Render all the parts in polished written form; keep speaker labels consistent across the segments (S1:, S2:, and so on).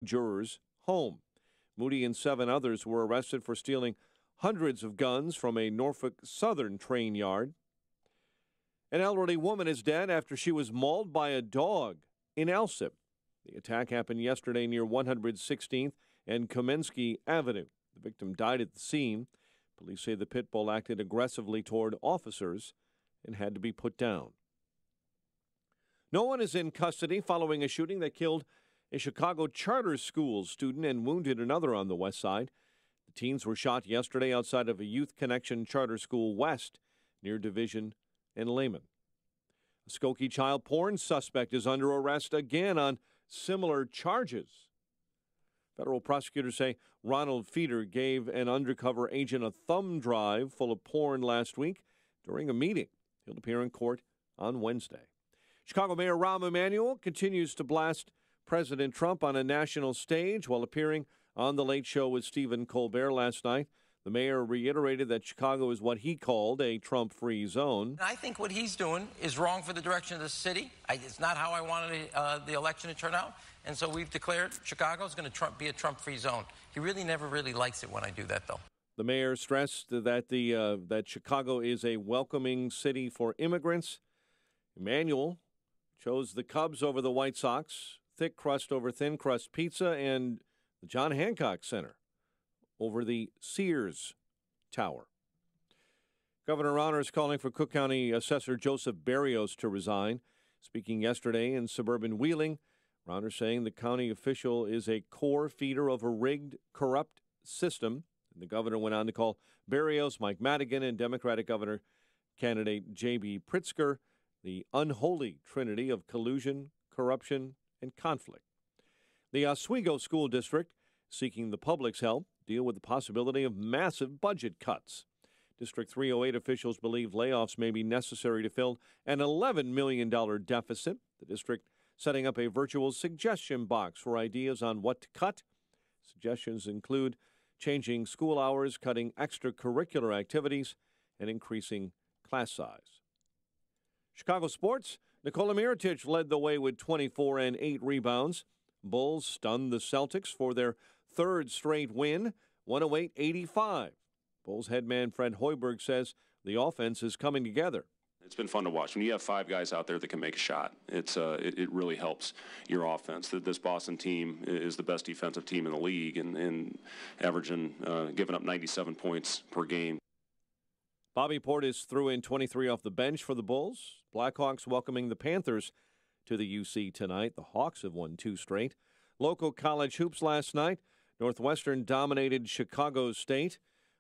S1: juror's home. Moody and 7 others were arrested for stealing hundreds of guns from a Norfolk Southern train yard. An elderly woman is dead after she was mauled by a dog in Alsip. The attack happened yesterday near 116th and Komensky Avenue. The victim died at the scene. Police say the pit bull acted aggressively toward officers and had to be put down. No one is in custody following a shooting that killed a Chicago charter school student and wounded another on the west side. The teens were shot yesterday outside of a Youth Connection Charter School West near Division and Lehman. A Skokie child porn suspect is under arrest again on similar charges. Federal prosecutors say Ronald Feeder gave an undercover agent a thumb drive full of porn last week during a meeting. He'll appear in court on Wednesday. Chicago Mayor Rahm Emanuel continues to blast President Trump on a national stage while appearing on The Late Show with Stephen Colbert last night. The mayor reiterated that Chicago is what he called a Trump-free zone.
S2: I think what he's doing is wrong for the direction of the city. It's not how I wanted the election to turn out. And so we've declared Chicago is going to be a Trump-free zone. He really never likes it when I do that, though.
S1: The mayor stressed that that Chicago is a welcoming city for immigrants. Emanuel chose the Cubs over the White Sox, thick crust over thin crust pizza, and the John Hancock Center over the Sears Tower. Governor Rauner is calling for Cook County Assessor Joseph Berrios to resign. Speaking yesterday in suburban Wheeling, Rauner saying the county official is a core feeder of a rigged, corrupt system. And the governor went on to call Berrios, Mike Madigan, and Democratic governor candidate J.B. Pritzker the unholy trinity of collusion, corruption, and conflict. The Oswego School District seeking the public's help deal with the possibility of massive budget cuts. District 308 officials believe layoffs may be necessary to fill an $11 million deficit. The district setting up a virtual suggestion box for ideas on what to cut. Suggestions include changing school hours, cutting extracurricular activities, and increasing class size. Chicago sports, Nikola Mirotic led the way with 24 and 8 rebounds. Bulls stunned the Celtics for their third straight win, 108-85. Bulls head man Fred Hoiberg says the offense is coming together.
S3: It's been fun to watch. When you have 5 guys out there that can make a shot, it really helps your offense. This Boston team is the best defensive team in the league and averaging, giving up 97 points per game.
S1: Bobby Portis threw in 23 off the bench for the Bulls. Blackhawks welcoming the Panthers to the UC tonight. The Hawks have won 2 straight. Local college hoops last night. Northwestern dominated Chicago State,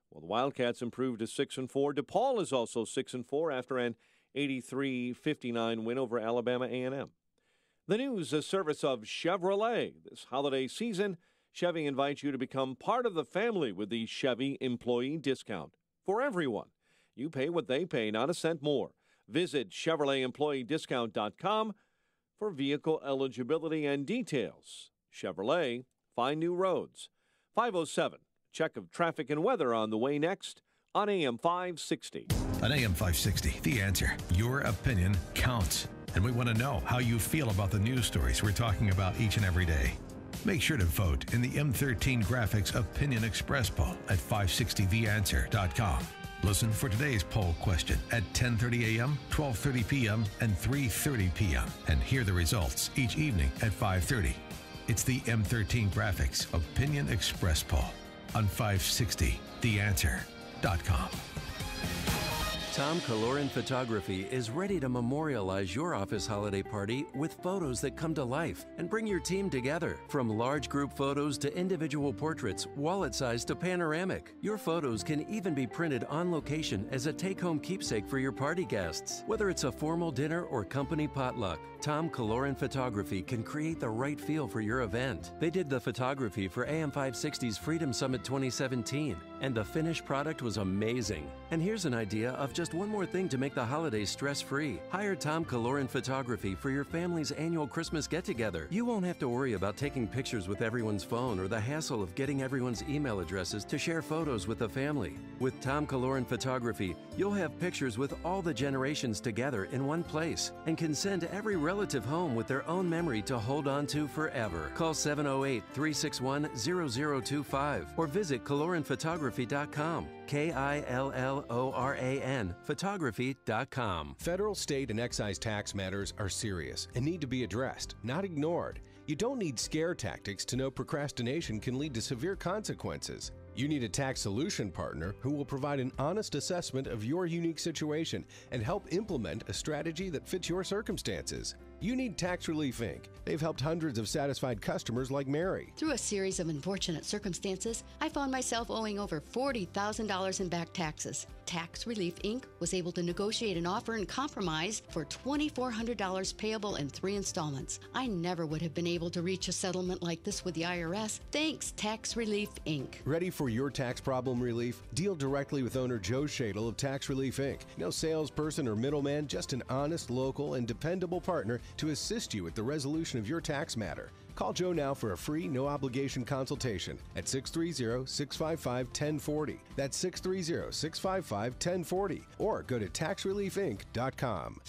S1: while the Wildcats improved to 6-4. DePaul is also 6-4 after an 83-59 win over Alabama A&M. The news, a service of Chevrolet. This holiday season, Chevy invites you to become part of the family with the Chevy Employee Discount. For everyone, you pay what they pay, not a cent more. Visit ChevroletEmployeeDiscount.com for vehicle eligibility and details. Chevrolet, find new roads. 507, check of traffic and weather on the way next on AM 560.
S4: On AM 560, The Answer. Your opinion counts. And we want to know how you feel about the news stories we're talking about each and every day. Make sure to vote in the M13 Graphics Opinion Express poll at 560theanswer.com. Listen for today's poll question at 10:30 a.m., 12:30 p.m., and 3:30 p.m. and hear the results each evening at 5:30. It's the M13 Graphics Opinion Express poll on 560theanswer.com.
S5: Tom Kaloran Photography is ready to memorialize your office holiday party with photos that come to life and bring your team together. From large group photos to individual portraits, wallet size to panoramic, your photos can even be printed on location as a take-home keepsake for your party guests. Whether it's a formal dinner or company potluck, Tom Kaloran Photography can create the right feel for your event. They did the photography for AM 560's Freedom Summit 2017, and the finished product was amazing. And here's an idea of just just one more thing to make the holidays stress-free. Hire Tom Kaloran Photography for your family's annual Christmas get-together. You won't have to worry about taking pictures with everyone's phone or the hassle of getting everyone's email addresses to share photos with the family. With Tom Kaloran Photography, you'll have pictures with all the generations together in one place and can send every relative home with their own memory to hold on to forever. Call 708-361-0025 or visit KaloranPhotography.com. KILLORAN photography.com.
S6: Federal, state, and excise tax matters are serious and need to be addressed, not ignored. You don't need scare tactics to know procrastination can lead to severe consequences. You need a tax solution partner who will provide an honest assessment of your unique situation and help implement a strategy that fits your circumstances. You need Tax Relief Inc. They've helped hundreds of satisfied customers like Mary.
S7: Through a series of unfortunate circumstances, I found myself owing over $40,000 in back taxes. Tax Relief Inc. was able to negotiate an offer and compromise for $2,400 payable in 3 installments. I never would have been able to reach a settlement like this with the IRS. Thanks, Tax Relief Inc.
S6: Ready for your tax problem relief? Deal directly with owner Joe Shadle of Tax Relief Inc. No salesperson or middleman, just an honest, local, and dependable partner to assist you with the resolution of your tax matter. Call Joe now for a free, no-obligation consultation at 630-655-1040. That's 630-655-1040. Or go to taxreliefinc.com.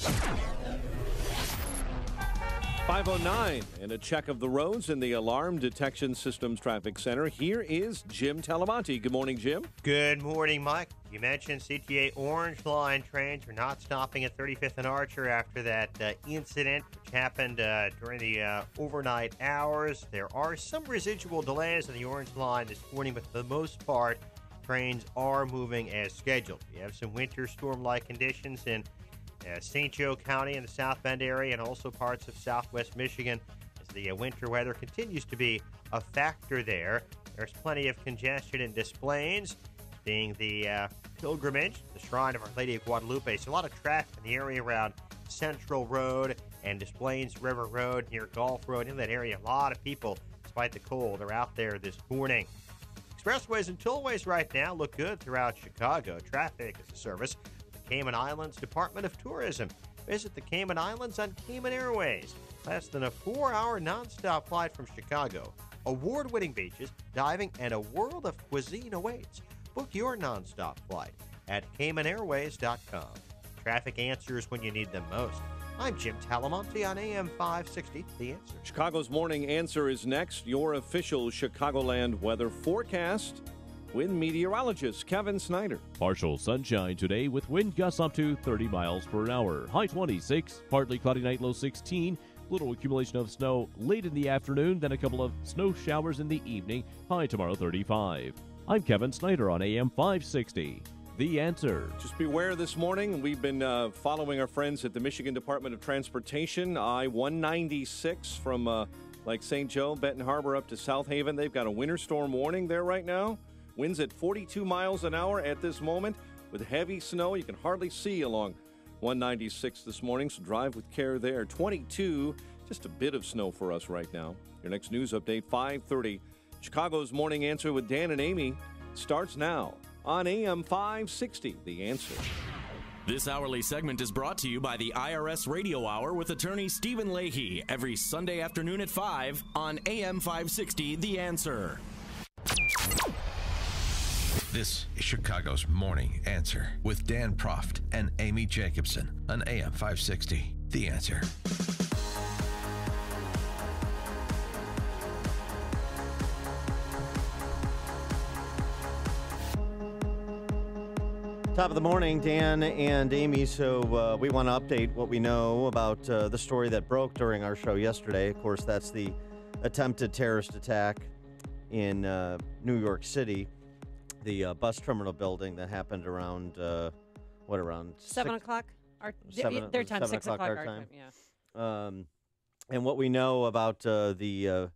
S1: 5:09 and a check of the roads in the Alarm Detection Systems Traffic Center. Here is Jim Talamonte. Good morning, Jim.
S8: Good morning, Mike. You mentioned CTA Orange Line trains are not stopping at 35th and Archer after that incident which happened during the overnight hours. There are some residual delays on the Orange Line this morning, but for the most part, trains are moving as scheduled. We have some winter storm-like conditions in St. Joe County in the South Bend area and also parts of southwest Michigan as the winter weather continues to be a factor there. There's plenty of congestion in Des Plaines, being the pilgrimage, the Shrine of Our Lady of Guadalupe. So a lot of traffic in the area around Central Road and Des Plaines River Road near Gulf Road. In that area, a lot of people, despite the cold, are out there this morning. Expressways and tollways right now look good throughout Chicago. Traffic is a service Cayman Islands Department of Tourism. Visit the Cayman Islands on Cayman Airways. Less than a 4-hour nonstop flight from Chicago. Award-winning beaches, diving, and a world of cuisine awaits. Book your nonstop flight at CaymanAirways.com. Traffic answers when you need them most. I'm Jim Talamonte on AM 560, The Answer.
S1: Chicago's Morning Answer is next. Your official Chicagoland weather forecast with meteorologist Kevin Snyder.
S9: Partial sunshine today with wind gusts up to 30 miles per hour. High 26, partly cloudy night, low 16. Little accumulation of snow late in the afternoon, then a couple of snow showers in the evening. High tomorrow 35. I'm Kevin Snyder on AM 560. The Answer.
S1: Just beware this morning. We've been following our friends at the Michigan Department of Transportation. I-196 from like St. Joe, Benton Harbor up to South Haven. They've got a winter storm warning there right now. Winds at 42 miles an hour at this moment with heavy snow. You can hardly see along 196 this morning, so drive with care there. 22, just a bit of snow for us right now. Your next news update, 5:30. Chicago's Morning Answer with Dan and Amy starts now on AM 560, The Answer.
S10: This hourly segment is brought to you by the IRS Radio Hour with attorney Stephen Leahy every Sunday afternoon at 5 on AM 560, The Answer.
S4: This is Chicago's Morning Answer with Dan Proft and Amy Jacobson on AM 560, The Answer.
S11: Top of the morning, Dan and Amy. So we want to update what we know about the story that broke during our show yesterday. Of course, that's the attempted terrorist attack in New York City. The bus terminal building that happened around, around
S12: 7 o'clock? Their time, 6 o'clock our time, yeah.
S11: And what we know about the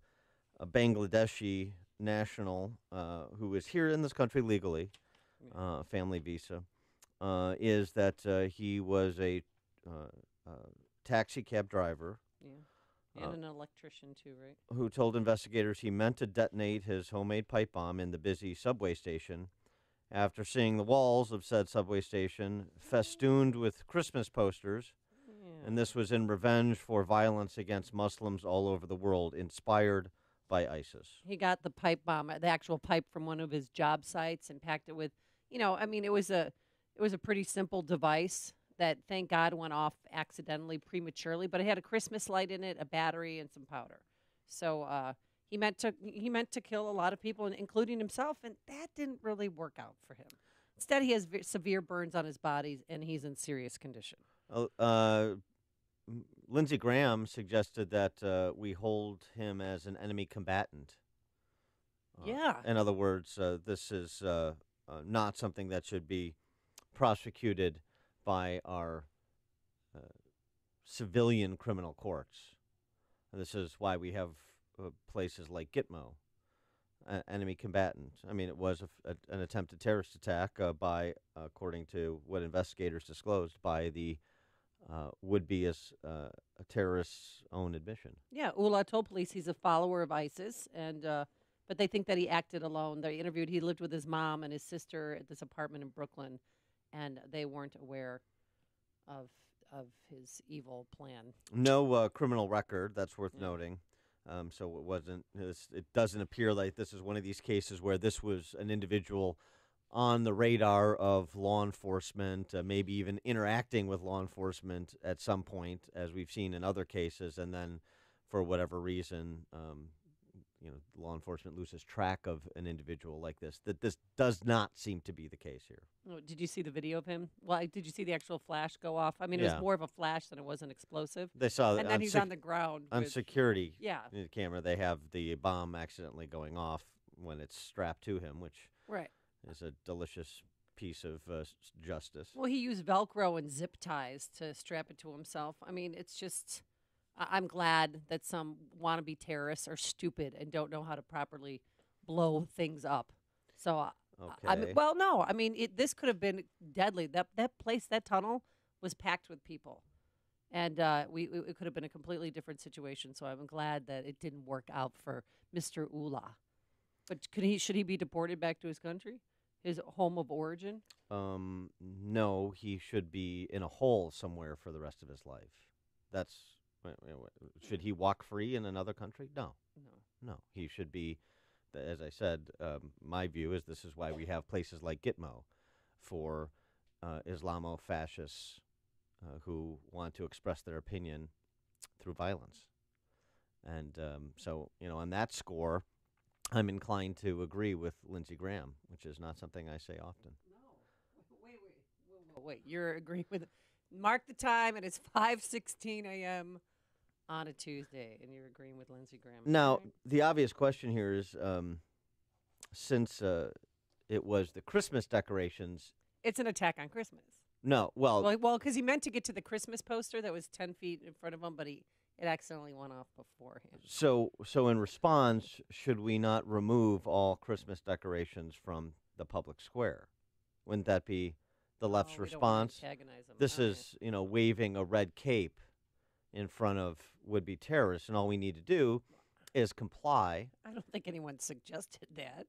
S11: Bangladeshi national who is here in this country legally, family visa, is that he was a taxi cab driver.
S12: Yeah. And an electrician, too, right?
S11: Who told investigators he meant to detonate his homemade pipe bomb in the busy subway station after seeing the walls of said subway station festooned with Christmas posters. And this was in revenge for violence against Muslims all over the world, inspired by ISIS.
S12: He got the pipe bomb, the actual pipe from one of his job sites, and packed it with, it was a pretty simple device that, thank God, went off accidentally, prematurely. But it had a Christmas light in it, a battery, and some powder. So he meant to kill a lot of people, including himself, and that didn't really work out for him. Instead, he has severe burns on his body, and he's in serious condition.
S11: Lindsey Graham suggested that we hold him as an enemy combatant.
S12: Yeah.
S11: In other words, this is not something that should be prosecuted by our civilian criminal courts. And this is why we have places like Gitmo, enemy combatant. I mean, it was an attempted terrorist attack by, according to what investigators disclosed, by the would-be as a terrorist's own admission.
S12: Yeah, Ullah told police he's a follower of ISIS, and but they think that he acted alone. They interviewed, he lived with his mom and his sister at this apartment in Brooklyn, and they weren't aware of his evil plan.
S11: No criminal record, that's worth noting. So it wasn't. It doesn't appear like this is one of these cases where this was an individual on the radar of law enforcement, maybe even interacting with law enforcement at some point, as we've seen in other cases, and then for whatever reason, law enforcement loses track of an individual like this. That this does not seem to be the case here.
S12: Oh, did you see the video of him? Well, did you see the actual flash go off? I mean, it was more of a flash than it was an explosive.
S11: They saw
S12: and then he's on the ground.
S11: On security
S12: the
S11: camera, they have the bomb accidentally going off when it's strapped to him, which is a delicious piece of justice.
S12: Well, he used Velcro and zip ties to strap it to himself. I mean, it's just, I'm glad that some wannabe terrorists are stupid and don't know how to properly blow things up. So, this could have been deadly. That place, that tunnel, was packed with people. And it could have been a completely different situation. So I'm glad that it didn't work out for Mr. Ullah. But should he be deported back to his country? His home of origin?
S11: No, he should be in a hole somewhere for the rest of his life. Should he walk free in another country? No. He should be, as I said, my view is this is why we have places like Gitmo for Islamo-fascists who want to express their opinion through violence. And on that score, I'm inclined to agree with Lindsey Graham, which is not something I say often.
S12: No. Wait. You're agreeing with... Mark the time, and it's 5:16 a.m. on a Tuesday, and you're agreeing with Lindsey Graham.
S11: Now, the obvious question here is, since it was the Christmas decorations...
S12: It's an attack on Christmas.
S11: No, well,
S12: because he meant to get to the Christmas poster that was 10 feet in front of him, but it accidentally went off beforehand.
S11: So in response, should we not remove all Christmas decorations from the public square? Wouldn't that be the left's response? This is, waving a red cape in front of would-be terrorists, and all we need to do is comply.
S12: I don't think anyone suggested that.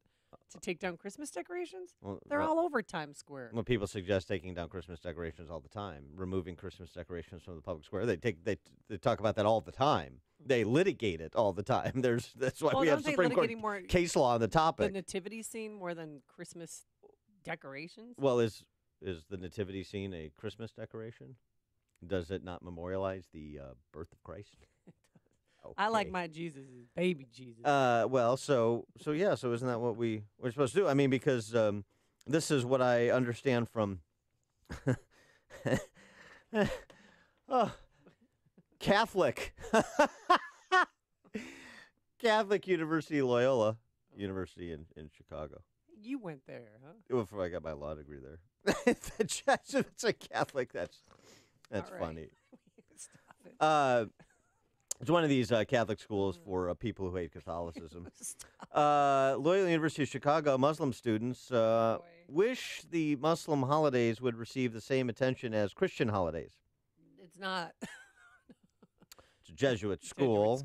S12: To take down Christmas decorations? They're all over Times Square.
S11: Well, people suggest taking down Christmas decorations all the time, removing Christmas decorations from the public square. They talk about that all the time. They litigate it all the time. That's why we have Supreme Court case law on the topic.
S12: The nativity scene more than Christmas decorations?
S11: Well, is the nativity scene a Christmas decoration? Does it not memorialize the birth of Christ? Okay.
S12: I like my Jesus, baby Jesus.
S11: So isn't that what we're supposed to do? I mean, because this is what I understand from Catholic University Loyola University in Chicago.
S12: You went there, huh?
S11: Before I got my law degree there. It's a Catholic. That's
S12: right.
S11: funny.
S12: Stop it.
S11: It's one of these Catholic schools for people who hate Catholicism. Loyola University of Chicago Muslim students wish the Muslim holidays would receive the same attention as Christian holidays.
S12: It's not.
S11: It's a Jesuit school.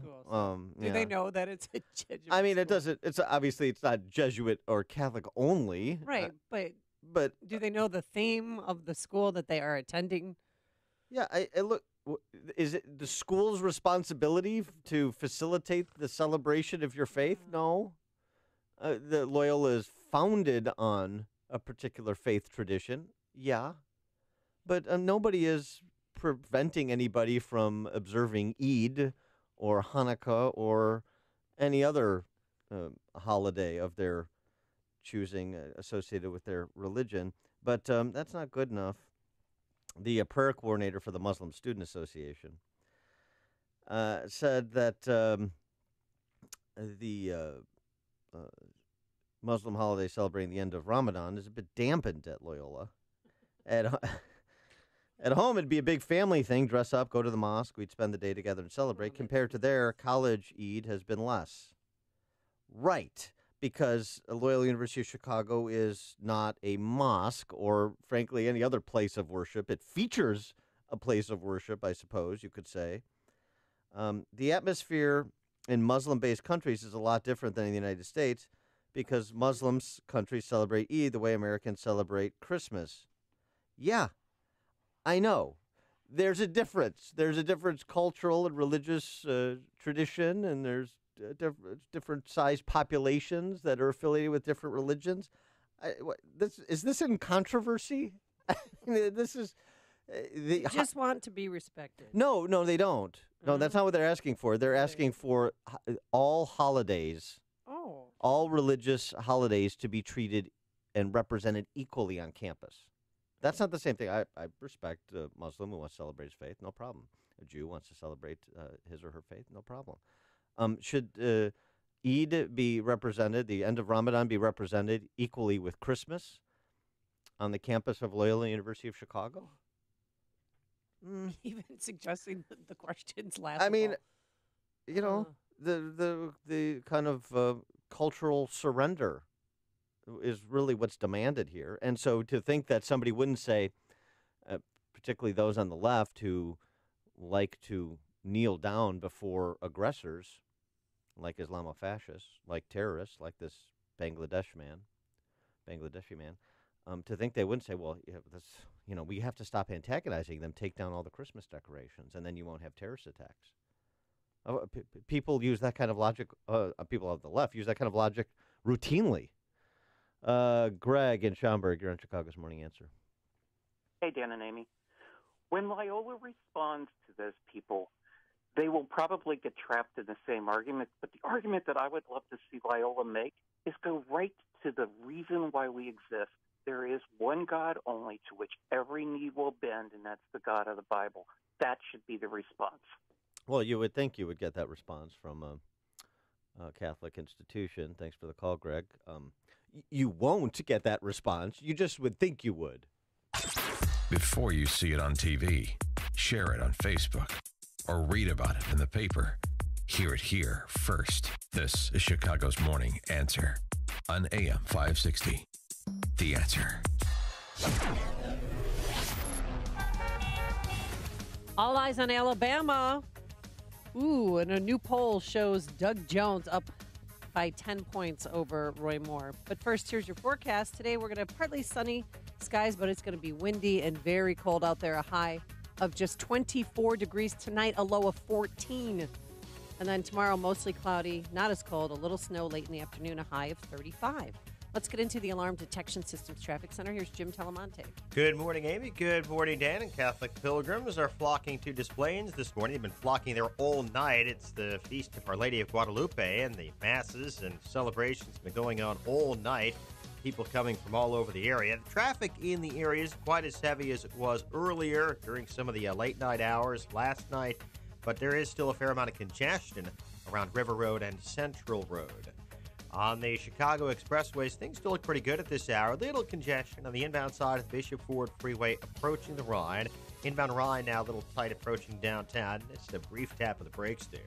S12: Do they know that it's a Jesuit
S11: I mean,
S12: school?
S11: it doesn't. It's obviously it's not Jesuit or Catholic only.
S12: Right, but
S11: but
S12: do they know the theme of the school that they are attending?
S11: Yeah, I look. Is it the school's responsibility to facilitate the celebration of your faith? No. The Loyola is founded on a particular faith tradition. Yeah. But nobody is preventing anybody from observing Eid or Hanukkah or any other holiday of their choosing associated with their religion. But that's not good enough. The prayer coordinator for the Muslim Student Association said that the Muslim holiday celebrating the end of Ramadan is a bit dampened at Loyola. At home, it'd be a big family thing. Dress up, go to the mosque. We'd spend the day together and celebrate. Compared to their college Eid has been less. Right. Because Loyola University of Chicago is not a mosque or, frankly, any other place of worship. It features a place of worship, I suppose you could say. The atmosphere in Muslim-based countries is a lot different than in the United States because Muslim countries celebrate Eid the way Americans celebrate Christmas. Yeah, I know. There's a difference. There's a different cultural and religious tradition, and there's different sized populations that are affiliated with different religions. Is this in controversy? This is
S12: they just want to be respected.
S11: No, they don't. No, that's not what they're asking for. They're asking for all holidays, all religious holidays, to be treated and represented equally on campus. That's not the same thing. I respect a Muslim who wants to celebrate his faith, no problem. A Jew wants to celebrate his or her faith, no problem. Should Eid be represented, the end of Ramadan be represented equally with Christmas on the campus of Loyola University of Chicago?
S12: Even suggesting the question's laughable.
S11: I mean, you know, the kind of cultural surrender is really what's demanded here. And so to think that somebody wouldn't say, particularly those on the left who like to kneel down before aggressors, like Islamofascists, like terrorists, like this Bangladeshi man, to think they wouldn't say, well, we have to stop antagonizing them, take down all the Christmas decorations, and then you won't have terrorist attacks. People use that kind of logic, people on the left use that kind of logic routinely. Greg in Schaumburg, you're on Chicago's Morning Answer.
S13: Hey, Dan and Amy. When Loyola responds to those people, they will probably get trapped in the same argument, but the argument that I would love to see Loyola make is go right to the reason why we exist. There is one God only to which every knee will bend, and that's the God of the Bible. That should be the response.
S11: Well, you would think you would get that response from a Catholic institution. Thanks for the call, Greg. You won't get that response. You just would think you would.
S4: Before you see it on TV, share it on Facebook, or read about it in the paper. Hear it here first. This is Chicago's Morning Answer on AM 560. The Answer.
S12: All eyes on Alabama. Ooh, and a new poll shows Doug Jones up by 10 points over Roy Moore. But first, here's your forecast. Today, we're going to have partly sunny skies, but it's going to be windy and very cold out there. A high of just 24 degrees tonight, a low of 14. And then tomorrow, mostly cloudy, not as cold, a little snow late in the afternoon, a high of 35. Let's get into the Alarm Detection Systems Traffic Center. Here's Jim Telemonte.
S8: Good morning, Amy. Good morning, Dan. And Catholic pilgrims are flocking to Des Plaines this morning. They've been flocking there all night. It's the Feast of Our Lady of Guadalupe, and the masses and celebrations have been going on all night. People coming from all over the area. The traffic in the area is quite as heavy as it was earlier during some of the late night hours last night, but there is still a fair amount of congestion around River Road and Central Road. On the Chicago expressways, things still look pretty good at this hour. Little congestion on the inbound side of the Bishop Ford Freeway approaching the Rhine. Inbound Rhine now a little tight approaching downtown. It's a brief tap of the brakes there.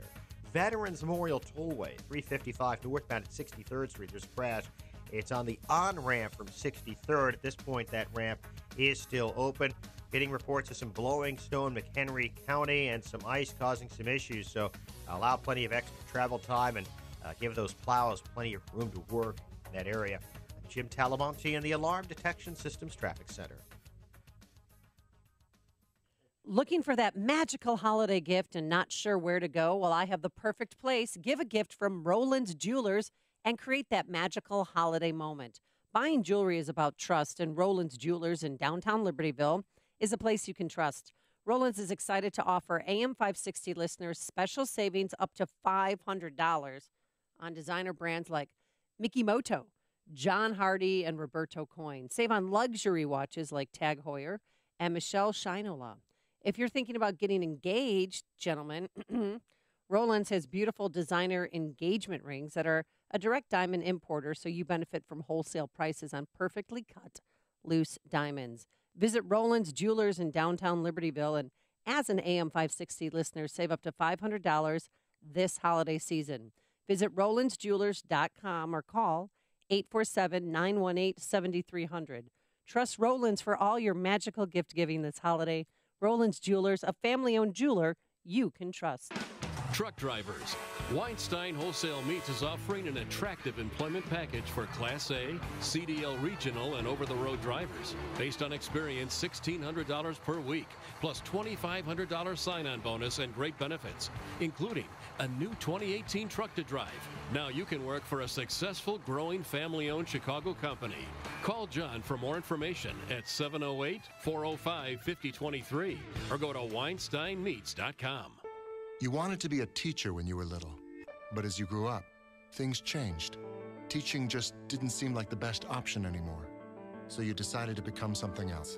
S8: Veterans Memorial Tollway, 355 northbound at 63rd Street. There's a crash. It's on the on-ramp from 63rd. At this point, that ramp is still open. Getting reports of some blowing snow in McHenry County and some ice causing some issues. So allow plenty of extra travel time and give those plows plenty of room to work in that area. Jim Talamonte in the Alarm Detection Systems Traffic Center.
S12: Looking for that magical holiday gift and not sure where to go? Well, I have the perfect place. Give a gift from Roland's Jewelers and create that magical holiday moment. Buying jewelry is about trust, and Roland's Jewelers in downtown Libertyville is a place you can trust. Roland's is excited to offer AM 560 listeners special savings up to $500 on designer brands like Mikimoto, John Hardy, and Roberto Coin. Save on luxury watches like Tag Heuer and Michelle Shinola. If you're thinking about getting engaged, gentlemen, Roland's has beautiful designer engagement rings that are a direct diamond importer, so you benefit from wholesale prices on perfectly cut, loose diamonds. Visit Roland's Jewelers in downtown Libertyville, and as an AM 560 listener, save up to $500 this holiday season. Visit RolandsJewelers.com or call 847-918-7300. Trust Roland's for all your magical gift giving this holiday. Roland's Jewelers, a family-owned jeweler you can trust.
S14: Truck drivers. Weinstein Wholesale Meats is offering an attractive employment package for Class A, CDL regional, and over-the-road drivers. Based on experience, $1,600 per week, plus $2,500 sign-on bonus and great benefits, including a new 2018 truck to drive. Now you can work for a successful, growing, family-owned Chicago company. Call John for more information at 708-405-5023 or go to WeinsteinMeats.com.
S15: You wanted to be a teacher when you were little, but as you grew up, things changed. Teaching just didn't seem like the best option anymore, so you decided to become something else.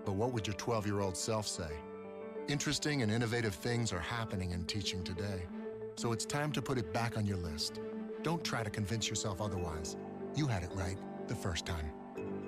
S15: But what would your 12-year-old self say? Interesting and innovative things are happening in teaching today, so it's time to put it back on your list. Don't try to convince yourself otherwise. You had it right the first time.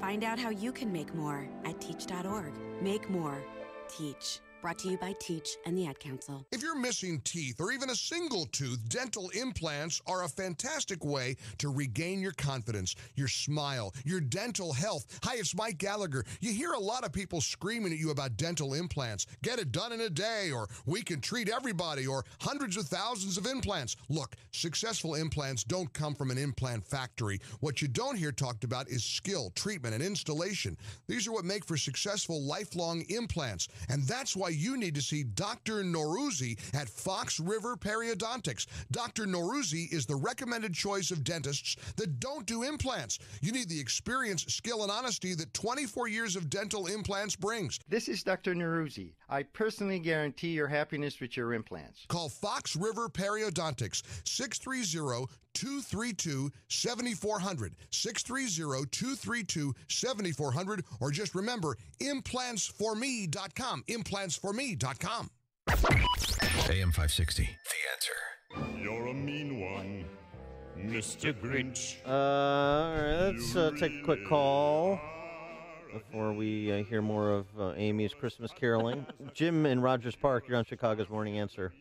S16: Find out how you can make more at teach.org. Make more. Teach. Brought to you by Teach and the Ad Council.
S17: If you're missing teeth or even a single tooth, dental implants are a fantastic way to regain your confidence, your smile, your dental health. Hi, it's Mike Gallagher. You hear a lot of people screaming at you about dental implants. Get it done in a day, or we can treat everybody, or hundreds of thousands of implants. Look, successful implants don't come from an implant factory. What you don't hear talked about is skill, treatment, and installation. These are what make for successful lifelong implants, and that's why you need to see Dr. Norouzi at Fox River Periodontics. Dr. Norouzi is the recommended choice of dentists that don't do implants. You need the experience, skill, and honesty that 24 years of dental implants brings.
S18: This is Dr. Norouzi. I personally guarantee your happiness with your implants.
S17: Call Fox River Periodontics, 630-232-7400, 630-232-7400, or just remember, implantsforme.com, implantsforme.com.
S4: AM 560, The Answer.
S19: You're a mean one, Mr. Grinch.
S11: All right, let's take a quick call before we hear more of Amy's Christmas caroling. Jim in Rogers Park, you're on Chicago's Morning Answer.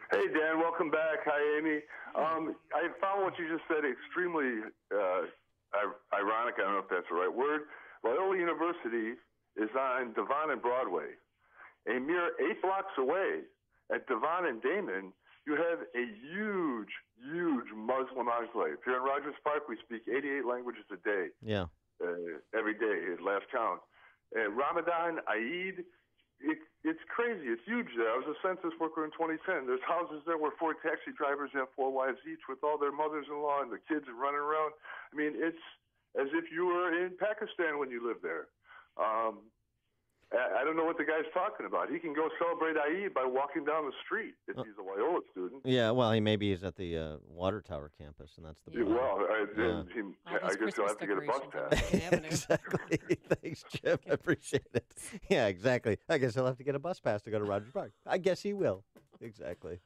S20: Hey, Dan, welcome back. Hi, Amy. I found what you just said extremely ironic. I don't know if that's the right word. Loyola University is on Devon and Broadway. A mere 8 blocks away at Devon and Damon, you have a huge, huge Muslim enclave. Here in Rogers Park, we speak 88 languages a day.
S11: Yeah.
S20: Every day, at last count. Ramadan, Eid, it's crazy. It's huge there. I was a census worker in 2010. There's houses there where 4 taxi drivers have 4 wives each with all their mothers-in-law and the kids running around. I mean, it's as if you were in Pakistan when you lived there. I don't know what the guy's talking about. He can go celebrate Eid by walking down the street if he's a Loyola student.
S11: Yeah, well, maybe he's at the Water Tower campus, and that's the
S20: point. Well, I guess he'll have to get a bus pass.
S11: Exactly. Thanks, Jim. I appreciate it. Yeah, exactly. I guess he'll have to get a bus pass to go to Rogers Park. I guess he will. Exactly.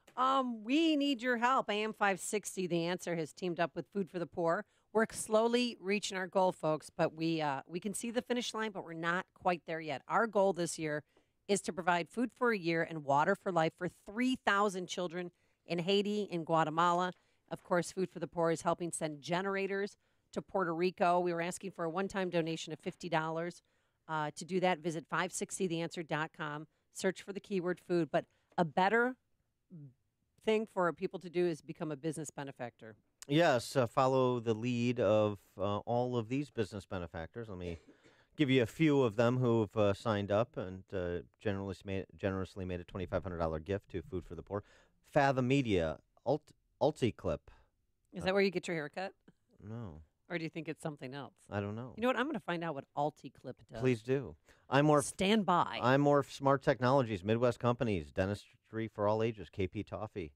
S12: We need your help. AM 560, The Answer, has teamed up with Food for the Poor. We're slowly reaching our goal, folks, but we can see the finish line, but we're not quite there yet. Our goal this year is to provide food for a year and water for life for 3,000 children in Haiti and Guatemala. Of course, Food for the Poor is helping send generators to Puerto Rico. We were asking for a one-time donation of $50. To do that, visit 560theanswer.com, search for the keyword food. But a better thing for people to do is become a business benefactor.
S11: Yes, follow the lead of all of these business benefactors. Let me give you a few of them who've signed up and generously made a $2,500 gift to Food for the Poor. Fathom Media, Ulticlip.
S12: Is that where you get your haircut?
S11: No.
S12: Or do you think it's something else?
S11: I don't know.
S12: You know what? I'm going to find out what Ulticlip does.
S11: Please do.
S12: Stand by.
S11: I'm more Smart Technologies, Midwest Companies, Dentistry for All Ages, KP Toffee,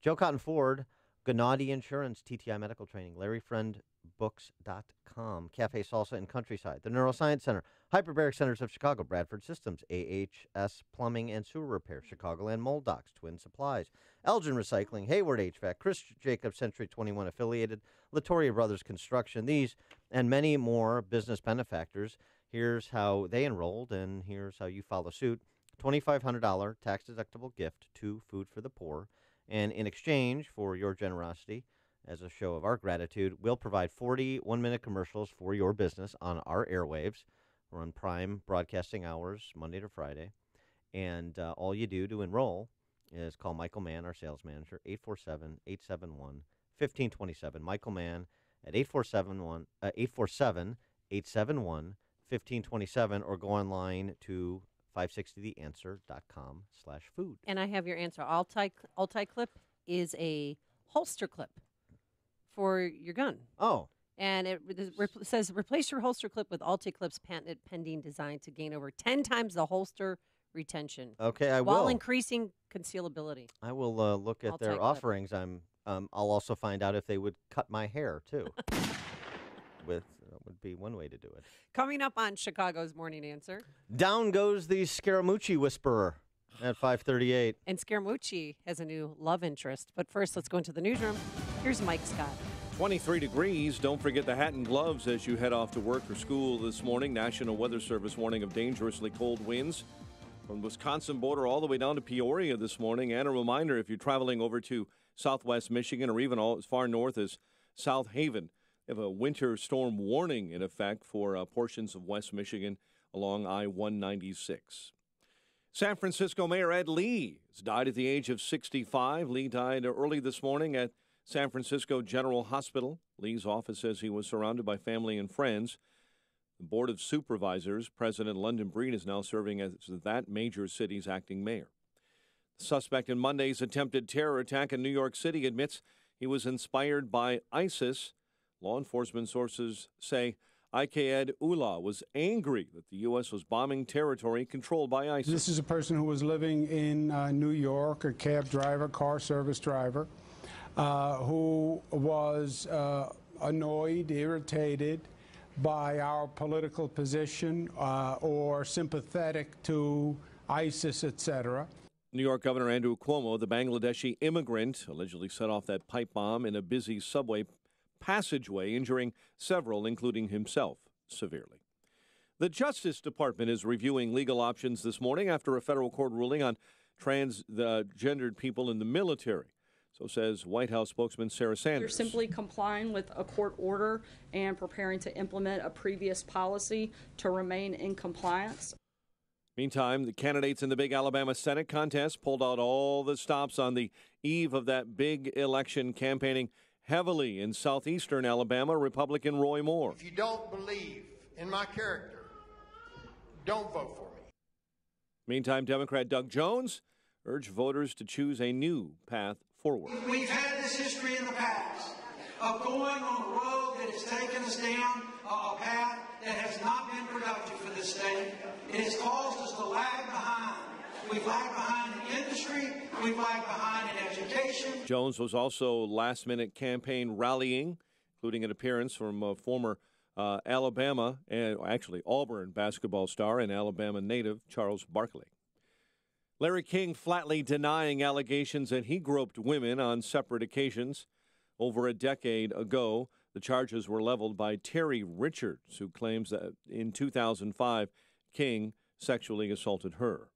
S11: Joe Cotton Ford, Gennady Insurance, TTI Medical Training, LarryFriendBooks.com, Cafe Salsa and Countryside, the Neuroscience Center, Hyperbaric Centers of Chicago, Bradford Systems, AHS Plumbing and Sewer Repair, Chicagoland Mold Docks, Twin Supplies, Elgin Recycling, Hayward HVAC, Chris Jacobs Century 21 Affiliated, Latoria Brothers Construction, these and many more business benefactors. Here's how they enrolled, and here's how you follow suit. $2,500 tax-deductible gift to Food for the Poor. And in exchange for your generosity, as a show of our gratitude, we'll provide 40 one-minute commercials for your business on our airwaves. We're on prime broadcasting hours, Monday to Friday. And all you do to enroll is call Michael Mann, our sales manager, 847-871-1527. Michael Mann at 847-871-1527, or go online to 560theanswer.com/food.
S12: And I have your answer. Ulticlip is a holster clip for your gun.
S11: Oh.
S12: And it says, replace your holster clip with Ulticlip's patented pending design to gain over 10 times the holster retention.
S11: Okay, I
S12: while
S11: will.
S12: increasing concealability.
S11: I will look at their
S12: Ulticlip.
S11: offerings. I'll also find out if they would cut my hair, too. That would be one way to do it.
S12: Coming up on Chicago's Morning Answer.
S11: Down goes the Scaramucci Whisperer at 5:38.
S12: And Scaramucci has a new love interest. But first, let's go into the newsroom. Here's Mike Scott.
S1: 23 degrees. Don't forget the hat and gloves as you head off to work or school this morning. National Weather Service warning of dangerously cold winds from the Wisconsin border all the way down to Peoria this morning. And a reminder, if you're traveling over to southwest Michigan or even as far north as South Haven, they have a winter storm warning in effect for portions of West Michigan along I-196. San Francisco Mayor Ed Lee has died at the age of 65. Lee died early this morning at San Francisco General Hospital. Lee's office says he was surrounded by family and friends. The Board of Supervisors, President London Breed, is now serving as that major city's acting mayor. The suspect in Monday's attempted terror attack in New York City admits he was inspired by ISIS. Law enforcement sources say Ikeed Ullah was angry that the U.S. was bombing territory controlled by ISIS.
S21: This is a person who was living in New York, a cab driver, car service driver, who was annoyed, irritated by our political position or sympathetic to ISIS, etc.
S1: New York Governor Andrew Cuomo, the Bangladeshi immigrant, allegedly set off that pipe bomb in a busy subway passageway, injuring several, including himself, severely. The Justice Department is reviewing legal options this morning after a federal court ruling on transgendered people in the military. So says White House spokesman Sarah Sanders.
S22: You're simply complying with a court order and preparing to implement a previous policy to remain in compliance.
S1: Meantime, the candidates in the big Alabama Senate contest pulled out all the stops on the eve of that big election, campaigning heavily in southeastern Alabama. Republican Roy Moore.
S23: If you don't believe in my character, don't vote for me.
S1: Meantime, Democrat Doug Jones urged voters to choose a new path forward.
S24: We've had this history in the past of going on a road that has taken us down a path that has not been productive for this state. It has caused us to lag behind. We've lagged behind in industry. We've lagged behind in education.
S1: Jones was also last-minute campaign rallying, including an appearance from former Alabama and actually Auburn basketball star and Alabama native Charles Barkley. Larry King flatly denying allegations that he groped women on separate occasions. Over a decade ago, the charges were leveled by Terry Richards, who claims that in 2005, King sexually assaulted her.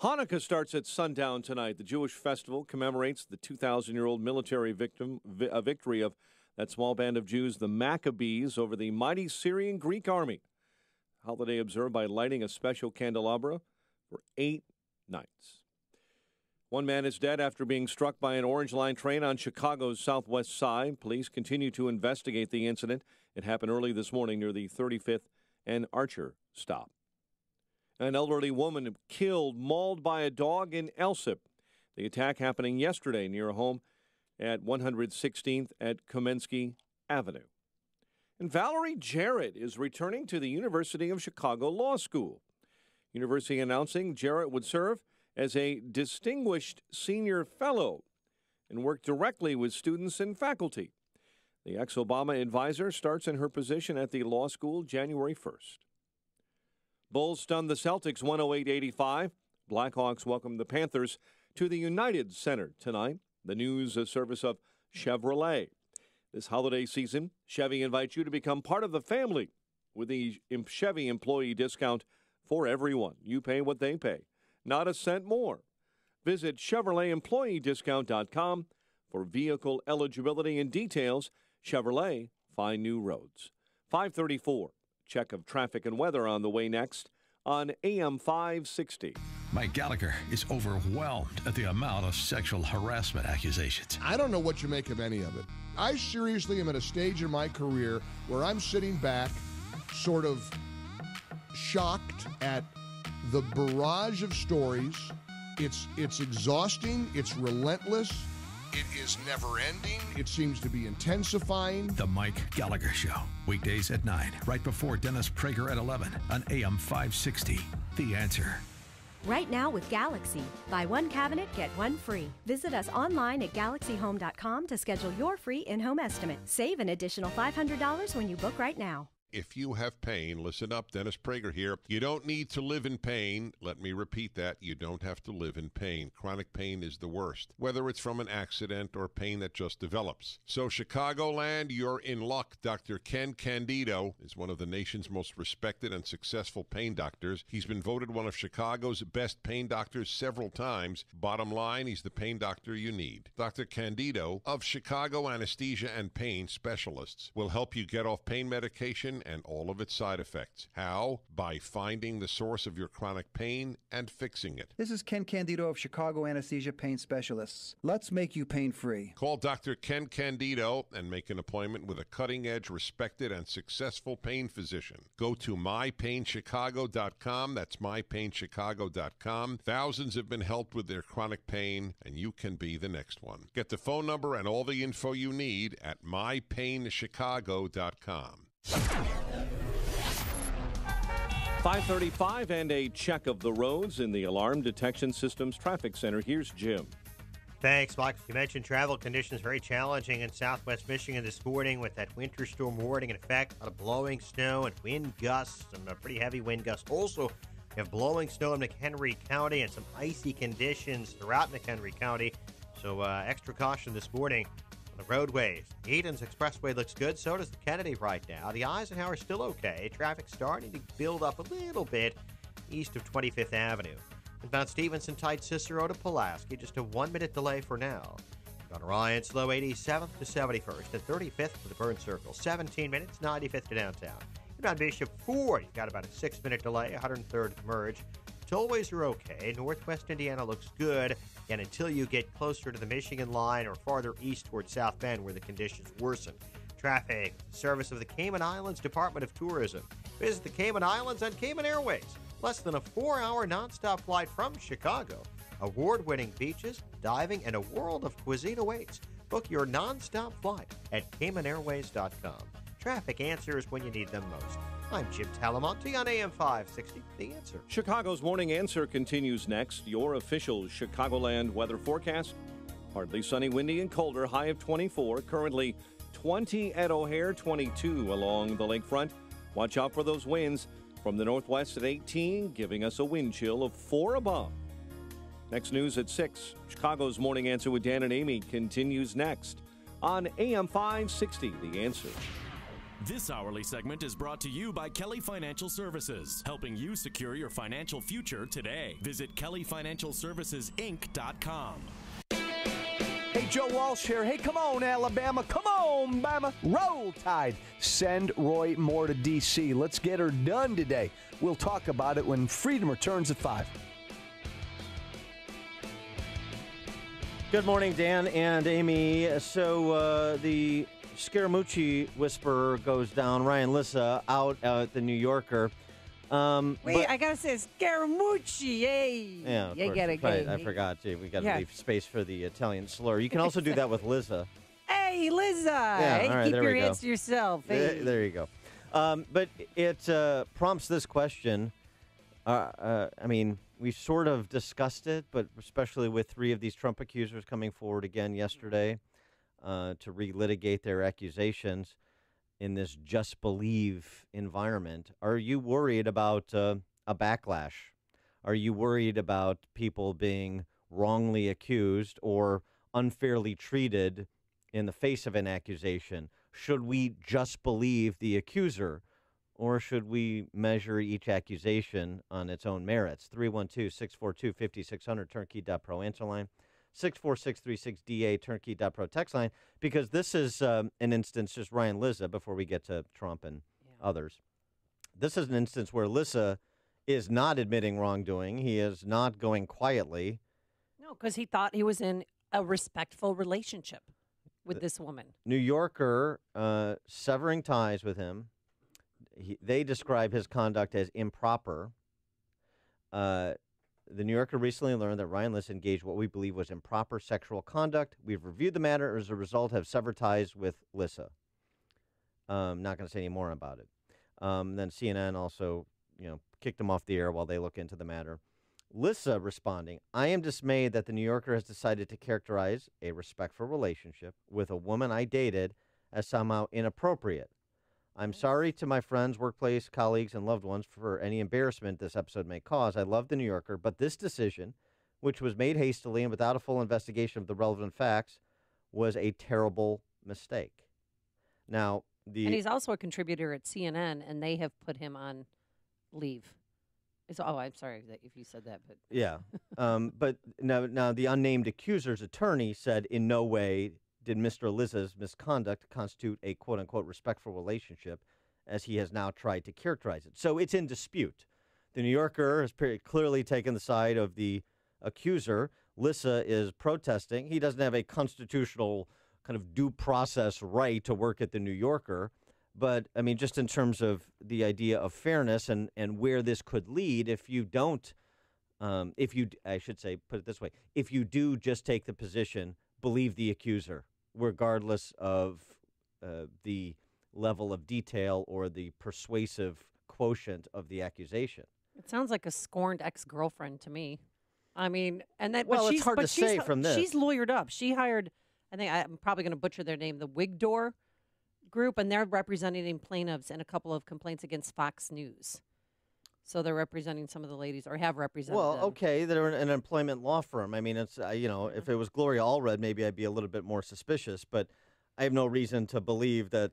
S1: Hanukkah starts at sundown tonight. The Jewish festival commemorates the 2,000-year-old military victory of that small band of Jews, the Maccabees, over the mighty Syrian Greek army. Holiday observed by lighting a special candelabra for 8 nights. One man is dead after being struck by an Orange Line train on Chicago's southwest side. Police continue to investigate the incident. It happened early this morning near the 35th and Archer stop. An elderly woman killed, mauled by a dog in Alsip. The attack happening yesterday near a home at 116th at Komensky Avenue. And Valerie Jarrett is returning to the University of Chicago Law School. University announcing Jarrett would serve as a distinguished senior fellow and work directly with students and faculty. The ex-Obama advisor starts in her position at the law school January 1st. Bulls stun the Celtics 108-85. Blackhawks welcome the Panthers to the United Center tonight. The news service of Chevrolet. This holiday season, Chevy invites you to become part of the family with the Chevy employee discount for everyone. You pay what they pay, not a cent more. Visit ChevroletEmployeeDiscount.com for vehicle eligibility and details. Chevrolet, find new roads. 534. Check of traffic and weather on the way next on AM 560.
S4: Mike Gallagher is overwhelmed at the amount of sexual harassment accusations.
S17: I don't know what you make of any of it. I seriously am at a stage in my career where I'm sitting back, sort of shocked at the barrage of stories. It's exhausting. It's relentless. It is never-ending. It seems to be intensifying.
S4: The Mike Gallagher Show, weekdays at 9, right before Dennis Prager at 11 on AM 560. The Answer.
S2: Right now with Galaxy. Buy one cabinet, get one free. Visit us online at GalaxyHome.com to schedule your free in-home estimate. Save an additional $500 when you book right now.
S3: If you have pain, listen up, Dennis Prager here. You don't need to live in pain. Let me repeat that. You don't have to live in pain. Chronic pain is the worst, whether it's from an accident or pain that just develops. So Chicagoland, you're in luck. Dr. Ken Candido is one of the nation's most respected and successful pain doctors. He's been voted one of Chicago's best pain doctors several times. Bottom line, he's the pain doctor you need. Dr. Candido of Chicago Anesthesia and Pain Specialists will help you get off pain medication and all of its side effects. How? By finding the source of your chronic pain and fixing it.
S5: This is Ken Candido of Chicago Anesthesia Pain Specialists. Let's make you pain-free.
S3: Call Dr. Ken Candido and make an appointment with a cutting-edge, respected, and successful pain physician. Go to mypainchicago.com. That's mypainchicago.com. Thousands have been helped with their chronic pain, and you can be the next one. Get the phone number and all the info you need at mypainchicago.com.
S1: 535 and a check of the roads in the Alarm Detection Systems Traffic Center. Here's Jim.
S8: Thanks, Mike. You mentioned travel conditions very challenging in southwest Michigan this morning with that winter storm warning in effect. A lot of blowing snow and wind gusts, some pretty heavy wind gusts. Also, you have blowing snow in McHenry County and some icy conditions throughout McHenry County. So extra caution this morning. The roadways. The Edens Expressway looks good. So does the Kennedy right now. The Eisenhower is still okay. Traffic starting to build up a little bit east of 25th Avenue. About Stevenson, tight Cicero to Pulaski. Just a 1-minute delay for now. On Ryan, slow 87th to 71st and 35th to the Burn Circle. 17 minutes, 95th to downtown. About Bishop Ford, you've got about a 6-minute delay. 103rd to Merge. Tollways are okay. Northwest Indiana looks good. And until you get closer to the Michigan line or farther east towards South Bend where the conditions worsen. Traffic, service of the Cayman Islands Department of Tourism. Visit the Cayman Islands on Cayman Airways. Less than a 4-hour nonstop flight from Chicago. Award-winning beaches, diving, and a world of cuisine awaits. Book your nonstop flight at CaymanAirways.com. Traffic answers when you need them most. I'm Jim Talamonte on AM 560, The Answer.
S1: Chicago's Morning Answer continues next. Your official Chicagoland weather forecast. Partly sunny, windy, and colder. High of 24. Currently 20 at O'Hare, 22 along the lakefront. Watch out for those winds from the northwest at 18, giving us a wind chill of 4 above. Next news at 6. Chicago's Morning Answer with Dan and Amy continues next on AM 560, The Answer.
S10: This hourly segment is brought to you by Kelly Financial Services, helping you secure your financial future today. Visit kellyfinancialservicesinc.com.
S7: Hey, Joe Walsh here. Hey, come on, Alabama. Come on, Bama. Roll Tide. Send Roy Moore to D.C. Let's get her done today. We'll talk about it when Freedom returns at 5.
S11: Good morning, Dan and Amy. So the Scaramucci whisperer goes down. Ryan Lissa out at the New Yorker.
S12: I gotta say Scaramucci, yay!
S11: Yeah,
S12: you get it.
S11: Right, I forgot. Gee, we got to leave space for the Italian slur. You can also do that with Lizza.
S12: Hey, Lizza!
S11: Yeah,
S12: hey,
S11: all right,
S12: keep
S11: there
S12: your
S11: we go.
S12: hands to yourself. Hey.
S11: There you go. But it prompts this question. I mean, we sort of discussed it, but especially with 3 of these Trump accusers coming forward again yesterday to relitigate their accusations in this just believe environment. Are you worried about a backlash? Are you worried about people being wrongly accused or unfairly treated in the face of an accusation? Should we just believe the accuser, or should we measure each accusation on its own merits? 312-642-5600, turnkey.pro answer line. 64636DA, turnkey.pro text line, because this is an instance, just Ryan Lissa, before we get to Trump and others. This is an instance where Lissa is not admitting wrongdoing. He is not going quietly.
S12: No, because he thought he was in a respectful relationship with this woman.
S11: New Yorker severing ties with him. They describe his conduct as improper. The New Yorker recently learned that Ryan Lissa engaged what we believe was improper sexual conduct. We've reviewed the matter. As a result, have severed ties with Lissa. Not going to say any more about it. Then CNN also, kicked him off the air while they look into the matter. Lissa responding, I am dismayed that the New Yorker has decided to characterize a respectful relationship with a woman I dated as somehow inappropriate. I'm sorry to my friends, workplace, colleagues, and loved ones for any embarrassment this episode may cause. I love the New Yorker, but this decision, which was made hastily and without a full investigation of the relevant facts, was a terrible mistake. Now,
S12: and he's also a contributor at CNN, and they have put him on leave. I'm sorry if you said that, but
S11: yeah. But now the unnamed accuser's attorney said in no way did Mr. Lissa's misconduct constitute a quote-unquote respectful relationship, as he has now tried to characterize it. So it's in dispute. The New Yorker has clearly taken the side of the accuser. Lissa is protesting. He doesn't have a constitutional kind of due process right to work at the New Yorker. But, I mean, just in terms of the idea of fairness and where this could lead, if you don't, I should say, put it this way, if you do just take the position, believe the accuser, regardless of the level of detail or the persuasive quotient of the accusation.
S12: It sounds like a scorned ex-girlfriend to me. I mean, and that.
S11: Well,
S12: but
S11: it's hard to say from this.
S12: She's lawyered up. She hired, I'm probably going to butcher their name, the Wigdor Group, and they're representing plaintiffs in a couple of complaints against Fox News. So they're representing some of the ladies, or have represented them.
S11: Okay, they're an employment law firm. I mean, it's if it was Gloria Allred, maybe I'd be a little bit more suspicious. But I have no reason to believe that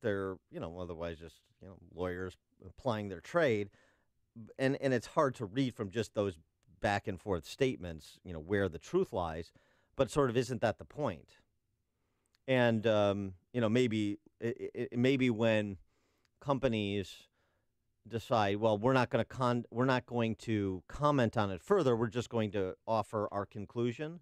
S11: they're otherwise just lawyers applying their trade. And it's hard to read from just those back and forth statements, where the truth lies. But sort of isn't that the point? And maybe when companies decide, well, we're not going to comment on it further. We're just going to offer our conclusion.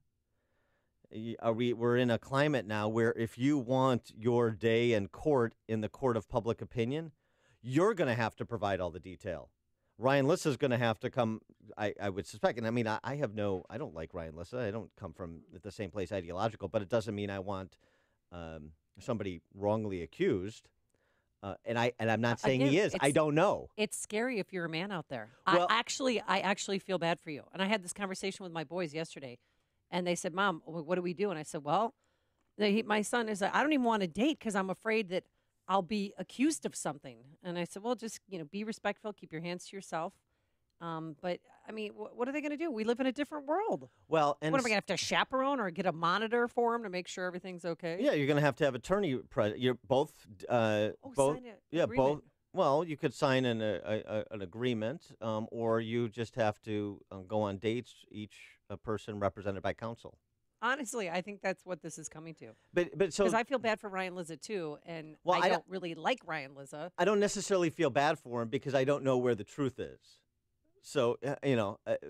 S11: We're in a climate now where if you want your day in court, in the court of public opinion, you're going to have to provide all the detail. Ryan Lissa is going to have to come, I would suspect. And I mean, I don't like Ryan Lissa. I don't come from the same place ideological, but it doesn't mean I want somebody wrongly accused. And I'm not saying he is. I don't know.
S12: It's scary if you're a man out there.
S11: Well,
S12: I actually feel bad for you. And I had this conversation with my boys yesterday, and they said, Mom, what do we do? And I said, well, my son is, I don't even want to date because I'm afraid that I'll be accused of something. And I said, well, just, be respectful, keep your hands to yourself. But I mean, what are they going to do? We live in a different world.
S11: Well, and
S12: what am I going to have to chaperone or get a monitor for him to make sure everything's okay?
S11: Yeah, you're going to have attorney. You're both. Both.
S12: Yeah,
S11: both. Well, you could sign an agreement, or you just have to go on dates. Each person represented by counsel.
S12: Honestly, I think that's what this is coming to.
S11: But so
S12: because I feel bad for Ryan Lissa too, and I don't really like Ryan Lissa.
S11: I don't necessarily feel bad for him because I don't know where the truth is. So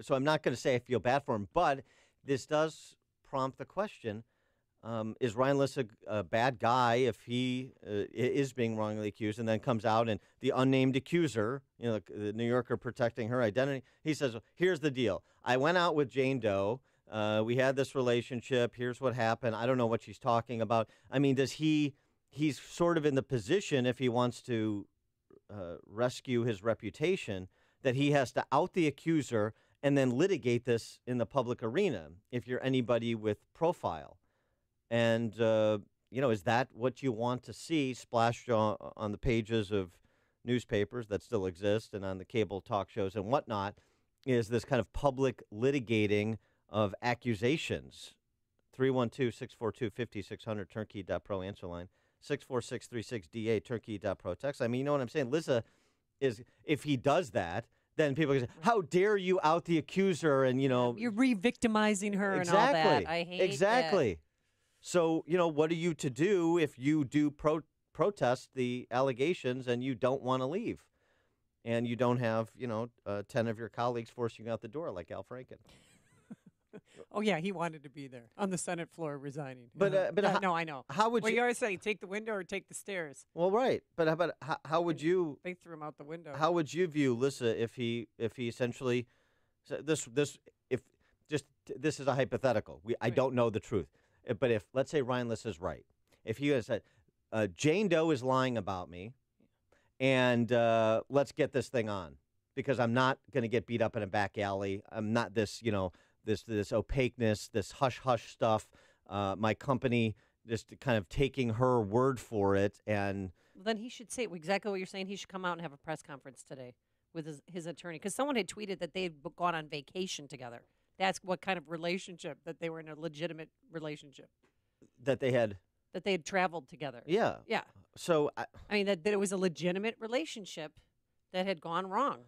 S11: so I'm not going to say I feel bad for him, but this does prompt the question, is Ryan List a bad guy if he is being wrongly accused and then comes out and the unnamed accuser, the New Yorker protecting her identity, he says, here's the deal. I went out with Jane Doe. We had this relationship. Here's what happened. I don't know what she's talking about. I mean, he's sort of in the position, if he wants to rescue his reputation, that he has to out the accuser and then litigate this in the public arena if you're anybody with profile. And, is that what you want to see splashed on the pages of newspapers that still exist and on the cable talk shows and whatnot, is this kind of public litigating of accusations? 312-642-5600, turnkey.pro answer line, 64636DA, turnkey.pro text. I mean, you know what I'm saying? Lissa is, if he does that, then people can say, how dare you out the accuser? And,
S12: You're re-victimizing her
S11: exactly,
S12: and all that. I hate
S11: exactly.
S12: that.
S11: So, what are you to do if you do protest the allegations and you don't want to leave? And you don't have, 10 of your colleagues forcing you out the door like Al Franken.
S12: Oh, yeah, he wanted to be there on the Senate floor resigning.
S11: But
S12: no, I know.
S11: How would
S12: you always say, take the window or take the stairs?
S11: Well, right. But how would you?
S12: They threw him out the window.
S11: How would you view Lissa if he essentially this is a hypothetical. I don't know the truth. But if, let's say Ryan Lissa is right, if he had said, Jane Doe is lying about me, and let's get this thing on, because I'm not going to get beat up in a back alley. I'm not this, this opaqueness, this hush-hush stuff. My company just kind of taking her word for it. And
S12: well, then he should say exactly what you're saying. He should come out and have a press conference today with his attorney, because someone had tweeted that they'd gone on vacation together. That's what kind of relationship, that they were in a legitimate relationship.
S11: That they had
S12: traveled together.
S11: Yeah.
S12: Yeah.
S11: So,
S12: I mean, that it was a legitimate relationship that had gone wrong.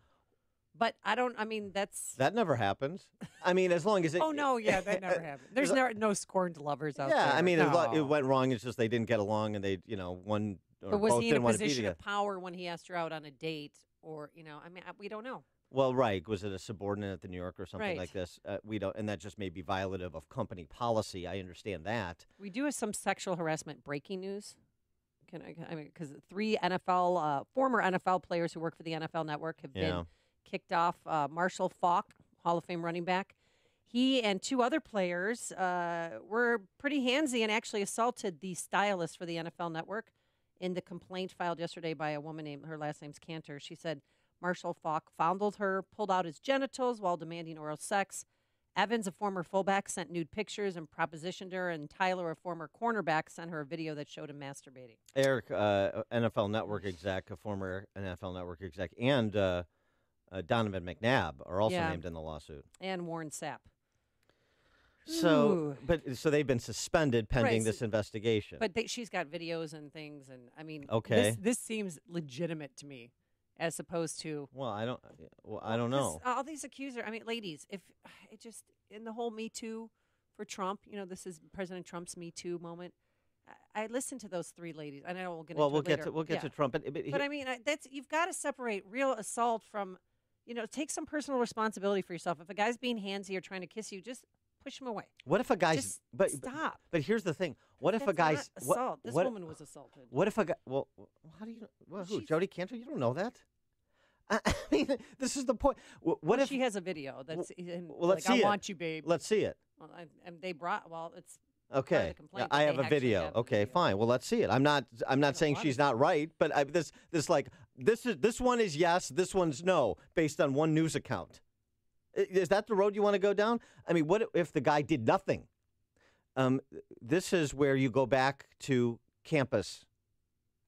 S12: But that
S11: never happens. I mean, as long as it.
S12: Oh, no, yeah, that never happened. There's no scorned lovers out there.
S11: Yeah, I mean,
S12: no.
S11: it went wrong. It's just they didn't get along, and they, one or
S12: but was
S11: both
S12: he in
S11: didn't
S12: a
S11: want to be
S12: position
S11: together.
S12: of power when he asked her out on a date? Or, we don't know.
S11: Well, right. Was it a subordinate at the New Yorker or something
S12: Right.
S11: like this? We don't, and that just may be violative of company policy. I understand that.
S12: We do have some sexual harassment breaking news. Because 3 former NFL players who work for the NFL Network have been kicked off. Marshall Faulk, Hall of Fame running back, he and 2 other players were pretty handsy and actually assaulted the stylist for the NFL Network. In the complaint filed yesterday by a woman named, her last name's Cantor, she said Marshall Faulk fondled her, pulled out his genitals while demanding oral sex. Evans, a former fullback, sent nude pictures and propositioned her, and Tyler, a former cornerback, sent her a video that showed him masturbating.
S11: Eric, NFL Network exec, a former NFL Network exec, and Donovan McNabb are also named in the lawsuit.
S12: And Warren Sapp.
S11: So, so they've been suspended pending
S12: Right,
S11: this investigation.
S12: But she's got videos and things, and
S11: Okay.
S12: this seems legitimate to me, as opposed to.
S11: Well, I don't know.
S12: All these accusers. Ladies, if it just in the whole Me Too for Trump, this is President Trump's Me Too moment. I listened to those 3 ladies. I know we'll get.
S11: Well,
S12: into it later.
S11: we'll get to Trump, but
S12: that's you've got to separate real assault from, take some personal responsibility for yourself. If a guy's being handsy or trying to kiss you, just push him away.
S11: What if a guy's
S12: Just stop?
S11: But here's the thing: what if a guy's
S12: not assault? This woman was assaulted.
S11: What if a guy? Well, how do you? Well, who? Jody Cantor? You don't know that. I mean, this is the point. What if
S12: she has a video that's?
S11: Well, let's see
S12: I
S11: it.
S12: want you, babe.
S11: Let's see it.
S12: Well, and they brought. Well, it's.
S11: Okay,
S12: part of the complaint,
S11: I
S12: but
S11: have
S12: they
S11: a video.
S12: actually have
S11: Okay, fine. Well, let's see it. I'm not saying she's not right, but this one is yes, this one's no, based on one news account. Is that the road you want to go down? I mean, what if the guy did nothing? This is where you go back to campus,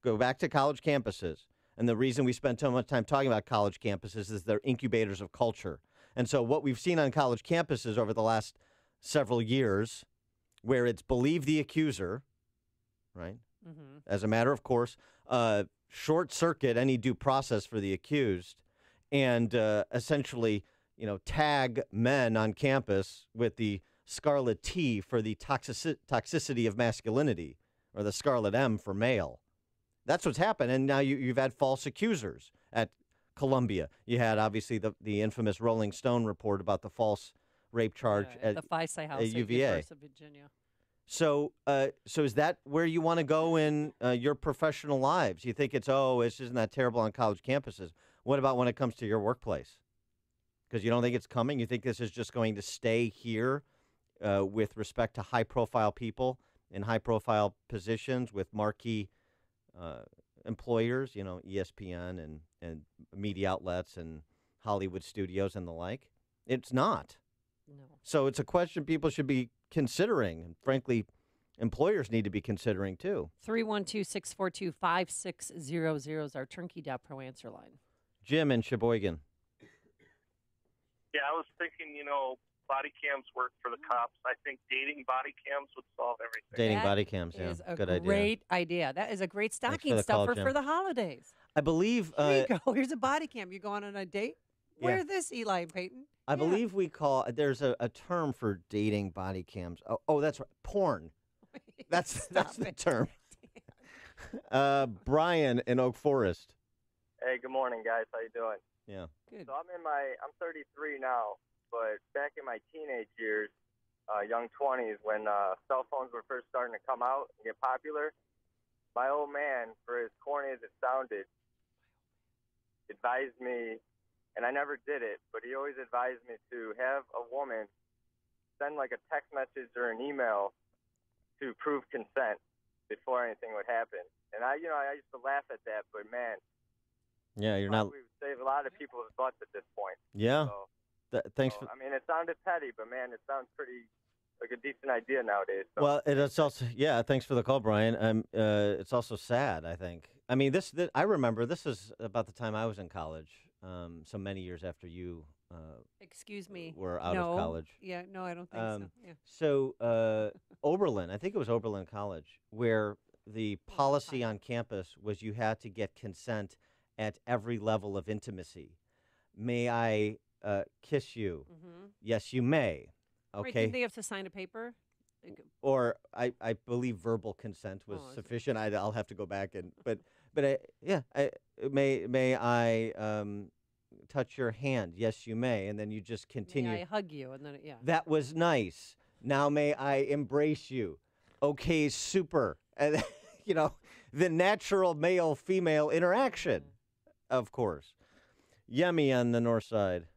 S11: go back to college campuses. And the reason we spend so much time talking about college campuses is they're incubators of culture. And so what we've seen on college campuses over the last several years, where it's believe the accuser, right?
S12: Mm-hmm.
S11: As a matter of course, short circuit any due process for the accused, and essentially, tag men on campus with the scarlet T for the toxicity of masculinity, or the scarlet M for male. That's what's happened, and now you've had false accusers at Columbia. You had, obviously, the infamous Rolling Stone report about the false rape charge at
S12: the Phi House
S11: at
S12: at
S11: UVA.
S12: University of Virginia.
S11: So, so is that where you want to go in your professional lives? You think isn't that terrible on college campuses? What about when it comes to your workplace? Because you don't think it's coming? You think this is just going to stay here with respect to high-profile people in high-profile positions with marquee employers, ESPN and media outlets and Hollywood studios and the like? It's not.
S12: No.
S11: So it's a question people should be considering, and frankly, employers need to be considering too.
S12: 312-642-5600 is our Turnkey.pro answer line.
S11: Jim in Sheboygan.
S6: Yeah, I was thinking, body cams work for the cops. I think dating body cams would solve everything.
S11: Dating body cams, yeah,
S12: is a
S11: good idea.
S12: great idea. That is a great stocking stuffer for the holidays.
S11: I believe.
S12: Here you go. Here's a body cam. You going on a date?
S11: Yeah.
S12: Wear this, Eli and Peyton.
S11: I believe we call there's a term for dating body cams. Oh, that's right, porn. That's the term. Brian in Oak Forest.
S9: Hey, good morning, guys. How you doing?
S11: Yeah.
S12: Good.
S9: So I'm 33 now, but back in my teenage years, young 20s, when cell phones were first starting to come out and get popular, my old man, for as corny as it sounded, advised me, and I never did it, but he always advised me to have a woman send like a text message or an email to prove consent before anything would happen. And I used to laugh at that, but man,
S11: yeah, you're not.
S9: we would save a lot of people's butts at this point.
S11: Yeah.
S9: So,
S11: thanks for.
S9: I mean, it sounded petty, but man, it sounds pretty like a decent idea nowadays. So.
S11: Well, it's also thanks for the call, Brian. It's also sad, I think. I mean, this I remember this is about the time I was in college. So many years after you.
S12: Excuse me.
S11: Were out of college.
S12: Yeah, no, I don't think so. Yeah.
S11: So Oberlin, I think it was Oberlin College, where the policy on campus was you had to get consent at every level of intimacy. May I kiss you?
S12: Mm-hmm.
S11: Yes, you may. Okay.
S12: Right, didn't they have to sign a paper?
S11: Or I believe verbal consent was sufficient. I'll have to go back but may I touch your hand? Yes, you may. And then you just continue.
S12: May I hug you? And then
S11: That was nice. Now may I embrace you? Okay, super. And the natural male-female interaction, of course. Yemi on the north side.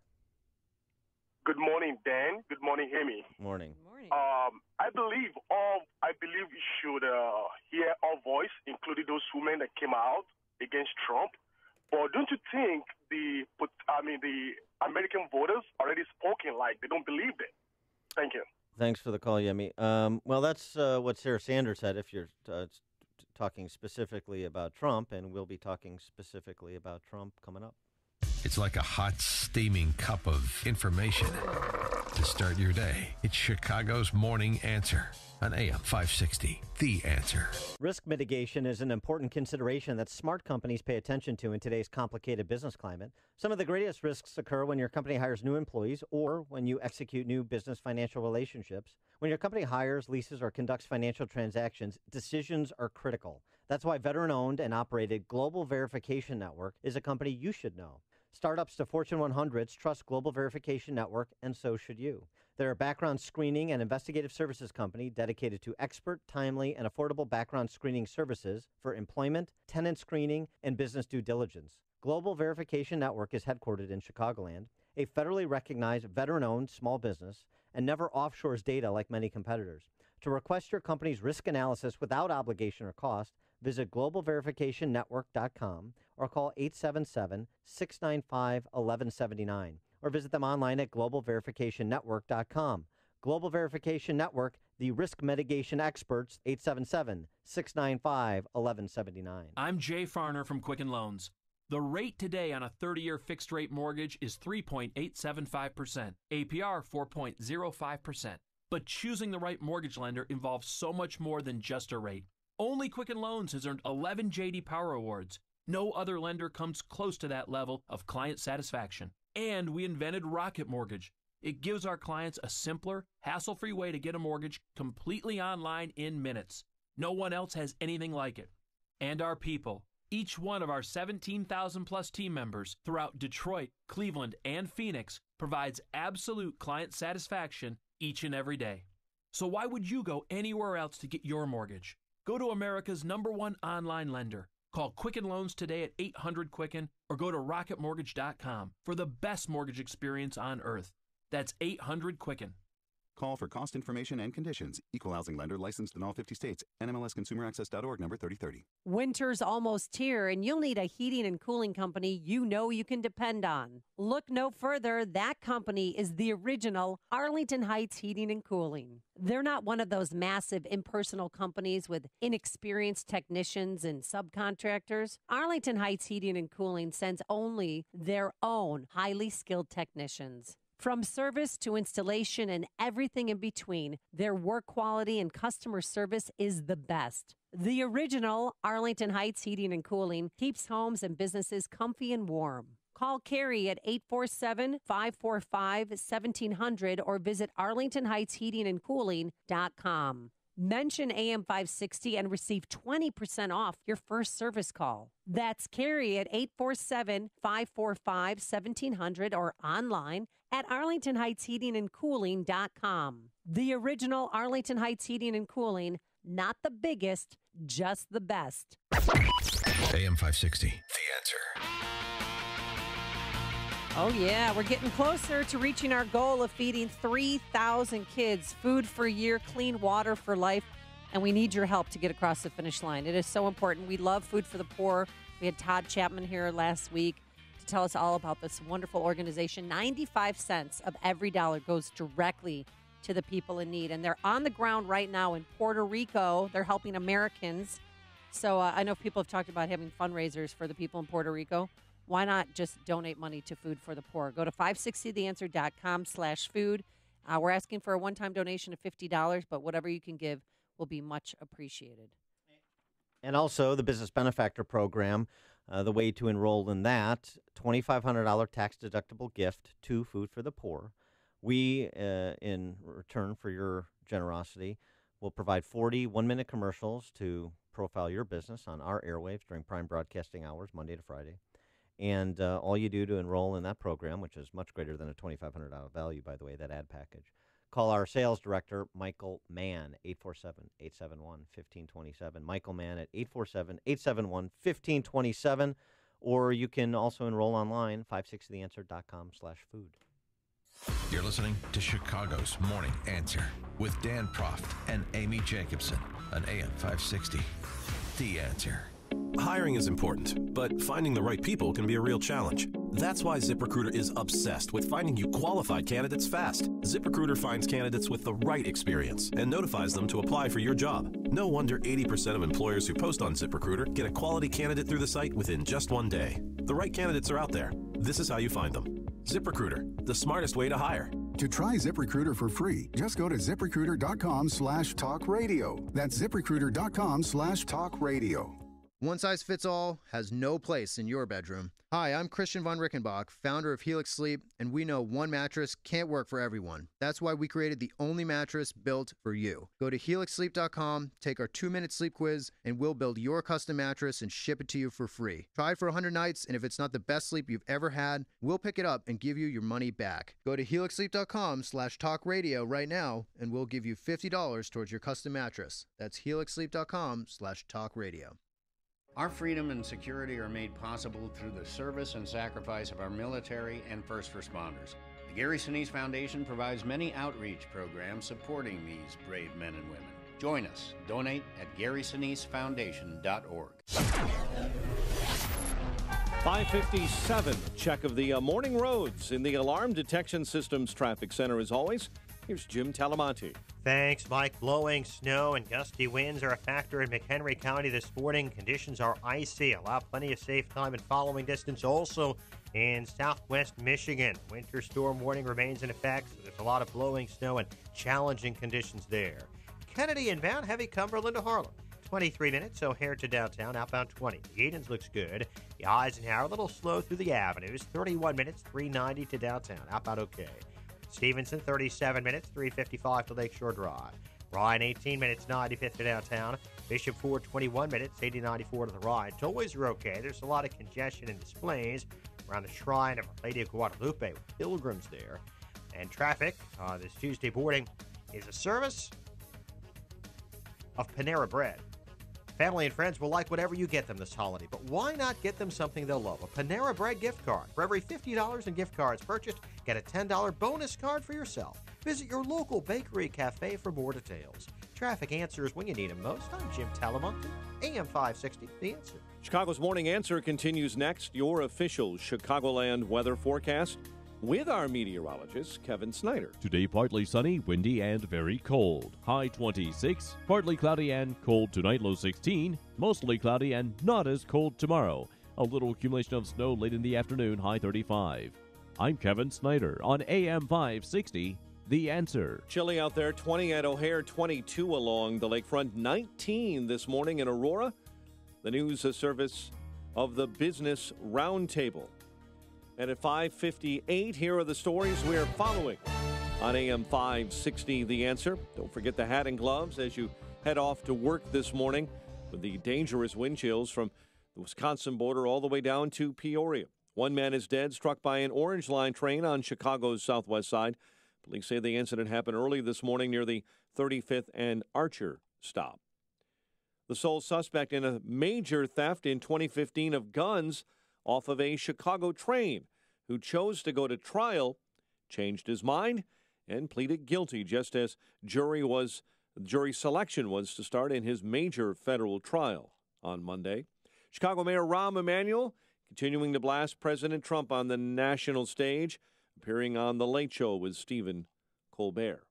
S6: Good morning, Dan. Good morning, Amy.
S11: Morning.
S6: I believe we should hear our voice, including those women that came out against Trump. But don't you think the American voters already spoken like they don't believe it? Thank you.
S11: Thanks for the call, Yemi. Well, that's what Sarah Sanders said. If you're talking specifically about Trump, and we'll be talking specifically about Trump coming up.
S4: It's like a hot, steaming cup of information to start your day. It's Chicago's Morning Answer on AM 560, The Answer.
S11: Risk mitigation is an important consideration that smart companies pay attention to in today's complicated business climate. Some of the greatest risks occur when your company hires new employees or when you execute new business financial relationships. When your company hires, leases, or conducts financial transactions, decisions are critical. That's why veteran-owned and operated Global Verification Network is a company you should know. Startups to Fortune 100s trust Global Verification Network, and so should you. They're a background screening and investigative services company dedicated to expert, timely, and affordable background screening services for employment, tenant screening, and business due diligence. Global Verification Network is headquartered in Chicagoland, a federally recognized veteran-owned small business, and never offshores data like many competitors. To request your company's risk analysis without obligation or cost, visit globalverificationnetwork.com or call 877-695-1179 or visit them online at globalverificationnetwork.com. Global Verification Network, the risk mitigation experts, 877-695-1179.
S13: I'm Jay Farner from Quicken Loans. The rate today on a 30-year fixed-rate mortgage is 3.875%, APR 4.05%. But choosing the right mortgage lender involves so much more than just a rate. Only Quicken Loans has earned 11 J.D. Power Awards. No other lender comes close to that level of client satisfaction. And we invented Rocket Mortgage. It gives our clients a simpler, hassle-free way to get a mortgage completely online in minutes. No one else has anything like it. And our people, each one of our 17,000-plus team members throughout Detroit, Cleveland, and Phoenix, provides absolute client satisfaction each and every day. So why would you go anywhere else to get your mortgage? Go to America's #1 online lender. Call Quicken Loans today at 800-QUICKEN or go to rocketmortgage.com for the best mortgage experience on earth. That's 800-QUICKEN.
S14: Call for cost information and conditions. Equal housing lender licensed in all 50 states. NMLSconsumeraccess.org number 3030.
S12: Winter's almost here, and you'll need a heating and cooling company you know you can depend on. Look no further. That company is the original Arlington Heights Heating and Cooling. They're not one of those massive impersonal companies with inexperienced technicians and subcontractors. Arlington Heights Heating and Cooling sends only their own highly skilled technicians. From service to installation and everything in between, their work quality and customer service is the best. The original Arlington Heights Heating and Cooling keeps homes and businesses comfy and warm. Call Carrie at 847-545-1700 or visit arlingtonheightsheatingandcooling.com. Mention AM 560 and receive 20% off your first service call. That's Carrie at 847-545-1700 or online at arlingtonheightsheatingandcooling.com. The original Arlington Heights Heating and Cooling, not the biggest, just the best.
S4: AM 560, The Answer.
S12: Oh, yeah, we're getting closer to reaching our goal of feeding 3,000 kids food for a year, clean water for life, and we need your help to get across the finish line. It is so important. We love Food for the Poor. We had Todd Chapman here last week to tell us all about this wonderful organization. 95 cents of every dollar goes directly to the people in need, and they're on the ground right now in Puerto Rico. They're helping Americans. So I know people have talked about having fundraisers for the people in Puerto Rico. Why not just donate money to Food for the Poor? Go to 560theanswer.com/food. We're asking for a one-time donation of $50, but whatever you can give will be much appreciated.
S11: And also the Business Benefactor Program, the way to enroll in that, $2,500 tax-deductible gift to Food for the Poor. We, in return for your generosity, will provide 40 one-minute commercials to profile your business on our airwaves during prime broadcasting hours, Monday to Friday. And all you do to enroll in that program, which is much greater than a $2,500 value, by the way, that ad package, call our sales director, Michael Mann, 847-871-1527. Michael Mann at 847-871-1527. Or you can also enroll online, 560theanswer.com/food.
S4: You're listening to Chicago's Morning Answer with Dan Proft and Amy Jacobson on AM 560. The Answer.
S15: Hiring is important, but finding the right people can be a real challenge. That's why ZipRecruiter is obsessed with finding you qualified candidates fast. ZipRecruiter finds candidates with the right experience and notifies them to apply for your job. No wonder 80% of employers who post on ZipRecruiter get a quality candidate through the site within just one day. The right candidates are out there. This is how you find them. ZipRecruiter, the smartest way to hire.
S16: To try ZipRecruiter for free, just go to ZipRecruiter.com/talkradio. That's ZipRecruiter.com/talkradio.
S18: One size fits all has no place in your bedroom. Hi, I'm Christian von Rickenbach, founder of Helix Sleep, and we know one mattress can't work for everyone. That's why we created the only mattress built for you. Go to helixsleep.com, take our 2-minute sleep quiz, and we'll build your custom mattress and ship it to you for free. Try it for 100 nights, and if it's not the best sleep you've ever had, we'll pick it up and give you your money back. Go to helixsleep.com/talkradio right now, and we'll give you $50 towards your custom mattress. That's helixsleep.com/talkradio.
S25: Our freedom and security are made possible through the service and sacrifice of our military and first responders. The Gary Sinise Foundation provides many outreach programs supporting these brave men and women. Join us. Donate at GarySiniseFoundation.org.
S1: 5:57. Check of the morning roads in the Alarm Detection Systems Traffic Center. As always, here's Jim Talamonte.
S8: Thanks, Mike. Blowing snow and gusty winds are a factor in McHenry County this morning. Conditions are icy. Allow plenty of safe time and following distance also in southwest Michigan. Winter storm warning remains in effect, so there's a lot of blowing snow and challenging conditions there. Kennedy inbound, heavy Cumberland to Harlem. 23 minutes, O'Hare to downtown, outbound 20. The Edens looks good. The Eisenhower a little slow through the avenues. 31 minutes, 390 to downtown, outbound okay. Stevenson, 37 minutes, 355 to Lakeshore Drive. Ryan, 18 minutes, 95th to downtown. Bishop Ford, 21 minutes, 8094 to the ride. Tollways are okay. There's a lot of congestion and displays around the shrine of Our Lady of Guadalupe with pilgrims there. And traffic this Tuesday morning is a service of Panera Bread. Family and friends will like whatever you get them this holiday, but why not get them something they'll love? A Panera Bread gift card. For every $50 in gift cards purchased, get a $10 bonus card for yourself. Visit your local bakery cafe for more details. Traffic answers when you need them most. I'm Jim Talamonte, AM 560, The Answer.
S1: Chicago's Morning Answer continues next. Your official Chicagoland weather forecast with our meteorologist, Kevin Snyder.
S19: Today, partly sunny, windy, and very cold. High 26. Partly cloudy and cold tonight, low 16. Mostly cloudy and not as cold tomorrow. A little accumulation of snow late in the afternoon, high 35. I'm Kevin Snyder on AM 560, The Answer.
S1: Chilly out there, 20 at O'Hare, 22 along the lakefront, 19 this morning in Aurora. The news service of the Business Roundtable. And at 5:58, here are the stories we're following on AM 560, The Answer. Don't forget the hat and gloves as you head off to work this morning with the dangerous wind chills from the Wisconsin border all the way down to Peoria. One man is dead, struck by an Orange Line train on Chicago's southwest side. Police say the incident happened early this morning near the 35th and Archer stop. The sole suspect in a major theft in 2015 of guns off of a Chicago train, who chose to go to trial, changed his mind, and pleaded guilty just as jury selection was to start in his major federal trial on Monday. Chicago Mayor Rahm Emanuel continuing to blast President Trump on the national stage, appearing on The Late Show with Stephen Colbert.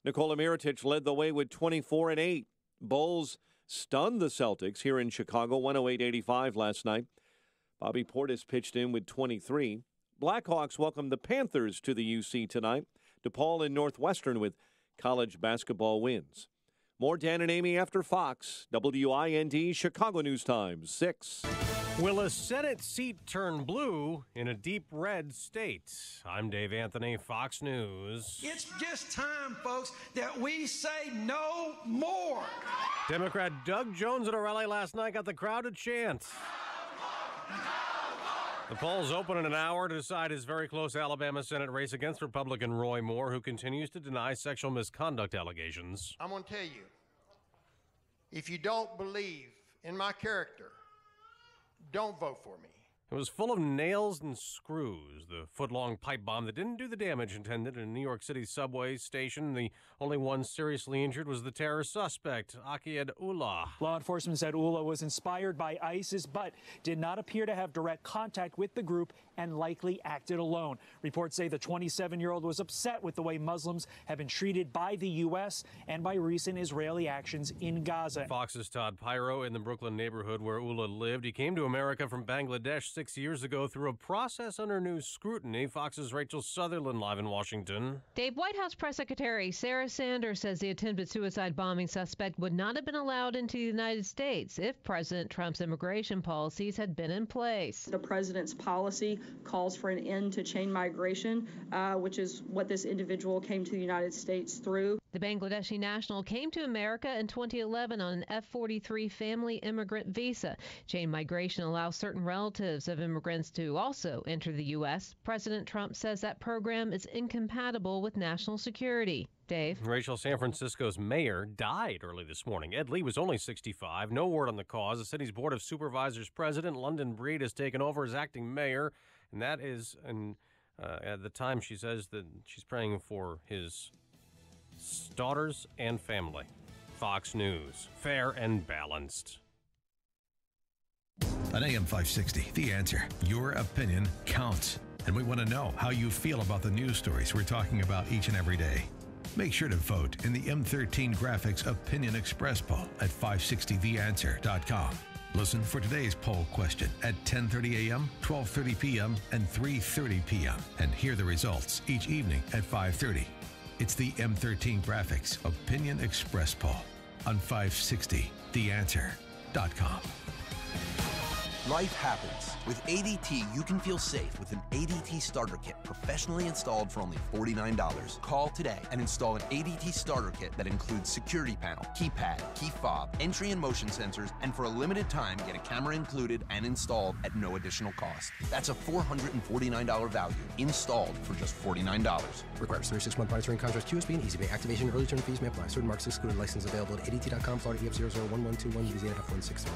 S1: Nikola Mirotic led the way with 24-8. Bulls stunned the Celtics here in Chicago, 108-85 last night. Bobby Portis pitched in with 23. Blackhawks welcomed the Panthers to the UC tonight. DePaul and Northwestern with college basketball wins. More Dan and Amy after Fox. WIND Chicago News Times, 6.
S20: Will a Senate seat turn blue in a deep red state? I'm Dave Anthony, Fox News.
S24: It's just time, folks, that we say no more.
S20: Democrat Doug Jones at a rally last night got the crowd to chant. The polls open in an hour to decide his very close Alabama Senate race against Republican Roy Moore, who continues to deny sexual misconduct allegations.
S21: I'm going to tell you, if you don't believe in my character, don't vote for me.
S20: It was full of nails and screws, the foot-long pipe bomb that didn't do the damage intended in a New York City subway station. The only one seriously injured was the terror suspect, Akied Ullah.
S22: Law enforcement said Ullah was inspired by ISIS, but did not appear to have direct contact with the group and likely acted alone. Reports say the 27-year-old was upset with the way Muslims have been treated by the U.S. and by recent Israeli actions in Gaza.
S20: Fox's Todd Pyro in the Brooklyn neighborhood where Ullah lived. He came to America from Bangladesh 6 years ago through a process under new scrutiny. Fox's Rachel Sutherland live in Washington.
S23: Dave, White House Press Secretary Sarah Sanders says the attempted suicide bombing suspect would not have been allowed into the United States if President Trump's immigration policies had been in place.
S26: The president's policy calls for an end to chain migration, which is what this individual came to the United States through.
S23: The Bangladeshi national came to America in 2011 on an F-43 family immigrant visa. Chain migration allows certain relatives of immigrants to also enter the U.S. President Trump says that program is incompatible with national security. Dave.
S20: Rachel, San Francisco's mayor died early this morning. Ed Lee was only 65. No word on the cause. The city's Board of Supervisors president, London Breed, has taken over as acting mayor. And that is, at the time she says that she's praying for his daughters and family. Fox News. Fair and balanced.
S4: On AM 560, The Answer. Your opinion counts. And we want to know how you feel about the news stories we're talking about each and every day. Make sure to vote in the M13 Graphics Opinion Express poll at 560theanswer.com. Listen for today's poll question at 10:30 a.m., 12:30 p.m., and 3:30 p.m. and hear the results each evening at 5:30. It's the M13 Graphics Opinion Express poll on 560theanswer.com.
S2: Life happens. With ADT, you can feel safe with an ADT starter kit professionally installed for only $49. Call today and install an ADT starter kit that includes security panel, keypad, key fob, entry and motion sensors, and for a limited time, get a camera included and installed at no additional cost. That's a $449 value, installed for just $49.
S3: Requires 36-month monitoring contract, QSB, and EasyPay. Activation and early term fees may apply. Certain marks excluded. License available at ADT.com, Florida EF001121, Louisiana F1639.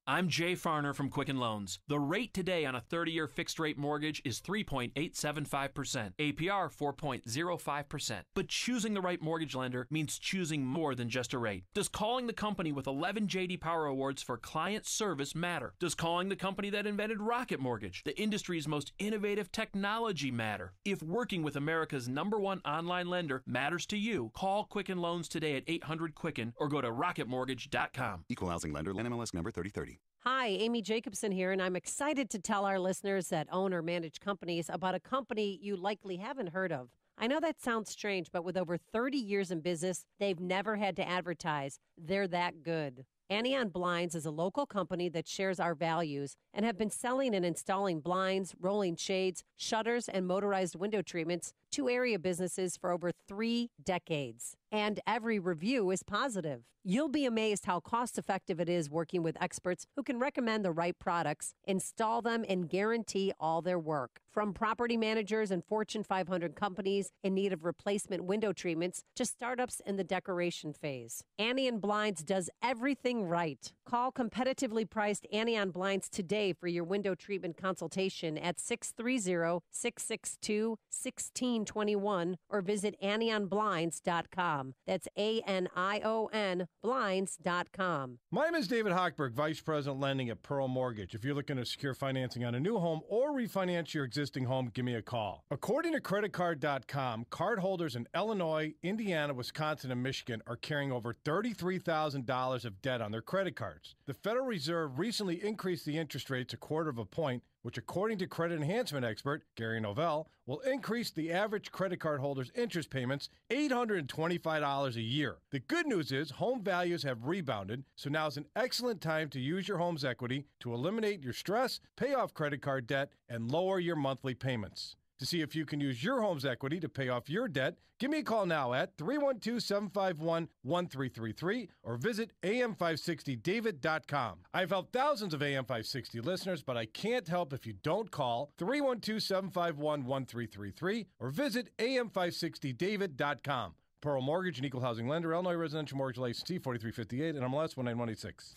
S13: I'm Jay Farner from Quicken Loans. The rate today on a 30-year fixed-rate mortgage is 3.875%, APR 4.05%. But choosing the right mortgage lender means choosing more than just a rate. Does calling the company with 11 J.D. Power Awards for client service matter? Does calling the company that invented Rocket Mortgage, the industry's most innovative technology, matter? If working with America's #1 online lender matters to you, call Quicken Loans today at 800-QUICKEN or go to rocketmortgage.com.
S14: Equal housing lender, NMLS number 3030.
S12: Hi, Amy Jacobson here, and I'm excited to tell our listeners that own or manage companies about a company you likely haven't heard of. I know that sounds strange, but with over 30 years in business, they've never had to advertise. They're that good. Anion Blinds is a local company that shares our values and have been selling and installing blinds, rolling shades, shutters, and motorized window treatments to area businesses for over 3 decades. And every review is positive. You'll be amazed how cost-effective it is working with experts who can recommend the right products, install them, and guarantee all their work. From property managers and Fortune 500 companies in need of replacement window treatments to startups in the decoration phase, Anion Blinds does everything right. Call competitively priced Anion Blinds today for your window treatment consultation at 630-662-1621 or visit AnionBlinds.com. That's ANION blinds.com.
S5: My name is David Hochberg, Vice President Lending at Pearl Mortgage. If you're looking to secure financing on a new home or refinance your existing home, give me a call. According to creditcard.com, cardholders in Illinois, Indiana, Wisconsin, and Michigan are carrying over $33,000 of debt on their credit cards. The Federal Reserve recently increased the interest rates 1/4 point, which, according to credit enhancement expert Gary Novell, will increase the average credit card holder's interest payments $825 a year. The good news is home values have rebounded, so now is an excellent time to use your home's equity to eliminate your stress, pay off credit card debt, and lower your monthly payments. To see if you can use your home's equity to pay off your debt, give me a call now at 312-751-1333 or visit am560david.com. I've helped thousands of AM560 listeners, but I can't help if you don't call 312-751-1333 or visit am560david.com. Pearl Mortgage, an equal housing lender, Illinois Residential Mortgage Licensee 4358, and MLS 19186.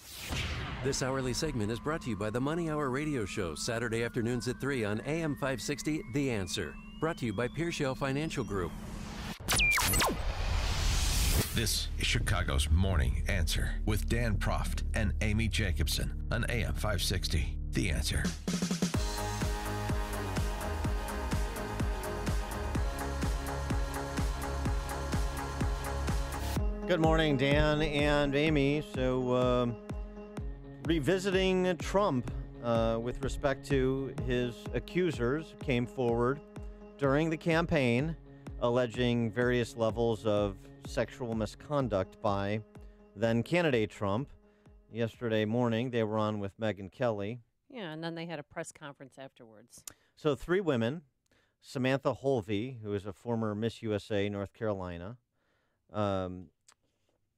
S7: This hourly segment is brought to you by the Money Hour radio show, Saturday afternoons at 3 on AM 560, The Answer. Brought to you by Pearshell Financial Group.
S4: This is Chicago's Morning Answer with Dan Proft and Amy Jacobson on AM 560, The Answer.
S11: Good morning, Dan and Amy. So, revisiting Trump with respect to his accusers came forward during the campaign alleging various levels of sexual misconduct by then candidate Trump. Yesterday morning, they were on with Megyn Kelly.
S12: Yeah, and then they had a press conference afterwards.
S11: So 3 women, Samantha Holvey, who is a former Miss USA North Carolina.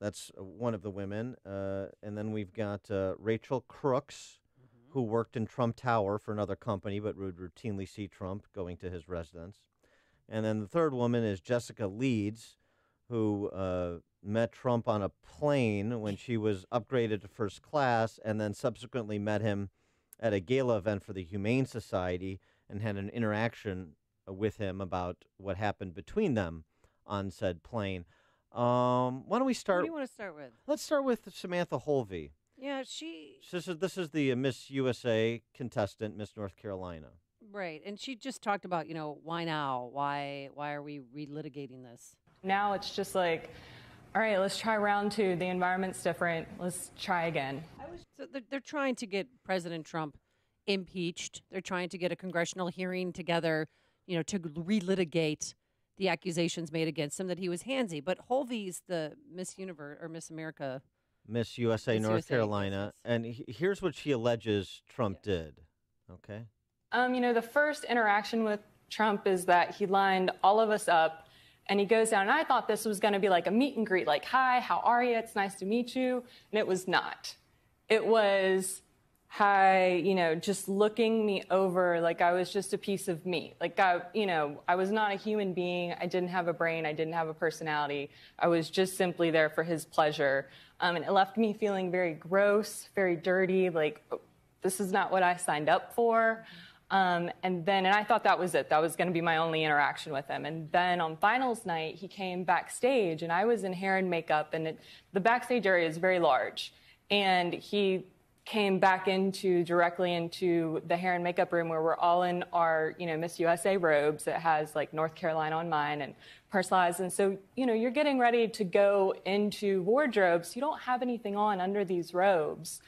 S11: That's one of the women. And then we've got Rachel Crooks, who worked in Trump Tower for another company, but would routinely see Trump going to his residence. And then the third woman is Jessica Leeds, who met Trump on a plane when she was upgraded to first class, and then subsequently met him at a gala event for the Humane Society and had an interaction with him about what happened between them on said plane. Why don't we start?
S12: What do you want to start with?
S11: Let's start with Samantha Holvey.
S12: Yeah,
S11: This is the Miss USA contestant, Miss North Carolina.
S12: Right, and she just talked about, why now? Why are we relitigating this?
S10: Now it's just like, all right, let's try round 2. The environment's different. Let's try again.
S12: So they're trying to get President Trump impeached. They're trying to get a congressional hearing together, to relitigate the accusations made against him that he was handsy. But Holvey's the Miss Universe or Miss America
S11: Miss USA
S12: Miss
S11: North
S12: USA,
S11: Carolina, and here's what she alleges Trump did. Okay.
S10: The first interaction with Trump is that he lined all of us up and he goes down. And I thought this was going to be like a meet and greet, like, hi, how are you? It's nice to meet you. And it was not. It was, hi, just looking me over like I was just a piece of meat. Like, I was not a human being. I didn't have a brain. I didn't have a personality. I was just simply there for his pleasure. And it left me feeling very gross, very dirty, like, this is not what I signed up for. And I thought that was it. That was going to be my only interaction with him. And then on finals night, he came backstage, and I was in hair and makeup, and the backstage area is very large. And he came back directly into the hair and makeup room where we're all in our, Miss USA robes. It has like North Carolina on mine and personalized. And so, you're getting ready to go into wardrobes. You don't have anything on under these robes.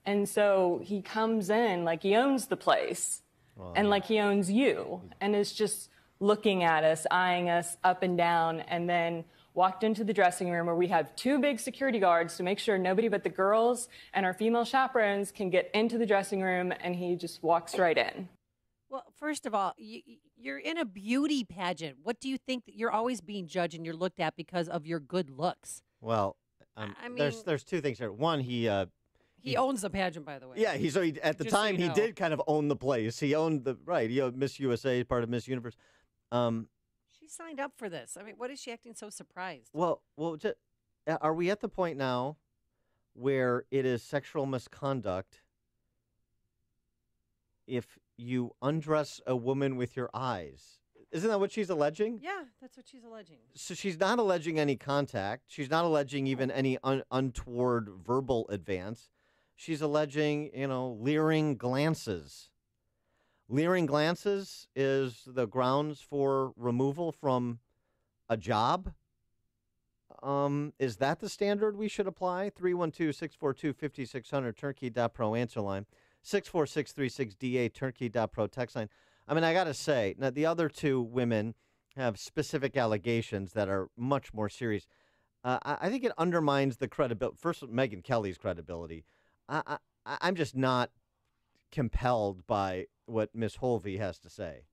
S10: And so he comes in like he owns the place. Wow. And like he owns you, and is just looking at us, eyeing us up and down, and then walked into the dressing room where we have 2 big security guards to make sure nobody but the girls and our female chaperones can get into the dressing room, and he just walks right in.
S12: Well, first of all, you're in a beauty pageant. What do you think that you're always being judged and you're looked at because of your good looks?
S11: Well, there's 2 things here. One, he
S12: owns the pageant, by the way.
S11: Yeah, at the time he did kind of own the place. He owned he owned Miss USA, part of Miss Universe.
S12: She signed up for this. I mean, what is she acting so surprised?
S11: Well, are we at the point now where it is sexual misconduct if you undress a woman with your eyes? Isn't that what she's alleging?
S12: Yeah, that's what she's alleging.
S11: So she's not alleging any contact. She's not alleging even any untoward verbal advance. She's alleging, leering glances. Leering glances is the grounds for removal from a job. Is that the standard we should apply? 312-642-5600, turnkey.pro answer line. 64636DA, turnkey.pro text line. I mean, I got to say, now the other 2 women have specific allegations that are much more serious. I think it undermines the credibility. First, Megyn Kelly's credibility. I'm just not compelled by what Miss Holvey has to say.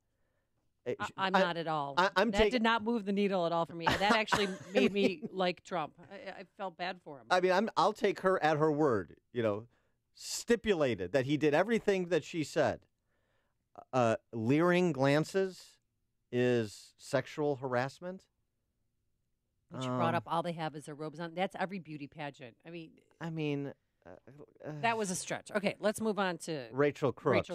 S12: I'm not at all. That did not move the needle at all for me. That actually made me like Trump. I felt bad for him.
S11: I mean, I'll take her at her word. Stipulated that he did everything that she said. Leering glances is sexual harassment.
S12: But you brought up all they have is their robes on. That's every beauty pageant. I mean. That was a stretch. Okay, let's move on to
S11: Rachel Crooks.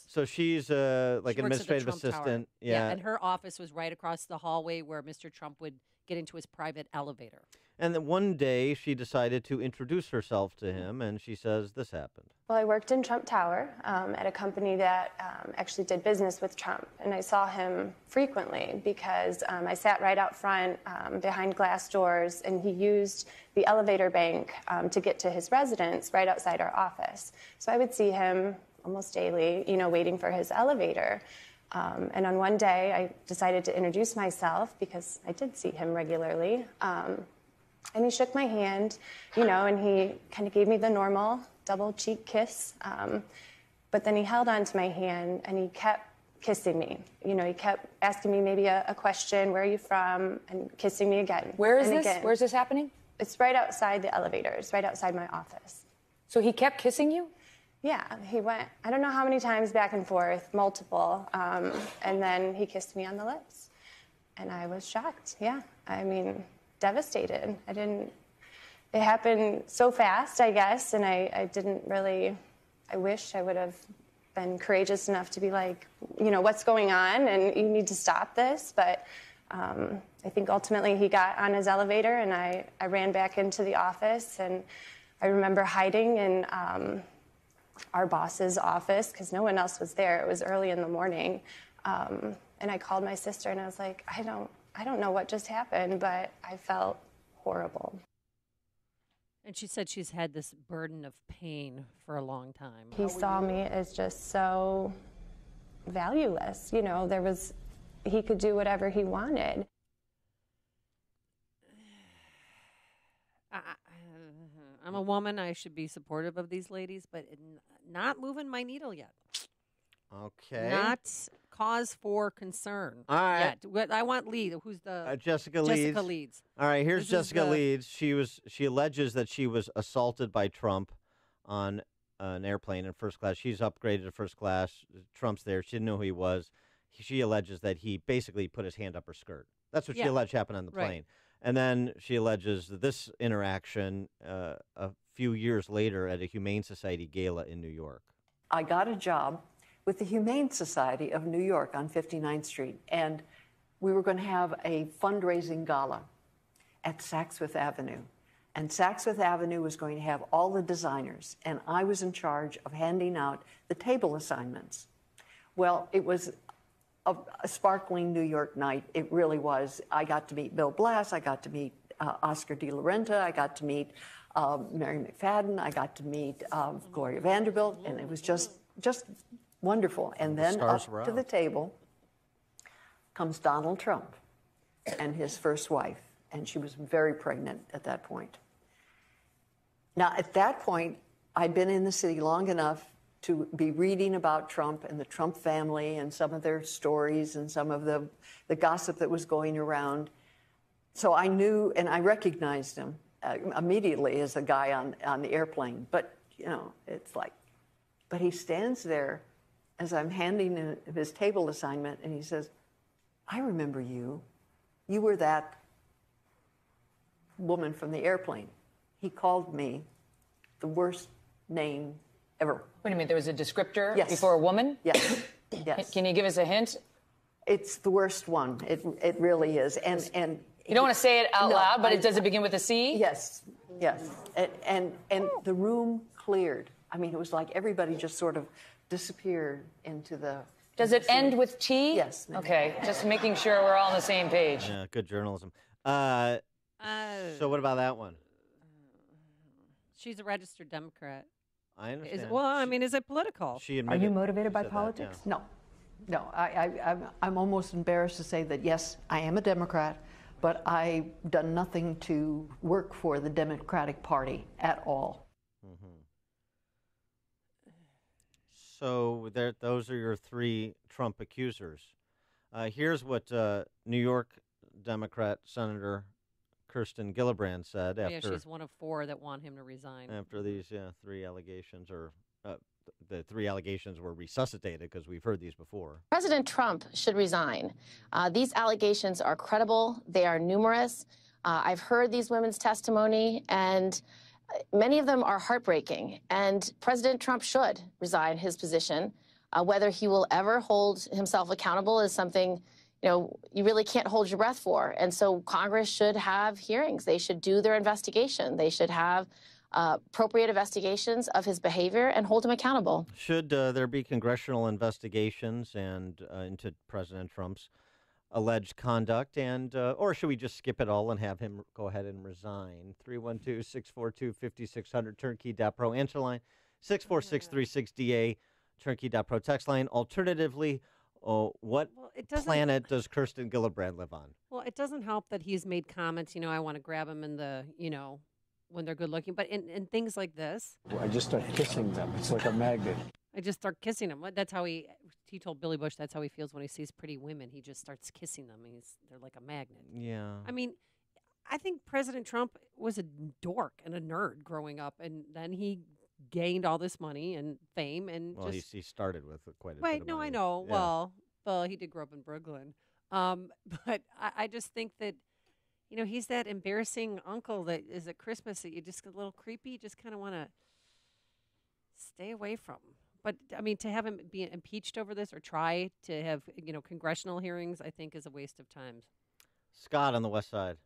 S11: So she's an administrative assistant.
S12: Yeah, and her office was right across the hallway where Mr. Trump would get into his private elevator.
S11: And then one day she decided to introduce herself to him, and she says this happened.
S6: Well, I worked in Trump Tower at a company that actually did business with Trump, and I saw him frequently because I sat right out front behind glass doors, and he used the elevator bank to get to his residence right outside our office. So I would see him almost daily, waiting for his elevator. And on one day, I decided to introduce myself because I did see him regularly. And he shook my hand, and he kind of gave me the normal double cheek kiss. But then he held onto my hand and he kept kissing me. He kept asking me maybe a question, where are you from? And kissing me again.
S9: Where is this?
S6: Again.
S9: Where's this happening?
S6: It's right outside the elevators, right outside my office.
S9: So he kept kissing you?
S6: Yeah, he went, I don't know how many times back and forth, multiple. And then he kissed me on the lips. And I was shocked, yeah. Devastated. It happened so fast, I guess, and I wish I would have been courageous enough to be like, what's going on, and you need to stop this, but I think ultimately he got on his elevator, and I ran back into the office, and I remember hiding in our boss's office, because no one else was there. It was early in the morning, and I called my sister, and I was like, I don't know what just happened, but I felt horrible.
S12: And she said she's had this burden of pain for a long time.
S6: He saw me as just so valueless. He could do whatever he wanted.
S12: I'm a woman, I should be supportive of these ladies, but not moving my needle yet.
S11: Okay.
S12: Not cause for concern.
S11: All right.
S12: Yet. What I want Leeds. Who's the
S11: Jessica Leeds.
S12: Jessica Leeds.
S11: All right, here's
S12: This is
S11: Jessica
S12: the-
S11: Leeds. She alleges that she was assaulted by Trump on an airplane in first class. She's upgraded to first class. Trump's there. She didn't know who he was. She alleges that he basically put his hand up her skirt. That's what she alleged happened on the
S12: Right.
S11: plane. And then she alleges that this interaction a few years later at a Humane Society gala in New York.
S8: I got a job with the Humane Society of New York on 59th Street, and we were going to have a fundraising gala at Saks Fifth Avenue. And Saks Fifth Avenue was going to have all the designers, and I was in charge of handing out the table assignments. Well, it was a sparkling New York night. It really was. I got to meet Bill Blass. I got to meet Oscar de la Renta. I got to meet Mary McFadden. I got to meet Gloria Vanderbilt, and it was just wonderful. And then
S11: stars
S8: up
S11: were
S8: to the
S11: out.
S8: table comes Donald Trump and his first wife, and she was very pregnant at that point. Now, at that point, I'd been in the city long enough to be reading about Trump and the Trump family and some of their stories and some of the gossip that was going around. So I knew and I recognized him immediately as the guy on the airplane. But, you know, it's like, but he stands there as I'm handing him his table assignment, and he says, I remember you. You were that woman from the airplane. He called me the worst name ever.
S9: Wait a minute, there was a descriptor
S8: Yes.
S9: before a woman?
S8: Yes. Yes.
S9: Can you give us a hint?
S8: It's the worst one. It really is. And
S9: You don't want to say it out
S8: No,
S9: loud, but
S8: I-
S9: does it begin with a C?
S8: Yes. Yes. And the room cleared. I mean, it was like everybody just sort of disappeared into the.
S9: Does it end with T?
S8: Yes.
S9: Okay, just making sure we're all on the same page.
S11: Yeah, good journalism. So what about that one?
S12: She's a registered Democrat.
S11: I understand.
S12: Well, I mean, is it political?
S11: She
S8: Are
S11: admitted,
S8: you motivated by
S11: said that,
S8: politics?
S11: yeah.
S8: No. I'm almost embarrassed to say that, yes, I am a Democrat, but I've done nothing to work for the Democratic Party at all.
S11: So those are your three Trump accusers. Here's what New York Democrat Senator Kirsten Gillibrand said
S12: Yeah,
S11: after
S12: she's one of four that want him to resign.
S11: after these three allegations, or the three allegations were resuscitated because we've heard these before.
S15: President Trump should resign. These allegations are credible. They are numerous. I've heard these women's testimony, and many of them are heartbreaking. And President Trump should resign his position. Whether he will ever hold himself accountable is something, you really can't hold your breath for. And so Congress should have hearings. They should do their investigation. They should have appropriate investigations of his behavior and hold him accountable.
S11: Should there be congressional investigations and into President Trump's alleged conduct, and or should we just skip it all and have him go ahead and resign? 312-642-5600, turnkey.pro. Answer line 64636DA, turnkey.pro. Text line. Alternatively, what planet does Kirsten Gillibrand live on?
S12: Well, it doesn't help that he's made comments, I want to grab him in the, when they're good looking. But in things like this,
S16: I just start kissing them. It's like a magnet.
S12: I just start kissing them. That's how he told Billy Bush that's how he feels when he sees pretty women. He just starts kissing them. They're like a magnet.
S11: Yeah.
S12: I mean, I think President Trump was a dork and a nerd growing up, and then he gained all this money and fame, and
S11: Well,
S12: just
S11: he started with quite a bit
S12: right.
S11: of
S12: No,
S11: money.
S12: I know.
S11: Yeah.
S12: Well, he did grow up in Brooklyn, but I just think that he's that embarrassing uncle that is at Christmas that you just get a little creepy. You just kind of want to stay away from. But I mean, to have him be impeached over this or try to have congressional hearings, I think is a waste of time.
S11: Scott on the West Side.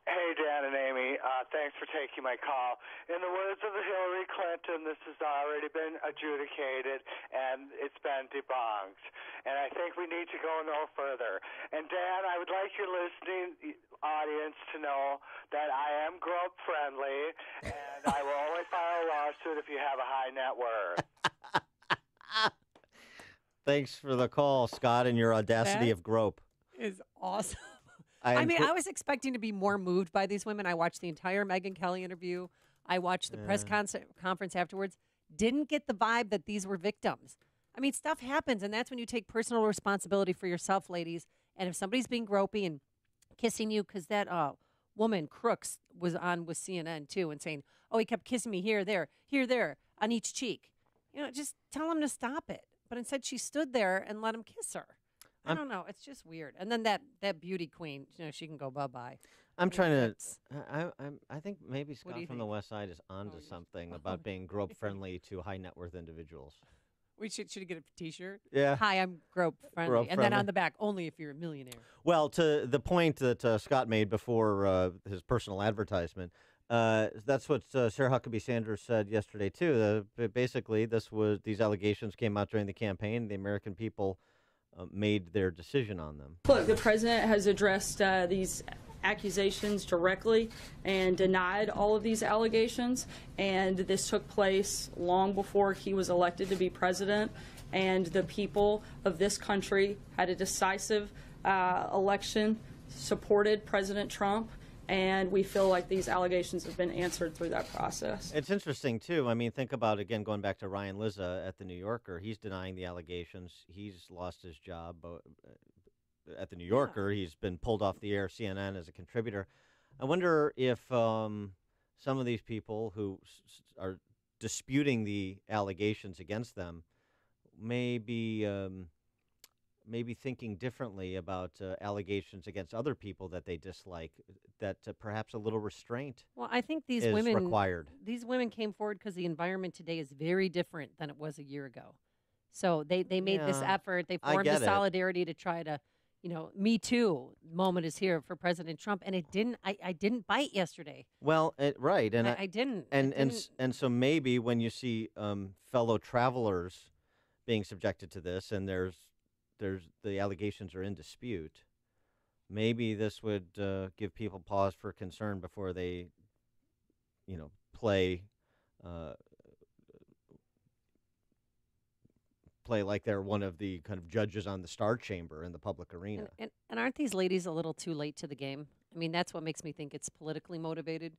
S17: Hey, Dan and Amy. Thanks for taking my call. In the words of Hillary Clinton, this has already been adjudicated, and it's been debunked. And I think we need to go no further. And, Dan, I would like your listening audience to know that I am growth-friendly, and I will only file a lawsuit if you have a high net worth.
S11: Thanks for the call, Scott, and your audacity
S12: That
S11: of grope.
S12: Is awesome.
S11: I
S12: I
S11: am
S12: mean,
S11: gr-
S12: I was expecting to be more moved by these women. I watched the entire Megyn Kelly interview. I watched the press conference afterwards. Didn't get the vibe that these were victims. I mean, stuff happens, and that's when you take personal responsibility for yourself, ladies. And if somebody's being gropey and kissing you, because that woman, Crooks, was on with CNN, too, and saying, oh, he kept kissing me here, there, on each cheek. Just tell him to stop it. But instead, she stood there and let him kiss her. I don't know. It's just weird. And then that beauty queen, she can go bye-bye.
S11: I'm trying to. I think maybe Scott from the West Side is onto something about being grope friendly to high net worth individuals.
S12: We should get a T-shirt.
S11: Yeah.
S12: Hi, I'm grope friendly, and then on the back, only if you're a millionaire.
S11: Well, to the point that Scott made before his personal advertisement, that's what Sarah Huckabee Sanders said yesterday too. Basically, these allegations came out during the campaign. The American people made their decision on them.
S26: Look, the president has addressed these accusations directly and denied all of these allegations, and this took place long before he was elected to be president, and the people of this country had a decisive election, supported President Trump, and we feel like these allegations have been answered through that process.
S11: It's interesting, too. I mean, think about, again, going back to Ryan Lizza at The New Yorker. He's denying the allegations. He's lost his job at The New Yorker. He's been pulled off the air, CNN, as a contributor. I wonder if some of these people who are disputing the allegations against them may be thinking differently about allegations against other people that they dislike, that perhaps a little restraint
S12: I think these
S11: is
S12: women
S11: required.
S12: These women came forward because the environment today is very different than it was a year ago. So they made this effort. They formed a solidarity to try to, Me Too moment is here for President Trump, and it didn't. I didn't bite yesterday.
S11: Well, right, and
S12: I didn't.
S11: And so maybe when you see fellow travelers being subjected to this, and there's the allegations are in dispute, maybe this would give people pause for concern before they, play like they're one of the kind of judges on the Star Chamber in the public arena.
S12: And aren't these ladies a little too late to the game? I mean, that's what makes me think it's politically motivated,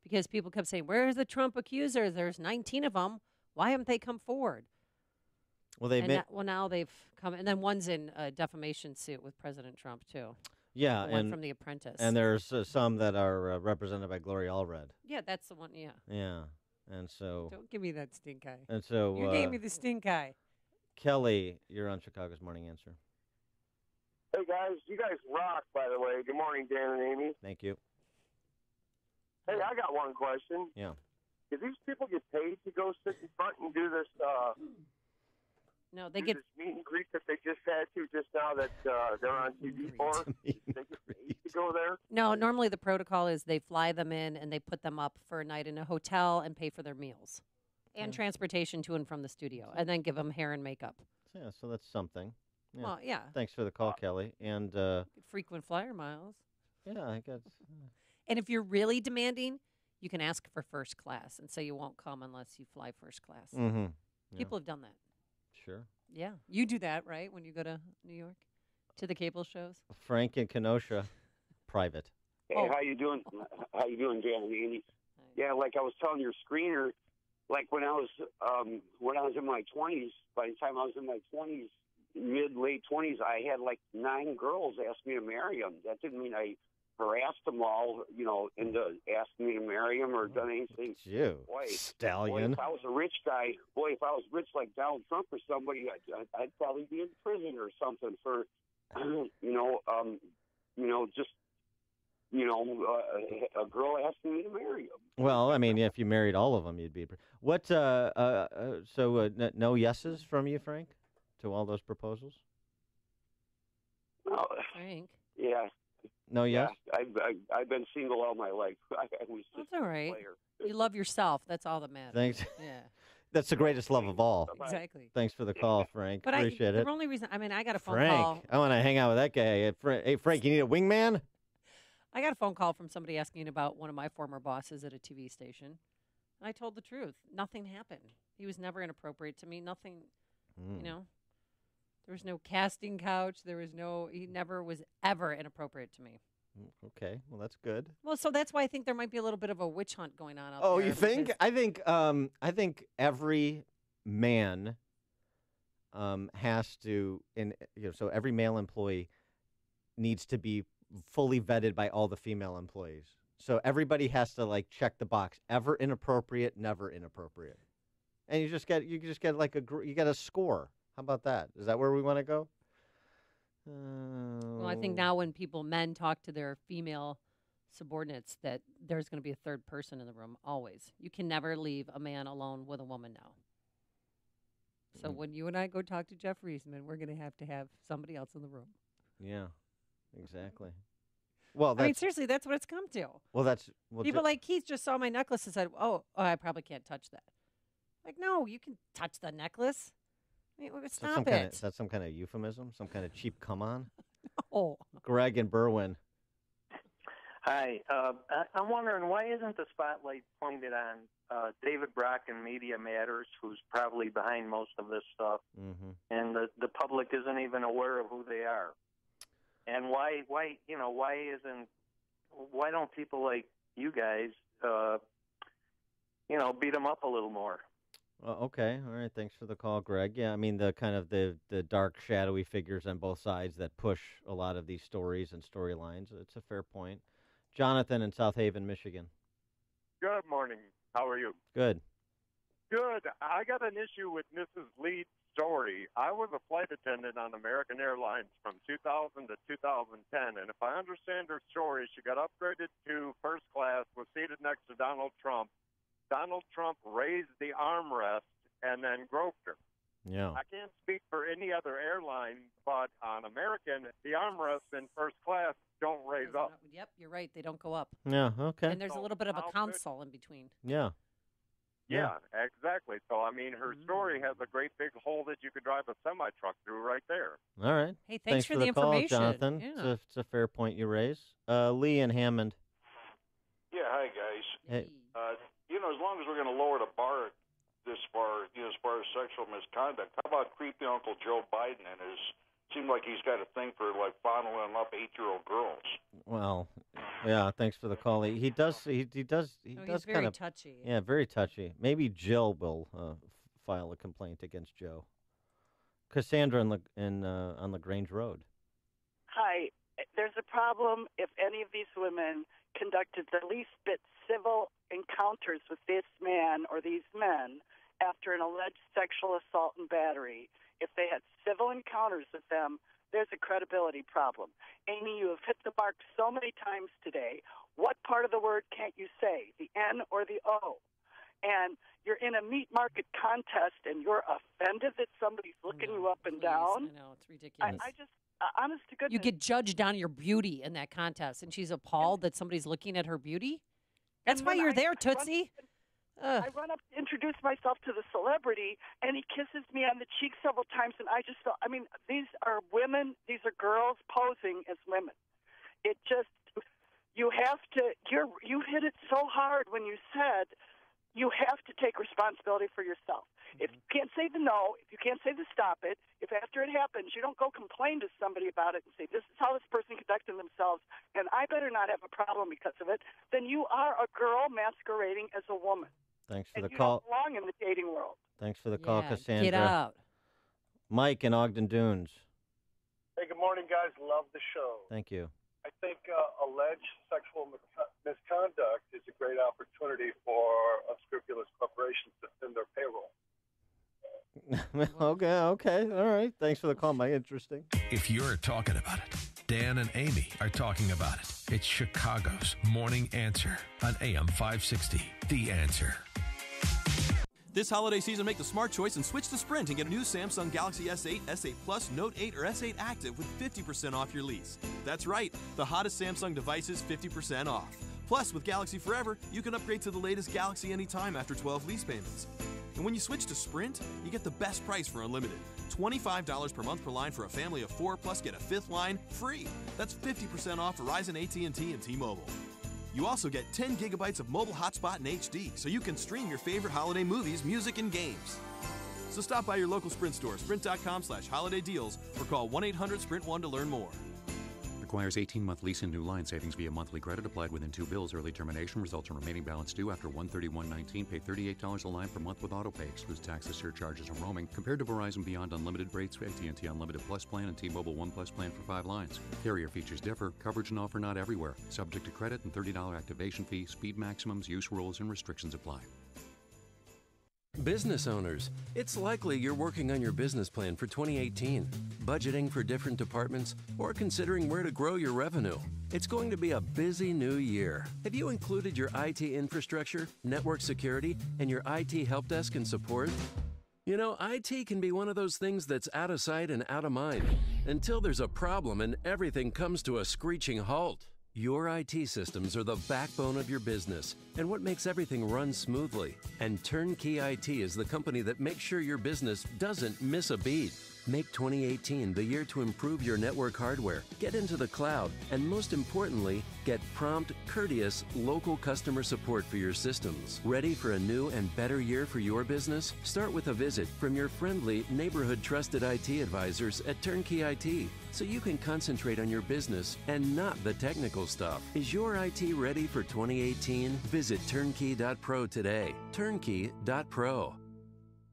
S12: because people kept saying, "Where's the Trump accusers? There's 19 of them. Why haven't they come forward?"
S11: Well,
S12: now they've come, and then one's in a defamation suit with President Trump too.
S11: Yeah,
S12: the one from The Apprentice.
S11: And there's some that are represented by Gloria Allred.
S12: Yeah, that's the one. Yeah.
S11: Yeah, and so
S12: don't give me that stink eye.
S11: And so
S12: you gave me the stink eye.
S11: Kelly, you're on Chicago's Morning Answer.
S1: Hey guys, you guys rock, by the way. Good morning, Dan and Amy.
S11: Thank you.
S1: Hey, I got one question.
S11: Yeah.
S1: Did these people get paid to go sit in front and do this?
S12: No, they get
S1: this meet and greet that they just had to just now that they're on TV for. They get paid to go there.
S12: No, normally the protocol is they fly them in and they put them up for a night in a hotel and pay for their meals and transportation to and from the studio, and then give them hair and makeup.
S11: Yeah, so that's something. Yeah.
S12: Well, yeah.
S11: Thanks for the call, Kelly. And
S12: frequent flyer miles.
S11: Yeah, I guess.
S12: And if you're really demanding, you can ask for first class and say you won't come unless you fly first class.
S11: Mm-hmm. Yeah.
S12: People have done that.
S11: Sure.
S12: Yeah, you do that, right? When you go to New York, to the cable shows.
S11: In Kenosha, private.
S1: Hey, how you doing? How you doing, Dan and Amy? Yeah, like I was telling your screener, like when I was in my 20s. By the time I was in my 20s, late 20s, I had like 9 girls ask me to marry them. That didn't mean I harassed them all, into asking me to marry them or done anything.
S11: It's you, stallion.
S1: Boy, if I was a rich guy, if I was rich like Donald Trump or somebody, I'd probably be in prison or something for, a girl asking me to marry him.
S11: Well, I mean, if you married all of them, you'd be. What? No yeses from you, Frank, to all those proposals?
S1: No.
S12: Frank.
S1: Yeah.
S11: No, yes.
S1: Yeah, I've been single all my life. I was just
S12: That's all right.
S1: a player.
S12: You love yourself. That's all that matters.
S11: Thanks.
S12: Yeah.
S11: That's the greatest love of all.
S12: Exactly.
S11: Thanks for the call, Frank.
S12: But
S11: Appreciate it.
S12: The only reason, I got a phone
S11: Frank,
S12: call.
S11: I want to hang out with that guy. Hey, Frank, you need a wingman?
S12: I got a phone call from somebody asking about one of my former bosses at a TV station. I told the truth. Nothing happened. He was never inappropriate to me. Nothing, There was no casting couch. He never was ever inappropriate to me.
S11: Okay, well, that's good.
S12: Well, so that's why I think there might be a little bit of a witch hunt going on out
S11: Oh,
S12: there.
S11: you think?
S12: because-
S11: I think every man has to, so every male employee needs to be fully vetted by all the female employees. So everybody has to like check the box: ever inappropriate, never inappropriate, and you just get like you get a score. How about that? Is that where we want to go?
S12: Well, I think now when men talk to their female subordinates, that there's going to be a third person in the room always. You can never leave a man alone with a woman now. So when you and I go talk to Jeff Reisman, we're going to have somebody else in the room.
S11: Yeah, exactly. Well,
S12: I mean, seriously, that's what it's come to.
S11: Well,
S12: People like Keith just saw my necklace and said, oh, I probably can't touch that. Like, no, you can touch the necklace. I mean, stop it.
S11: Is that some kind of euphemism? Some kind of cheap come on?
S12: No.
S11: Greg and Berwyn.
S18: Hi. I'm wondering, why isn't the spotlight pointed on David Brock and Media Matters, who's probably behind most of this stuff, and the public isn't even aware of who they are? And why don't people like you guys, beat them up a little more?
S11: Well, okay. All right. Thanks for the call, Greg. Yeah, I mean, the kind of the dark, shadowy figures on both sides that push a lot of these stories and storylines. It's a fair point. Jonathan in South Haven, Michigan.
S19: Good morning. How are you?
S11: Good.
S19: Good. I got an issue with Mrs. Lee's story. I was a flight attendant on American Airlines from 2000 to 2010, and if I understand her story, she got upgraded to first class, was seated next to Donald Trump. Donald Trump raised the armrest and then groped her.
S11: Yeah.
S19: I can't speak for any other airline, but on American, the armrests in first class don't raise up.
S12: Yep, you're right. They don't go up.
S11: Yeah, okay.
S12: And there's a little bit of a console in between.
S11: Yeah.
S19: Yeah, exactly. So, I mean, her story has a great big hole that you could drive a semi-truck through right there.
S11: All right.
S12: Hey, thanks for the
S11: call,
S12: information.
S11: Jonathan.
S12: Yeah.
S11: It's a fair point you raise. Lee and Hammond.
S21: Yeah, hi, guys.
S11: Hey.
S21: As long as we're going to lower the bar this far, as far as sexual misconduct, how about creepy Uncle Joe Biden and seemed like he's got a thing for, like, fondling up 8-year-old girls.
S11: Well, yeah, thanks for the call. He does
S12: he's
S11: kind
S12: very
S11: of
S12: touchy.
S11: Yeah, very touchy. Maybe Jill will file a complaint against Joe. Cassandra on LaGrange Road.
S22: Hi. There's a problem if any of these women conducted the least bit civil encounters with this man or these men after an alleged sexual assault and battery. If they had civil encounters with them, there's a credibility problem. Amy, you have hit the mark so many times today. What part of the word can't you say, the N or the O? And you're in a meat market contest and you're offended that somebody's looking you up and down.
S12: I know, it's ridiculous.
S22: I just, honest to goodness.
S12: You get judged on your beauty in that contest, and she's appalled that somebody's looking at her beauty? That's why you're there, Tootsie.
S22: I run up to introduce myself to the celebrity, and he kisses me on the cheek several times, and I just felt, I mean, these are women, these are girls posing as women. It just, you have to, you hit it so hard when you said you have to take responsibility for yourself. If you can't say the no, if you can't say the stop it, if after it happens you don't go complain to somebody about it and say, this is how this person conducted themselves, and I better not have a problem because of it, then you are a girl masquerading as a woman.
S11: Thanks for
S22: And
S11: the
S22: you
S11: call.
S22: don't belong in the dating world.
S11: Thanks for the call, Cassandra.
S12: Get out.
S11: Mike in Ogden Dunes.
S24: Hey, good morning, guys. Love the show.
S11: Thank you.
S24: I think alleged sexual misconduct is a great opportunity for unscrupulous corporations to thin their payroll.
S11: Okay. All right. Thanks for the call, Mike. Interesting.
S4: If you're talking about it, Dan and Amy are talking about it. It's Chicago's Morning Answer on AM 560. The Answer.
S25: This holiday season, make the smart choice and switch to Sprint and get a new Samsung Galaxy S8, S8 Plus, Note 8, or S8 Active with 50% off your lease. That's right, the hottest Samsung devices 50% off. Plus, with Galaxy Forever, you can upgrade to the latest Galaxy anytime after 12 lease payments. And when you switch to Sprint, you get the best price for unlimited. $25 per month per line for a family of 4, plus get a 5th line free. That's 50% off Verizon, AT&T, and T-Mobile. You also get 10 gigabytes of mobile hotspot in HD, so you can stream your favorite holiday movies, music, and games. So stop by your local Sprint store, sprint.com/holiday deals, or call 1-800-SPRINT1 to learn more.
S2: Requires 18-month lease and new line savings via monthly credit applied within 2 bills. Early termination results in remaining balance due after 1/31/19. Pay $38 a line per month with autopay. Excludes taxes, surcharges, and roaming. Compared to Verizon Beyond Unlimited rates, AT&T Unlimited Plus plan, and T-Mobile One Plus plan for 5 lines. Carrier features differ. Coverage and offer not everywhere. Subject to credit and $30 activation fee. Speed maximums, use rules, and restrictions apply.
S7: Business owners, it's likely you're working on your business plan for 2018, budgeting for different departments, or considering where to grow your revenue. It's going to be a busy new year. Have you included your IT infrastructure, network security, and your IT help desk and support? You know, IT can be one of those things that's out of sight and out of mind until there's a problem and everything comes to a screeching halt. Your IT systems are the backbone of your business and what makes everything run smoothly. And Turnkey IT is the company that makes sure your business doesn't miss a beat. Make 2018 the year to improve your network hardware, get into the cloud, and most importantly, get prompt, courteous, local customer support for your systems. Ready for a new and better year for your business? Start with a visit from your friendly, neighborhood trusted IT advisors at Turnkey IT, so you can concentrate on your business and not the technical stuff. Is your IT ready for 2018? Visit turnkey.pro today. Turnkey.pro.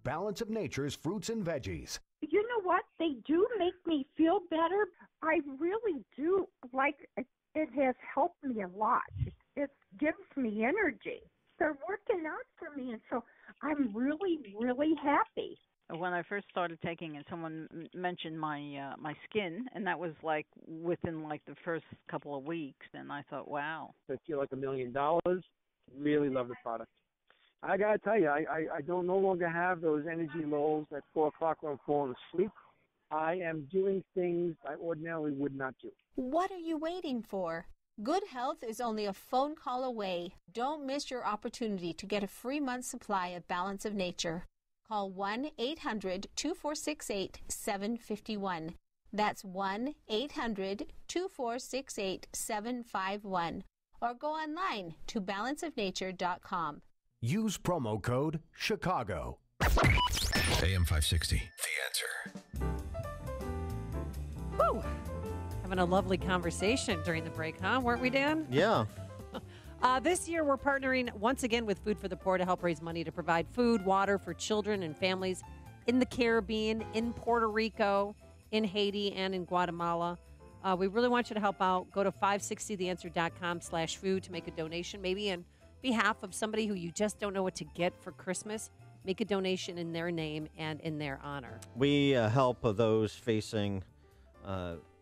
S3: Balance of Nature's fruits and veggies.
S13: You know what? They do make me feel better. I really do like it. It has helped me a lot. It gives me energy. They're working out for me, and so I'm really, really happy.
S14: When I first started taking it, someone mentioned my my skin, and that was like within like the first couple of weeks, and I thought, wow.
S20: I feel like $1 million. Really love the product. I gotta tell you, I don't no longer have those energy lows at 4 o'clock when I'm falling asleep. I am doing things I ordinarily would not do.
S23: What are you waiting for? Good health is only a phone call away. Don't miss your opportunity to get a free month supply of Balance of Nature. Call 1-800-2468-751. That's 1-800-2468-751. Or go online to balanceofnature.com.
S3: Use promo code Chicago.
S4: AM 560, The Answer.
S12: Woo! Having a lovely conversation during the break, huh? Weren't we, Dan?
S11: Yeah.
S12: This year, we're partnering once again with Food for the Poor to help raise money to provide food, water for children and families in the Caribbean, in Puerto Rico, in Haiti, and in Guatemala. We really want you to help out. Go to 560theanswer.com/food to make a donation, maybe in behalf of somebody who you just don't know what to get for Christmas. Make a donation in their name and in their honor.
S11: We help those facing,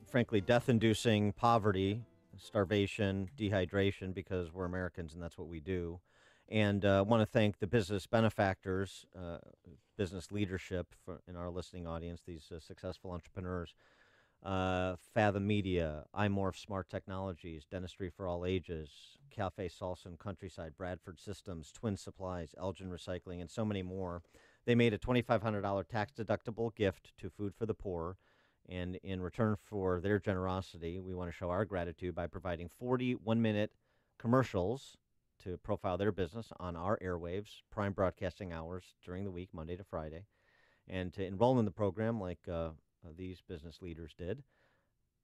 S11: frankly, death-inducing poverty, starvation, dehydration, because we're Americans and that's what we do. And I want to thank the business benefactors, business leadership in our listening audience, these successful entrepreneurs. Fathom Media, iMorph Smart Technologies, Dentistry for All Ages, Cafe Salsa Countryside, Bradford Systems, Twin Supplies, Elgin Recycling, and so many more. They made a $2,500 tax-deductible gift to Food for the Poor, and in return for their generosity, we want to show our gratitude by providing 40 one-minute commercials to profile their business on our airwaves, prime broadcasting hours during the week, Monday to Friday. And to enroll in the program like these business leaders did,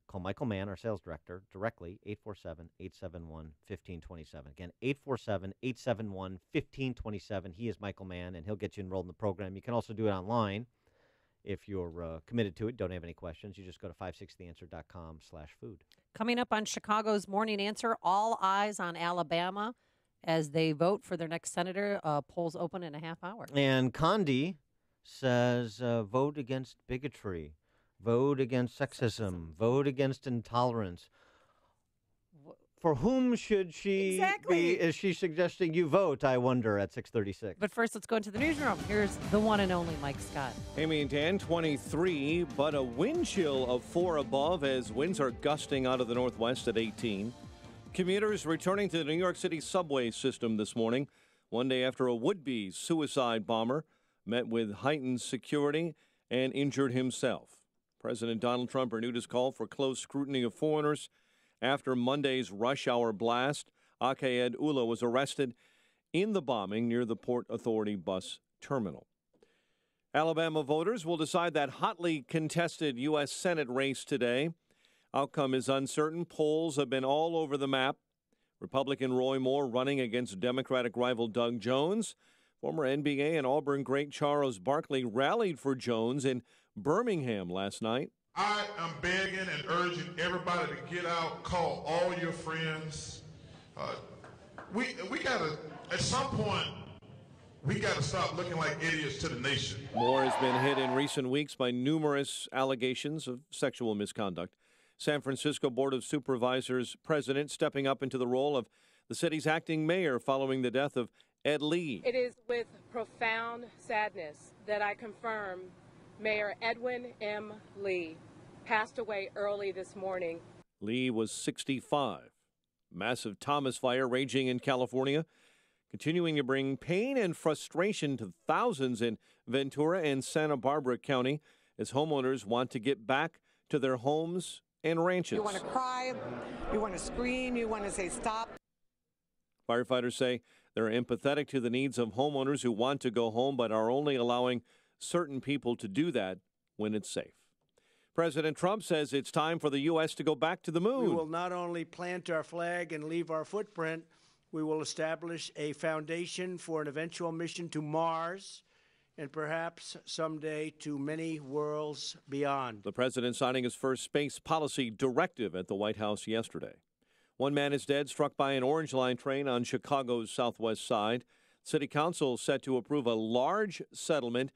S11: call Michael Mann, our sales director, directly, 847-871-1527. Again, 847-871-1527. He is Michael Mann, and he'll get you enrolled in the program. You can also do it online if you're committed to it, don't have any questions. You just go to 560theanswer.com/food.
S12: Coming up on Chicago's Morning Answer, all eyes on Alabama as they vote for their next senator. Polls open in a half hour.
S11: And Condi says vote against bigotry. Vote against sexism. Vote against intolerance. For whom should she be? Is she suggesting you vote, I wonder, at 6:36?
S12: But first, let's go into the newsroom. Here's the one and only Mike Scott.
S27: Amy and Dan, 23, but a wind chill of 4 above as winds are gusting out of the northwest at 18. Commuters returning to the New York City subway system this morning, one day after a would-be suicide bomber met with heightened security and injured himself. President Donald Trump renewed his call for close scrutiny of foreigners after Monday's rush hour blast. Akayed Ullah was arrested in the bombing near the Port Authority bus terminal. Alabama voters will decide that hotly contested U.S. Senate race today. Outcome is uncertain. Polls have been all over the map. Republican Roy Moore running against Democratic rival Doug Jones. Former NBA and Auburn great Charles Barkley rallied for Jones in Birmingham last night.
S5: I am begging and urging everybody to get out, call all your friends. We gotta, at some point, we gotta stop looking like idiots to the nation.
S27: Moore has been hit in recent weeks by numerous allegations of sexual misconduct. San Francisco Board of Supervisors president stepping up into the role of the city's acting mayor following the death of Ed Lee.
S6: It is with profound sadness that I confirm Mayor Edwin M. Lee passed away early this morning.
S27: Lee was 65. Massive Thomas fire raging in California, continuing to bring pain and frustration to thousands in Ventura and Santa Barbara County as homeowners want to get back to their homes and ranches.
S8: You want to cry, you want to scream, you want to say stop.
S27: Firefighters say they're empathetic to the needs of homeowners who want to go home but are only allowing certain people to do that when it's safe. President Trump says it's time for the U.S. to go back to the moon.
S9: We will not only plant our flag and leave our footprint, we will establish a foundation for an eventual mission to Mars and perhaps someday to many worlds beyond.
S27: The president signing his first space policy directive at the White House yesterday. One man is dead, struck by an Orange Line train on Chicago's southwest side. City Council set to approve a large settlement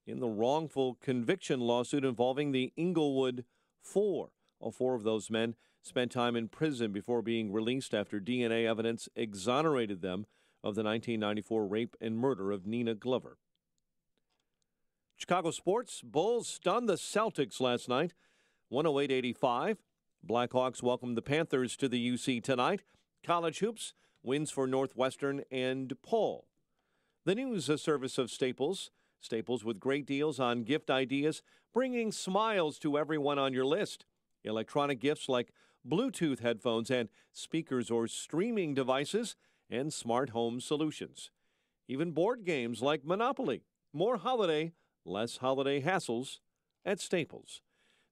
S27: in the wrongful conviction lawsuit involving the Inglewood Four. All four of those men spent time in prison before being released after DNA evidence exonerated them of the 1994 rape and murder of Nina Glover. Chicago sports, Bulls stunned the Celtics last night, 108-85. Blackhawks welcomed the Panthers to the UC tonight. College hoops, wins for Northwestern and Paul. The news service of Staples. Staples with great deals on gift ideas, bringing smiles to everyone on your list. Electronic gifts like Bluetooth headphones and speakers or streaming devices and smart home solutions. Even board games like Monopoly. More holiday, less holiday hassles at Staples.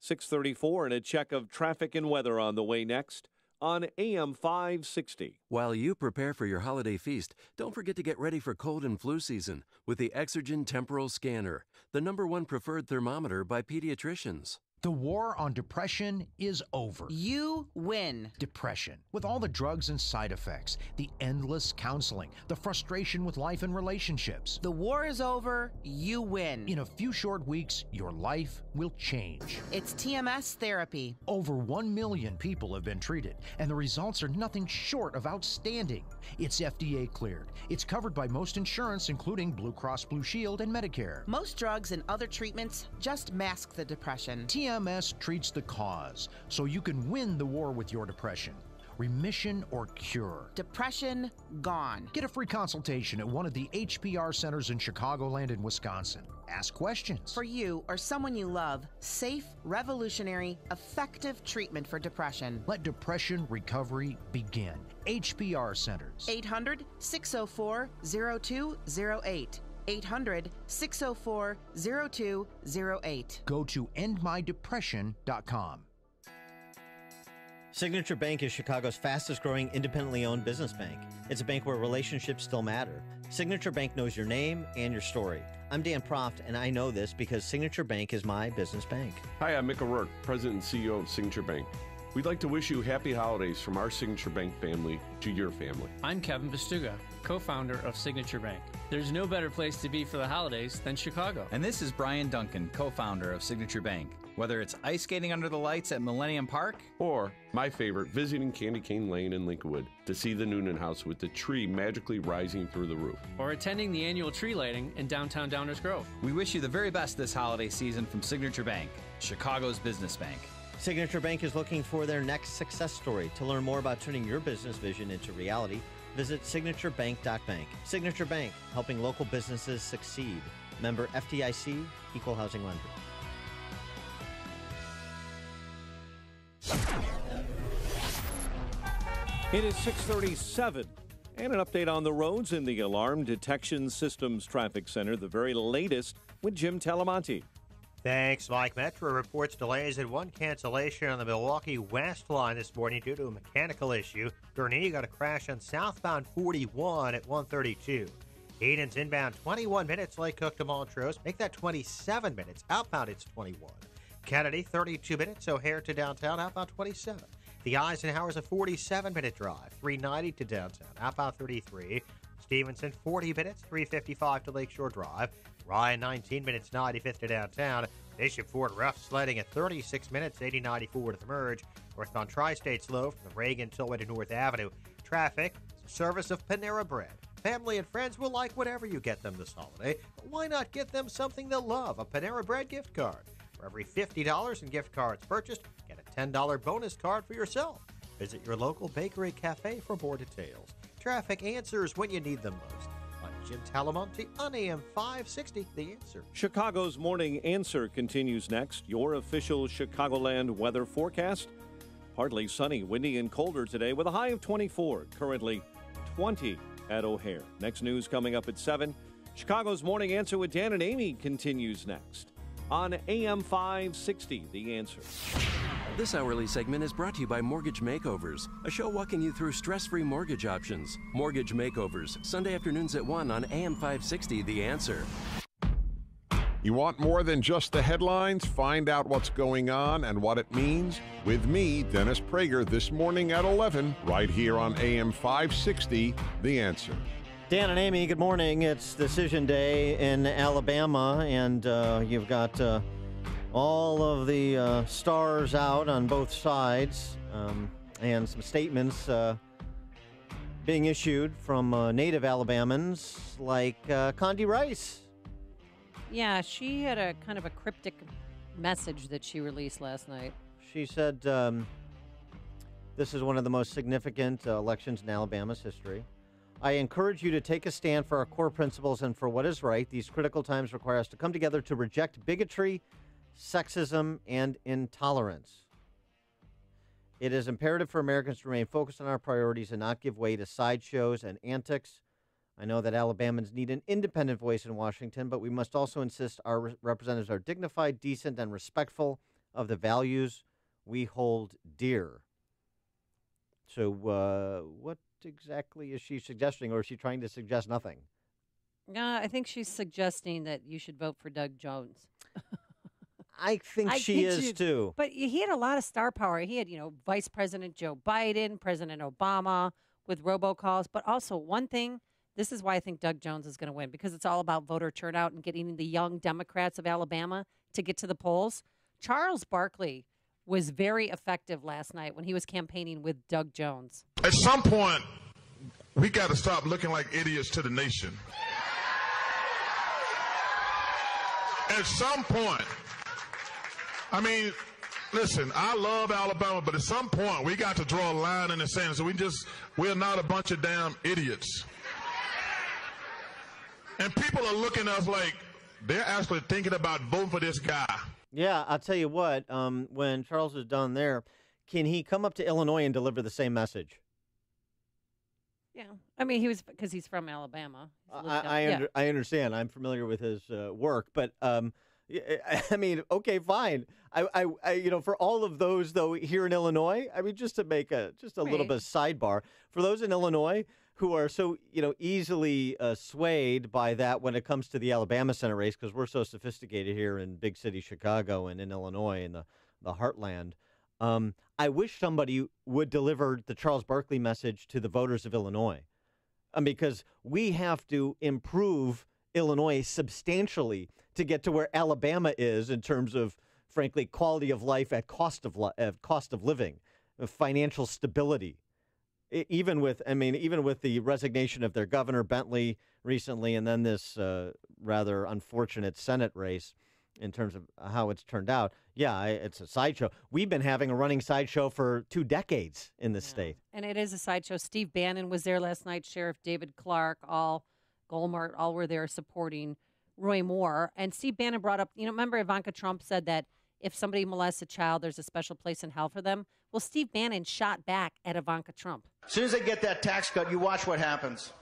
S27: 6:34 and a check of traffic and weather on the way next on AM 560.
S7: While you prepare for your holiday feast, don't forget to get ready for cold and flu season with the Exergen Temporal Scanner, the #1 preferred thermometer by pediatricians.
S3: The war on depression is over.
S10: You win.
S3: Depression, with all the drugs and side effects, the endless counseling, the frustration with life and relationships.
S10: The war is over. You win.
S3: In a few short weeks, your life will change.
S10: It's TMS therapy.
S3: Over 1 million people have been treated, and the results are nothing short of outstanding. It's FDA cleared. It's covered by most insurance, including Blue Cross Blue Shield and Medicare.
S10: Most drugs and other treatments just mask the depression.
S3: TMS treats the cause, so you can win the war with your depression. Remission or cure.
S10: Depression gone.
S3: Get a free consultation at one of the HPR centers in Chicagoland and Wisconsin. Ask questions.
S10: For you or someone you love, safe, revolutionary, effective treatment for depression.
S3: Let depression recovery begin. HPR centers.
S10: 800-604-0208. 800-604-0208.
S3: Go to endmydepression.com.
S11: Signature Bank is Chicago's fastest growing independently owned business bank. It's a bank where relationships still matter. Signature Bank knows your name and your story. I'm Dan Proft, and I know this because Signature Bank is my business bank.
S15: Hi, I'm Mick O'Rourke, President and CEO of Signature Bank. We'd like to wish you happy holidays from our Signature Bank family to your family.
S16: I'm Kevin Vestuga, co-founder of Signature Bank. There's no better place to be for the holidays than Chicago.
S28: And this is Brian Duncan, co-founder of Signature Bank. Whether it's ice skating under the lights at Millennium Park,
S15: or my favorite, visiting Candy Cane Lane in Lincolnwood to see the Noonan House with the tree magically rising through the roof.
S16: Or attending the annual tree lighting in downtown Downers Grove.
S28: We wish you the very best this holiday season from Signature Bank, Chicago's business bank.
S11: Signature Bank is looking for their next success story. To learn more about turning your business vision into reality, visit signaturebank.bank. Signature Bank, helping local businesses succeed. Member FDIC, Equal Housing Lender.
S27: It is 6:37, and an update on the roads in the Alarm Detection Systems Traffic Center, the very latest with Jim Talamonte.
S1: Thanks, Mike. Metro reports delays and one cancellation on the Milwaukee West line this morning due to a mechanical issue. Gurnee got a crash on southbound 41 at 132. Hayden's inbound 21 minutes, Lake Cook to Montrose. Make that 27 minutes. Outbound, it's 21. Kennedy, 32 minutes. O'Hare to downtown, outbound 27. The Eisenhower's a 47-minute drive, 390 to downtown, outbound 33. Stevenson, 40 minutes, 355 to Lakeshore Drive. Ryan, 19 minutes, 95th to downtown. Bishop Ford rough sledding at 36 minutes, 80-94 to the merge. Northbound Tri-State slow from the Reagan Tollway to North Avenue. Traffic, service of Panera Bread. Family and friends will like whatever you get them this holiday, but why not get them something they'll love? A Panera Bread gift card. For every $50 in gift cards purchased, get a $10 bonus card for yourself. Visit your local bakery cafe for more details. Traffic answers when you need them most. I'm Jim Talamonte on AM 560, The Answer.
S27: Chicago's Morning Answer continues next. Your official Chicagoland weather forecast. Partly sunny, windy, and colder today with a high of 24. Currently 20 at O'Hare. Next news coming up at 7. Chicago's Morning Answer with Dan and Amy continues next on AM 560, The Answer.
S7: This hourly segment is brought to you by Mortgage Makeovers, a show walking you through stress-free mortgage options. Mortgage Makeovers, Sunday afternoons at 1 on AM 560, The Answer.
S17: You want more than just the headlines? Find out what's going on and what it means with me, Dennis Prager, this morning at 11, right here on AM 560, The Answer.
S11: Dan and Amy, good morning. It's decision day in Alabama, and you've got all of the stars out on both sides, and some statements being issued from native Alabamans like Condi Rice.
S12: Yeah, she had a kind of a cryptic message that she released last night.
S11: She said this is one of the most significant elections in Alabama's history. I encourage you to take a stand for our core principles and for what is right. These critical times require us to come together to reject bigotry, sexism, and intolerance. It is imperative for Americans to remain focused on our priorities and not give way to sideshows and antics. I know that Alabamans need an independent voice in Washington, but we must also insist our representatives are dignified, decent, and respectful of the values we hold dear. So what exactly is she suggesting, or is she trying to suggest nothing?
S12: I think she's suggesting that you should vote for Doug Jones.
S11: I think she is too.
S12: But he had a lot of star power. He had, Vice President Joe Biden, President Obama with robocalls. But also one thing, this is why I think Doug Jones is going to win, because it's all about voter turnout and getting the young Democrats of Alabama to get to the polls. Charles Barkley was very effective last night when he was campaigning with Doug Jones.
S5: At some point, we got to stop looking like idiots to the nation. At some point, I mean, listen, I love Alabama, but at some point, we got to draw a line in the sand. So we're not a bunch of damn idiots. And people are looking at us like they're actually thinking about voting for this guy.
S11: Yeah, I'll tell you what, when Charles is done there, can he come up to Illinois and deliver the same message?
S12: Yeah. I mean, because he's from Alabama.
S11: I understand. I'm familiar with his work, but I mean, okay, fine. I for all of those though here in Illinois, I mean, just to make a little bit of sidebar for those in Illinois who are so easily swayed by that when it comes to the Alabama Senate race, because we're so sophisticated here in big city Chicago and in Illinois in the heartland. I wish somebody would deliver the Charles Barkley message to the voters of Illinois, because we have to improve Illinois substantially to get to where Alabama is in terms of, frankly, quality of life at cost of living, financial stability. Even with the resignation of their governor Bentley recently, and then this rather unfortunate Senate race in terms of how it's turned out. Yeah, it's a sideshow. We've been having a running sideshow for 2 decades in this state. And
S12: it is a sideshow. Steve Bannon was there last night. Sheriff David Clark, Goldmart, all were there supporting Roy Moore. And Steve Bannon brought up, remember Ivanka Trump said that if somebody molests a child, there's a special place in hell for them. Well, Steve Bannon shot back at Ivanka Trump.
S18: As soon as they get that tax cut, you watch what happens.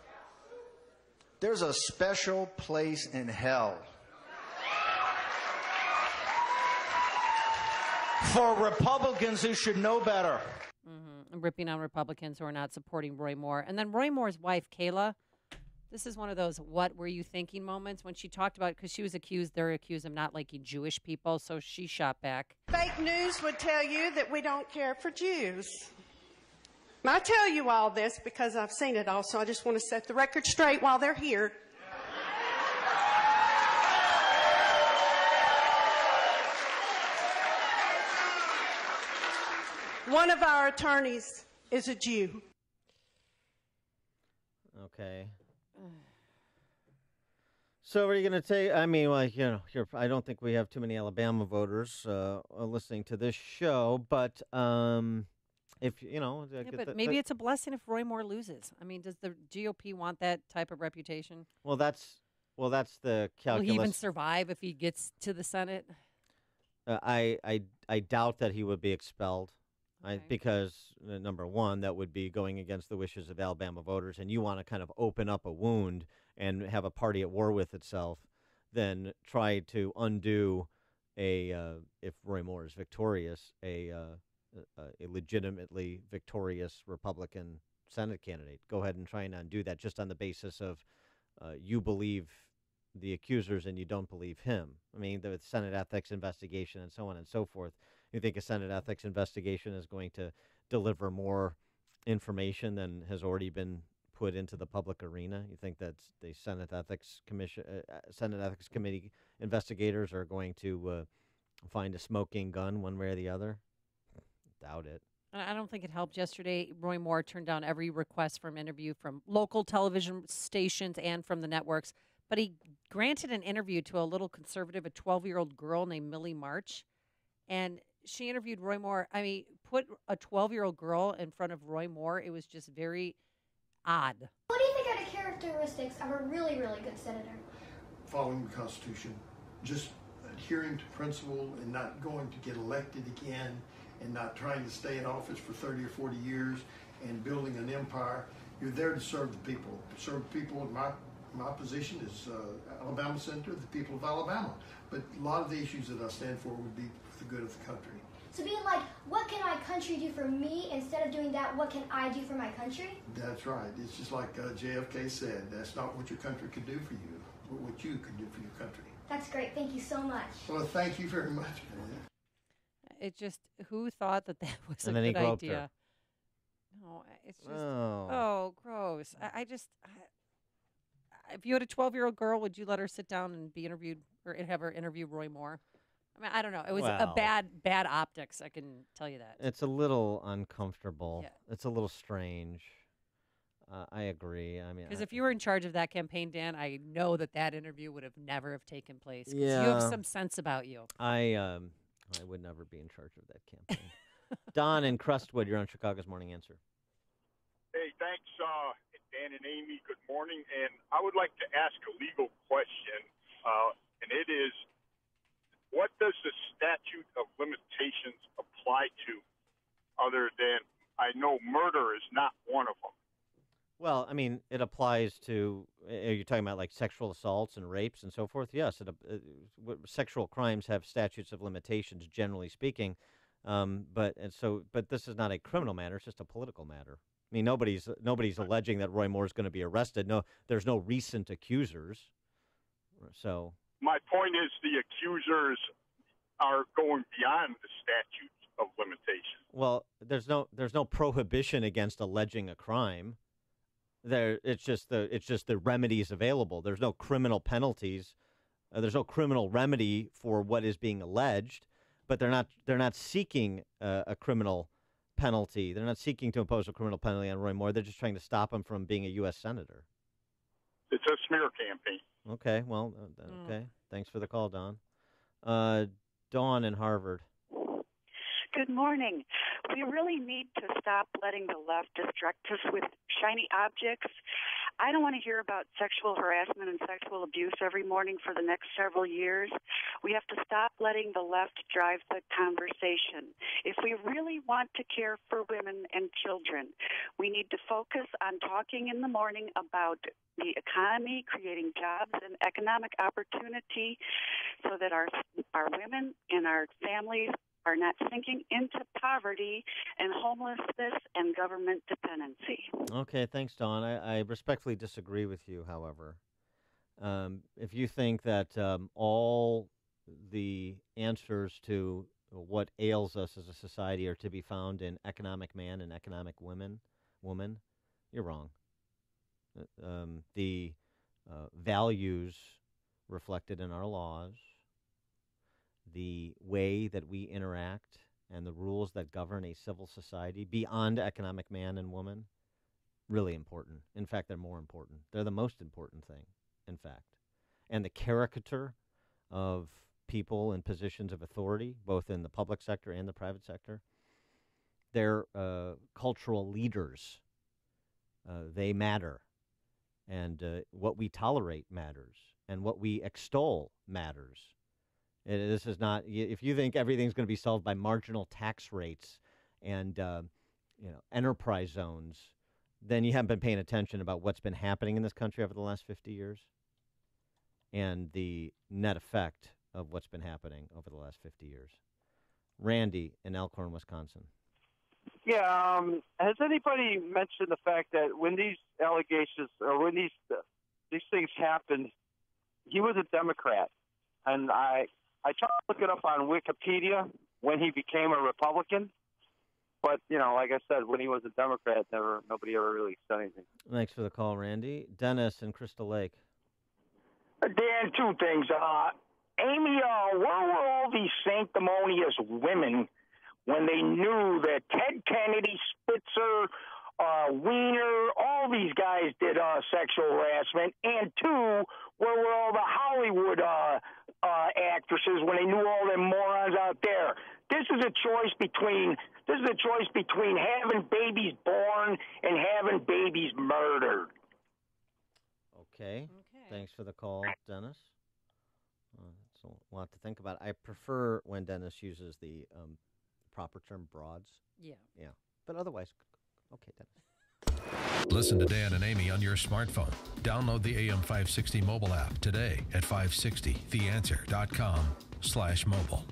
S18: There's a special place in hell. for Republicans who should know better.
S12: Ripping on Republicans who are not supporting Roy Moore. And then Roy Moore's wife, Kayla, this is one of those what were you thinking moments when she talked about, because she was accused, they're accused of not liking Jewish people, so she shot back.
S2: Fake news would tell you that we don't care for Jews. And I tell you all this because I've seen it all, so I just want to set the record straight while they're here. One of our attorneys is a Jew.
S11: Okay. So are you going to take? I mean, well, I don't think we have too many Alabama voters listening to this show, but if
S12: but maybe it's a blessing if Roy Moore loses. I mean, does the GOP want that type of reputation?
S11: Well, that's the calculus.
S12: Will he even survive if he gets to the Senate?
S11: I doubt that he would be expelled. Because, number one, that would be going against the wishes of Alabama voters, and you want to kind of open up a wound and have a party at war with itself, then try to undo if Roy Moore is victorious, a legitimately victorious Republican Senate candidate. Go ahead and try and undo that just on the basis of you believe the accusers and you don't believe him. I mean, the Senate ethics investigation and so on and so forth. You think a Senate ethics investigation is going to deliver more information than has already been put into the public arena? You think that the Senate Ethics Committee investigators are going to find a smoking gun one way or the other? Doubt it.
S12: I don't think it helped yesterday. Roy Moore turned down every request for an interview from local television stations and from the networks, but he granted an interview to a little conservative, a 12-year-old girl named Millie March, and she interviewed Roy Moore. I mean, put a 12-year-old girl in front of Roy Moore. It was just very odd.
S13: What do you think are the characteristics of a really, really good senator?
S19: Following the Constitution, just adhering to principle and not going to get elected again and not trying to stay in office for 30 or 40 years and building an empire. You're there to serve the people. Serve people in my position is Alabama Senator, the people of Alabama. But a lot of the issues that I stand for would be for the good of the country.
S13: So being like, what can my country do for me? Instead of doing that, what can I do for my country?
S19: That's right. It's just like JFK said, that's not what your country could do for you, but what you could do for your country.
S13: That's great. Thank you so much.
S19: Well, thank you very much, man.
S12: It just, who thought that was
S11: and
S12: a
S11: then
S12: good
S11: he groped
S12: idea?
S11: her.
S12: No, it's just, oh gross. I just, if you had a 12-year-old girl, would you let her sit down and be interviewed or have her interview Roy Moore? I mean, I don't know. It was a bad optics. I can tell you that.
S11: It's a little uncomfortable.
S12: Yeah.
S11: It's a little strange. I agree. I mean,
S12: because if you were in charge of that campaign, Dan, I know that interview would have never taken place. 'Cause
S11: Yeah.
S12: you have some sense about you.
S11: I would never be in charge of that campaign. Don in Crestwood, you're on Chicago's Morning Answer.
S21: Hey, thanks, Dan and Amy. Good morning. And I would like to ask a legal question, and it is, what does the statute of limitations apply to other than, I know murder is not one of them.
S11: Well, I mean, it applies to, are you talking about like sexual assaults and rapes and so forth? Yes, sexual crimes have statutes of limitations, generally speaking. But this is not a criminal matter; it's just a political matter. I mean, nobody's alleging that Roy Moore is going to be arrested. No, there's no recent accusers. So
S21: my point is, the accusers are going beyond the statute of limitations.
S11: Well, there's no prohibition against alleging a crime. It's just the remedies available. There's no criminal penalties. There's no criminal remedy for what is being alleged. But they're not seeking a criminal penalty. They're not seeking to impose a criminal penalty on Roy Moore. They're just trying to stop him from being a U.S. senator.
S21: It's a smear campaign.
S11: Okay, well, okay. Thanks for the call, Don. Dawn in Harvard.
S22: Good morning. We really need to stop letting the left distract us with shiny objects. I don't want to hear about sexual harassment and sexual abuse every morning for the next several years. We have to stop letting the left drive the conversation. If we really want to care for women and children, we need to focus on talking in the morning about the economy, creating jobs and economic opportunity so that our women and our families are not sinking into poverty and homelessness and government dependency.
S11: Okay, thanks, Dawn. I respectfully disagree with you, however. If you think that all the answers to what ails us as a society are to be found in economic man and economic woman, you're wrong. The values reflected in our laws, the way that we interact, and the rules that govern a civil society beyond economic man and woman, really important. In fact, they're more important. They're the most important thing, in fact. And the caricature of people in positions of authority, both in the public sector and the private sector, they're cultural leaders. They matter. And what we tolerate matters. And what we extol matters. This is not, if you think everything's going to be solved by marginal tax rates and enterprise zones, then you haven't been paying attention about what's been happening in this country over the last 50 years and the net effect of what's been happening over the last 50 years. Randy in Elkhorn, Wisconsin.
S4: Yeah, has anybody mentioned the fact that when these allegations or when these things happened, he was a Democrat, and I tried to look it up on Wikipedia when he became a Republican, but like I said, when he was a Democrat, nobody ever really said anything.
S11: Thanks for the call, Randy. Dennis in Crystal Lake.
S6: Dan, two things. Amy, where were all these sanctimonious women when they knew that Ted Kennedy, Spitzer, Weiner, all these guys did sexual harassment? And two, where were all the Hollywood actresses when they knew all them morons out there? This is a choice between having babies born and having babies murdered.
S11: Okay. Thanks for the call, Dennis. It's a lot to think about. I prefer when Dennis uses the proper term, broads.
S12: Yeah.
S11: Yeah. But otherwise, okay, Dennis.
S14: Listen to Dan and Amy on your smartphone. Download the AM560 mobile app today at 560theanswer.com/mobile.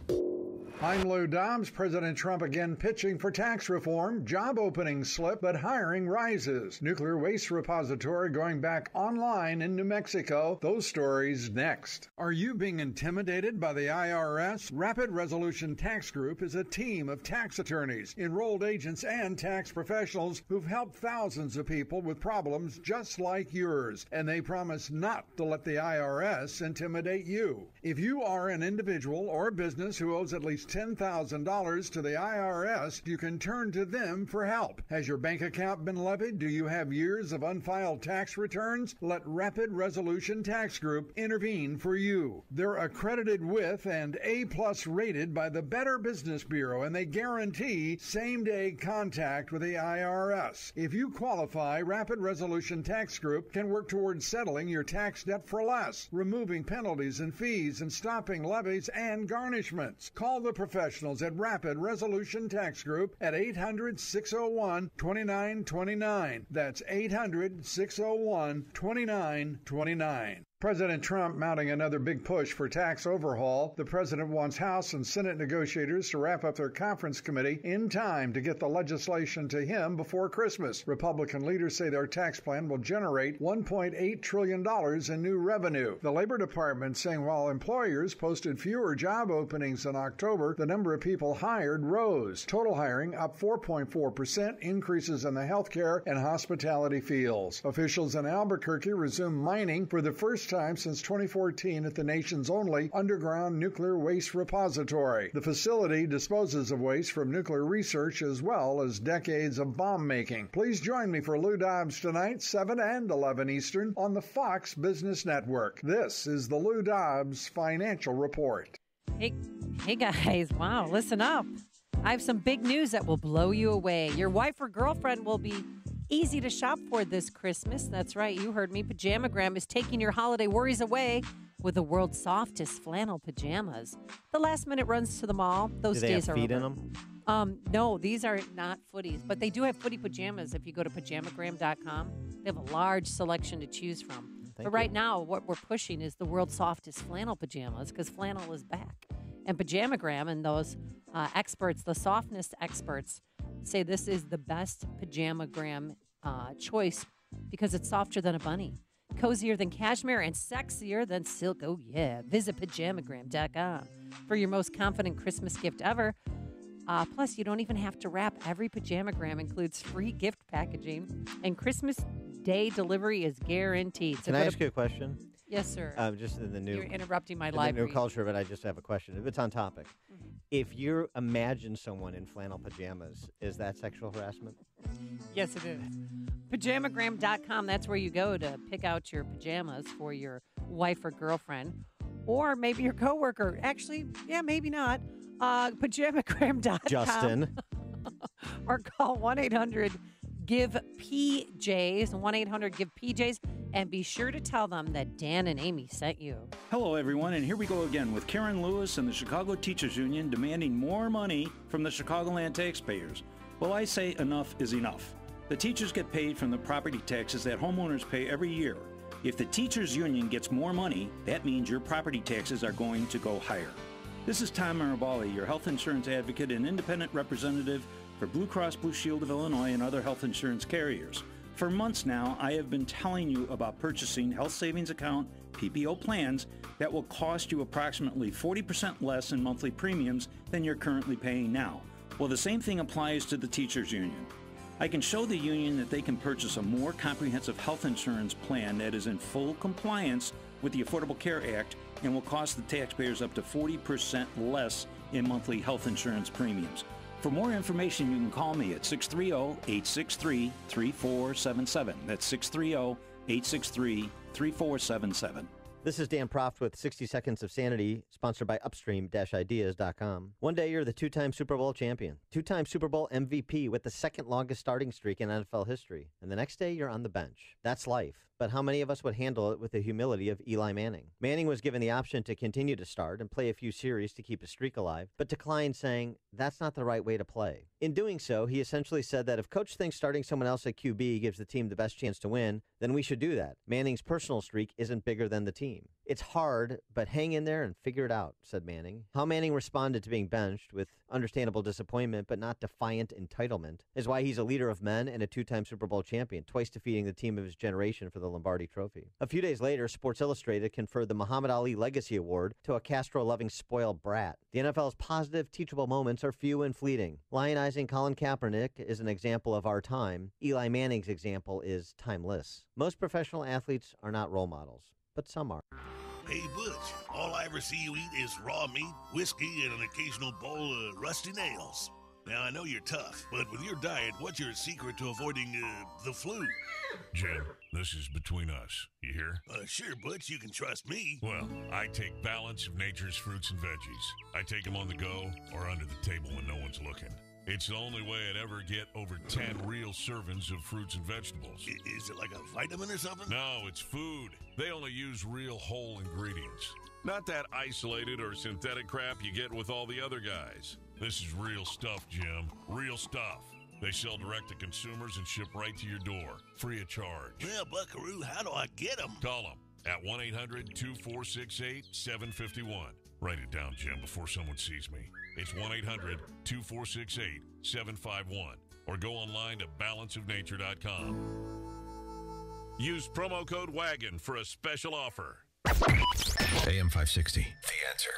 S20: I'm Lou Dobbs. President Trump again pitching for tax reform. Job openings slip, but hiring rises. Nuclear waste repository going back online in New Mexico. Those stories next. Are you being intimidated by the IRS? Rapid Resolution Tax Group is a team of tax attorneys, enrolled agents, and tax professionals who've helped thousands of people with problems just like yours. And they promise not to let the IRS intimidate you. If you are an individual or business who owes at least $10,000 to the IRS, you can turn to them for help. Has your bank account been levied? Do you have years of unfiled tax returns? Let Rapid Resolution Tax Group intervene for you. They're accredited with and A+ rated by the Better Business Bureau, and they guarantee same-day contact with the IRS. If you qualify, Rapid Resolution Tax Group can work towards settling your tax debt for less, removing penalties and fees, and stopping levies and garnishments. Call the professionals at Rapid Resolution Tax Group at 800-601-2929. That's 800-601-2929. President Trump mounting another big push for tax overhaul. The president wants House and Senate negotiators to wrap up their conference committee in time to get the legislation to him before Christmas. Republican leaders say their tax plan will generate $1.8 trillion in new revenue. The Labor Department saying while employers posted fewer job openings in October, the number of people hired rose. Total hiring up 4.4%, increases in the healthcare and hospitality fields. Officials in Albuquerque resumed mining for the first time since 2014 at the nation's only underground nuclear waste repository. The facility disposes of waste from nuclear research as well as decades of bomb making. Please join me for Lou Dobbs tonight, 7 and 11 Eastern, on the Fox Business Network. This is the Lou Dobbs Financial Report.
S12: Hey guys, wow, listen up. I have some big news that will blow you away. Your wife or girlfriend will be easy to shop for this Christmas. That's right, you heard me. Pajamagram is taking your holiday worries away with the world's softest flannel pajamas. The last minute runs to the mall. Those days are over. Do they have feet in them? No, these are not footies, but they do have footy pajamas if you go to pajamagram.com. They have a large selection to choose from. But right now, what we're pushing is the world's softest flannel pajamas because flannel is back. And Pajamagram and those experts, the softness experts, say this is the best pajamagram choice because it's softer than a bunny, cozier than cashmere, and sexier than silk. Oh, yeah. Visit pajamagram.com for your most confident Christmas gift ever. Plus, you don't even have to wrap. Every pajamagram includes free gift packaging, and Christmas Day delivery is guaranteed. So
S11: Can I ask you a question?
S12: Yes, sir.
S11: Just in the new.
S12: You're interrupting my
S11: in
S12: live
S11: the new
S12: read.
S11: culture, but I just have a question. If it's on topic, if you imagine someone in flannel pajamas, is that sexual harassment?
S12: Yes, it is. Pajamagram.com. That's where you go to pick out your pajamas for your wife or girlfriend, or maybe your coworker. Actually, yeah, maybe not. Pajamagram.com.
S11: Justin.
S12: Or call 1-800-GIVE-PJs, 1-800-GIVE-PJs, and be sure to tell them that Dan and Amy sent you.
S3: Hello, everyone, and here we go again with Karen Lewis and the Chicago Teachers Union demanding more money from the Chicagoland taxpayers. Well, I say enough is enough. The teachers get paid from the property taxes that homeowners pay every year. If the Teachers Union gets more money, that means your property taxes are going to go higher. This is Tom Marabali, your health insurance advocate and independent representative for Blue Cross Blue Shield of Illinois and other health insurance carriers. For months now, I have been telling you about purchasing health savings account PPO plans that will cost you approximately 40% less in monthly premiums than you're currently paying now. Well, the same thing applies to the Teachers Union. I can show the union that they can purchase a more comprehensive health insurance plan that is in full compliance with the Affordable Care Act and will cost the taxpayers up to 40% less in monthly health insurance premiums. For more information, you can call me at 630-863-3477. That's 630-863-3477.
S11: This is Dan Proft with 60 Seconds of Sanity, sponsored by Upstream-Ideas.com. One day you're the two-time Super Bowl champion, two-time Super Bowl MVP with the second longest starting streak in NFL history, and the next day you're on the bench. That's life. But how many of us would handle it with the humility of Eli Manning? Manning was given the option to continue to start and play a few series to keep his streak alive, but declined, saying, that's not the right way to play. In doing so, he essentially said that if coach thinks starting someone else at QB gives the team the best chance to win, then we should do that. Manning's personal streak isn't bigger than the team. It's hard, but hang in there and figure it out, said Manning. How Manning responded to being benched with understandable disappointment but not defiant entitlement is why he's a leader of men and a two-time Super Bowl champion, twice defeating the team of his generation for the Lombardi Trophy. A few days later, Sports Illustrated conferred the Muhammad Ali Legacy Award to a Castro-loving spoiled brat. The NFL's positive, teachable moments are few and fleeting. Lionizing Colin Kaepernick is an example of our time. Eli Manning's example is timeless. Most professional athletes are not role models, but some are.
S8: Hey, Butch, all I ever see you eat is raw meat, whiskey, and an occasional bowl of rusty nails. Now, I know you're tough, but with your diet, what's your secret to avoiding the flu?
S9: Jim, this is between us. You hear?
S8: Sure, Butch, you can trust me.
S9: Well, I take Balance of Nature's fruits and veggies. I take them on the go or under the table when no one's looking. It's the only way I'd ever get over 10 real servings of fruits and vegetables.
S8: Is it like a vitamin or something?
S9: No, it's food. They only use real whole ingredients. Not that isolated or synthetic crap you get with all the other guys. This is real stuff, Jim. Real stuff. They sell direct to consumers and ship right to your door, free of charge.
S8: Well, Buckaroo, how do I get them?
S9: Call them at 1-800-2468-751. Write it down, Jim, before someone sees me. It's 1-800-2468-751. Or go online to balanceofnature.com. Use promo code WAGON for a special offer.
S14: AM 560.
S9: The Answer.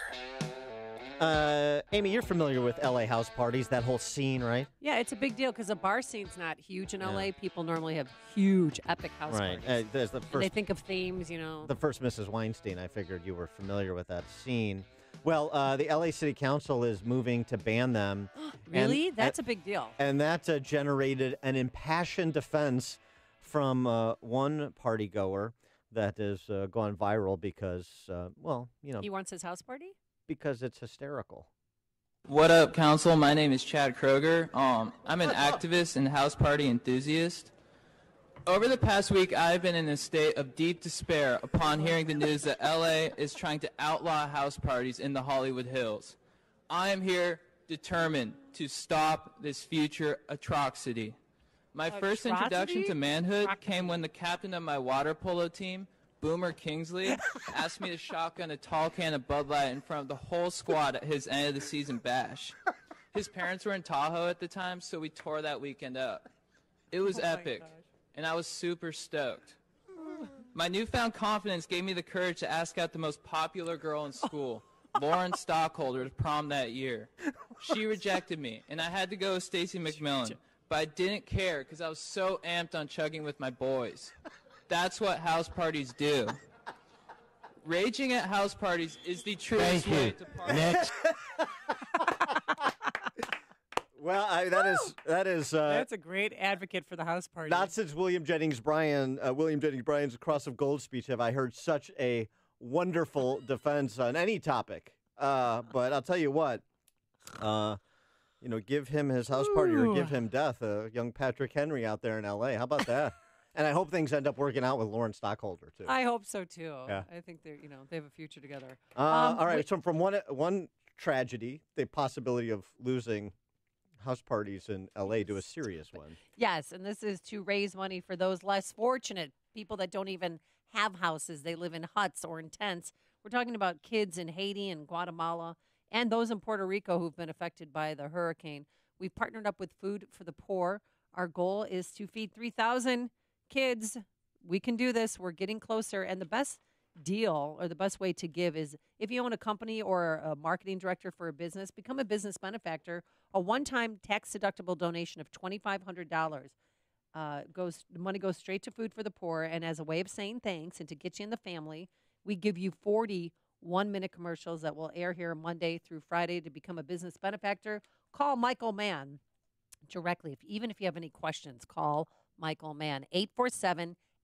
S11: Amy, you're familiar with LA house parties, that whole scene, right?
S12: Yeah, it's a big deal because the bar scene's not huge in LA. People normally have huge, epic house
S11: Right.
S12: parties.
S11: There's the
S12: And
S11: first,
S12: they think of themes, you know.
S11: the first Mrs. Weinstein. I figured you were familiar with that scene. Well, the LA City Council is moving to ban them.
S12: Really? That's a big deal.
S11: And that generated an impassioned defense from one party goer that has gone viral because, well, you know,
S12: He wants his house party?
S11: because it's hysterical.
S10: What up, Council? My name is Chad Kroger. I'm an activist and house party enthusiast. Over the past week, I've been in a state of deep despair upon hearing the news that LA is trying to outlaw house parties in the Hollywood Hills. I am here determined to stop this future atrocity. My first introduction to manhood came when the captain of my water polo team, Boomer Kingsley, asked me to shotgun a tall can of Bud Light in front of the whole squad at his end of the season bash. His parents were in Tahoe at the time, so we tore that weekend up. It was epic, and I was super stoked. My newfound confidence gave me the courage to ask out the most popular girl in school, Lauren Stockholder, to prom that year. She rejected me, and I had to go with Stacey McMillan, but I didn't care because I was so amped on chugging with my boys. That's what house parties do. Raging at house parties is the truest way to party.
S11: Next. Well, that is.
S1: That's a great advocate for the house party.
S11: Not since William Jennings Bryan's Cross of Gold speech have I heard such a wonderful defense on any topic. But I'll tell you what, give him his house party or give him death. Young Patrick Henry out there in L.A. How about that? And I hope things end up working out with Lauren Stockholder too.
S12: I hope so too.
S11: Yeah.
S12: I think they have a future together.
S11: All right. So from one tragedy, the possibility of losing house parties in L.A. to a serious one.
S12: Yes, and this is to raise money for those less fortunate, people that don't even have houses. They live in huts or in tents. We're talking about kids in Haiti and Guatemala and those in Puerto Rico who've been affected by the hurricane. We've partnered up with Food for the Poor. Our goal is to feed 3,000 kids. We can do this. We're getting closer. And the best deal or the best way to give is if you own a company or a marketing director for a business, become a business benefactor. A one-time tax-deductible donation of $2,500 money goes straight to Food for the Poor. And as a way of saying thanks and to get you in the family, we give you 40 one-minute commercials that will air here Monday through Friday to become a business benefactor. Call Michael Mann directly. Even if you have any questions, call Michael Mann,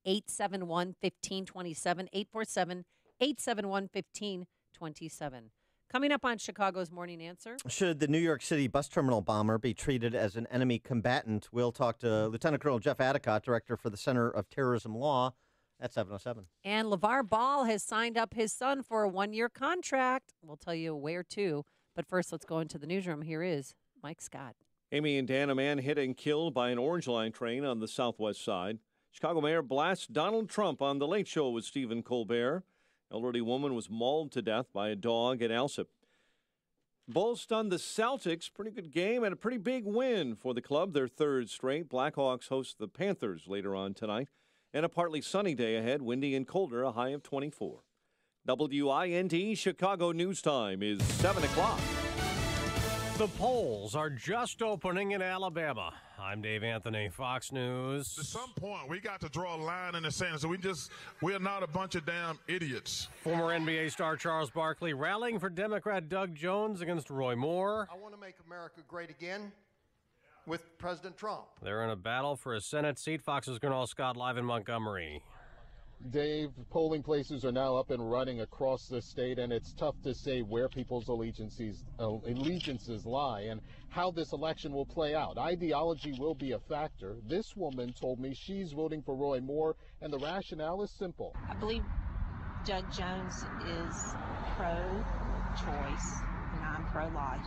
S12: 847-871-1527, 847-871-1527. Coming up on Chicago's Morning Answer.
S11: Should the New York City bus terminal bomber be treated as an enemy combatant? We'll talk to Lieutenant Colonel Jeff Adicott, Director for the Center of Terrorism Law at 7:07.
S12: And LeVar Ball has signed up his son for a one-year contract. We'll tell you where to. But first, let's go into the newsroom. Here is Mike Scott.
S27: Amy and Dan, a man hit and killed by an Orange Line train on the southwest side. Chicago Mayor blasts Donald Trump on The Late Show with Stephen Colbert. Elderly woman was mauled to death by a dog at Alsip. Bulls stunned the Celtics. Pretty good game and a pretty big win for the club. Their third straight. Blackhawks host the Panthers later on tonight. And a partly sunny day ahead, windy and colder, a high of 24. WINT Chicago News Time is 7 o'clock.
S15: The polls are just opening in Alabama. I'm Dave Anthony, Fox News.
S5: At some point, we got to draw a line in the sand, so we're not a bunch of damn idiots.
S15: Former NBA star Charles Barkley rallying for Democrat Doug Jones against Roy Moore.
S16: I want to make America great again with President Trump.
S15: They're in a battle for a Senate seat. Fox's Gernal Scott live in Montgomery.
S23: Dave, polling places are now up and running across the state, and it's tough to say where people's allegiances lie and how this election will play out. Ideology will be a factor. This woman told me she's voting for Roy Moore, and the rationale is simple.
S24: I believe Doug Jones is pro-choice, and I'm pro-life.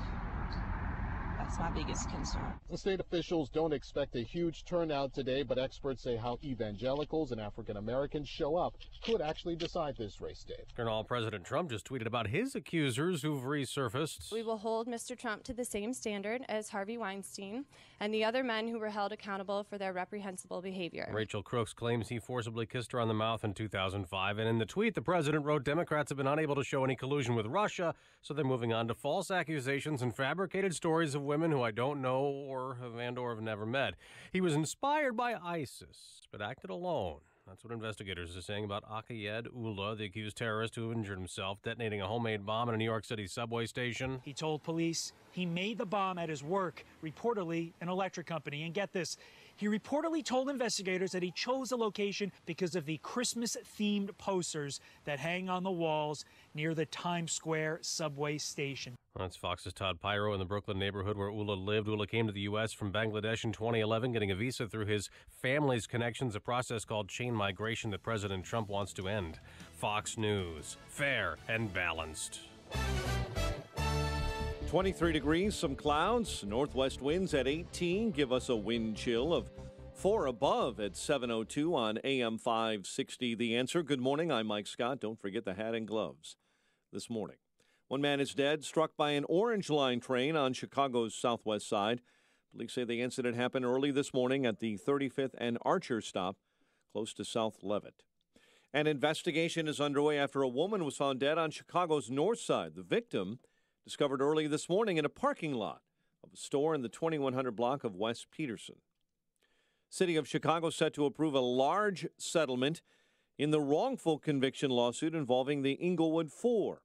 S24: That's my biggest concern.
S23: The state officials don't expect a huge turnout today, but experts say how evangelicals and African Americans show up could actually decide this race, Dave.
S15: Colonel President Trump just tweeted about his accusers who've resurfaced.
S25: We will hold Mr. Trump to the same standard as Harvey Weinstein and the other men who were held accountable for their reprehensible behavior.
S15: Rachel Crooks claims he forcibly kissed her on the mouth in 2005. And in the tweet, the president wrote Democrats have been unable to show any collusion with Russia, so they're moving on to false accusations and fabricated stories of women who I don't know or have never met. He was inspired by ISIS, but acted alone. That's what investigators are saying about Akayed Ullah, the accused terrorist who injured himself detonating a homemade bomb in a New York City subway station.
S26: He told police he made the bomb at his work, reportedly an electric company. And get this, he reportedly told investigators that he chose the location because of the Christmas-themed posters that hang on the walls near the Times Square subway station.
S15: That's Fox's Todd Pyro in the Brooklyn neighborhood where Ullah lived. Ullah came to the U.S. from Bangladesh in 2011, getting a visa through his family's connections, a process called chain migration that President Trump wants to end. Fox News, fair and balanced.
S27: 23 degrees, some clouds, northwest winds at 18, give us a wind chill of 4 above at 7:02 on AM 560. The Answer. Good morning, I'm Mike Scott. Don't forget the hat and gloves this morning. One man is dead, struck by an Orange Line train on Chicago's southwest side. Police say the incident happened early this morning at the 35th and Archer stop, close to South Leavitt. An investigation is underway after a woman was found dead on Chicago's north side. The victim discovered early this morning in a parking lot of a store in the 2100 block of West Peterson. City of Chicago set to approve a large settlement in the wrongful conviction lawsuit involving the Inglewood Four.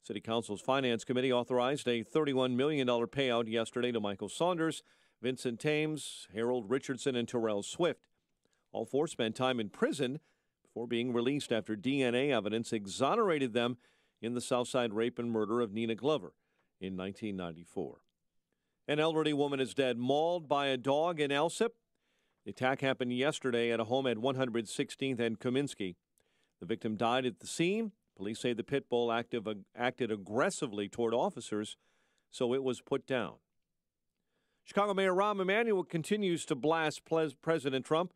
S27: City Council's Finance Committee authorized a $31 million payout yesterday to Michael Saunders, Vincent Thames, Harold Richardson, and Terrell Swift. All four spent time in prison before being released after DNA evidence exonerated them in the Southside rape and murder of Nina Glover in 1994. An elderly woman is dead, mauled by a dog in Alsip. The attack happened yesterday at a home at 116th and Kaminsky. The victim died at the scene. Police say the pit bull acted aggressively toward officers, so it was put down. Chicago Mayor Rahm Emanuel continues to blast President Trump,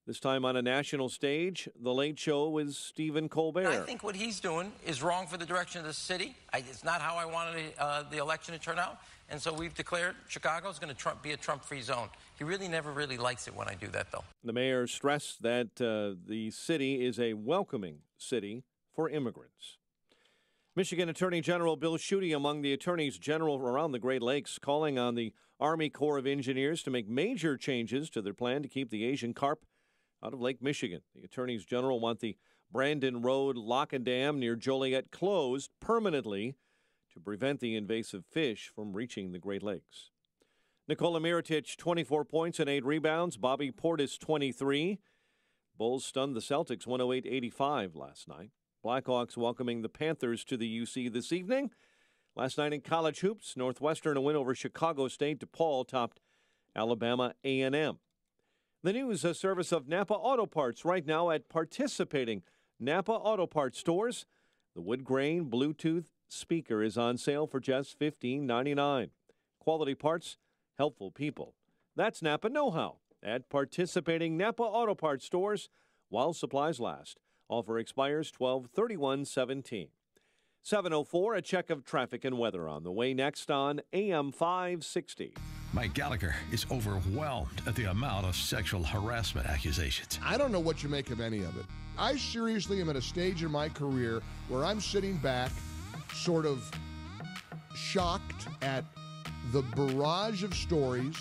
S27: this time on a national stage. The Late Show with Stephen Colbert.
S2: I think what he's doing is wrong for the direction of the city. It's not how I wanted the election to turn out. And so we've declared Chicago is going to be a Trump-free zone. He never really likes it when I do that, though.
S27: The mayor stressed that the city is a welcoming city for immigrants. Michigan Attorney General Bill Schuette among the attorneys general around the Great Lakes, calling on the Army Corps of Engineers to make major changes to their plan to keep the Asian carp out of Lake Michigan. The attorneys general want the Brandon Road lock and dam near Joliet closed permanently to prevent the invasive fish from reaching the Great Lakes. Nikola Mirotic, 24 points and 8 rebounds. Bobby Portis, 23. Bulls stunned the Celtics 108-85 last night. Blackhawks welcoming the Panthers to the UC this evening. Last night in college hoops, Northwestern a win over Chicago State. DePaul topped Alabama A&M. The news, a service of Napa Auto Parts right now at participating Napa Auto Parts stores. The wood grain Bluetooth speaker is on sale for just $15.99. Quality parts, helpful people. That's Napa know-how at participating Napa Auto Parts stores while supplies last. Offer expires 12/31/17. 7:04, a check of traffic and weather on the way next on AM 560.
S14: Mike Gallagher is overwhelmed at the amount of sexual harassment accusations.
S7: I don't know what you make of any of it. I seriously am at a stage in my career where I'm sitting back sort of shocked at the barrage of stories.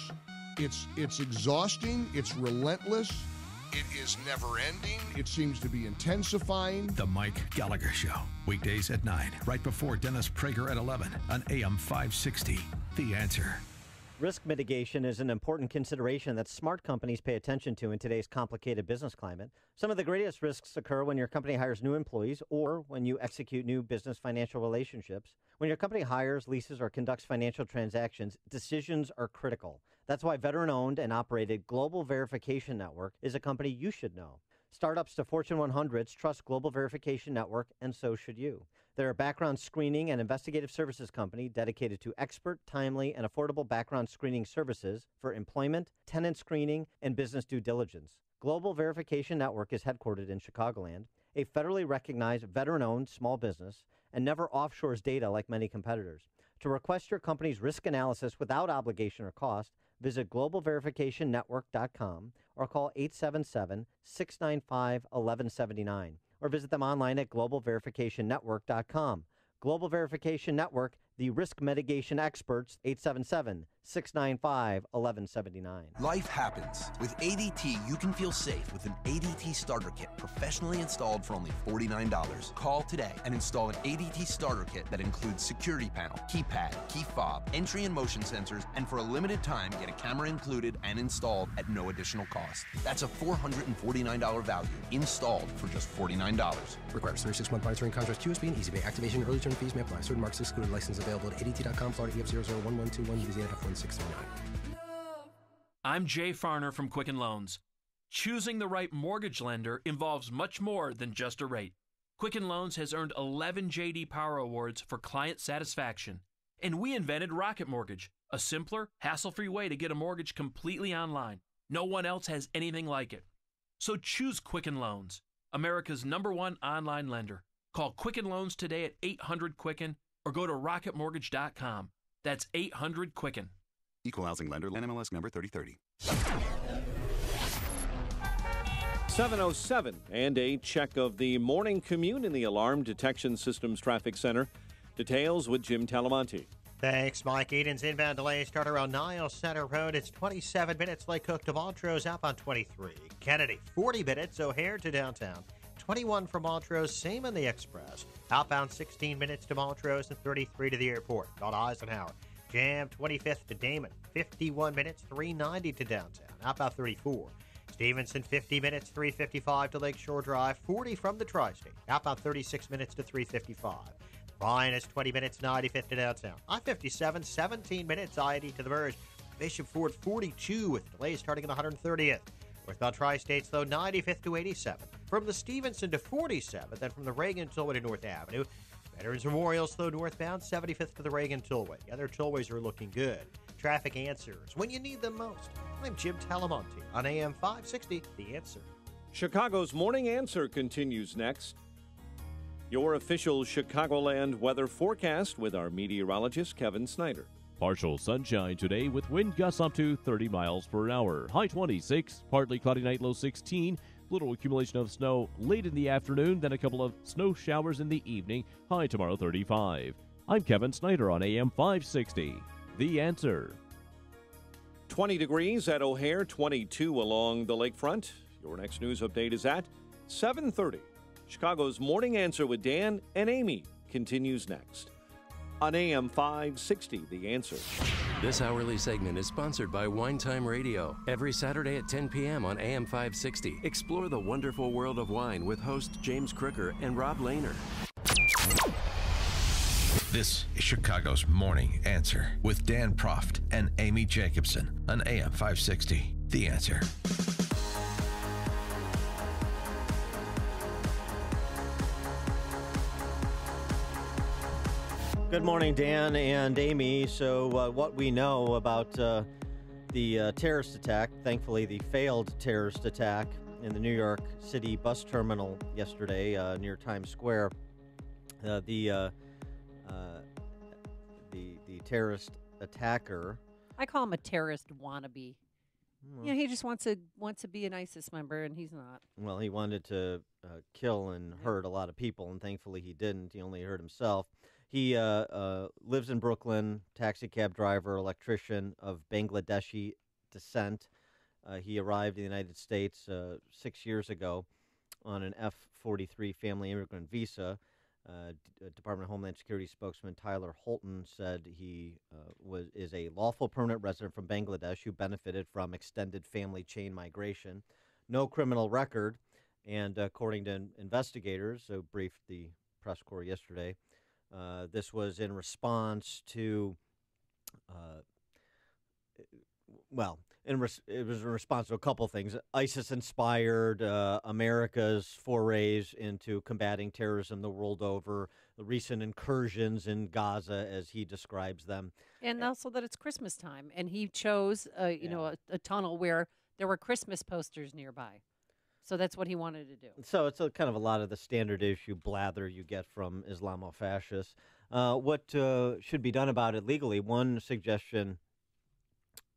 S7: It's exhausting. It's relentless. It is never-ending. It seems to be intensifying.
S14: The Mike Gallagher Show, weekdays at 9, right before Dennis Prager at 11 on AM 560. The Answer.
S11: Risk mitigation is an important consideration that smart companies pay attention to in today's complicated business climate. Some of the greatest risks occur when your company hires new employees or when you execute new business financial relationships. When your company hires, leases, or conducts financial transactions, decisions are critical. That's why veteran-owned and operated Global Verification Network is a company you should know. Startups to Fortune 100s trust Global Verification Network, and so should you. They're a background screening and investigative services company dedicated to expert, timely, and affordable background screening services for employment, tenant screening, and business due diligence. Global Verification Network is headquartered in Chicagoland, a federally recognized veteran-owned small business, and never offshores data like many competitors. To request your company's risk analysis without obligation or cost, visit globalverificationnetwork.com or call 877-695-1179 or visit them online at globalverificationnetwork.com. Global Verification Network, the risk mitigation experts, 877-695-1179.
S13: Life happens. With ADT, you can feel safe with an ADT starter kit professionally installed for only $49. Call today and install an ADT starter kit that includes security panel, keypad, key fob, entry and motion sensors, and for a limited time, get a camera included and installed at no additional cost. That's a $449 value installed for just $49.
S17: Requires 36-month monitoring contract, QSB and EasyPay. Activation and early term fees may apply. Certain marks excluded. License available at ADT.com, Florida EF001121, Louisiana F1639.
S18: I'm Jay Farner from Quicken Loans. Choosing the right mortgage lender involves much more than just a rate. Quicken Loans has earned 11 J.D. Power Awards for client satisfaction. And we invented Rocket Mortgage, a simpler, hassle-free way to get a mortgage completely online. No one else has anything like it. So choose Quicken Loans, America's #1 online lender. Call Quicken Loans today at 800-QUICKEN or go to rocketmortgage.com. That's 800-QUICKEN.
S3: Equal housing lender, NMLS number 3030.
S27: 7:07 and a check of the morning commute in the Alarm Detection Systems Traffic Center. Details with Jim Talamonte.
S4: Thanks, Mike. Eden's inbound delays start around Niles Center Road. It's 27 minutes. Lake Cook to Montrose, outbound 23. Kennedy, 40 minutes. O'Hare to downtown. 21 from Montrose, same on the Express. Outbound 16 minutes to Montrose and 33 to the airport. On Eisenhower. Jam 25th to Damon. 51 minutes, 390 to downtown. Outbound 34. Stevenson, 50 minutes, 355 to Lakeshore Drive. 40 from the Tri-State. Outbound 36 minutes to 355. Ryan is 20 minutes, 95th to downtown. I-57, 17 minutes, I-80 to the merge. Bishop Ford, 42 with delays starting at 130th. Northbound Tri-States, though, 95th to 87. From the Stevenson to 47th, then from the Reagan Tollway to North Avenue. Veterans Memorials, though, northbound, 75th to the Reagan Tollway. The other tollways are looking good. Traffic answers when you need them most. I'm Jim Talamonte on AM 560, The Answer.
S27: Chicago's Morning Answer continues next. Your official Chicagoland weather forecast with our meteorologist, Kevin Snyder.
S6: Partial sunshine today with wind gusts up to 30 miles per hour. High 26, partly cloudy night, low 16. Little accumulation of snow late in the afternoon, then a couple of snow showers in the evening. High tomorrow 35. I'm Kevin Snyder on AM 560. The Answer.
S27: 20 degrees at O'Hare, 22 along the lakefront. Your next news update is at 7:30. Chicago's Morning Answer with Dan and Amy continues next on AM 560, The Answer.
S19: This hourly segment is sponsored by Wine Time Radio. Every Saturday at 10 p.m. on AM 560. Explore the wonderful world of wine with host James Crooker and Rob Lehner.
S14: This is Chicago's Morning Answer with Dan Proft and Amy Jacobson on AM 560, The Answer.
S11: Good morning, Dan and Amy. So what we know about the terrorist attack, thankfully the failed terrorist attack in the New York City bus terminal yesterday near Times Square, the terrorist attacker.
S12: I call him a terrorist wannabe. You know, he just wants to be an ISIS member, and he's not.
S11: Well, he wanted to kill and hurt a lot of people, and thankfully he didn't. He only hurt himself. He lives in Brooklyn, taxi cab driver, electrician of Bangladeshi descent. He arrived in the United States 6 years ago on an F-43 family immigrant visa. Department of Homeland Security spokesman Tyler Holton said he is a lawful permanent resident from Bangladesh who benefited from extended family chain migration. No criminal record, and according to investigators who briefed the press corps yesterday, this was in response to, it was in response to a couple things. ISIS-inspired America's forays into combating terrorism the world over, the recent incursions in Gaza, as he describes them.
S12: And also that it's Christmas time, and he chose, a tunnel where there were Christmas posters nearby. So that's what he wanted to do.
S11: So it's kind of a lot of the standard issue blather you get from Islamofascists. What should be done about it legally? One suggestion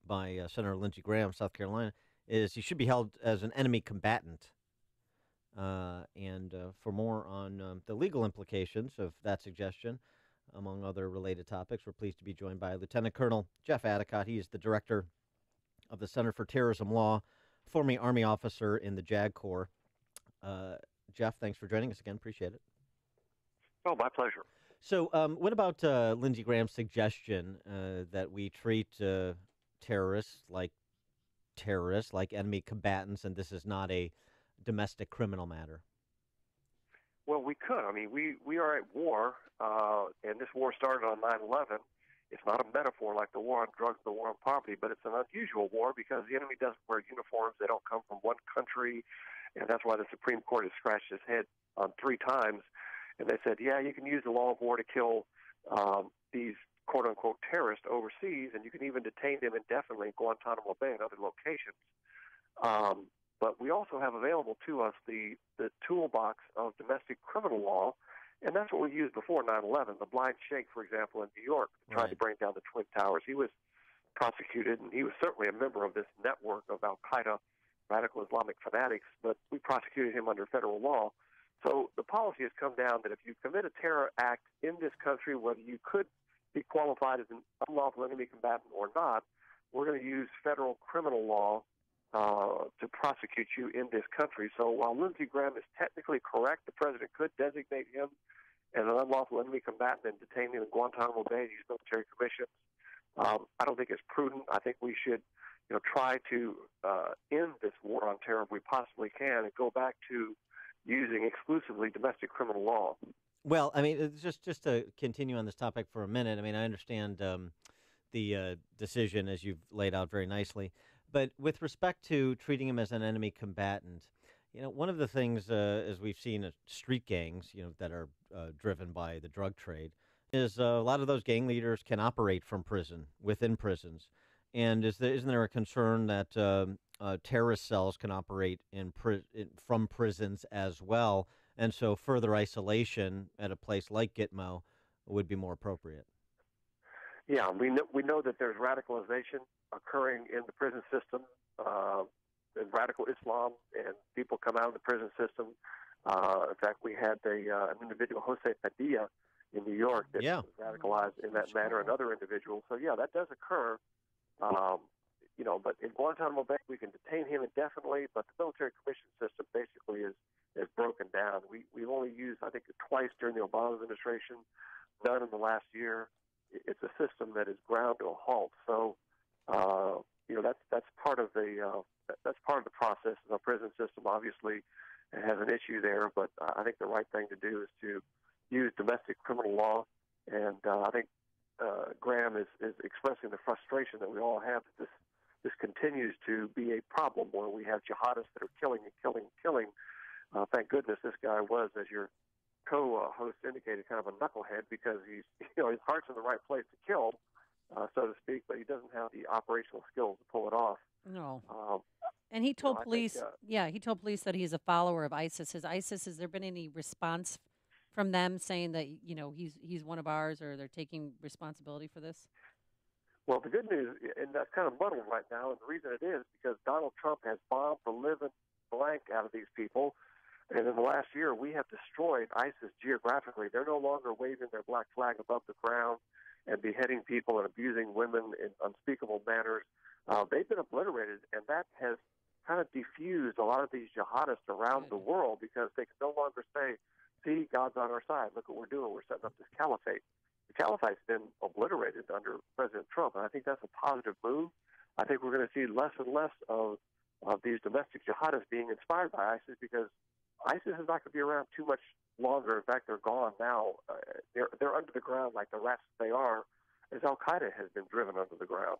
S11: by Senator Lindsey Graham, South Carolina, is he should be held as an enemy combatant. And for more on the legal implications of that suggestion, among other related topics, we're pleased to be joined by Lieutenant Colonel Jeff Adicott. He is the director of the Center for Terrorism Law, former Army officer in the JAG Corps. Jeff, thanks for joining us again. Appreciate it.
S20: Oh, my pleasure.
S11: So what about Lindsey Graham's suggestion that we treat terrorists, like enemy combatants, and this is not a domestic criminal matter?
S20: Well, we could. I mean, we are at war, and this war started on 9/11. It's not a metaphor like the war on drugs, the war on poverty, but it's an unusual war because the enemy doesn't wear uniforms. They don't come from one country, and that's why the Supreme Court has scratched its head on 3 times. And they said, yeah, you can use the law of war to kill these quote-unquote terrorists overseas, and you can even detain them indefinitely in Guantanamo Bay and other locations. But we also have available to us the toolbox of domestic criminal law, And that's what we used before 9/11. The blind sheikh, for example, in New York, tried to bring down the Twin Towers. He was prosecuted, and he was certainly a member of this network of al-Qaeda radical Islamic fanatics, but we prosecuted him under federal law. So the policy has come down that if you commit a terror act in this country, whether you could be qualified as an unlawful enemy combatant or not, we're going to use federal criminal law to prosecute you in this country. So while Lindsey Graham is technically correct, the president could designate him as an unlawful enemy combatant and detain him in Guantanamo Bay and use military commissions. I don't think it's prudent. I think we should, try to end this war on terror if we possibly can and go back to using exclusively domestic criminal law.
S11: Well, I mean, just to continue on this topic for a minute, I mean, I understand the decision as you've laid out very nicely, but with respect to treating him as an enemy combatant, one of the things, as we've seen street gangs, that are driven by the drug trade, is a lot of those gang leaders can operate from prison, within prisons. And isn't there a concern that terrorist cells can operate from prisons as well? And so further isolation at a place like Gitmo would be more appropriate.
S20: Yeah, we know that there's radicalization occurring in the prison system, in radical Islam, and people come out of the prison system. In fact, we had an individual, Jose Padilla, in New York that was radicalized in that manner, and other individuals. So, yeah, that does occur. But in Guantanamo Bay, we can detain him indefinitely, but the military commission system basically is broken down. We've only used, I think, twice during the Obama administration, none in the last year. It's a system that is ground to a halt. So, that's part of the process. The prison system obviously has an issue there, but I think the right thing to do is to use domestic criminal law, and I think Graham is expressing the frustration that we all have that this continues to be a problem where we have jihadists that are killing and killing and killing. Thank goodness this guy was, as your co-host indicated, kind of a knucklehead because his heart's in the right place to kill, so to speak, but he doesn't have the operational skills to pull it off.
S12: No. And he told police, he told police that he's a follower of ISIS. Has there been any response from them saying that, he's one of ours, or they're taking responsibility for this?
S20: Well, the good news, and that's kind of muddled right now, and the reason it is because Donald Trump has bombed the living blank out of these people. And in the last year, we have destroyed ISIS geographically. They're no longer waving their black flag above the ground and beheading people and abusing women in unspeakable manners. They've been obliterated, and that has kind of diffused a lot of these jihadists around the world because they can no longer say, see, God's on our side. Look what we're doing. We're setting up this caliphate. The caliphate's been obliterated under President Trump, and I think that's a positive move. I think we're going to see less and less of these domestic jihadists being inspired by ISIS because ISIS is not going to be around too much longer. In fact, they're gone now. They're under the ground like the rats they are, as Al-Qaeda has been driven under the ground.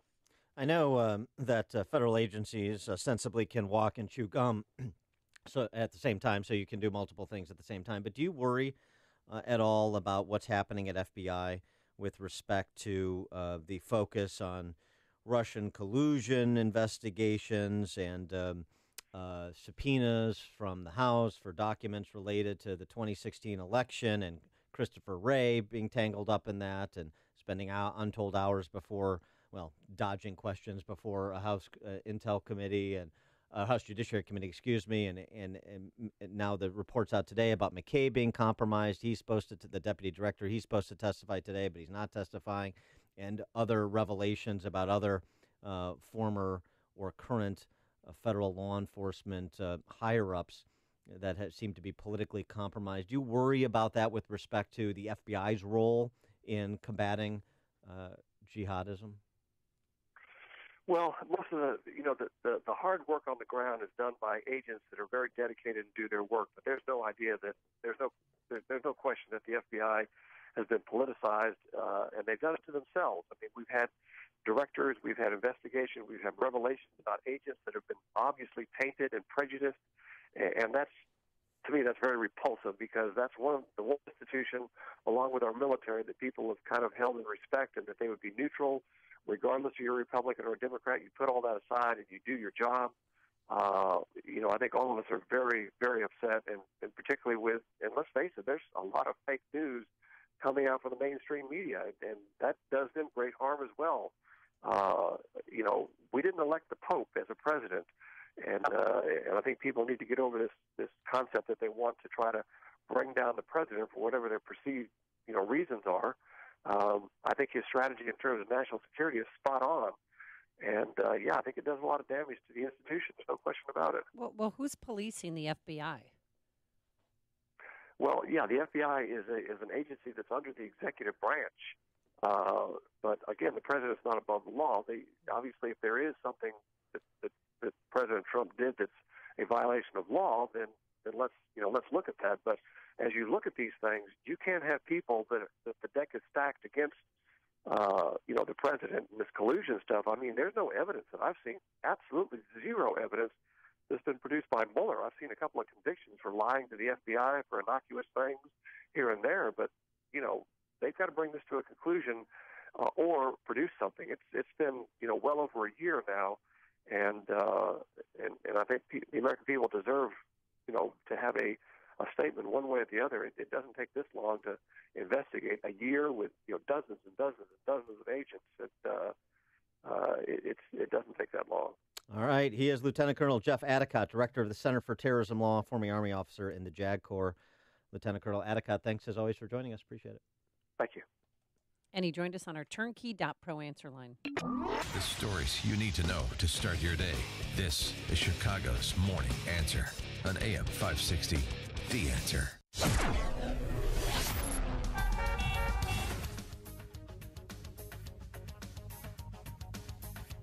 S11: I know that federal agencies sensibly can walk and chew gum so at the same time, so you can do multiple things at the same time. But do you worry at all about what's happening at FBI with respect to the focus on Russian collusion investigations and subpoenas from the House for documents related to the 2016 election and Christopher Wray being tangled up in that and spending untold hours dodging questions before a House Intel Committee and House Judiciary Committee, and now the reports out today about McCabe being compromised. He's supposed to, the deputy director, he's supposed to testify today, but he's not testifying, and other revelations about other former or current federal law enforcement higher-ups that seem to be politically compromised. Do you worry about that with respect to the FBI's role in combating jihadism?
S20: Well, most of the hard work on the ground is done by agents that are very dedicated and do their work. But there's no question that the FBI has been politicized, and they've done it to themselves. I mean, we've had directors, we've had investigation, we've had revelations about agents that have been obviously tainted and prejudiced, and that's, to me, that's very repulsive because that's the one institution, along with our military, that people have kind of held in respect and that they would be neutral. Regardless of you're a Republican or a Democrat, you put all that aside and you do your job. I think all of us are very, very upset, and particularly with, and let's face it, there's a lot of fake news coming out from the mainstream media, and that does them great harm as well. We didn't elect the Pope as a president, and I think people need to get over this concept that they want to try to bring down the president for whatever their perceived, reasons are. I think his strategy in terms of national security is spot on. And, I think it does a lot of damage to the institution. There's no question about it.
S12: Well, who's policing the FBI?
S20: Well, the FBI is an agency that's under the executive branch. But, again, the president's not above the law. Obviously, if there is something that President Trump did that's a violation of law, then let's look at that. But as you look at these things, you can't have people that the deck is stacked against the president and this collusion stuff. I mean, there's no evidence that I've seen, absolutely zero evidence that's been produced by Mueller. I've seen a couple of convictions for lying to the FBI for innocuous things here and there, but, they've got to bring this to a conclusion or produce something. It's been, well over a year now, and I think the American people deserve, to have a statement one way or the other. It doesn't take this long to investigate. A year with dozens and dozens and dozens of agents. It doesn't take that long.
S11: All right. He is Lieutenant Colonel Jeff Adicott, Director of the Center for Terrorism Law, former Army officer in the JAG Corps. Lieutenant Colonel Adicott, thanks as always for joining us. Appreciate it.
S20: Thank you.
S12: And he joined us on our turnkey.pro answer line.
S14: The stories you need to know to start your day. This is Chicago's Morning Answer on AM 560. The Answer.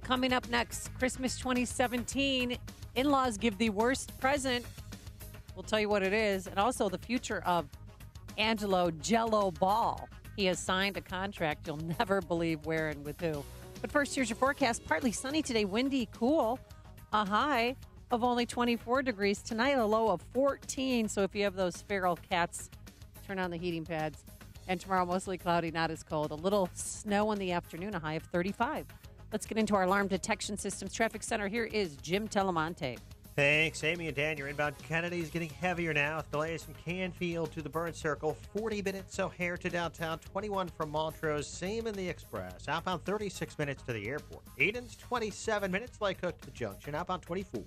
S12: Coming up next, Christmas 2017. In-laws give the worst present. We'll tell you what it is. And also the future of Angelo Jello Ball. He has signed a contract you'll never believe where and with who. But first, here's your forecast. Partly sunny today, windy, cool. A high of only 24 degrees. Tonight, a low of 14. So if you have those feral cats, turn on the heating pads. And tomorrow, mostly cloudy, not as cold. A little snow in the afternoon, a high of 35. Let's get into our alarm detection systems traffic center. Here is Jim Telemonte.
S4: Thanks, Amy and Dan. You're inbound Kennedy is getting heavier now with delays from Canfield to the Burn Circle. 40 minutes O'Hare to downtown, 21 from Montrose, same in the Express. Outbound 36 minutes to the airport. Eden's 27 minutes, Lake Hook to the junction. Outbound 24.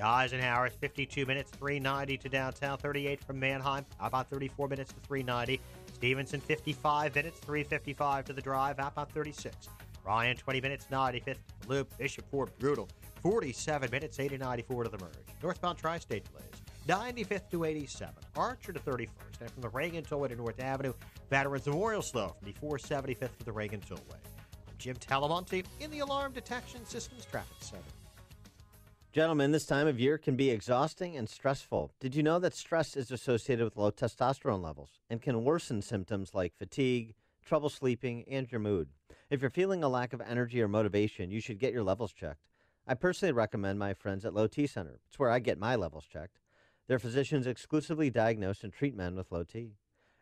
S4: Eisenhower is 52 minutes, 390 to downtown, 38 from Manheim. Outbound 34 minutes to 390. Stevenson 55 minutes, 355 to the drive. Outbound 36. Ryan 20 minutes, 95th Loop. Bishopport brutal. 47 minutes, 8094 to the merge. Northbound tri-state delays, 95th to 87. Archer to 31st. And from the Reagan Tollway to North Avenue, Veterans Memorial slow from the 475th to the Reagan Tollway. I'm Jim Talamonte in the Alarm Detection Systems Traffic Center.
S11: Gentlemen, this time of year can be exhausting and stressful. Did you know that stress is associated with low testosterone levels and can worsen symptoms like fatigue, trouble sleeping, and your mood? If you're feeling a lack of energy or motivation, you should get your levels checked. I personally recommend my friends at Low T Center. It's where I get my levels checked. Their physicians exclusively diagnose and treat men with low T.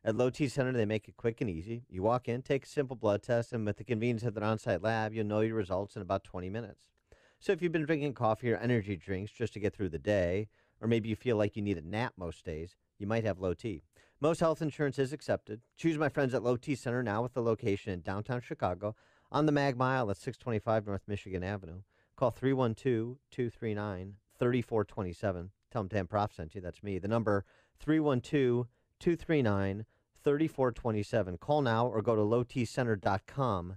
S11: At Low T Center, they make it quick and easy. You walk in, take a simple blood test, and with the convenience of their on-site lab, you'll know your results in about 20 minutes. So if you've been drinking coffee or energy drinks just to get through the day, or maybe you feel like you need a nap most days, you might have low T. Most health insurance is accepted. Choose my friends at Low T Center, now with the location in downtown Chicago on the Mag Mile at 625 North Michigan Avenue. Call 312-239-3427. Tell them Dan Prof sent you. That's me. The number 312-239-3427. Call now or go to lowtcenter.com.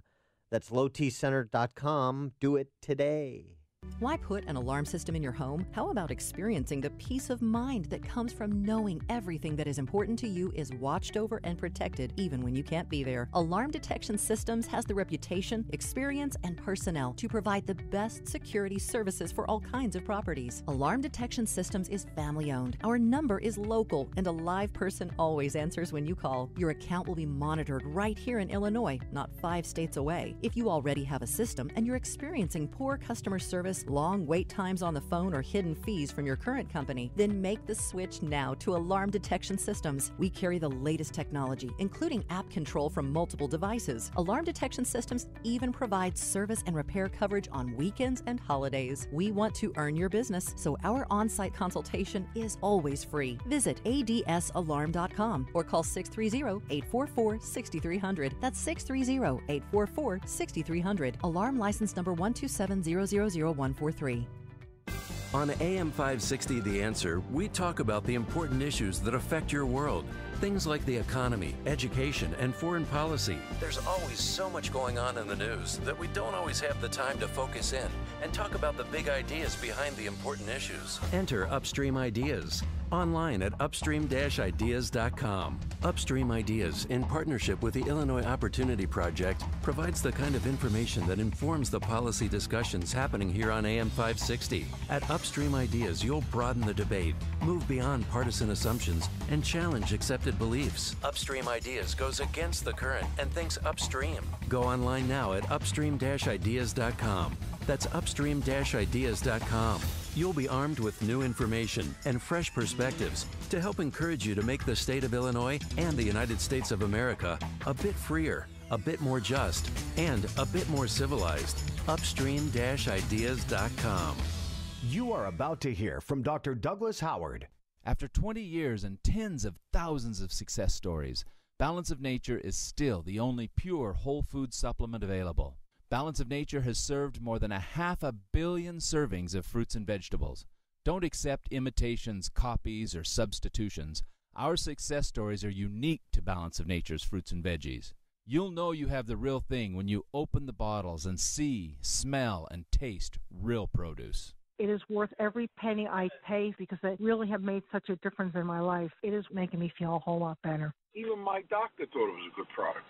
S11: That's lowtcenter.com. Do it today.
S1: Why put an alarm system in your home? How about experiencing the peace of mind that comes from knowing everything that is important to you is watched over and protected even when you can't be there? Alarm Detection Systems has the reputation, experience, and personnel to provide the best security services for all kinds of properties. Alarm Detection Systems is family-owned. Our number is local, and a live person always answers when you call. Your account will be monitored right here in Illinois, not 5 states away. If you already have a system and you're experiencing poor customer service service, long wait times on the phone, or hidden fees from your current company? Then make the switch now to Alarm Detection Systems. We carry the latest technology, including app control from multiple devices. Alarm Detection Systems even provides service and repair coverage on weekends and holidays. We want to earn your business, so our on-site consultation is always free. Visit adsalarm.com or call 630-844-6300. That's 630-844-6300. Alarm license number 127000143.
S19: On AM 560 The Answer, we talk about the important issues that affect your world. Things like the economy, education, and foreign policy. There's always so much going on in the news that we don't always have the time to focus in and talk about the big ideas behind the important issues. Enter Upstream Ideas online at upstream-ideas.com. Upstream Ideas, in partnership with the Illinois Opportunity Project, provides the kind of information that informs the policy discussions happening here on AM 560. At Upstream Ideas, you'll broaden the debate, move beyond partisan assumptions, and challenge accepted beliefs. Upstream Ideas goes against the current and thinks upstream. Go online now at upstream-ideas.com. That's upstream-ideas.com. You'll be armed with new information and fresh perspectives to help encourage you to make the state of Illinois and the United States of America a bit freer, a bit more just, and a bit more civilized. Upstream-ideas.com.
S5: You are about to hear from Dr. Douglas Howard.
S8: After 20 years and tens of thousands of success stories, Balance of Nature is still the only pure whole food supplement available. Balance of Nature has served more than 500 million servings of fruits and vegetables. Don't accept imitations, copies, or substitutions. Our success stories are unique to Balance of Nature's fruits and veggies. You'll know you have the real thing when you open the bottles and see, smell, and taste real produce.
S9: It is worth every penny I pay because they really have made such a difference in my life. It is making me feel a whole lot better.
S10: Even my doctor thought it was a good product.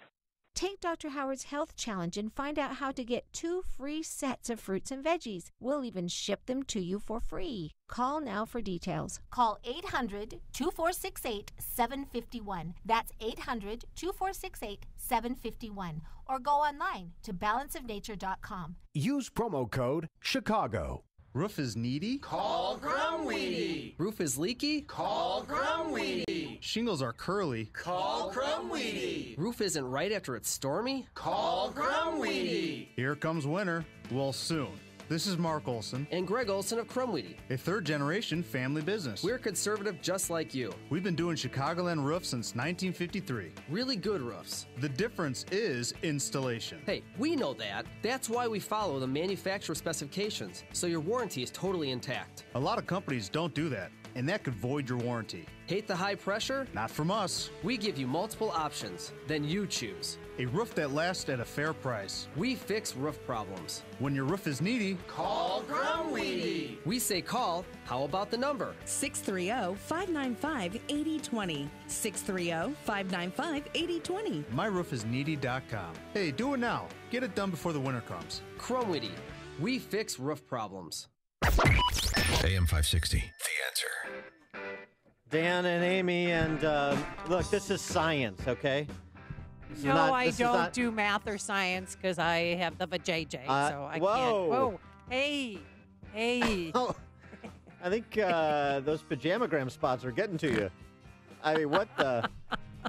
S16: Take Dr. Howard's Health Challenge and find out how to get 2 free sets of fruits and veggies. We'll even ship them to you for free. Call now for details.
S21: Call 800-2468-751. That's 800-2468-751. Or go online to balanceofnature.com.
S5: Use promo code CHICAGO.
S22: Roof is needy?
S28: Call Crumweedy.
S22: Roof is leaky?
S28: Call Crumweedy.
S22: Shingles are curly?
S28: Call Crumweedy.
S22: Roof isn't right after it's stormy?
S28: Call Crumweedy.
S22: Here comes winter. Well, soon. This is Mark Olson. And Greg Olson of Crumweedy. A third-generation family business. We're conservative just like you. We've been doing Chicagoland roofs since 1953. Really good roofs. The difference is installation. Hey, we know that. That's why we follow the manufacturer specifications, so your warranty is totally intact. A lot of companies don't do that, and that could void your warranty. Hate the high pressure? Not from us. We give you multiple options. Then you choose. A roof that lasts at a fair price. We fix roof problems. When your roof is needy,
S28: call Crumweedy.
S22: We say call. How about the number?
S29: 630-595-8020. 630-595-8020.
S22: MyRoofIsNeedy.com. Hey, do it now. Get it done before the winter comes. Crumweedy. We fix roof problems.
S14: AM 560, The Answer.
S11: Dan and Amy, and look, this is science, okay?
S12: No, I don't do math or science because I have the vajayjay, so I can't. Whoa, hey.
S11: Oh, I think those pajamagram spots are getting to you. I mean, what the?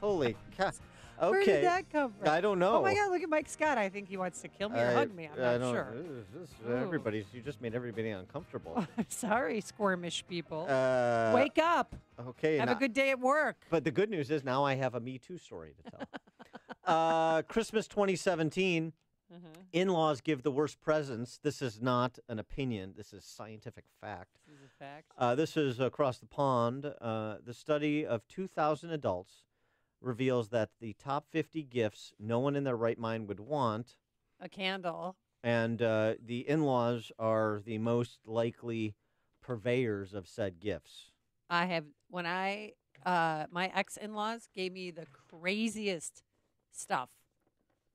S11: Holy cow. Okay.
S12: Where did that come from?
S11: I don't know.
S12: Oh, my God, look at Mike Scott. I think he wants to kill me or hug me. I'm not sure.
S11: You just made everybody uncomfortable.
S12: Oh, I'm sorry, squirmish people.
S11: Wake
S12: up.
S11: Okay.
S12: Have a good day at work.
S11: But the good news is now I have a Me Too story to tell. Christmas 2017, in-laws give the worst presents. This is not an opinion. This is scientific fact.
S12: This is a fact.
S11: This is across the pond. The study of 2,000 adults reveals that the top 50 gifts no one in their right mind would want.
S12: A candle.
S11: And the in-laws are the most likely purveyors of said gifts.
S12: My ex-in-laws gave me the craziest stuff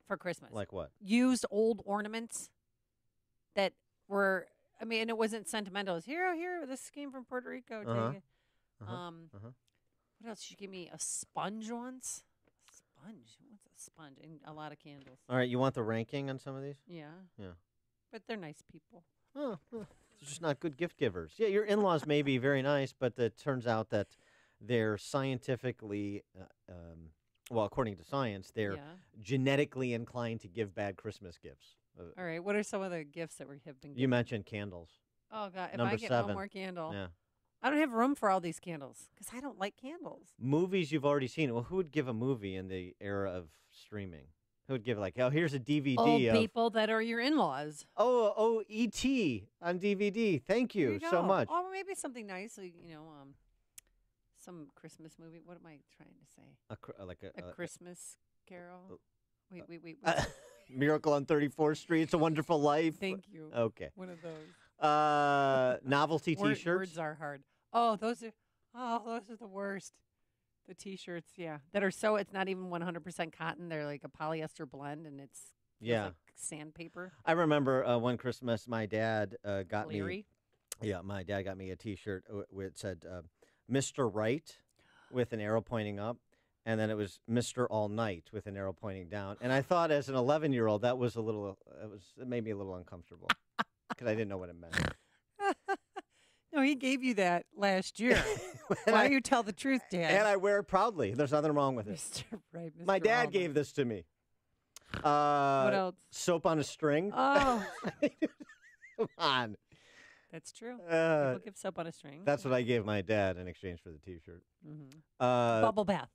S12: for Christmas.
S11: Like what?
S12: Used old ornaments that were, and it wasn't sentimental. It was, here, this came from Puerto Rico. Take it. What else? She gave me a sponge once. Sponge? What's a sponge? And a lot of candles.
S11: All right, you want the ranking on some of these?
S12: Yeah.
S11: Yeah.
S12: But they're nice people.
S11: They're just not good gift givers. Yeah, your in-laws may be very nice, but it turns out that they're scientifically, well, according to science, they're genetically inclined to give bad Christmas gifts.
S12: All right. What are some of the gifts that we have been given?
S11: You mentioned candles.
S12: Oh, God. If
S11: Number
S12: I get
S11: 7.
S12: one more candle.
S11: Yeah.
S12: I don't have room for all these candles because I don't like candles.
S11: Movies you've already seen. Well, who would give a movie in the era of streaming? Who would give here's a DVD
S12: Old
S11: of
S12: people that are your in-laws.
S11: Oh, E.T. on DVD. Thank
S12: There
S11: you
S12: you
S11: so
S12: go.
S11: much.
S12: Or maybe something nice, like, some Christmas movie. What am I trying to say? A Christmas Carol. Wait.
S11: Miracle on 34th Street. It's a Wonderful Life.
S12: Thank you.
S11: Okay.
S12: One of those.
S11: Novelty T-shirts.
S12: Words are hard. Oh, those are the worst. The T-shirts, that are so it's not even 100% cotton. They're like a polyester blend, and it's like sandpaper.
S11: I remember one Christmas, my dad got
S12: Cleary?
S11: me. Yeah, my dad got me a T-shirt which said "Mr. Right" with an arrow pointing up, and then it was "Mr. All Night" with an arrow pointing down. And I thought, as an 11-year-old, that was it made me a little uncomfortable because I didn't know what it meant.
S12: No, he gave you that last year. Why you tell the truth, Dad?
S11: And I wear it proudly. There's nothing wrong with it.
S12: Mr. Right, Mr.
S11: My dad
S12: Allman.
S11: gave this to me.
S12: What else?
S11: Soap on a string.
S12: Oh.
S11: Come on.
S12: That's true. People give soap on a string.
S11: That's what I gave my dad in exchange for the T-shirt.
S12: Mm-hmm. Bubble bath.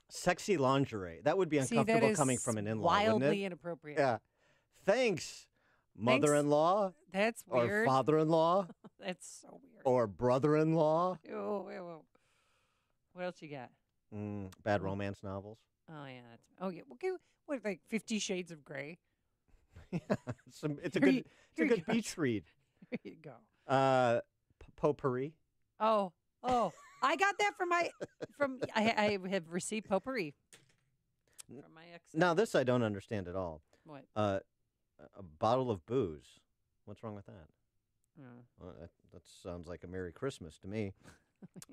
S11: Sexy lingerie. That would be uncomfortable
S12: that is
S11: coming from an in-law,
S12: wildly
S11: wouldn't it?
S12: inappropriate.
S11: Yeah. Thanks, mother-in-law.
S12: That's weird.
S11: Or father-in-law.
S12: That's so weird.
S11: Or brother-in-law.
S12: Ew. What else you got?
S11: Bad romance novels.
S12: Oh, yeah. Okay. What, like 50 Shades of Grey?
S11: It's a good beach read.
S12: There you go.
S11: Potpourri.
S12: Oh, I got that I have received potpourri from my ex.
S11: Now, this I don't understand at all.
S12: What?
S11: A bottle of booze. What's wrong with that?
S12: Oh.
S11: Well, that sounds like a Merry Christmas to me.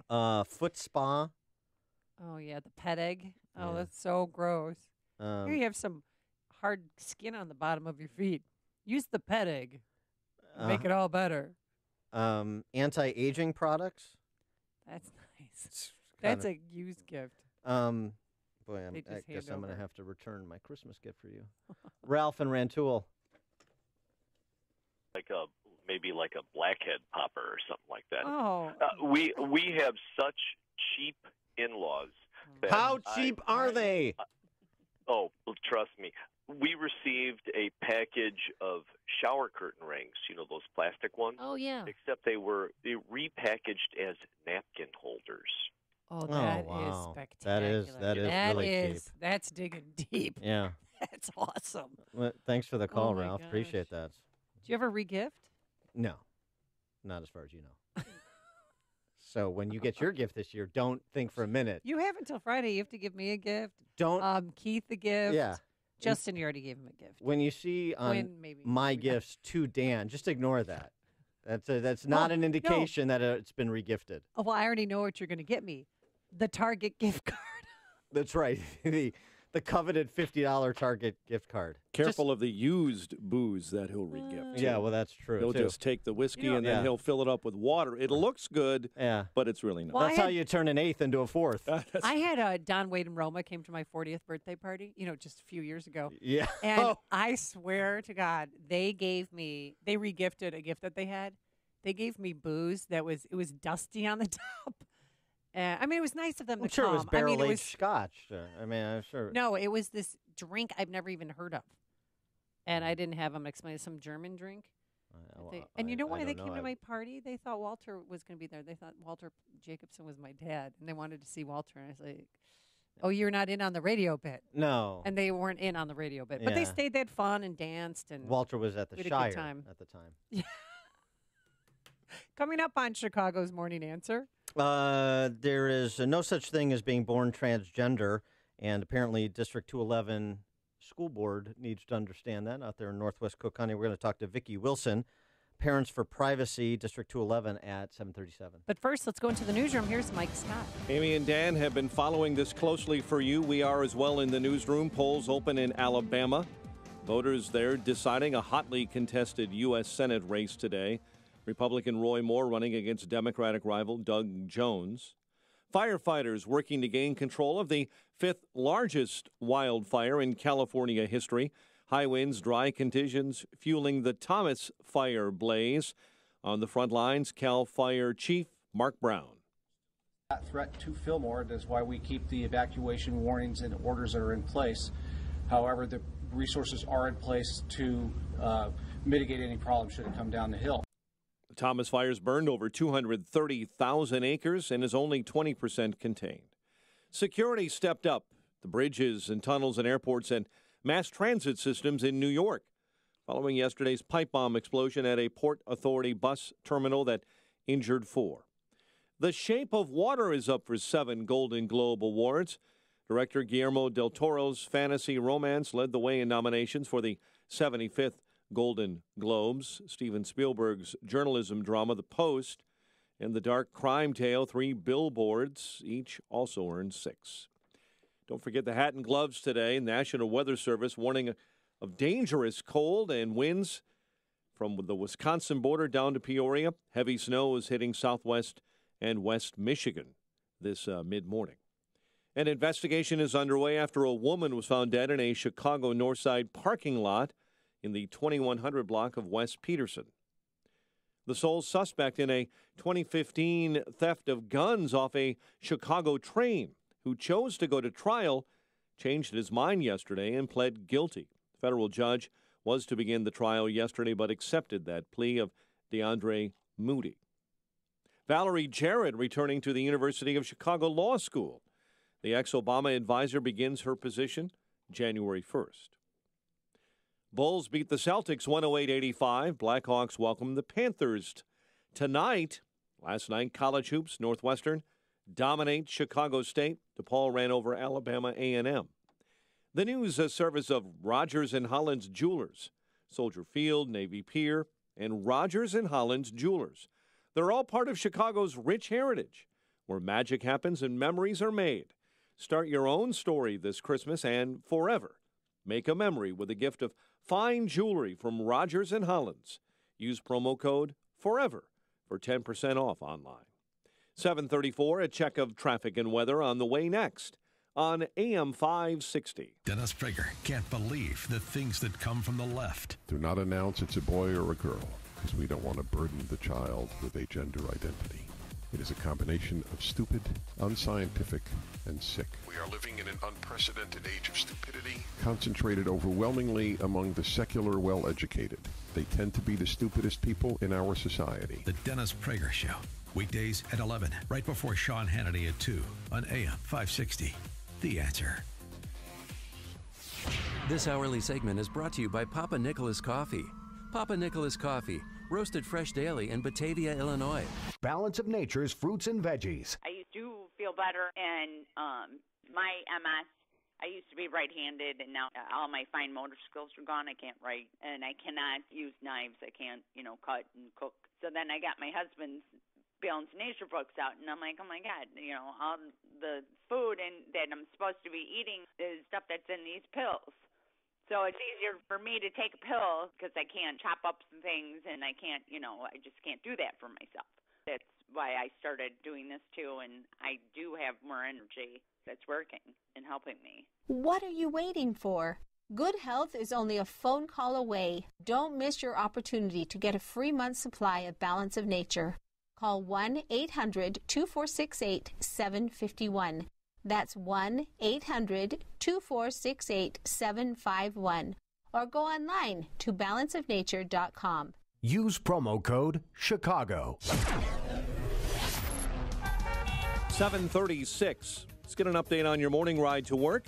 S11: Foot spa.
S12: Oh, yeah, the pet egg. Oh,
S11: Yeah.
S12: that's so gross. Here you
S11: Um,
S12: have some hard skin on the bottom of your feet. Use the pet egg. Make it all better.
S11: Anti-aging products.
S12: That's nice.
S11: It's
S12: That's
S11: kinda-
S12: a used gift.
S11: Boy,
S12: They
S11: I
S12: just
S11: guess
S12: hand
S11: I'm going to
S12: over.
S11: have to return my Christmas gift for you. Ralph and Rantoul.
S2: Maybe like a blackhead popper or something like that.
S12: Oh.
S2: We have such cheap in-laws. that
S11: How cheap are they?
S2: Trust me. We received a package of shower curtain rings, those plastic ones.
S12: Oh, yeah.
S2: Except they repackaged as napkin holders.
S12: Oh, that is
S11: wow.
S12: spectacular.
S11: That is really cheap.
S12: That's digging deep.
S11: Yeah.
S12: That's awesome.
S11: Well, thanks for the call,
S12: my
S11: Ralph.
S12: gosh.
S11: Appreciate that.
S12: Do you ever regift?
S11: No, not as far as you know. So when you get your gift this year, don't think for a minute.
S12: You have until Friday. You have to give me a gift.
S11: Don't.
S12: Keith a gift.
S11: Yeah.
S12: Justin, you already gave him a gift.
S11: When you see on
S12: Quinn, maybe.
S11: my gifts to Dan, just ignore that. That's not an indication that it's been regifted.
S12: Oh, well, I already know what you're going to get me. The Target gift card.
S11: That's right. The coveted $50 Target gift card.
S27: Careful of the used booze that he'll regift.
S11: Yeah, well, that's true.
S27: He'll
S11: too.
S27: just take the whiskey
S11: You know-
S27: and then
S11: Yeah.
S27: he'll fill it up with water. It looks good, but it's really not.
S12: Well,
S11: That's how you turn an eighth into a fourth.
S12: I had Don Wade and Roma came to my 40th birthday party, just a few years ago.
S11: Yeah.
S12: And I swear to God, they regifted a gift that they had. They gave me booze it was dusty on the top. It was nice of them
S11: I'm
S12: to
S11: sure
S12: come.
S11: it was barrel-aged scotch. I'm sure.
S12: No, it was this drink I've never even heard of. And I didn't have them explain. Some German drink. And you know why they came to my party? They thought Walter was going to be there. They thought Walter Jacobson was my dad. And they wanted to see Walter. And I was like, oh, you're not in on the radio bit.
S11: No.
S12: And they weren't in on the radio bit. But they
S11: Yeah.
S12: stayed, they had fun and danced. And
S11: Walter was at the
S12: we had a
S11: Shire
S12: good time.
S11: at the time.
S12: Yeah. Coming up on Chicago's Morning Answer.
S11: There is no such thing as being born transgender, and apparently District 211 School Board needs to understand that out there in Northwest Cook County. We're going to talk to Vicki Wilson, Parents for Privacy, District 211 at 7:37.
S12: But first, let's go into the newsroom. Here's Mike Scott.
S27: Amy and Dan have been following this closely for you. We are as well in the newsroom. Polls open in Alabama. Voters there deciding a hotly contested U.S. Senate race today. Republican Roy Moore running against Democratic rival Doug Jones. Firefighters working to gain control of the fifth largest wildfire in California history. High winds, dry conditions fueling the Thomas fire blaze. On the front lines, CAL FIRE Chief Mark Brown.
S7: That threat to Fillmore is why we keep the evacuation warnings and orders that are in place. However, the resources are in place to mitigate any problem should it come down the hill.
S27: The Thomas fires burned over 230,000 acres and is only 20% contained. Security stepped up the bridges and tunnels and airports and mass transit systems in New York following yesterday's pipe bomb explosion at a Port Authority bus terminal that injured 4. The Shape of Water is up for 7 Golden Globe Awards. Director Guillermo del Toro's fantasy romance led the way in nominations for the 75th Golden Globes. Steven Spielberg's journalism drama, The Post, and the dark crime tale, 3 Billboards, each also earned 6. Don't forget the hat and gloves today. National Weather Service warning of dangerous cold and winds from the Wisconsin border down to Peoria. Heavy snow is hitting southwest and west Michigan this mid-morning. An investigation is underway after a woman was found dead in a Chicago Northside parking lot in the 2100 block of West Peterson. The sole suspect in a 2015 theft of guns off a Chicago train, who chose to go to trial, changed his mind yesterday and pled guilty. The federal judge was to begin the trial yesterday but accepted that plea of DeAndre Moody. Valerie Jarrett returning to the University of Chicago Law School. The ex-Obama advisor begins her position January 1st. Bulls beat the Celtics 108-85. Blackhawks welcome the Panthers tonight. Last night, college hoops, Northwestern dominate Chicago State. DePaul ran over Alabama A&M. The news service of Rogers and Hollins Jewelers, Soldier Field, Navy Pier, and Rogers and Hollins Jewelers. They're all part of Chicago's rich heritage, where magic happens and memories are made. Start your own story this Christmas and forever. Make a memory with a gift of fine jewelry from Rogers and Hollins. Use promo code FOREVER for 10% off online. 7:34, a check of traffic and weather on the way next on AM 560.
S14: Dennis Prager can't believe the things that come from the left.
S13: Do not announce it's a boy or a girl, because we don't want to burden the child with a gender identity. It is a combination of stupid, unscientific, and sick. We are living in an unprecedented age of stupidity, concentrated overwhelmingly among the secular well-educated. They tend to be the stupidest people in our society.
S14: The Dennis Prager Show. Weekdays at 11, right before Sean Hannity at 2 on AM 560. The Answer.
S19: This hourly segment is brought to you by Papa Nicholas Coffee. Papa Nicholas Coffee, roasted fresh daily in Batavia, Illinois.
S5: Balance of Nature's fruits and veggies.
S15: I do feel better, and my MS, I used to be right-handed, and now all my fine motor skills are gone. I can't write, and I cannot use knives. I can't, cut and cook. So then I got my husband's Balance of Nature books out, and I'm like, oh my God, all the food that I'm supposed to be eating is stuff that's in these pills. So it's easier for me to take a pill because I can't chop up some things, and I can't, I just can't do that for myself. That's why I started doing this too, and I do have more energy that's working and helping me.
S16: What are you waiting for? Good health is only a phone call away. Don't miss your opportunity to get a free month's supply of Balance of Nature. Call 1-800-2468-751. That's 1-800-2468-751. Or go online to balanceofnature.com.
S5: Use promo code CHICAGO.
S27: 7:36. Let's get an update on your morning ride to work.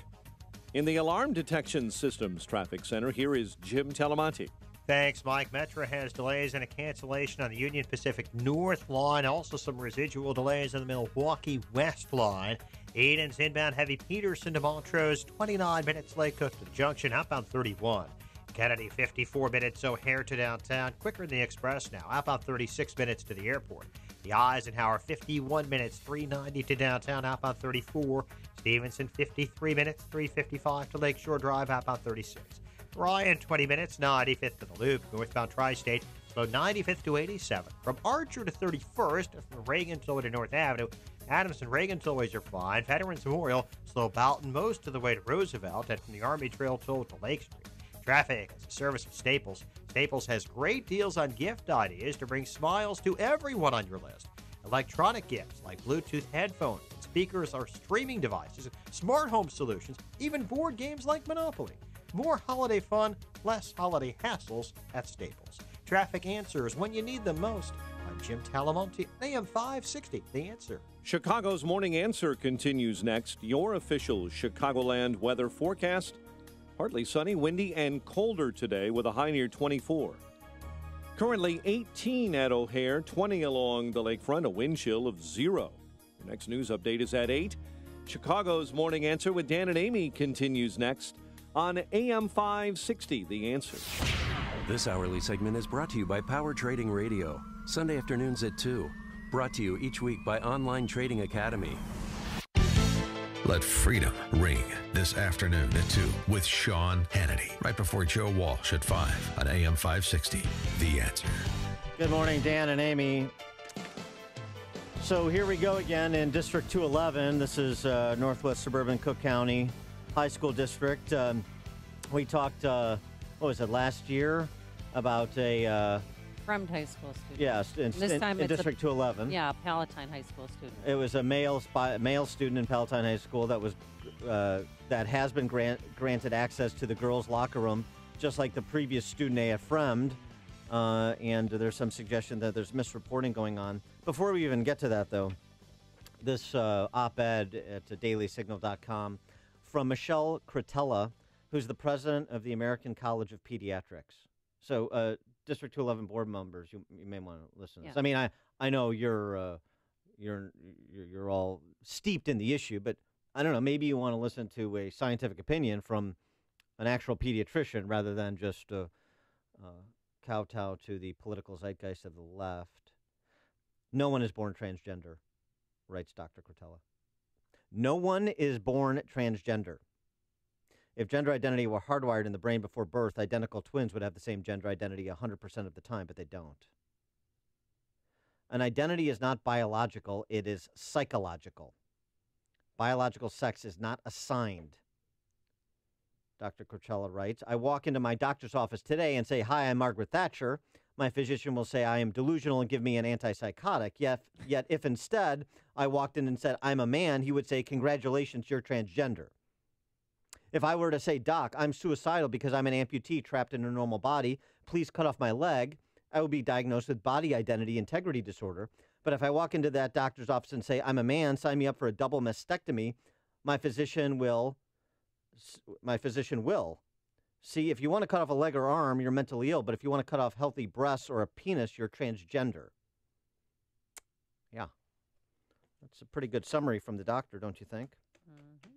S27: In the Alarm Detection Systems Traffic Center, here is Jim Talamonte.
S4: Thanks, Mike. Metra has delays and a cancellation on the Union Pacific North line. Also some residual delays on the Milwaukee West line. Eden's inbound heavy Peterson to Montrose, 29 minutes Lake Cook to the junction, outbound 31. Kennedy, 54 minutes O'Hare to downtown, quicker than the express now, outbound 36 minutes to the airport. The Eisenhower, 51 minutes, 390 to downtown, outbound 34. Stevenson, 53 minutes, 355 to Lakeshore Drive, outbound 36. Ryan, 20 minutes, 95th to the Loop, northbound Tri-State, slow 95th to 87. From Archer to 31st, from Reagan Tollway to North Avenue, Adams and Reagan Tollways are fine. Veterans Memorial, slow Boughton most of the way to Roosevelt, and from the Army Trail Toll to Lake Street. Traffic is a service of Staples. Staples has great deals on gift ideas to bring smiles to everyone on your list. Electronic gifts like Bluetooth headphones, and speakers or streaming devices, smart home solutions, even board games like Monopoly. More holiday fun, less holiday hassles at Staples. Traffic answers when you need them most. I'm Jim Talamonte, AM 560, The Answer.
S27: Chicago's Morning Answer continues next. Your official Chicagoland weather forecast. Partly sunny, windy, and colder today with a high near 24. Currently 18 at O'Hare, 20 along the lakefront, a wind chill of 0. Your next news update is at 8. Chicago's Morning Answer with Dan and Amy continues next on AM 560, The Answer.
S19: This hourly segment is brought to you by Power Trading Radio, Sunday afternoons at 2. Brought to you each week by Online Trading Academy.
S14: Let freedom ring this afternoon at 2 with Sean Hannity, right before Joe Walsh at 5 on AM 560, The Answer.
S11: Good morning, Dan and Amy. So here we go again in District 211. This is Northwest Suburban Cook County High School District. We talked, what was it, last year about a...
S12: Fremd High School student.
S11: Yes, in District 211.
S12: Yeah, Palatine High School student.
S11: It was a male student in Palatine High School that was that has been granted access to the girls' locker room, just like the previous student A at Fremd. And there's some suggestion that there's misreporting going on. Before we even get to that, though, this op-ed at dailysignal.com from Michelle Cretella, who's the president of the American College of Pediatrics. So, District 211 board members, you may want to listen to this.
S12: Yeah.
S11: I mean, I know you're all steeped in the issue, but I don't know. Maybe you want to listen to a scientific opinion from an actual pediatrician rather than just kowtow to the political zeitgeist of the left. No one is born transgender, writes Dr. Cretella. No one is born transgender. If gender identity were hardwired in the brain before birth, identical twins would have the same gender identity 100% of the time, but they don't. An identity is not biological, it is psychological. Biological sex is not assigned. Dr. Cretella writes, I walk into my doctor's office today and say, hi, I'm Margaret Thatcher. My physician will say I am delusional and give me an antipsychotic. Yet if instead I walked in and said, I'm a man, he would say, congratulations, you're transgender. If I were to say, Doc, I'm suicidal because I'm an amputee trapped in a normal body, please cut off my leg, I would be diagnosed with body identity integrity disorder. But if I walk into that doctor's office and say, I'm a man, sign me up for a double mastectomy, my physician will. See, if you want to cut off a leg or arm, you're mentally ill. But if you want to cut off healthy breasts or a penis, you're transgender. Yeah. That's a pretty good summary from the doctor, don't you think? Mm-hmm.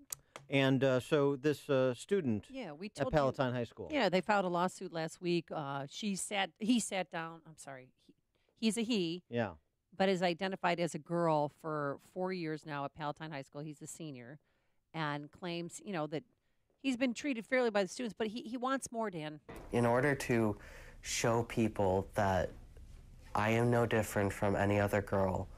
S11: And so this student at Palatine High School.
S12: Yeah, they filed a lawsuit last week. He sat down. I'm sorry. He's a he.
S11: Yeah.
S12: But is identified as a girl for 4 years now at Palatine High School. He's a senior and claims, that he's been treated fairly by the students, but he wants more, Dan.
S3: In order to show people that I am no different from any other girl,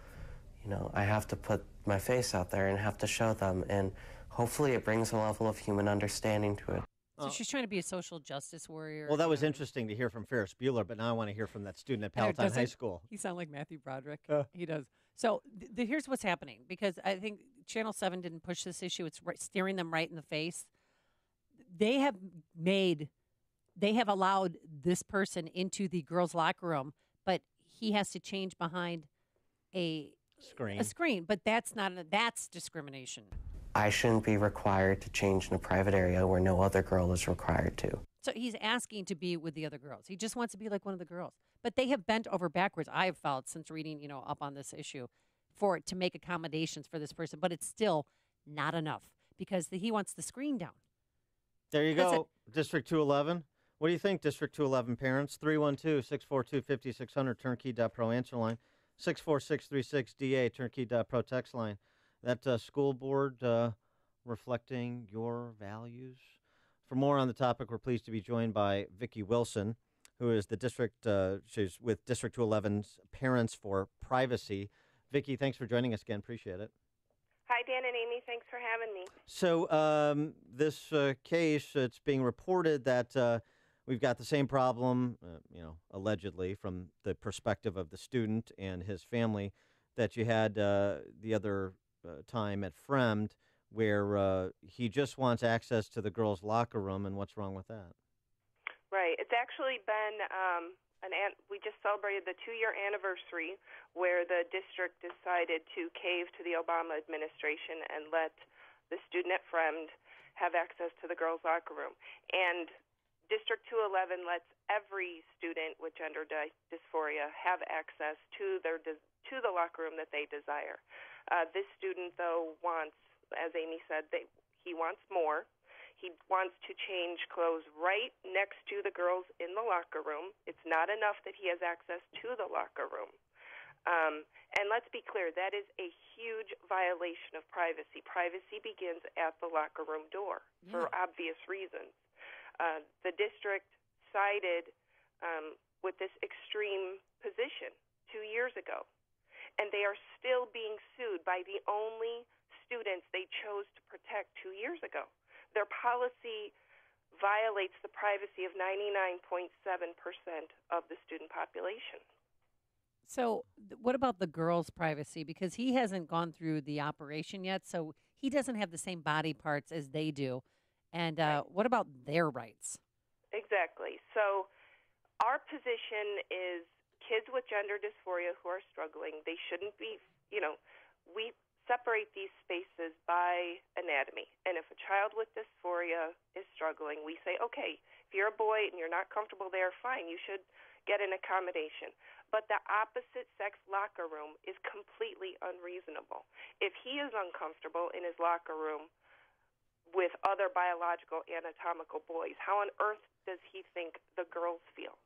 S3: I have to put my face out there and have to show them, and hopefully it brings a level of human understanding to it.
S12: So she's trying to be a social justice warrior.
S11: Well, that was interesting to hear from Ferris Bueller, but now I want to hear from that student at Palatine High School.
S12: He sounds like Matthew Broderick. He does. So here's what's happening, because I think Channel 7 didn't push this issue. It's staring them right in the face. They have allowed this person into the girls' locker room, but he has to change behind a screen. But that's discrimination.
S3: I shouldn't be required to change in a private area where no other girl is required to.
S12: So he's asking to be with the other girls. He just wants to be like one of the girls. But they have bent over backwards, I have felt, since reading, up on this issue, to make accommodations for this person. But it's still not enough because he wants the screen down.
S11: There you go, District 211. What do you think, District 211 parents? 312-642-5600, turnkey.pro answer line. 64636-DA, turnkey.pro text line. That school board reflecting your values. For more on the topic, we're pleased to be joined by Vicki Wilson, who is the district, she's with District 211's Parents for Privacy. Vicki, thanks for joining us again. Appreciate it.
S6: Hi, Dan and Amy. Thanks for having me.
S11: So this case, it's being reported that we've got the same problem, allegedly from the perspective of the student and his family that you had the other time at Fremd, where he just wants access to the girls' locker room, and what's wrong with that?
S6: Right. It's actually been we just celebrated the 2-year anniversary where the district decided to cave to the Obama administration and let the student at Fremd have access to the girls' locker room. And District 211 lets every student with gender dysphoria have access to the locker room that they desire. This student, though, wants, as Amy said, he wants more. He wants to change clothes right next to the girls in the locker room. It's not enough that he has access to the locker room. And let's be clear, that is a huge violation of privacy. Privacy begins at the locker room door for obvious reasons. The district sided with this extreme position 2 years ago, and they are still being sued by the only students they chose to protect 2 years ago. Their policy violates the privacy of 99.7% of the student population.
S12: So what about the girl's privacy? Because he hasn't gone through the operation yet, so he doesn't have the same body parts as they do. And what about their rights?
S6: Exactly. So our position is kids with gender dysphoria who are struggling, they shouldn't be, we separate these spaces by anatomy. And if a child with dysphoria is struggling, we say, okay, if you're a boy and you're not comfortable there, fine, you should get an accommodation. But the opposite sex locker room is completely unreasonable. If he is uncomfortable in his locker room with other biological anatomical boys, how on earth does he think the girls feel?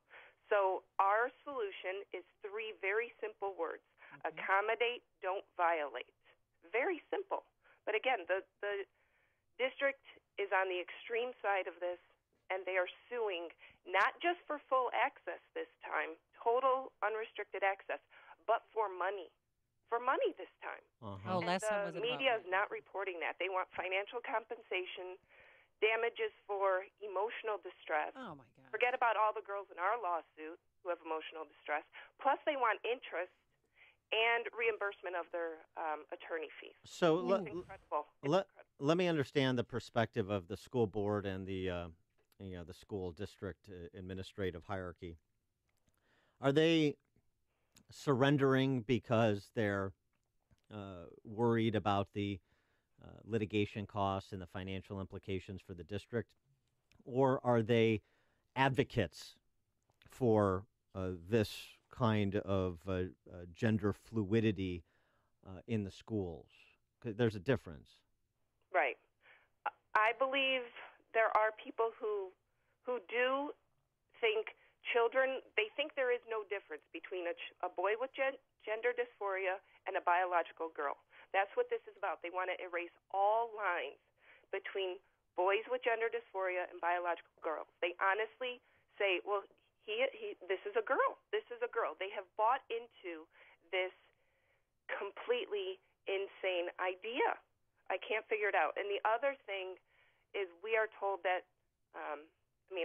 S6: So our solution is 3 very simple words. Accommodate, don't violate. Very simple. But again, the district is on the extreme side of this, and they are suing not just for full access this time, total unrestricted access, but for money. For money this time.
S12: Oh, last time was
S6: the media is not reporting that. They want financial compensation, damages for emotional distress.
S12: Oh, my God.
S6: Forget about all the girls in our lawsuit who have emotional distress. Plus, they want interest and reimbursement of their attorney fees.
S11: So let me understand the perspective of the school board and the school district administrative hierarchy. Are they surrendering because they're worried about the litigation costs and the financial implications for the district, or are they advocates for this kind of gender fluidity in the schools? 'Cause there's a difference.
S6: Right. I believe there are people who do think they think there is no difference between a boy with gender dysphoria and a biological girl. That's what this is about. They want to erase all lines between boys with gender dysphoria and biological girls. They honestly say, well, this is a girl. This is a girl. They have bought into this completely insane idea. I can't figure it out. And the other thing is we are told that,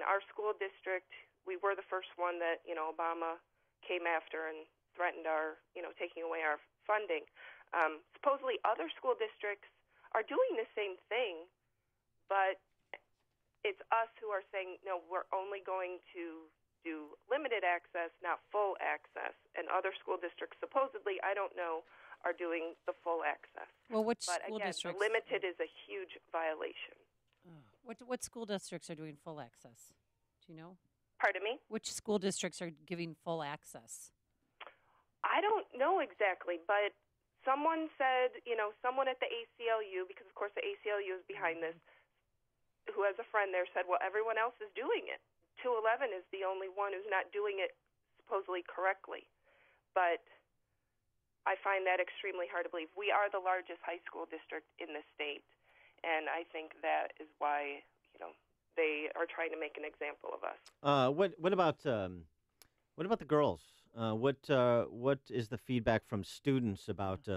S6: our school district, we were the first one that, Obama came after and threatened our, taking away our funding. Supposedly other school districts are doing the same thing, but it's us who are saying, no, we're only going to do limited access, not full access. And other school districts, supposedly, I don't know, are doing the full access.
S12: Well, which
S6: but
S12: school
S6: again,
S12: districts?
S6: Limited is a huge violation.
S12: What school districts are doing full access? Do you know?
S6: Pardon me?
S12: Which school districts are giving full access?
S6: I don't know exactly, but someone said, someone at the ACLU, because of course the ACLU is behind this, who has a friend there, said, well, everyone else is doing it. 211 is the only one who's not doing it supposedly correctly. But I find that extremely hard to believe. We are the largest high school district in the state, and I think that is why, they are trying to make an example of us.
S11: What about the girls? What is the feedback from students about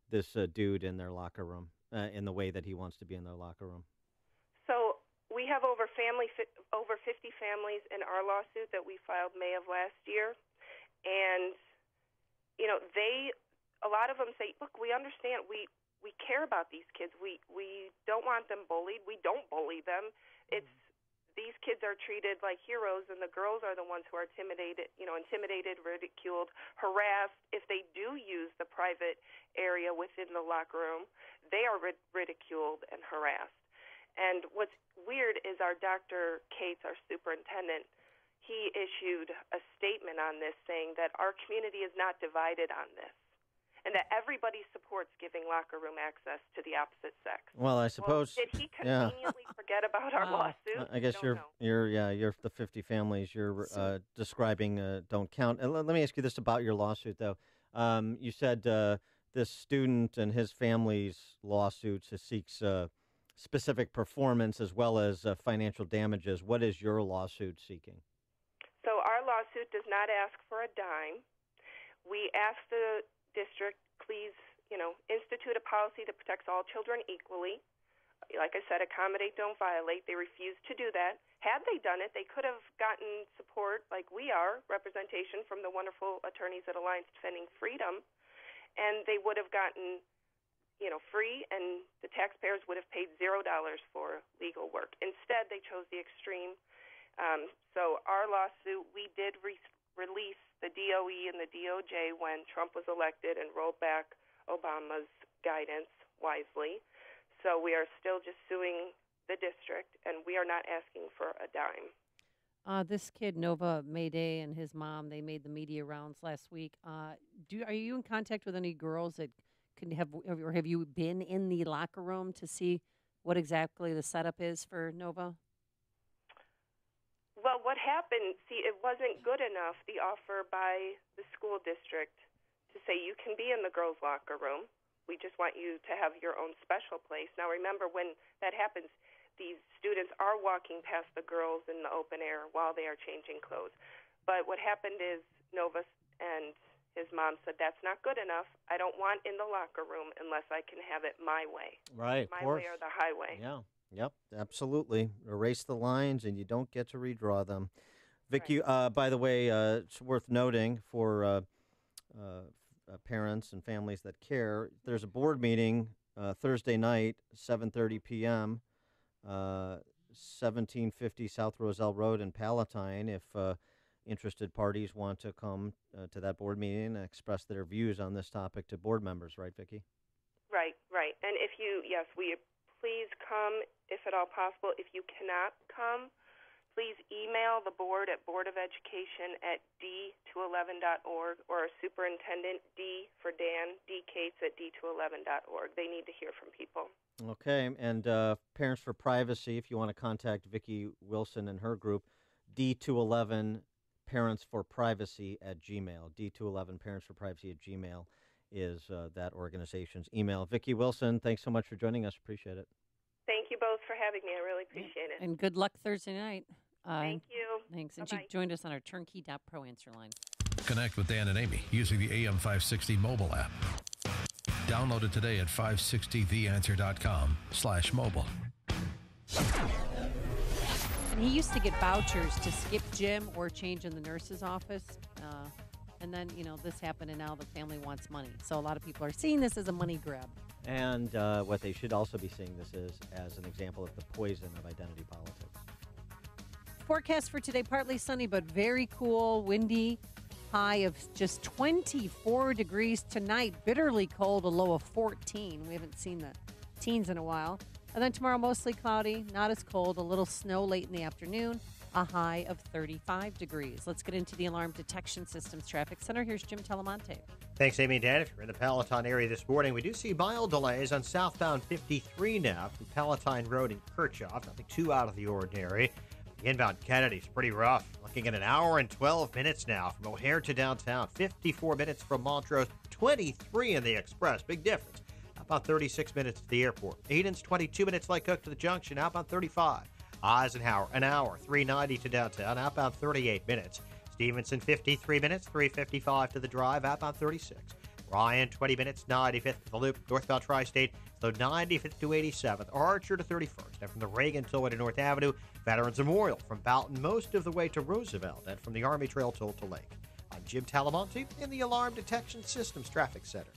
S11: this dude in their locker room, in the way that he wants to be in their locker room?
S6: So we have over 50 families in our lawsuit that we filed May of last year, and a lot of them say, look, we understand, we care about these kids. We don't want them bullied. We don't bully them. It's these kids are treated like heroes, and the girls are the ones who are intimidated, ridiculed, harassed. If they do use the private area within the locker room, they are ridiculed and harassed. And what's weird is our Dr. Cates, our superintendent, he issued a statement on this saying that our community is not divided on this, and that everybody supports giving locker room access to the opposite sex.
S11: Well, I suppose.
S6: Did he conveniently forget about our lawsuit?
S11: I guess you're the 50 families you're describing don't count. And let me ask you this about your lawsuit, though. You said this student and his family's lawsuit seeks specific performance as well as financial damages. What is your lawsuit seeking?
S6: So our lawsuit does not ask for a dime. We ask the district, please, institute a policy that protects all children equally. Like I said, accommodate, don't violate. They refuse to do that. Had they done it, they could have gotten support, like we are, representation from the wonderful attorneys at Alliance Defending Freedom, and they would have gotten free, and the taxpayers would have paid $0 for legal work. Instead, they chose the extreme. So our lawsuit, we did release the DOE and the DOJ when Trump was elected and rolled back Obama's guidance wisely. So we are still just suing the district, and we are not asking for a dime.
S12: This kid, Nova Mayday, and his mom, they made the media rounds last week. Are you in contact with any girls that have you been in the locker room to see what exactly the setup is for Nova?
S6: Well, what happened, it wasn't good enough, the offer by the school district to say you can be in the girls' locker room. We just want you to have your own special place. Now, remember, when that happens, these students are walking past the girls in the open air while they are changing clothes. But what happened is Nova and his mom said, that's not good enough. I don't want in the locker room unless I can have it my way.
S11: Right,
S6: my way or the highway.
S11: Yeah. Yep, absolutely. Erase the lines, and you don't get to redraw them. Vicki, by the way, it's worth noting for parents and families that care, there's a board meeting Thursday night, 7:30 p.m., 1750 South Roselle Road in Palatine. If interested parties want to come to that board meeting and express their views on this topic to board members, right, Vicki?
S6: Right. And we please come if at all possible. If you cannot come, please email the board at boardofelucation@d211.org or our superintendent, D for Dan, D Cates at d211.org. They need to hear from people.
S11: Okay, and Parents for Privacy, if you want to contact Vicki Wilson and her group, D211 Parents for Privacy at Gmail. D211 Parents for Privacy at Gmail is that organization's email. Vicki Wilson, thanks so much for joining us. Appreciate it.
S6: Thank you both for having me. I really appreciate it.
S12: And good luck Thursday night.
S6: Thank you.
S12: Thanks. And
S6: Bye-bye.
S12: she joined us on our turnkey.pro answer line.
S14: Connect with Dan and Amy using the AM560 mobile app. Download it today at 560theanswer.com/mobile.
S12: And he used to get vouchers to skip gym or change in the nurse's office. And then, this happened, and now the family wants money. So a lot of people are seeing this as a money grab.
S11: And what they should also be seeing this is as an example of the poison of identity politics.
S12: Forecast for today, partly sunny, but very cool, windy. High of just 24 degrees tonight. Bitterly cold, a low of 14. We haven't seen the teens in a while. And then tomorrow, mostly cloudy, not as cold. A little snow late in the afternoon. A high of 35 degrees. Let's get into the Alarm Detection Systems Traffic Center. Here's Jim Telemonte.
S4: Thanks, Amy and Dan. If you're in the Palatine area this morning, we do see mild delays on southbound 53 now from Palatine Road in Kirchhoff. Nothing too out of the ordinary. The inbound Kennedy's pretty rough. Looking at an hour and 12 minutes now from O'Hare to downtown. 54 minutes from Montrose. 23 in the Express. Big difference. About 36 minutes to the airport. Eden's 22 minutes like Cook to the junction. Outbound 35. Eisenhower, an hour, 390 to downtown, outbound 38 minutes. Stevenson, 53 minutes, 355 to the drive, outbound 36. Ryan, 20 minutes, 95th to the loop, northbound Tri-State, so 95th to 87th. Archer to 31st. And from the Reagan Tollway to North Avenue, Veterans Memorial from Boughton most of the way to Roosevelt, and from the Army Trail Toll to Lake. I'm Jim Talamonte in the Alarm Detection Systems Traffic Center.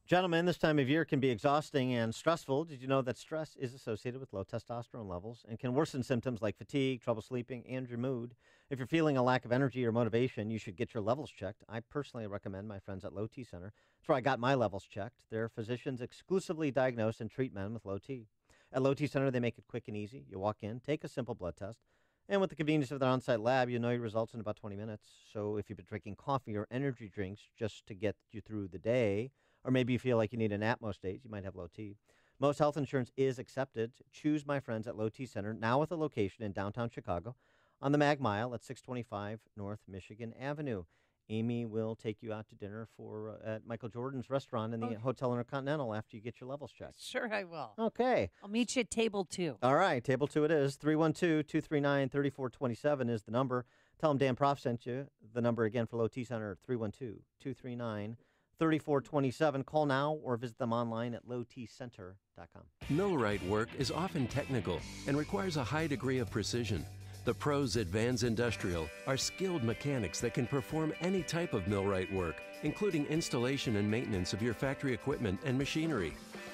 S11: Gentlemen, this time of year can be exhausting and stressful. Did you know that stress is associated with low testosterone levels and can worsen symptoms like fatigue, trouble sleeping, and your mood? If you're feeling a lack of energy or motivation, you should get your levels checked. I personally recommend my friends at Low T Center. That's where I got my levels checked. Their physicians exclusively diagnose and treat men with low T. At Low T Center, they make it quick and easy. You walk in, take a simple blood test, and with the convenience of their on-site lab, you know your results in about 20 minutes. So if you've been drinking coffee or energy drinks just to get you through the day, or maybe you feel like you need a nap most days, you might have low T. Most health insurance is accepted. Choose my friends at Low T Center, now with a location in downtown Chicago on the Mag Mile at 625 North Michigan Avenue. Amy will take you out to dinner at Michael Jordan's restaurant in the Hotel Intercontinental after you get your levels checked.
S12: Sure, I will.
S11: Okay.
S12: I'll meet you at table 2.
S11: All right, table 2 it is. 312-239-3427 is the number. Tell them Dan Prof sent you. The number again for Low T Center, 312-239-3427. Call now or visit them online at lowtcenter.com.
S19: Millwright work is often technical and requires a high degree of precision. The pros at Vans Industrial are skilled mechanics that can perform any type of millwright work, including installation and maintenance of your factory equipment and machinery.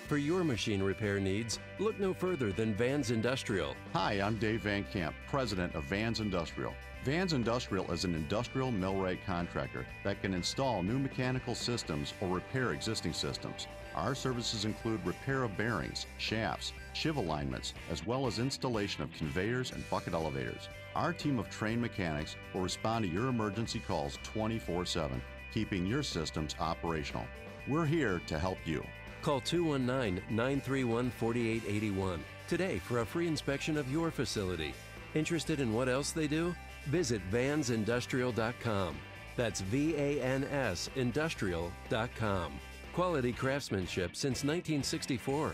S19: For your machine repair needs, look no further than Vans Industrial.
S1: Hi, I'm Dave Van Camp, president of Vans Industrial. Vans Industrial is an industrial millwright contractor that can install new mechanical systems or repair existing systems. Our services include repair of bearings, shafts, shiv alignments, as well as installation of conveyors and bucket elevators. Our team of trained mechanics will respond to your emergency calls 24/7, keeping your systems operational. We're here to help you.
S19: Call 219-931-4881 today for a free inspection of your facility. Interested in what else they do? Visit vansindustrial.com. That's VANS industrial.com. Quality craftsmanship since 1964.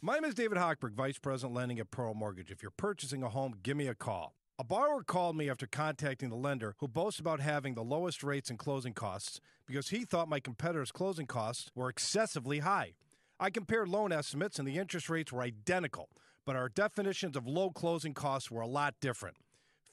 S17: My name is David Hochberg, Vice President Lending at Pearl Mortgage. If you're purchasing a home, give me a call. A borrower called me after contacting the lender who boasts about having the lowest rates and closing costs because he thought my competitors' closing costs were excessively high. I compared loan estimates and the interest rates were identical, but our definitions of low closing costs were a lot different.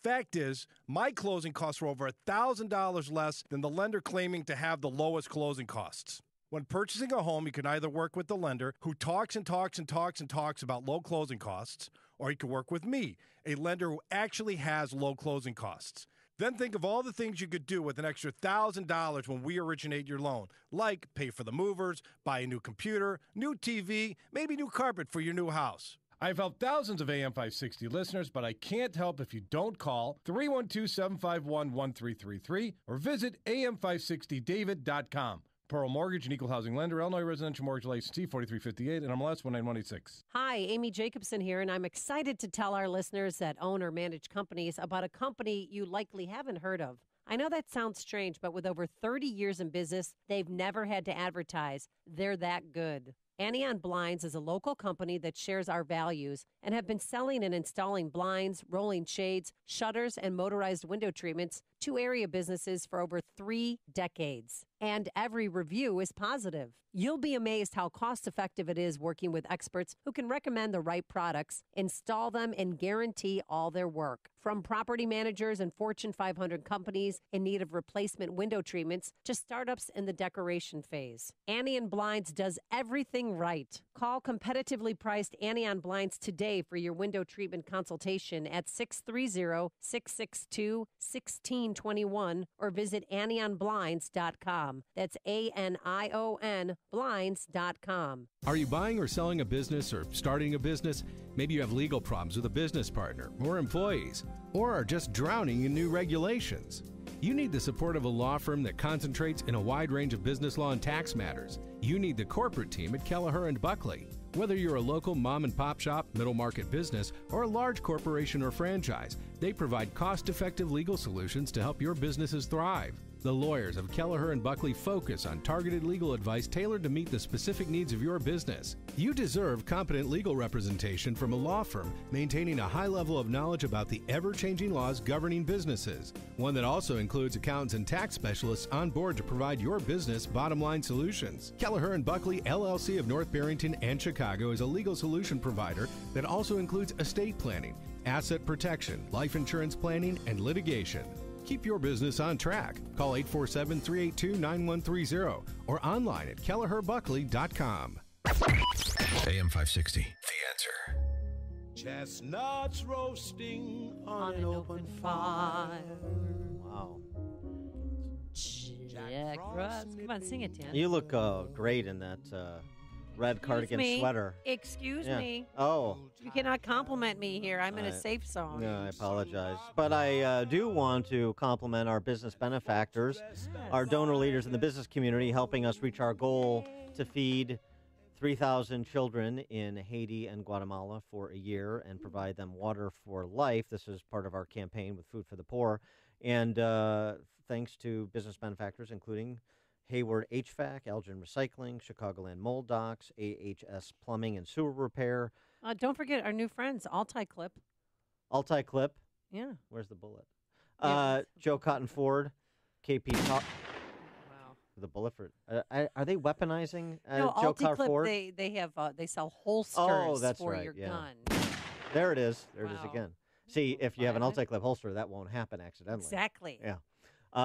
S17: Fact is, my closing costs were over $1,000 less than the lender claiming to have the lowest closing costs. When purchasing a home, you can either work with the lender who talks and talks and talks and talks about low closing costs, or you can work with me, a lender who actually has low closing costs. Then think of all the things you could do with an extra $1,000 when we originate your loan, like pay for the movers, buy a new computer, new TV, maybe new carpet for your new house. I've helped thousands of AM 560 listeners, but I can't help if you don't call 312-751-1333 or visit am560david.com. Pearl Mortgage, an equal housing lender, Illinois Residential Mortgage Licensee, 4358, and MLS 19186.
S12: Hi, Amy Jacobson here, and I'm excited to tell our listeners that own or manage companies about a company you likely haven't heard of. I know that sounds strange, but with over 30 years in business, they've never had to advertise. They're that good. Anion Blinds is a local company that shares our values and have been selling and installing blinds, rolling shades, shutters, and motorized window treatments to area businesses for over 3 decades. And every review is positive. You'll be amazed how cost-effective it is working with experts who can recommend the right products, install them, and guarantee all their work. From property managers and Fortune 500 companies in need of replacement window treatments to startups in the decoration phase, Anion Blinds does everything right. Call competitively priced Anion Blinds today for your window treatment consultation at 630-662-1621 or visit AnionBlinds.com. That's ANION blinds.com.
S18: Are you buying or selling a business or starting a business? Maybe you have legal problems with a business partner or employees, or are just drowning in new regulations. You need the support of a law firm that concentrates in a wide range of business law and tax matters. You need the corporate team at Kelleher and Buckley. Whether you're a local mom and pop shop, middle market business, or a large corporation or franchise, they provide cost-effective legal solutions to help your businesses thrive. The lawyers of Kelleher and Buckley focus on targeted legal advice tailored to meet the specific needs of your business. You deserve competent legal representation from a law firm maintaining a high level of knowledge about the ever-changing laws governing businesses. One that also includes accountants and tax specialists on board to provide your business bottom-line solutions. Kelleher and Buckley, LLC of North Barrington and Chicago is a legal solution provider that also includes estate planning, asset protection, life insurance planning, and litigation. Keep your business on track. Call 847-382-9130 or online at kelleherbuckley.com.
S14: AM 560, The Answer.
S8: Chestnuts roasting on an open fire.
S11: Wow.
S12: Jack Frost. Come on, sing it, Dan.
S11: You look great in that red cardigan sweater.
S12: Excuse
S11: Yeah.
S12: me.
S11: Oh.
S12: You cannot compliment me here. I'm in a safe zone.
S11: No, I apologize. But I do want to compliment our business benefactors, our donor leaders in the business community, helping us reach our goal to feed 3,000 children in Haiti and Guatemala for a year and provide them water for life. This is part of our campaign with Food for the Poor. And thanks to business benefactors, including Hayward HVAC, Elgin Recycling, Chicagoland Mold Docks, AHS Plumbing and Sewer Repair.
S12: Don't forget our new friends, Altai Clip.
S11: Altai Clip.
S12: Yeah.
S11: Where's the bullet?
S12: Yeah.
S11: Joe Cotton Ford, KP Talk.
S12: Wow.
S11: The bullet for are they weaponizing
S12: No,
S11: Joe
S12: Altai
S11: Cotton
S12: Clip,
S11: Ford?
S12: they have they sell holsters
S11: Oh, that's
S12: for
S11: right,
S12: your
S11: yeah.
S12: gun.
S11: There it is. There it is
S12: Wow.
S11: again. See, if you have an Altai Clip holster, that won't happen accidentally.
S12: Exactly.
S11: Yeah.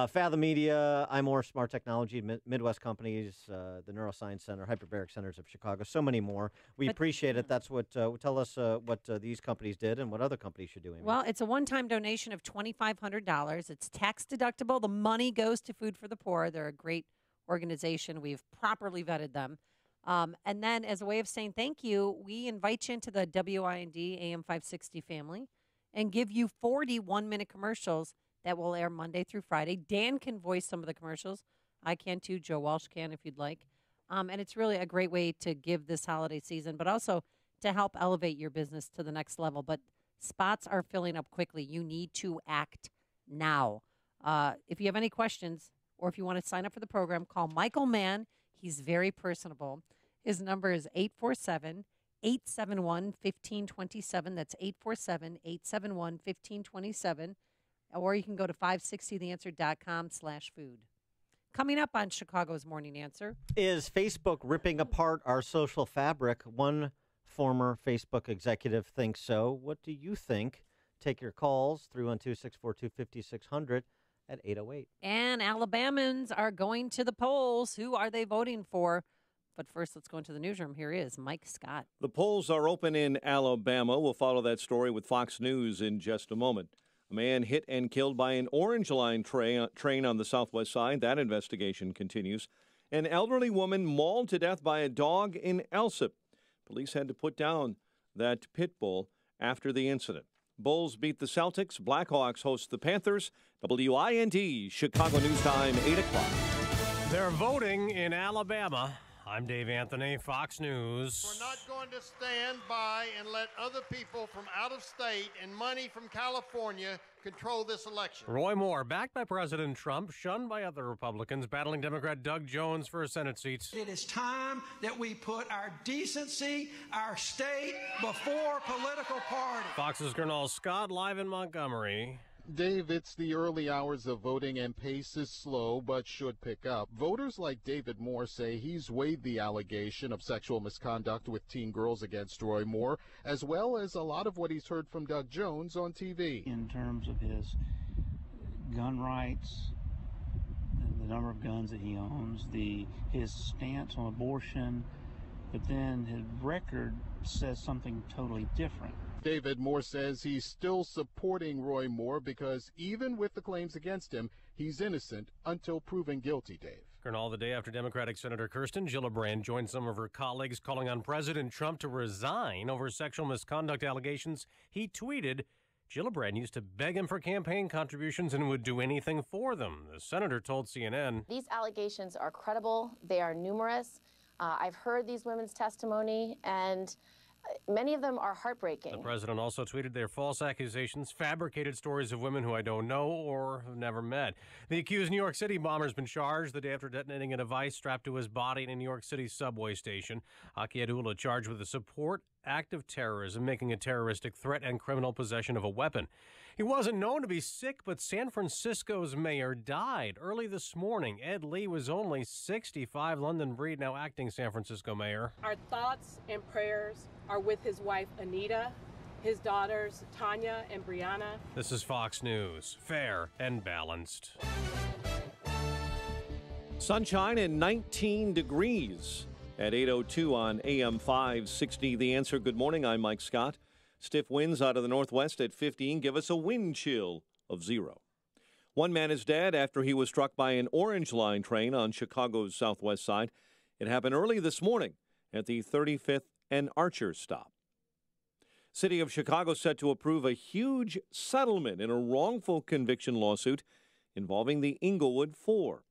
S11: Fathom Media, iMore Smart Technology, Midwest Companies, the Neuroscience Center, Hyperbaric Centers of Chicago, so many more. We appreciate it. That's what tell us what these companies did and what other companies should do. Amy.
S12: Well, it's a one-time donation of $2,500. It's tax deductible. The money goes to Food for the Poor. They're a great organization. We've properly vetted them. And then as a way of saying thank you, we invite you into the WIND AM 560 family and give you 40 one-minute commercials that will air Monday through Friday. Dan can voice some of the commercials. I can too. Joe Walsh can if you'd like. And it's really a great way to give this holiday season, but also to help elevate your business to the next level. But spots are filling up quickly. You need to act now. If you have any questions or if you want to sign up for the program, call Michael Mann. He's very personable. His number is 847-871-1527. That's 847-871-1527. Or you can go to 560theanswer.com/food. Coming up on Chicago's Morning Answer.
S11: Is Facebook ripping apart our social fabric? One former Facebook executive thinks so. What do you think? Take your calls, 312-642-5600 at 808.
S12: And Alabamans are going to the polls. Who are they voting for? But first, let's go into the newsroom. Here is Mike Scott.
S27: The polls are open in Alabama. We'll follow that story with Fox News in just a moment. A man hit and killed by an Orange Line train on the southwest side. That investigation continues. An elderly woman mauled to death by a dog in Alsip. Police had to put down that pit bull after the incident. Bulls beat the Celtics. Blackhawks host the Panthers. WIND, Chicago News Time, 8 o'clock.
S9: They're voting in Alabama. I'm Dave Anthony, Fox News.
S10: We're not going to stand by and let other people from out of state and money from California control this election.
S9: Roy Moore, backed by President Trump, shunned by other Republicans, battling Democrat Doug Jones for a Senate seat.
S8: It is time that we put our decency, our state, before political party.
S9: Fox's Gernal Scott live in Montgomery.
S20: Dave, it's the early hours of voting and pace is slow but should pick up. Voters like David Moore say he's weighed the allegation of sexual misconduct with teen girls against Roy Moore, as well as a lot of what he's heard from Doug Jones on TV.
S23: In terms of his gun rights, the number of guns that he owns, his stance on abortion, but then his record says something totally different.
S20: David Moore says he's still supporting Roy Moore because even with the claims against him, he's innocent until proven guilty, Dave.
S9: Gernal, the day after Democratic Senator Kirsten Gillibrand joined some of her colleagues calling on President Trump to resign over sexual misconduct allegations, he tweeted, Gillibrand used to beg him for campaign contributions and would do anything for them. The senator told CNN,
S24: These allegations are credible. They are numerous. I've heard these women's testimony, and
S2: Many of them are heartbreaking.
S9: The president also tweeted their false accusations, fabricated stories of women who I don't know or have never met. The accused New York City bomber has been charged the day after detonating a device strapped to his body in a New York City subway station. Aki Adula charged with the support act of terrorism, making a terroristic threat, and criminal possession of a weapon. He wasn't known to be sick, but San Francisco's mayor died early this morning. Ed Lee was only 65. London Breed, now acting San Francisco mayor.
S7: Our thoughts and prayers are with his wife, Anita, his daughters, Tanya and Brianna.
S9: This is Fox News, fair and balanced.
S27: Sunshine and 19 degrees at 8:02 on AM 560. The Answer. Good morning. I'm Mike Scott. Stiff winds out of the northwest at 15 give us a wind chill of 0. One man is dead after he was struck by an Orange Line train on Chicago's southwest side. It happened early this morning at the 35th and Archer stop. City of Chicago set to approve a huge settlement in a wrongful conviction lawsuit involving the Inglewood Four.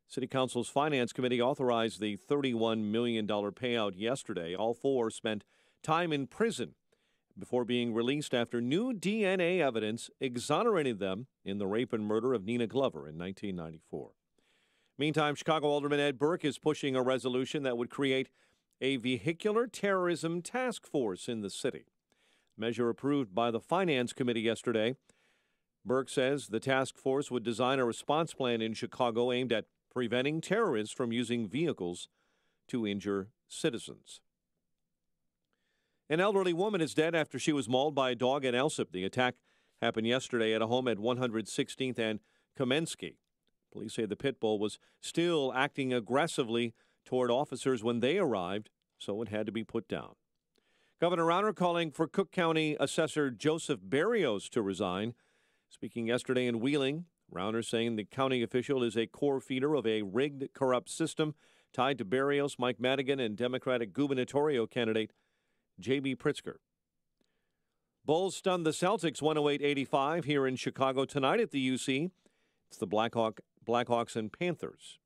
S27: City Council's Finance Committee authorized the $31 million payout yesterday. All four spent time in prison before being released after new DNA evidence exonerated them in the rape and murder of Nina Glover in 1994. Meantime, Chicago Alderman Ed Burke is pushing a resolution that would create a vehicular terrorism task force in the city. Measure approved by the Finance Committee yesterday. Burke says the task force would design a response plan in Chicago aimed at preventing terrorists from using vehicles to injure citizens. An elderly woman is dead after she was mauled by a dog in Alsip. The attack happened yesterday at a home at 116th and Kamensky. Police say the pit bull was still acting aggressively toward officers when they arrived, so it had to be put down. Governor Rauner calling for Cook County Assessor Joseph Berrios to resign. Speaking yesterday in Wheeling, Rauner saying the county official is a core feeder of a rigged, corrupt system tied to Berrios, Mike Madigan, and Democratic gubernatorial candidate J.B. Pritzker. Bulls stunned the Celtics 108-85 here in Chicago tonight at the UC. It's the Blackhawks and Panthers.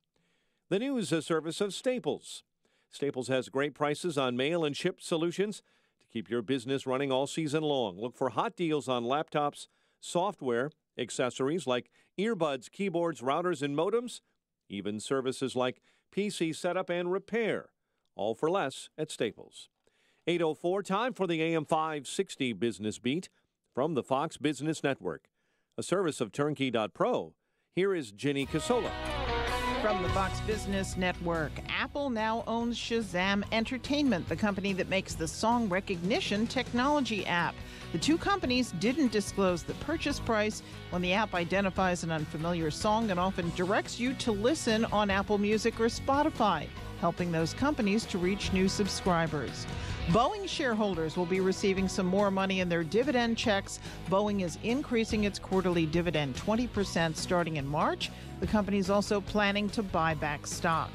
S27: The news service of Staples. Staples has great prices on mail and ship solutions to keep your business running all season long. Look for hot deals on laptops, software, accessories like earbuds, keyboards, routers, and modems, even services like PC setup and repair, all for less at Staples. 8:04, time for the AM 560 Business Beat from the Fox Business Network, a service of Turnkey.pro. Here is Ginny Casola.
S21: From the Fox Business Network, Apple now owns Shazam Entertainment, the company that makes the song recognition technology app. The two companies didn't disclose the purchase price. When the app identifies an unfamiliar song, it often directs you to listen on Apple Music or Spotify, helping those companies to reach new subscribers. Boeing shareholders will be receiving some more money in their dividend checks. Boeing is increasing its quarterly dividend 20% starting in March. The company is also planning to buy back stock.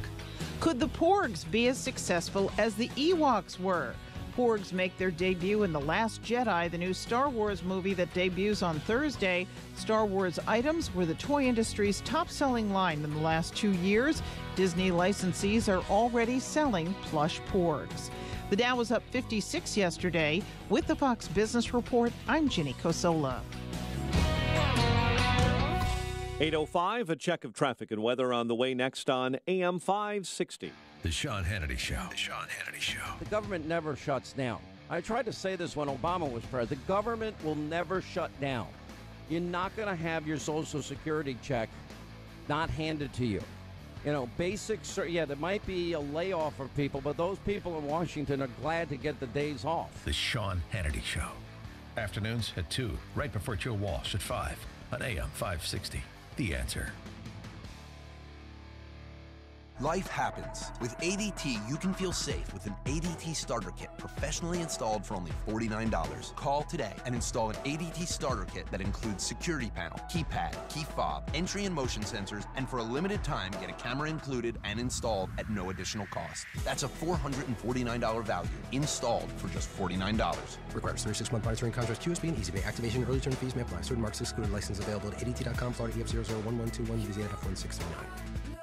S21: Could the Porgs be as successful as the Ewoks were? Porgs make their debut in The Last Jedi, the new Star Wars movie that debuts on Thursday. Star Wars items were the toy industry's top-selling line in the last 2 years. Disney licensees are already selling plush Porgs. The Dow was up 56 yesterday. With the Fox Business Report, I'm Ginny Cosola.
S27: 8:05, a check of traffic and weather on the way next on AM 560.
S14: The Sean Hannity Show. The Sean Hannity Show.
S22: The government never shuts down. I tried to say this when Obama was president. The government will never shut down. You're not going to have your Social Security check not handed to you. You know, basics, yeah, there might be a layoff for people, but those people in Washington are glad to get the days off.
S14: The Sean Hannity Show. Afternoons at 2, right before Joe Walsh at 5 on AM 560. The Answer.
S24: Life happens. With ADT, you can feel safe with an ADT starter kit professionally installed for only $49. Call today and install an ADT starter kit that includes security panel, keypad, key fob, entry and motion sensors, and for a limited time, get a camera included and installed at no additional cost. That's a $449 value installed for just $49.
S25: Requires 36-month monitoring contract, QSB, and EasyPay. Activation and early term fees may apply. Certain marks excluded. License available at ADT.com, Florida EF00121, UZ F1639.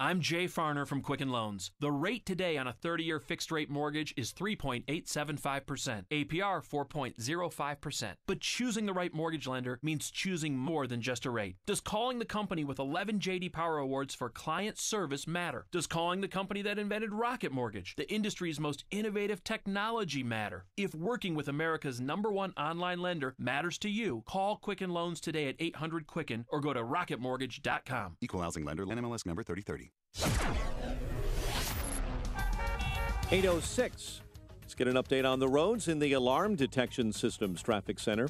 S3: I'm Jay Farner from Quicken Loans. The rate today on a 30-year fixed-rate mortgage is 3.875%, APR 4.05%. But choosing the right mortgage lender means choosing more than just a rate. Does calling the company with 11 J.D. Power Awards for client service matter? Does calling the company that invented Rocket Mortgage, the industry's most innovative technology, matter? If working with America's #1 online lender matters to you, call Quicken Loans today at 800-QUICKEN or go to rocketmortgage.com.
S5: Equal housing lender, NMLS number 3030.
S27: 8:06. Let's get an update on the roads in the Alarm Detection Systems Traffic Center.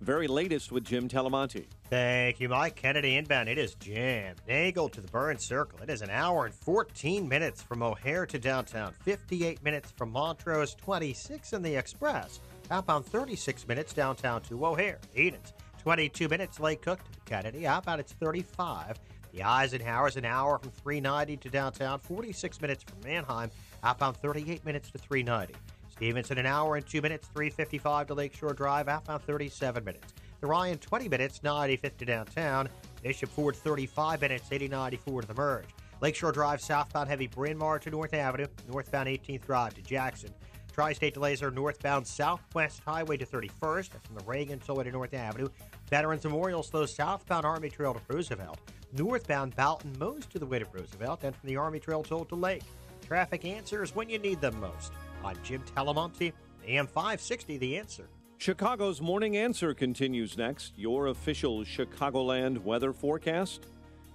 S27: Very latest with Jim Talamonte.
S4: Thank you, Mike. Kennedy inbound. It is jammed. Nagel to the Burn Circle. It is an hour and 14 minutes from O'Hare to downtown. 58 minutes from Montrose. 26 in the Express. Outbound 36 minutes downtown to O'Hare. Edens. 22 minutes Lake Cook to Kennedy. Outbound it's 35. The Eisenhower's an hour from 390 to downtown. 46 minutes from Manheim. Outbound 38 minutes to 390. Stevenson, an hour and 2 minutes, 355 to Lakeshore Drive, outbound 37 minutes. The Ryan, 20 minutes, 95 to downtown. Bishop Ford, 35 minutes, 8094 to the merge. Lakeshore Drive, southbound heavy Bryn Mawr to North Avenue, northbound 18th Drive to Jackson. Tri-State delays are northbound Southwest Highway to 31st, from the Reagan Tollway to North Avenue. Veterans Memorial slows southbound Army Trail to Roosevelt. Northbound Balton most to the way to Roosevelt, and from the Army Trail toll to Lake. Traffic answers when you need them most. I'm Jim Talamonte, AM 560, The Answer.
S27: Chicago's Morning Answer continues next. Your official Chicagoland weather forecast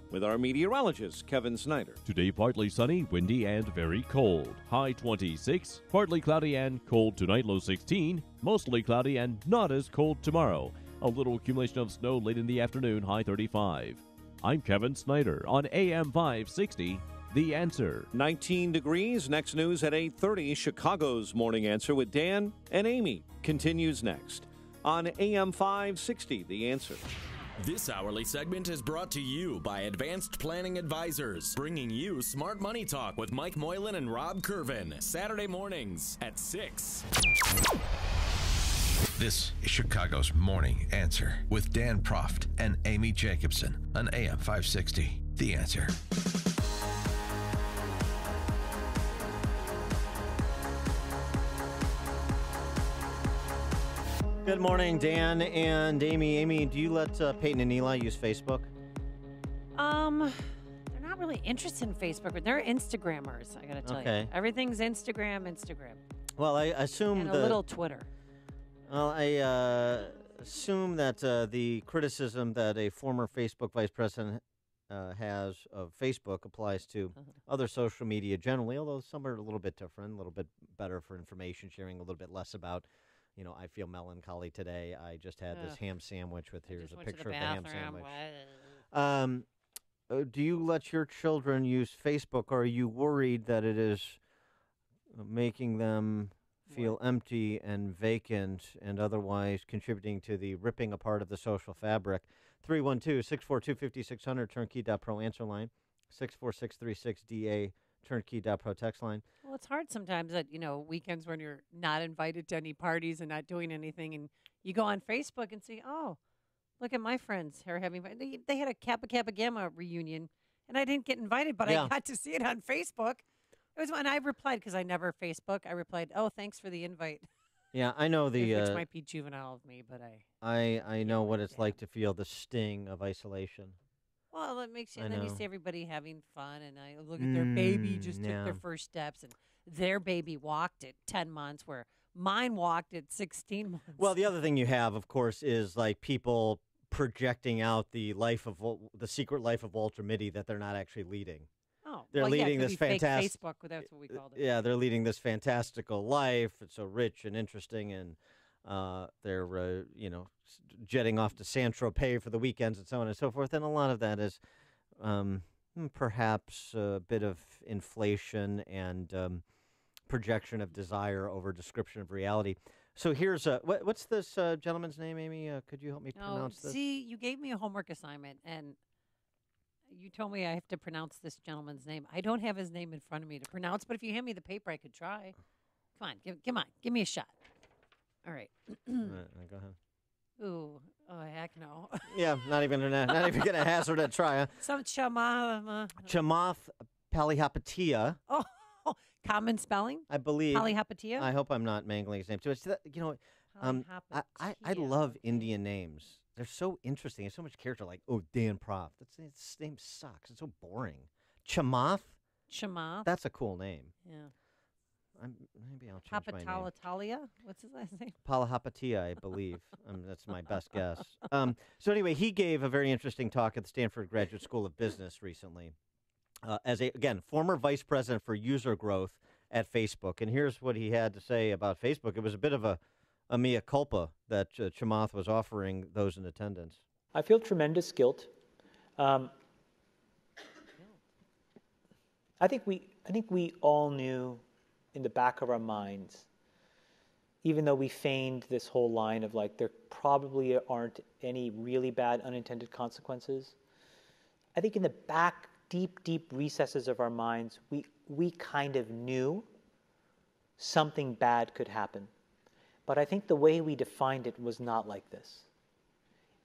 S27: with our meteorologist, Kevin Snyder.
S6: Today, partly sunny, windy, and very cold. High 26. Partly cloudy and cold tonight, low 16. Mostly cloudy and not as cold tomorrow. A little accumulation of snow late in the afternoon, high 35. I'm Kevin Snyder on AM 560. The Answer.
S27: 19 degrees. Next news at 8:30. Chicago's Morning Answer with Dan and Amy continues next on AM 560. The Answer.
S13: This hourly segment is brought to you by Advanced Planning Advisors, bringing you Smart Money Talk with Mike Moylan and Rob Curvin, Saturday mornings at 6.
S14: This is Chicago's Morning Answer with Dan Proft and Amy Jacobson on AM 560. The Answer.
S11: Good morning, Dan and Amy. Amy, do you let Peyton and Eli use Facebook?
S12: They're not really interested in Facebook, but they're Instagrammers, I gotta tell you. Everything's Instagram.
S11: Well, I assume
S12: and a little Twitter.
S11: Well, I assume that the criticism that a former Facebook vice president has of Facebook applies to other social media generally, although some are a little bit different, a little bit better for information sharing, a little bit less about, you know, I feel melancholy today. I just had this ham sandwich with, here's a picture of the ham sandwich. Do you let your children use Facebook, or are you worried that it is making them feel empty and vacant and otherwise contributing to the ripping apart of the social fabric? 312-642-5600, turnkey.pro answer line, 64636DA, turnkey.pro text line.
S12: Well, it's hard sometimes at, weekends when you're not invited to any parties and not doing anything, and you go on Facebook and see, oh, look at my friends who are having, they had a Kappa Kappa Gamma reunion, and I didn't get invited, but I got to see it on Facebook. It was when I replied, because I never Facebook, I replied, oh, thanks for the invite.
S11: Yeah, I know
S12: which might be juvenile of me, but
S11: I know what it's like to feel the sting of isolation.
S12: Well, it makes you, and then you see everybody having fun, and I look at their baby just took their first steps, and their baby walked at 10 months, where mine walked at 16 months.
S11: Well, the other thing you have, of course, is like people projecting out the secret life of Walter Mitty that they're not actually leading.
S12: Oh,
S11: they're leading this
S12: fantastic Facebook. That's what we called it.
S11: Yeah, they're leading this fantastical life. It's so rich and interesting, and they're jetting off to Saint-Tropez for the weekends and so on and so forth. And a lot of that is perhaps a bit of inflation and projection of desire over description of reality. So here's what's this gentleman's name, Amy? Could you help me pronounce this?
S12: See, you gave me a homework assignment, and you told me I have to pronounce this gentleman's name. I don't have his name in front of me to pronounce, but if you hand me the paper, I could try. Come on, give me a shot. All right.
S11: All right, go ahead.
S12: Ooh, oh heck no.
S11: Yeah, not even gonna hazard a try. Huh?
S12: Some Chamath.
S11: Chamath palihapitiya.
S12: Oh, common spelling.
S11: I believe.
S12: Palihapitiya.
S11: I hope I'm not mangling his name. So it's I love Indian names. They're so interesting. There's so much character. Like, Dan Proft. His name sucks. It's so boring. Chamath.
S12: Chamath.
S11: That's a cool name.
S12: Yeah.
S11: Maybe I'll change my name.
S12: Hapatalia. What's his last name?
S11: Palihapitiya, I believe. That's my best guess. So anyway, he gave a very interesting talk at the Stanford Graduate School of Business recently. As former vice president for user growth at Facebook, and here's what he had to say about Facebook. It was a bit of a mea culpa that Chamath was offering those in attendance.
S1: I feel tremendous guilt. I think we all knew in the back of our minds, even though we feigned this whole line of like there probably aren't any really bad unintended consequences. I think in the back, deep recesses of our minds, we kind of knew something bad could happen. But I think the way we defined it was not like this.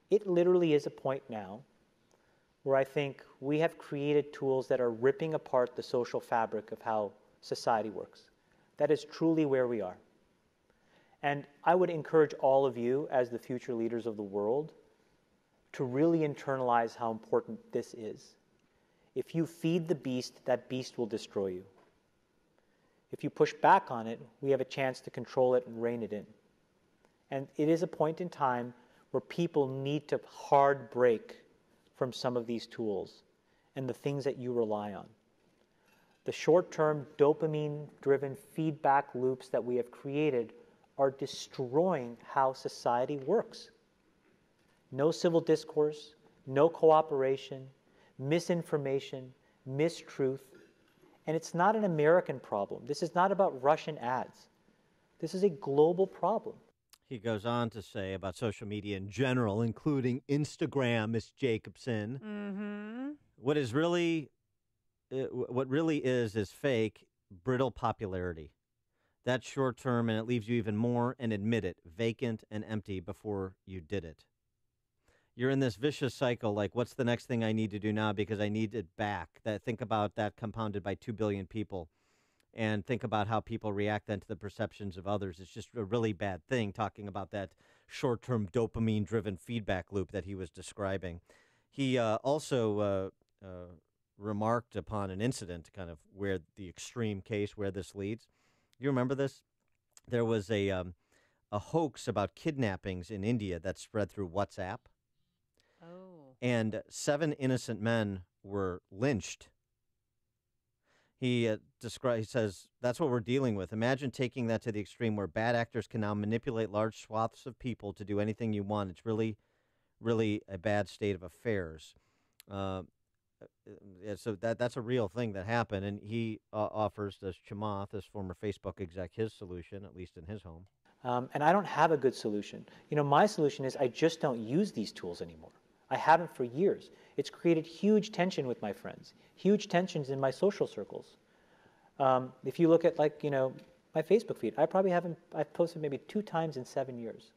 S1: It literally is a point now where I think we have created tools that are ripping apart the social fabric of how society works. That is truly where we are. And I would encourage all of you, as the future leaders of the world, to really internalize how important this is. If you feed the beast, that beast will destroy you. If you push back on it, we have a chance to control it and rein it in. And it is a point in time where people need to hard break from some of these tools and the things that you rely on. The short-term dopamine-driven feedback loops that we have created are destroying how society works. No civil discourse, no cooperation, misinformation, mistruth. And it's not an American problem. This is not about Russian ads. This is a global problem.
S11: He goes on to say about social media in general, including Instagram, Miss Jacobson.
S12: Mm-hmm.
S11: What really is fake, brittle popularity. That's short term, and it leaves you even more, and admit it, vacant and empty before you did it. You're in this vicious cycle, like, what's the next thing I need to do now because I need it back? Think about that compounded by 2 billion people, and think about how people react then to the perceptions of others. It's just a really bad thing, talking about that short-term dopamine-driven feedback loop that he was describing. He also remarked upon an incident, kind of where the extreme case where this leads. You remember this? There was a hoax about kidnappings in India that spread through WhatsApp.
S12: Oh.
S11: And 7 innocent men were lynched. He says, that's what we're dealing with. Imagine taking that to the extreme where bad actors can now manipulate large swaths of people to do anything you want. It's really, really a bad state of affairs. So that's a real thing that happened. And he offers, this Chamath, this former Facebook exec, his solution, at least in his home.
S1: And I don't have a good solution. My solution is I just don't use these tools anymore. I haven't for years. It's created huge tension with my friends, huge tensions in my social circles. If you look at, my Facebook feed, I've posted maybe 2 times in 7 years,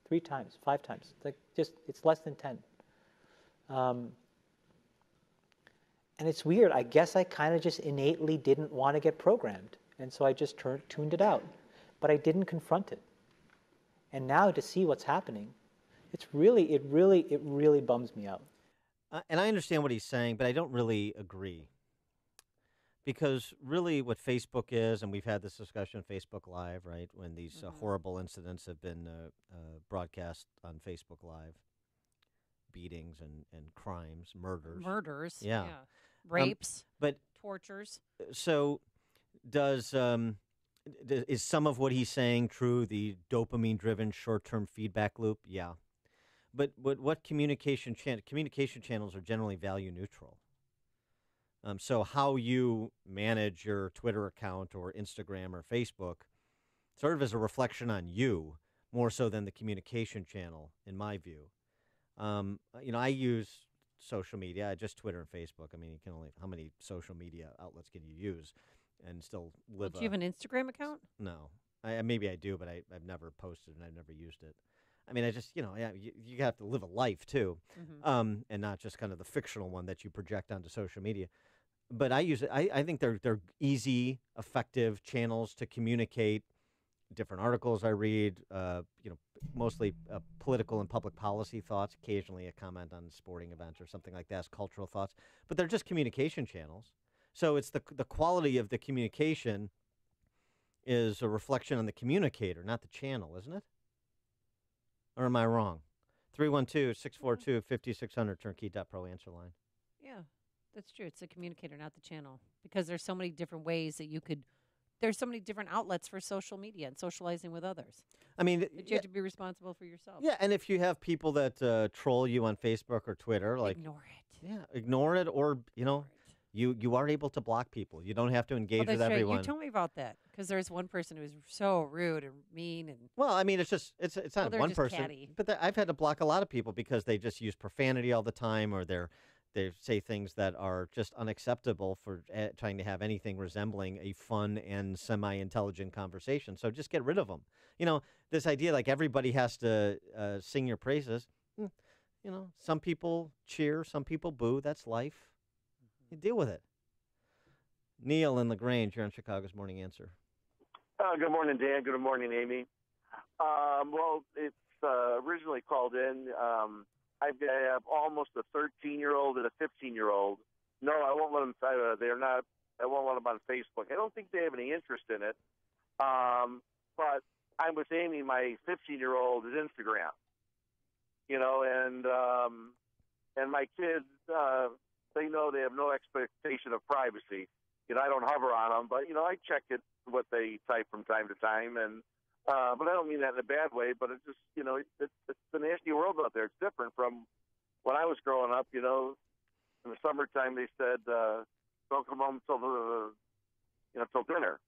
S1: 3 times, 5 times. It's less than 10. And it's weird. I guess I kind of just innately didn't want to get programmed. And so I just tuned it out. But I didn't confront it. And now to see what's happening, it really bums me out.
S11: And I understand what he's saying, but I don't really agree. Because really what Facebook is, and we've had this discussion on Facebook Live, right, when these horrible incidents have been broadcast on Facebook Live, beatings and crimes, murders. Yeah.
S12: Rapes,
S11: but
S12: tortures.
S11: So is some of what he's saying true, the dopamine-driven short-term feedback loop? Yeah. But what communication channels are generally value neutral. So how you manage your Twitter account or Instagram or Facebook sort of is a reflection on you more so than the communication channel, in my view. I use social media, just Twitter and Facebook. I mean, how many social media outlets can you use and still live?
S12: Do you have an Instagram account?
S11: No. Maybe I do, but I've never posted and I've never used it. I mean, I just, yeah, you have to live a life too, and not just kind of the fictional one that you project onto social media. But I use it. I think they're easy, effective channels to communicate different articles I read. Mostly political and public policy thoughts. Occasionally, a comment on a sporting event or something like that. As cultural thoughts, but they're just communication channels. So it's the quality of the communication is a reflection on the communicator, not the channel, isn't it? Or am I wrong? 312-642-5600, Turnkey.pro answer line.
S12: Yeah, that's true. It's the communicator, not the channel. Because there's so many different ways that there's so many different outlets for social media and socializing with others. I mean, you have to be responsible for yourself.
S11: Yeah, and if you have people that troll you on Facebook or Twitter,
S12: ignore it.
S11: Yeah, ignore it, or, you are able to block people. You don't have to engage with everyone.
S12: You told me about that because there's one person who was so rude and mean and.
S11: Well, I mean, it's not one person,
S12: catty.
S11: but I've had to block a lot of people because they just use profanity all the time, or they say things that are just unacceptable for trying to have anything resembling a fun and semi-intelligent conversation. So just get rid of them. This idea like everybody has to sing your praises. Some people cheer, some people boo. That's life. You deal with it. Neil in LaGrange, you're on Chicago's Morning Answer.
S10: Good morning, Dan. Good morning, Amy. Well, it's originally called in. I have almost a 13-year-old and a 15-year-old. No, I won't let them. I won't let them on Facebook. I don't think they have any interest in it. But I'm with Amy. My 15-year-old is Instagram. And my kids. They know they have no expectation of privacy. I don't hover on them, but I check what they type from time to time, and but I don't mean that in a bad way. But it's just it's the nasty world out there. It's different from when I was growing up. In the summertime they said don't come home till dinner.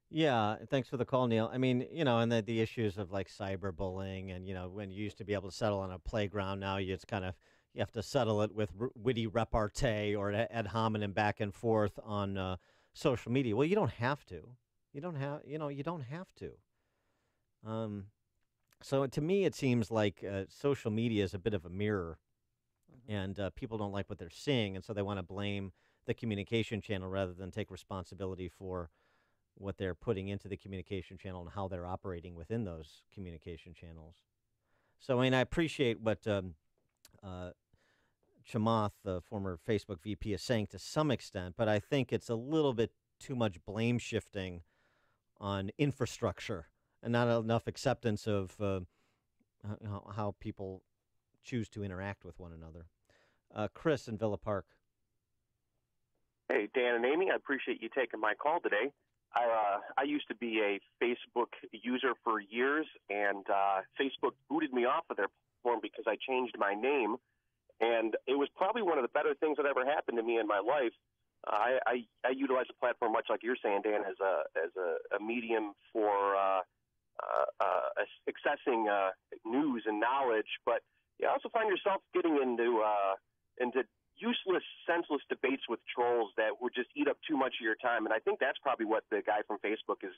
S11: Yeah, thanks for the call, Neil. I mean, and the issues of like cyberbullying, and when you used to be able to settle on a playground, now you have to settle it with witty repartee or ad hominem back and forth on social media. Well, you don't have to. You don't have to. So to me, it seems like social media is a bit of a mirror, and people don't like what they're seeing, and so they want to blame the communication channel rather than take responsibility for what they're putting into the communication channel and how they're operating within those communication channels. So, I mean, I appreciate what Chamath, the former Facebook VP, is saying to some extent, but I think it's a little bit too much blame shifting on infrastructure and not enough acceptance of how people choose to interact with one another. Chris in Villa Park.
S15: Hey, Dan and Amy, I appreciate you taking my call today. I used to be a Facebook user for years, and Facebook booted me off of their platform because I changed my name. And it was probably one of the better things that ever happened to me in my life. I utilize the platform much like you're saying, Dan, as a medium for accessing news and knowledge. But you also find yourself getting into useless, senseless debates with trolls that would just eat up too much of your time. And I think that's probably what the guy from Facebook is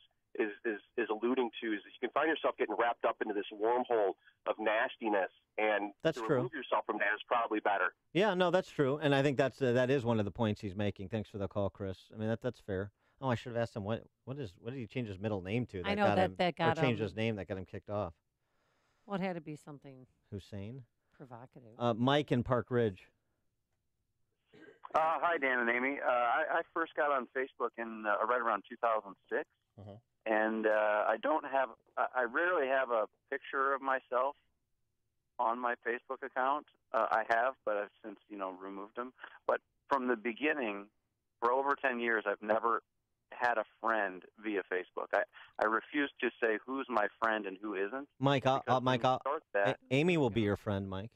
S15: alluding to, is that you can find yourself getting wrapped up into this wormhole of nastiness. And
S11: that's
S15: to
S11: true.
S15: remove yourself from that is probably better.
S11: Yeah, no, that's true. And I think that is one of the points he's making. Thanks for the call, Chris. I mean, that's fair. Oh, I should have asked him what did he change his middle name to?
S12: I know that got
S11: him. Or changed his name that got him kicked off.
S12: Well, it had to be something
S11: Hussein?
S12: Provocative.
S11: Mike in Park Ridge.
S16: Hi, Dan and Amy. I first got on Facebook in right around 2006, and I rarely have a picture of myself on my Facebook account. I have, but I've since removed them. But from the beginning, for over 10 years, I've never had a friend via Facebook. I refuse to say who's my friend and who isn't.
S11: Mike, Amy will be your friend, Mike.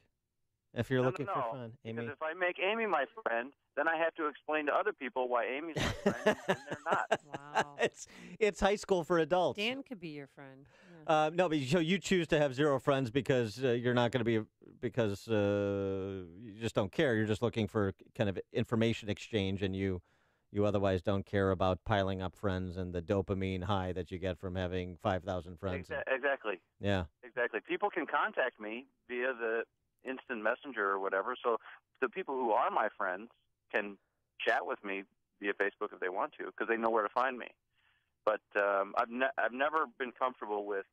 S11: If you're looking for a friend, Amy.
S16: Because if I make Amy my friend, then I have to explain to other people why Amy's my friend and they're not.
S12: Wow.
S11: It's high school for adults.
S12: Dan could be your friend. Yeah.
S11: No, but so you choose to have zero friends because you're not going to be because you just don't care. You're just looking for kind of information exchange, and you you otherwise don't care about piling up friends and the dopamine high that you get from having 5,000 friends.
S16: Exactly.
S11: Yeah.
S16: Exactly. People can contact me via the instant messenger or whatever. So the people who are my friends can chat with me via Facebook if they want to, because they know where to find me. But I've never been comfortable with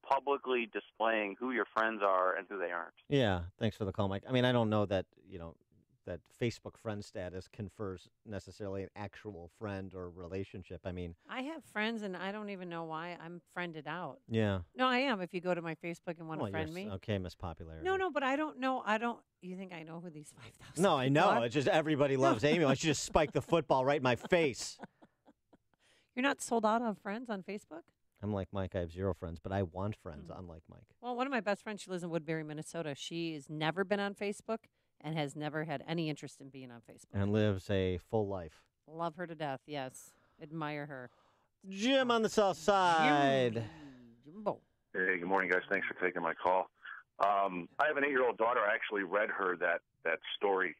S16: publicly displaying who your friends are and who they aren't.
S11: Yeah. Thanks for the call, Mike. I mean, I don't know that, that Facebook friend status confers necessarily an actual friend or relationship. I mean,
S12: I have friends, and I don't even know why I'm friended out.
S11: yeah.
S12: No, I am. If you go to my Facebook and want
S11: Well,
S12: to friend
S11: you're
S12: me.
S11: okay, Miss Popularity.
S12: No, but I don't know. You think I know who these 5,000
S11: No, I
S12: people
S11: know.
S12: are?
S11: It's just everybody loves Amy. Why don't you just spike the football right in my face?
S12: You're not sold out on friends on Facebook?
S11: I'm like Mike. I have 0 friends, but I want friends, unlike Mike.
S12: Well, one of my best friends, she lives in Woodbury, Minnesota. She's never been on Facebook and has never had any interest in being on Facebook.
S11: And lives a full life.
S12: Love her to death, yes. Admire her.
S11: Jim on the south side.
S12: Jimbo.
S8: Hey, good morning, guys. Thanks for taking my call. I have an 8-year-old daughter. I actually read her that story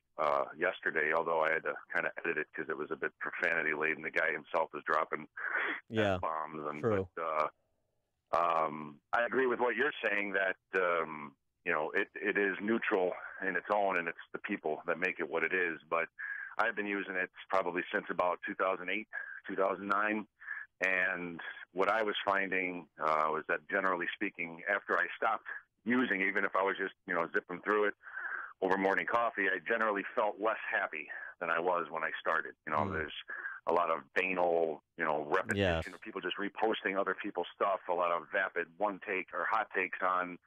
S8: yesterday, although I had to kind of edit it because it was a bit profanity-laden. The guy himself was dropping F-bombs.
S11: True.
S8: But I agree with what you're saying that, it is neutral in its own, and it's the people that make it what it is. But I've been using it probably since about 2008, 2009. And what I was finding was that, generally speaking, after I stopped using, even if I was just, zipping through it over morning coffee, I generally felt less happy than I was when I started. There's a lot of banal, repetition of people just reposting other people's stuff, a lot of vapid one-take or hot takes on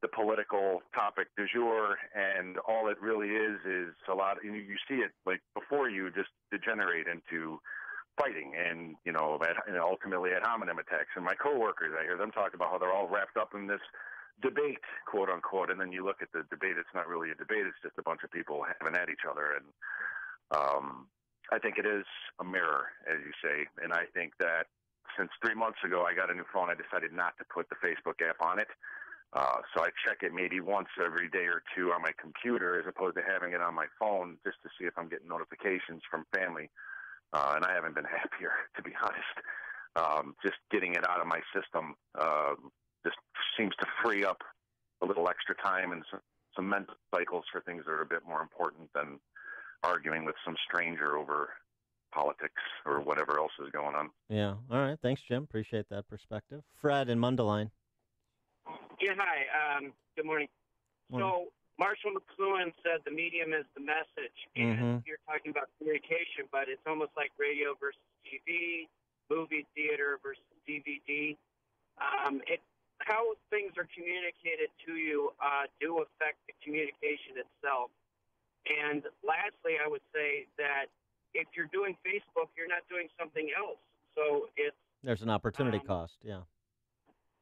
S8: the political topic du jour, and all it really is a lot. You see it like before you just degenerate into fighting and, ultimately ad hominem attacks. And my coworkers, I hear them talk about how they're all wrapped up in this debate, quote unquote, and then you look at the debate, it's not really a debate, it's just a bunch of people having at each other. And I think it is a mirror, as you say, and I think that since 3 months ago I got a new phone, I decided not to put the Facebook app on it. So I check it maybe once every day or two on my computer as opposed to having it on my phone just to see if I'm getting notifications from family. And I haven't been happier, to be honest. Just getting it out of my system just seems to free up a little extra time and some mental cycles for things that are a bit more important than arguing with some stranger over politics or whatever else is going on.
S11: Yeah. All right. Thanks, Jim. Appreciate that perspective. Fred in Mundelein.
S17: Yeah, hi. Good morning. So Marshall McLuhan said the medium is the message, and you're talking about communication, but it's almost like radio versus TV, movie theater versus DVD. How things are communicated to you do affect the communication itself. And lastly, I would say that if you're doing Facebook, you're not doing something else. So
S11: there's an opportunity cost, yeah.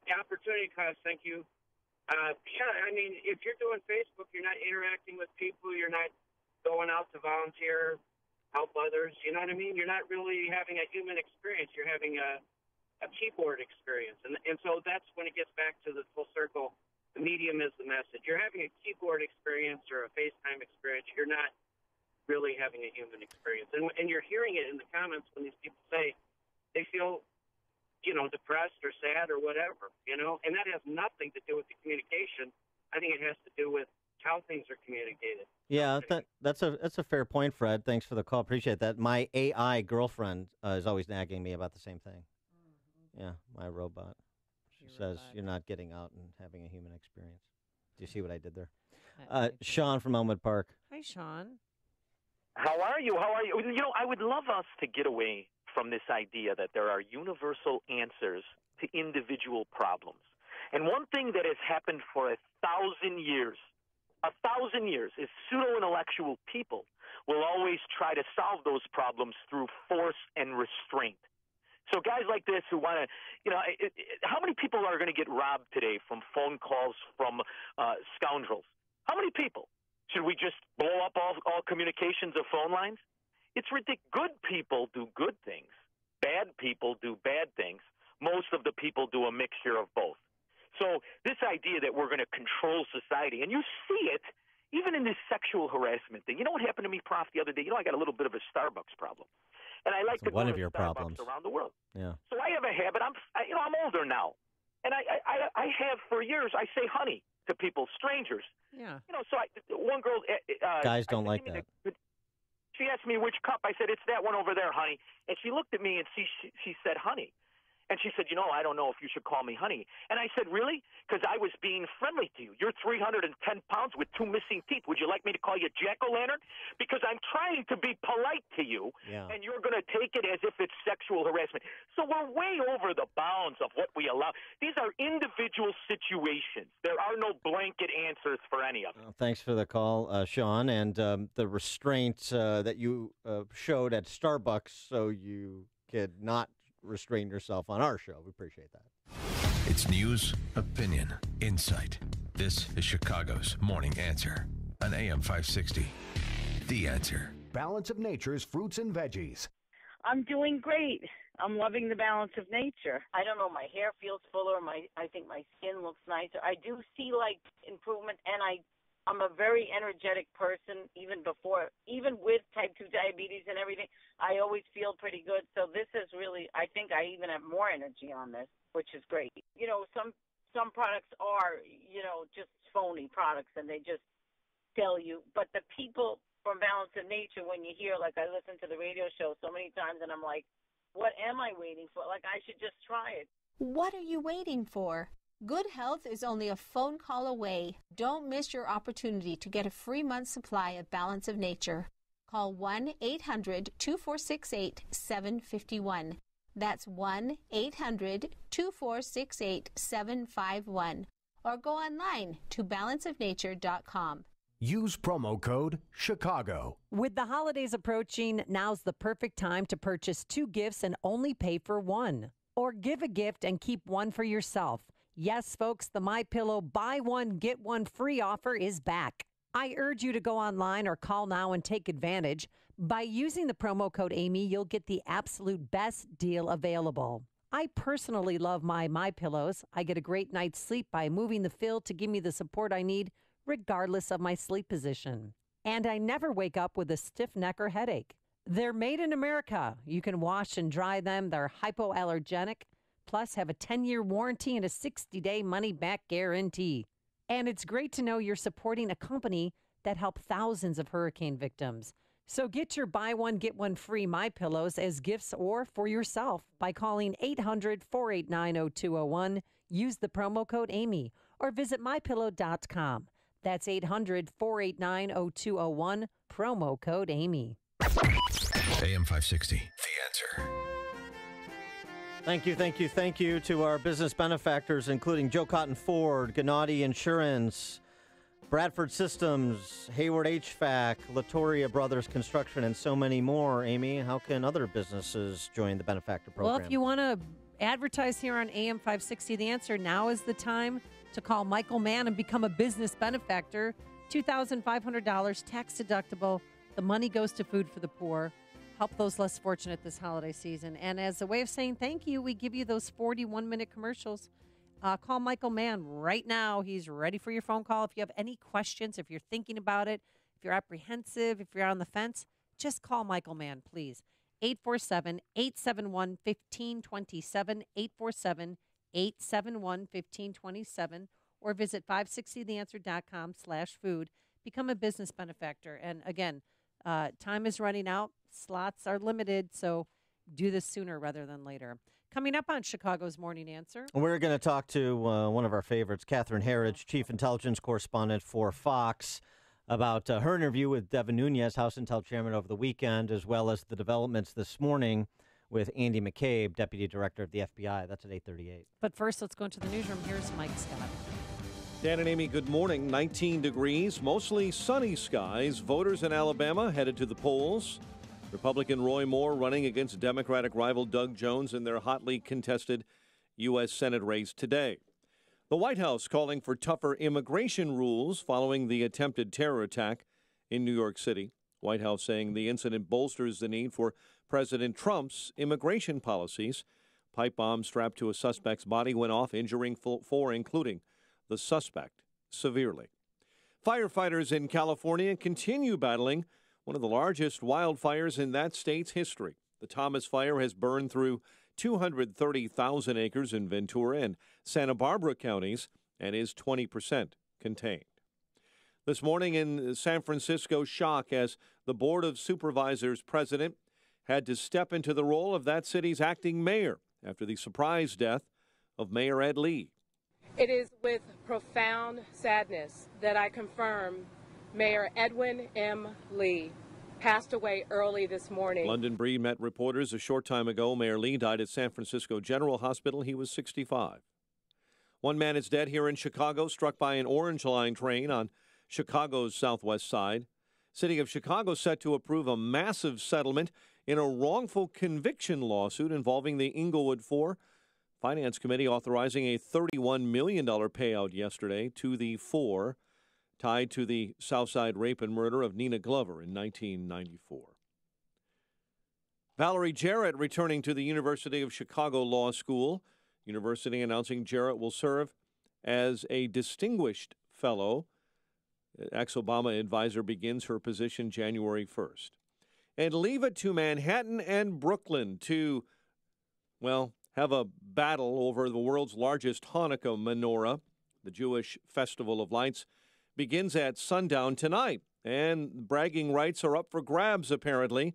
S17: Opportunity cost, thank you. I mean, if you're doing Facebook, you're not interacting with people, you're not going out to volunteer, help others, you know what I mean? You're not really having a human experience. You're having a keyboard experience. And so that's when it gets back to the full circle. The medium is the message. You're having a keyboard experience or a FaceTime experience. You're not really having a human experience. And you're hearing it in the comments when these people say they feel depressed or sad or whatever, and that has nothing to do with the communication. I think it has to do with how things are communicated.
S11: Yeah, that's a fair point, Fred. Thanks for the call. Appreciate that. My AI girlfriend is always nagging me about the same thing. Yeah, my robot. She says you're not getting out and having a human experience. Do you see what I did there? Sean from Elmwood Park.
S12: Hi, Sean.
S18: How are you? I would love us to get away from this idea that there are universal answers to individual problems. And one thing that has happened for 1,000 years is pseudo-intellectual people will always try to solve those problems through force and restraint. So guys like this who want to, how many people are going to get robbed today from phone calls from scoundrels? How many people? Should we just blow up all communications of phone lines? It's ridiculous. Good people do good things. Bad people do bad things. Most of the people do a mixture of both. So this idea that we're going to control society, and you see it even in this sexual harassment thing. You know what happened to me, Prof, the other day? I got a little bit of a Starbucks problem. and I like to
S11: one
S18: go
S11: of
S18: to
S11: your
S18: Starbucks
S11: problems.
S18: around the world.
S11: Yeah.
S18: So I have a habit. I'm older now, and I have for years. I say honey to people, strangers.
S12: Yeah.
S18: So one girl.
S11: Guys don't like that.
S18: She asked me which cup. I said, it's that one over there, honey. And she looked at me and she said, honey. And she said, I don't know if you should call me honey. And I said, really? Because I was being friendly to you. You're 310 pounds with 2 missing teeth. Would you like me to call you jack-o'-lantern? Because I'm trying to be polite to you, and you're going to take it as if it's sexual harassment. So we're way over the bounds of what we allow. These are individual situations. There are no blanket answers for any of them.
S11: Thanks for the call, Sean, and the restraint that you showed at Starbucks so you could not restrain yourself on our show. We appreciate that.
S14: It's news, opinion, insight. This is Chicago's Morning Answer on AM 560. The Answer.
S2: Balance of Nature's fruits and veggies.
S7: I'm doing great. I'm loving the balance of nature. I don't know, my hair feels fuller. I think my skin looks nicer. I do see improvement, and I'm a very energetic person even with type 2 diabetes and everything. I always feel pretty good. So this is really, I think I even have more energy on this, which is great. Some products are, just phony products and they just tell you. But the people from Balance of Nature, when you hear, I listen to the radio show so many times and I'm like, what am I waiting for? I should just try it.
S9: What are you waiting for? Good health is only a phone call away. Don't miss your opportunity to get a free month's supply of Balance of Nature. Call 1-800-2468-751. That's 1-800-2468-751. Or go online to balanceofnature.com.
S2: Use promo code Chicago.
S19: With the holidays approaching, now's the perfect time to purchase 2 gifts and only pay for 1. Or give a gift and keep 1 for yourself. Yes, folks, the MyPillow buy 1, get 1 free offer is back. I urge you to go online or call now and take advantage. By using the promo code Amy, you'll get the absolute best deal available. I personally love my MyPillows. I get a great night's sleep by moving the fill to give me the support I need, regardless of my sleep position. And I never wake up with a stiff neck or headache. They're made in America. You can wash and dry them. They're hypoallergenic. Plus, have a 10-year warranty and a 60-day money-back guarantee. And it's great to know you're supporting a company that helped thousands of hurricane victims. So get your buy 1, get 1 free MyPillows as gifts or for yourself by calling 800-489-0201. Use the promo code Amy or visit MyPillow.com. That's 800-489-0201, promo code Amy.
S14: AM 560, The Answer.
S11: Thank you to our business benefactors, including Joe Cotton Ford, Gennady Insurance, Bradford Systems, Hayward HVAC, Latoria Brothers Construction, and so many more. Amy, how can other businesses join the benefactor program?
S12: Well, if you want to advertise here on AM 560, The Answer, now is the time to call Michael Mann and become a business benefactor. $2,500, tax deductible. The money goes to Food for the Poor. Help those less fortunate this holiday season. And as a way of saying thank you, we give you those 41-minute commercials. Call Michael Mann right now. He's ready for your phone call. If you have any questions, if you're thinking about it, if you're apprehensive, if you're on the fence, just call Michael Mann, please. 847-871-1527, 847-871-1527, or visit 560theanswer.com/food. Become a business benefactor. And again, time is running out. Slots are limited, so do this sooner rather than later. Coming up on Chicago's Morning Answer.
S11: We're going to talk to one of our favorites, Catherine Herridge, Chief Intelligence Correspondent for Fox, about her interview with Devin Nunes, House Intel Chairman, over the weekend, as well as the developments this morning with Andy McCabe, Deputy Director of the FBI. That's at 8:38.
S12: But first, let's go into the newsroom. Here's Mike Scott.
S27: Dan and Amy, good morning. 19 degrees, mostly sunny skies. Voters in Alabama headed to the polls. Republican Roy Moore running against Democratic rival Doug Jones in their hotly contested U.S. Senate race today. The White House calling for tougher immigration rules following the attempted terror attack in New York City. White House saying the incident bolsters the need for President Trump's immigration policies. Pipe bomb strapped to a suspect's body went off, injuring 4, including the suspect, severely. Firefighters in California continue battling one of the largest wildfires in that state's history. The Thomas Fire has burned through 230,000 acres in Ventura and Santa Barbara counties and is 20% contained. This morning in San Francisco, shock as the Board of Supervisors president had to step into the role of that city's acting mayor after the surprise death of Mayor Ed Lee.
S20: It is with profound sadness that I confirm Mayor Edwin M. Lee passed away early this morning.
S27: London Breed met reporters a short time ago. Mayor Lee died at San Francisco General Hospital. He was 65. One man is dead here in Chicago, struck by an Orange Line train on Chicago's southwest side. City of Chicago set to approve a massive settlement in a wrongful conviction lawsuit involving the Inglewood Four. Finance Committee authorizing a $31 million payout yesterday to the Four, tied to the Southside rape and murder of Nina Glover in 1994. Valerie Jarrett returning to the University of Chicago Law School. University announcing Jarrett will serve as a distinguished fellow. Ex-Obama advisor begins her position January 1st. And leave it to Manhattan and Brooklyn to, well, have a battle over the world's largest Hanukkah menorah. The Jewish Festival of Lights begins at sundown tonight, and bragging rights are up for grabs, apparently,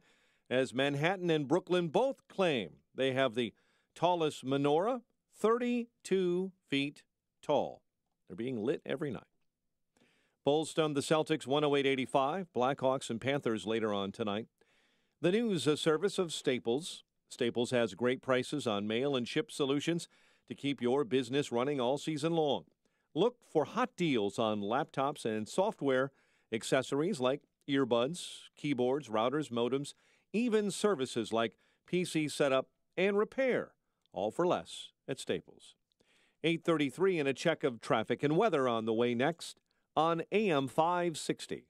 S27: as Manhattan and Brooklyn both claim they have the tallest menorah, 32 feet tall. They're being lit every night. Bulls stunned the Celtics 108-85. Blackhawks and Panthers later on tonight. The news service of Staples. Staples has great prices on mail and ship solutions to keep your business running all season long. Look for hot deals on laptops and software accessories like earbuds, keyboards, routers, modems, even services like PC setup and repair, all for less at Staples. 8:33 and a check of traffic and weather on the way next on AM 560.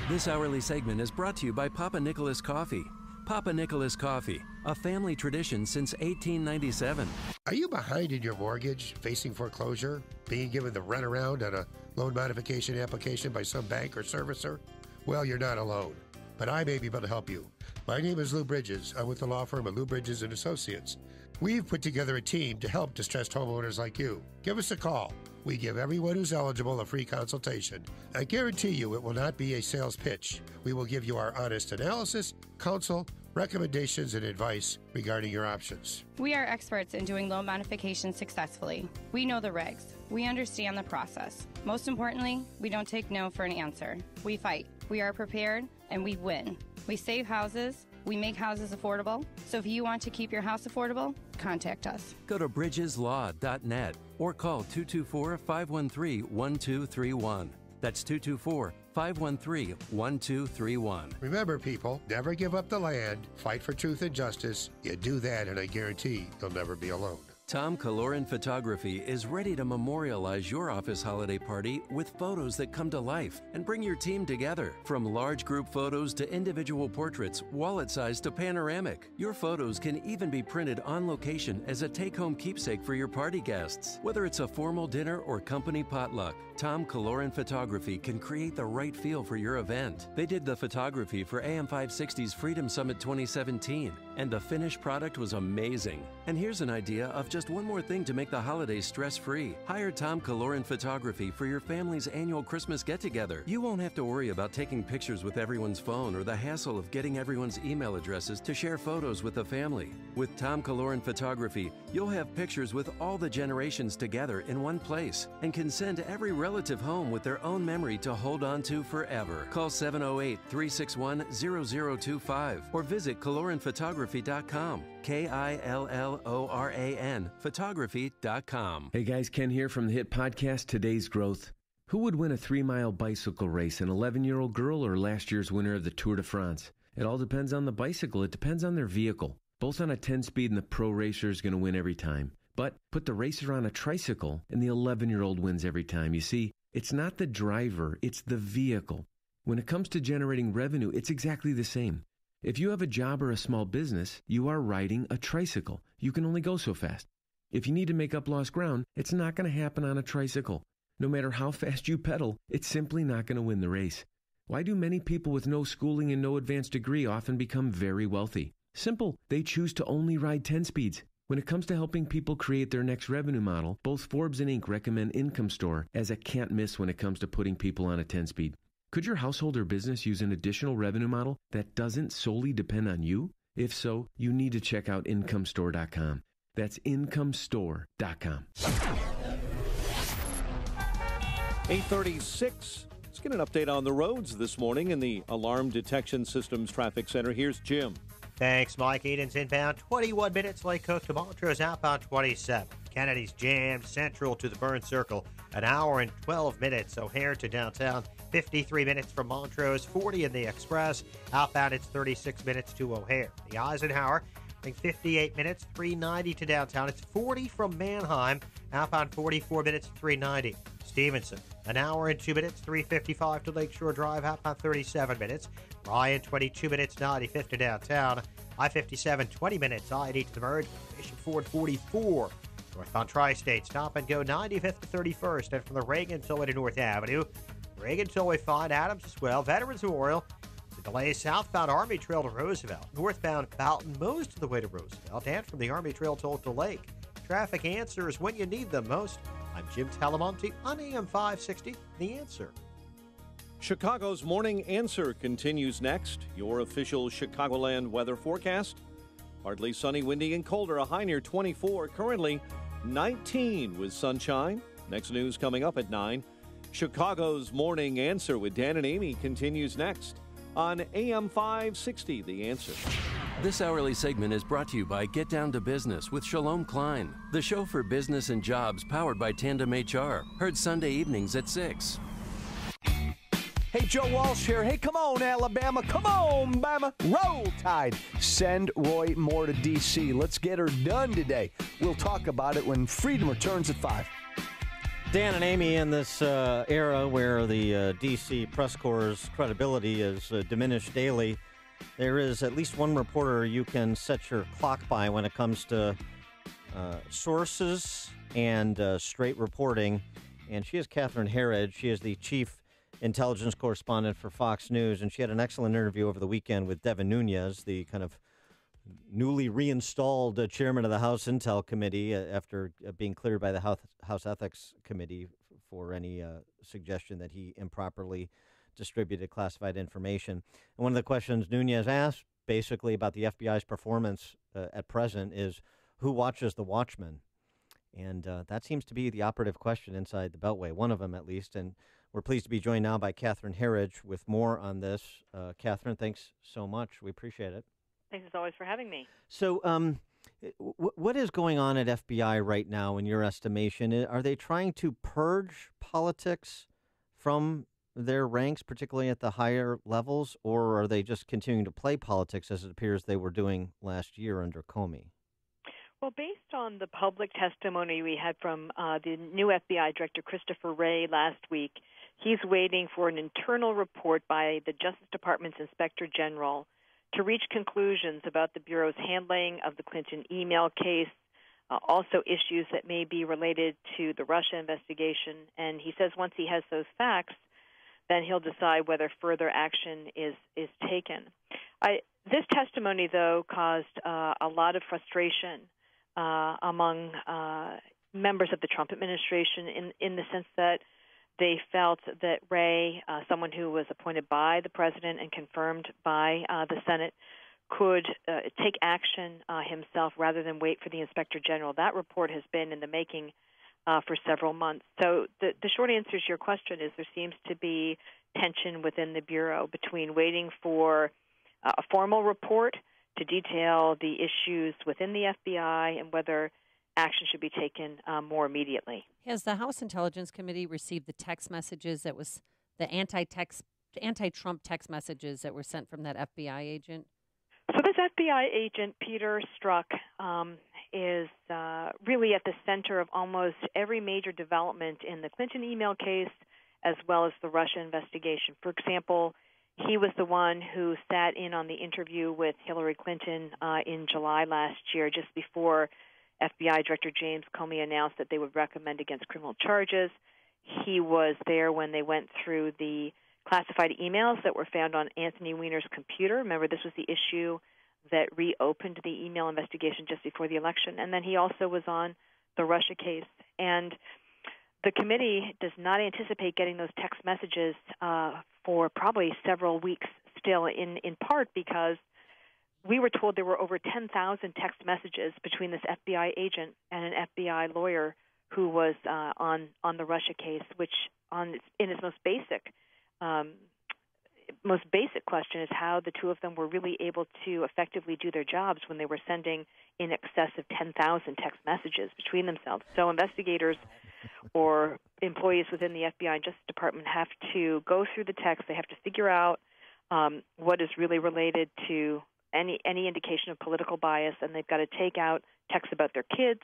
S21: This hourly segment is brought to you by Papa Nicholas Coffee. Papa Nicholas Coffee, a family tradition since 1897.
S22: Are you behind in your mortgage, facing foreclosure, being given the runaround on a loan modification application by some bank or servicer? Well, you're not alone, but I may be able to help you. My name is Lou Bridges. I'm with the law firm of Lou Bridges & Associates. We've put together a team to help distressed homeowners like you. Give us a call. We give everyone who's eligible a free consultation. I guarantee you it will not be a sales pitch. We will give you our honest analysis, counsel, recommendations, and advice regarding your options.
S23: We are experts in doing loan modifications successfully. We know the regs. We understand the process. Most importantly, we don't take no for an answer. We fight. We are prepared, and we win. We save houses. We make houses affordable. So if you want to keep your house affordable, contact us.
S21: Go to bridgeslaw.net or call 224-513-1231. That's 224-513-1231.
S22: Remember, people, never give up the land. Fight for truth and justice. You do that, and I guarantee you'll never be alone.
S21: Tom Kaloran Photography is ready to memorialize your office holiday party with photos that come to life and bring your team together. From large group photos to individual portraits, wallet size to panoramic, your photos can even be printed on location as a take-home keepsake for your party guests. Whether it's a formal dinner or company potluck, Tom Kaloran Photography can create the right feel for your event. They did the photography for AM 560's Freedom Summit 2017, and the finished product was amazing. And here's an idea of just one more thing to make the holidays stress-free. Hire Tom Kaloran Photography for your family's annual Christmas get-together. You won't have to worry about taking pictures with everyone's phone or the hassle of getting everyone's email addresses to share photos with the family. With Tom Kaloran Photography, you'll have pictures with all the generations together in one place and can send every relative home with their own memory to hold on to forever. Call 708-361-0025 or visit KaloranPhotography.com. KILLORAN photography.com.
S24: Hey guys, Ken here from the hit podcast Today's Growth. Who would win a 3-mile bicycle race, an 11-year-old girl or last year's winner of the Tour de France? It all depends on the bicycle. It depends on their vehicle. Both on a 10-speed and the pro racer is going to win every time. But put the racer on a tricycle and the 11-year-old wins every time. You see, it's not the driver, it's the vehicle. When it comes to generating revenue, it's exactly the same. If you have a job or a small business, you are riding a tricycle. You can only go so fast. If you need to make up lost ground, it's not going to happen on a tricycle. No matter how fast you pedal, it's simply not going to win the race. Why do many people with no schooling and no advanced degree often become very wealthy? Simple. They choose to only ride 10 speeds. When it comes to helping people create their next revenue model, both Forbes and Inc. recommend Income Store as a can't miss when it comes to putting people on a 10-speed. Could your household or business use an additional revenue model that doesn't solely depend on you? If so, you need to check out IncomeStore.com. That's IncomeStore.com.
S27: 8:36. Let's get an update on the roads this morning in the Alarm Detection Systems Traffic Center. Here's Jim.
S3: Thanks, Mike. Eden's inbound 21 minutes. Lake Cook to Montrose outbound 27. Kennedy's jammed central to the Burn Circle. An hour and 12 minutes. O'Hare to downtown. 53 minutes from Montrose. 40 in the Express. Outbound it's 36 minutes to O'Hare. The Eisenhower, I think 58 minutes. 390 to downtown. It's 40 from Manheim. Outbound 44 minutes. 390. Stevenson, an hour and 2 minutes. 355 to Lakeshore Drive. Outbound 37 minutes. Ryan, 22 minutes, 95th to downtown. I-57, 20 minutes. I-80 to the merge. Bishop Ford, 44. Northbound Tri-State, stop and go 95th to 31st. And from the Reagan Tollway to North Avenue. Reagan Tollway, fine. Adams as well. Veterans Memorial. The delay southbound Army Trail to Roosevelt. Northbound Fountain, most of the way to Roosevelt. And from the Army Trail toll to Lake. Traffic answers when you need them most. I'm Jim Talamonte on AM 560, The Answer.
S27: Chicago's Morning Answer continues next. Your official Chicagoland weather forecast. Partly sunny, windy, and colder. A high near 24. Currently 19 with sunshine. Next news coming up at 9. Chicago's Morning Answer with Dan and Amy continues next on AM 560, The Answer.
S21: This hourly segment is brought to you by Get Down to Business with Shalom Klein, the show for business and jobs powered by Tandem HR. Heard Sunday evenings at 6.
S4: Hey, Joe Walsh here. Hey, come on, Alabama. Come on, Bama. Roll Tide. Send Roy Moore to D.C. Let's get her done today. We'll talk about it when Freedom returns at 5.
S11: Dan and Amy, in this era where the D.C. press corps' credibility is diminished daily, there is at least one reporter you can set your clock by when it comes to sources and straight reporting, and she is Catherine Herridge. She is the chief intelligence correspondent for Fox News, and she had an excellent interview over the weekend with Devin Nunes, the kind of newly reinstalled chairman of the House Intel Committee after being cleared by the House Ethics Committee for any suggestion that he improperly distributed classified information. And one of the questions Nunes asked, basically about the FBI's performance at present, is who watches the Watchmen? And that seems to be the operative question inside the Beltway, one of them at least. And we're pleased to be joined now by Catherine Herridge with more on this. Catherine, thanks so much. We appreciate it.
S5: Thanks as always for having me.
S11: So what is going on at FBI right now in your estimation? Are they trying to purge politics from their ranks, particularly at the higher levels, or are they just continuing to play politics as it appears they were doing last year under Comey?
S5: Well, based on the public testimony we had from the new FBI Director Christopher Wray last week, he's waiting for an internal report by the Justice Department's Inspector General to reach conclusions about the Bureau's handling of the Clinton email case, also issues that may be related to the Russia investigation. And he says once he has those facts, then he'll decide whether further action is taken. This testimony, though, caused a lot of frustration among members of the Trump administration in the sense that they felt that Wray, someone who was appointed by the president and confirmed by the Senate, could take action himself rather than wait for the Inspector General. That report has been in the making for several months. So the short answer to your question is there seems to be tension within the Bureau between waiting for a formal report to detail the issues within the FBI and whether action should be taken more immediately.
S12: Has the House Intelligence Committee received the text messages that was the anti-Trump text messages that were sent from that FBI agent?
S5: So this FBI agent, Peter Strzok, is really at the center of almost every major development in the Clinton email case as well as the Russia investigation. For example, he was the one who sat in on the interview with Hillary Clinton in July last year, just before FBI Director James Comey announced that they would recommend against criminal charges. He was there when they went through the classified emails that were found on Anthony Weiner's computer. Remember, this was the issue that reopened the email investigation just before the election. And then he also was on the Russia case. And the committee does not anticipate getting those text messages for probably several weeks still, in part because we were told there were over 10,000 text messages between this FBI agent and an FBI lawyer who was on the Russia case, which in its most basic question is how the two of them were really able to effectively do their jobs when they were sending in excess of 10,000 text messages between themselves. So investigators or employees within the FBI and Justice Department have to go through the text. They have to figure out what is really related to any indication of political bias, and they've got to take out texts about their kids,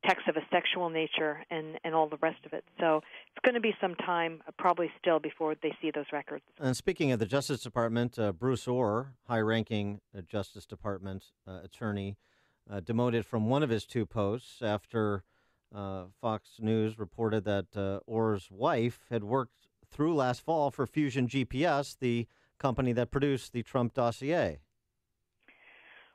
S5: texts of a sexual nature, and all the rest of it. So it's going to be some time, probably still, before they see those records.
S11: And speaking of the Justice Department, Bruce Orr, high-ranking Justice Department attorney, demoted from one of his two posts after Fox News reported that Orr's wife had worked through last fall for Fusion GPS, the company that produced the Trump dossier.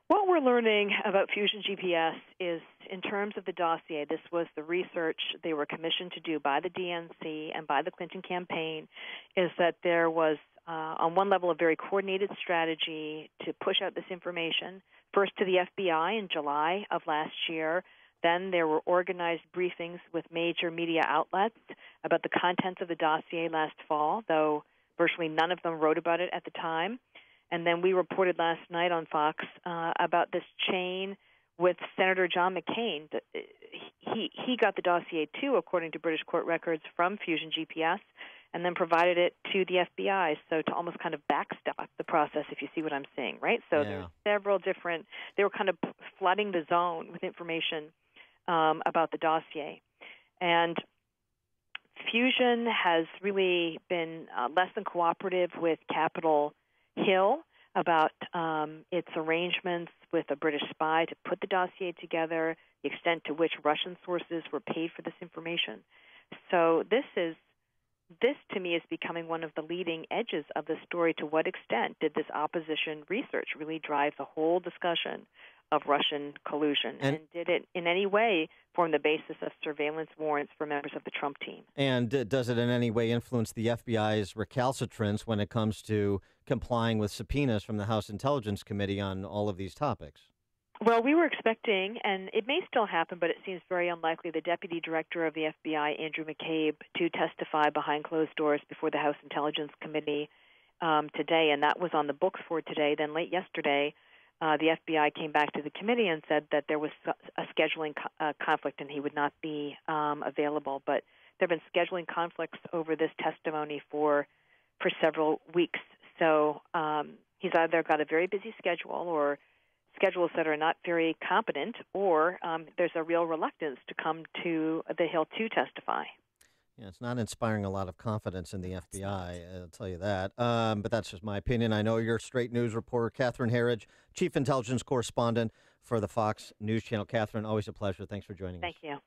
S5: What we're learning about Fusion GPS is, in terms of the dossier, this was the research they were commissioned to do by the DNC and by the Clinton campaign, is that there was, on one level, a very coordinated strategy to push out this information, first to the FBI in July of last year. Then there were organized briefings with major media outlets about the contents of the dossier last fall, though virtually none of them wrote about it at the time. And then we reported last night on Fox about this chain with Senator John McCain. He got the dossier, too, according to British court records, from Fusion GPS, and then provided it to the FBI, so to almost kind of backstop the process, if you see what I'm saying, right? So there's several different – they were kind of flooding the zone with information about the dossier. And Fusion has really been less than cooperative with Capitol Hill about its arrangements with a British spy to put the dossier together, the extent to which Russian sources were paid for this information. So this to me is becoming one of the leading edges of the story. To what extent did this opposition research really drive the whole discussion of Russian collusion? And did it in any way form the basis of surveillance warrants for members of the Trump team?
S11: And does it in any way influence the FBI's recalcitrance when it comes to complying with subpoenas from the House Intelligence Committee on all of these topics?
S5: Well, we were expecting, and it may still happen, but it seems very unlikely, the Deputy Director of the FBI, Andrew McCabe, to testify behind closed doors before the House Intelligence Committee today, and that was on the books for today. Then late yesterday, the FBI came back to the committee and said that there was a scheduling conflict and he would not be available. But there have been scheduling conflicts over this testimony for several weeks. So he's either got a very busy schedule or schedules that are not very competent, or there's a real reluctance to come to the Hill to testify.
S11: Yeah, it's not inspiring a lot of confidence in the FBI, I'll tell you that. But that's just my opinion. I know you're straight news reporter, Catherine Herridge, Chief Intelligence Correspondent for the Fox News Channel. Catherine, always a pleasure. Thanks for joining us.
S5: Thank you.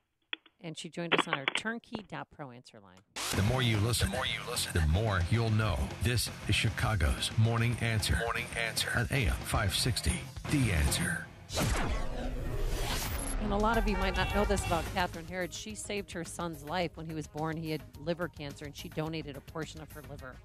S12: And she joined us on our turnkey.pro answer line.
S14: The more you listen, the more you'll know. This is Chicago's Morning Answer. Morning Answer on AM 560. The Answer.
S12: And a lot of you might not know this about Catherine Herridge. She saved her son's life when he was born. He had liver cancer, and she donated a portion of her liver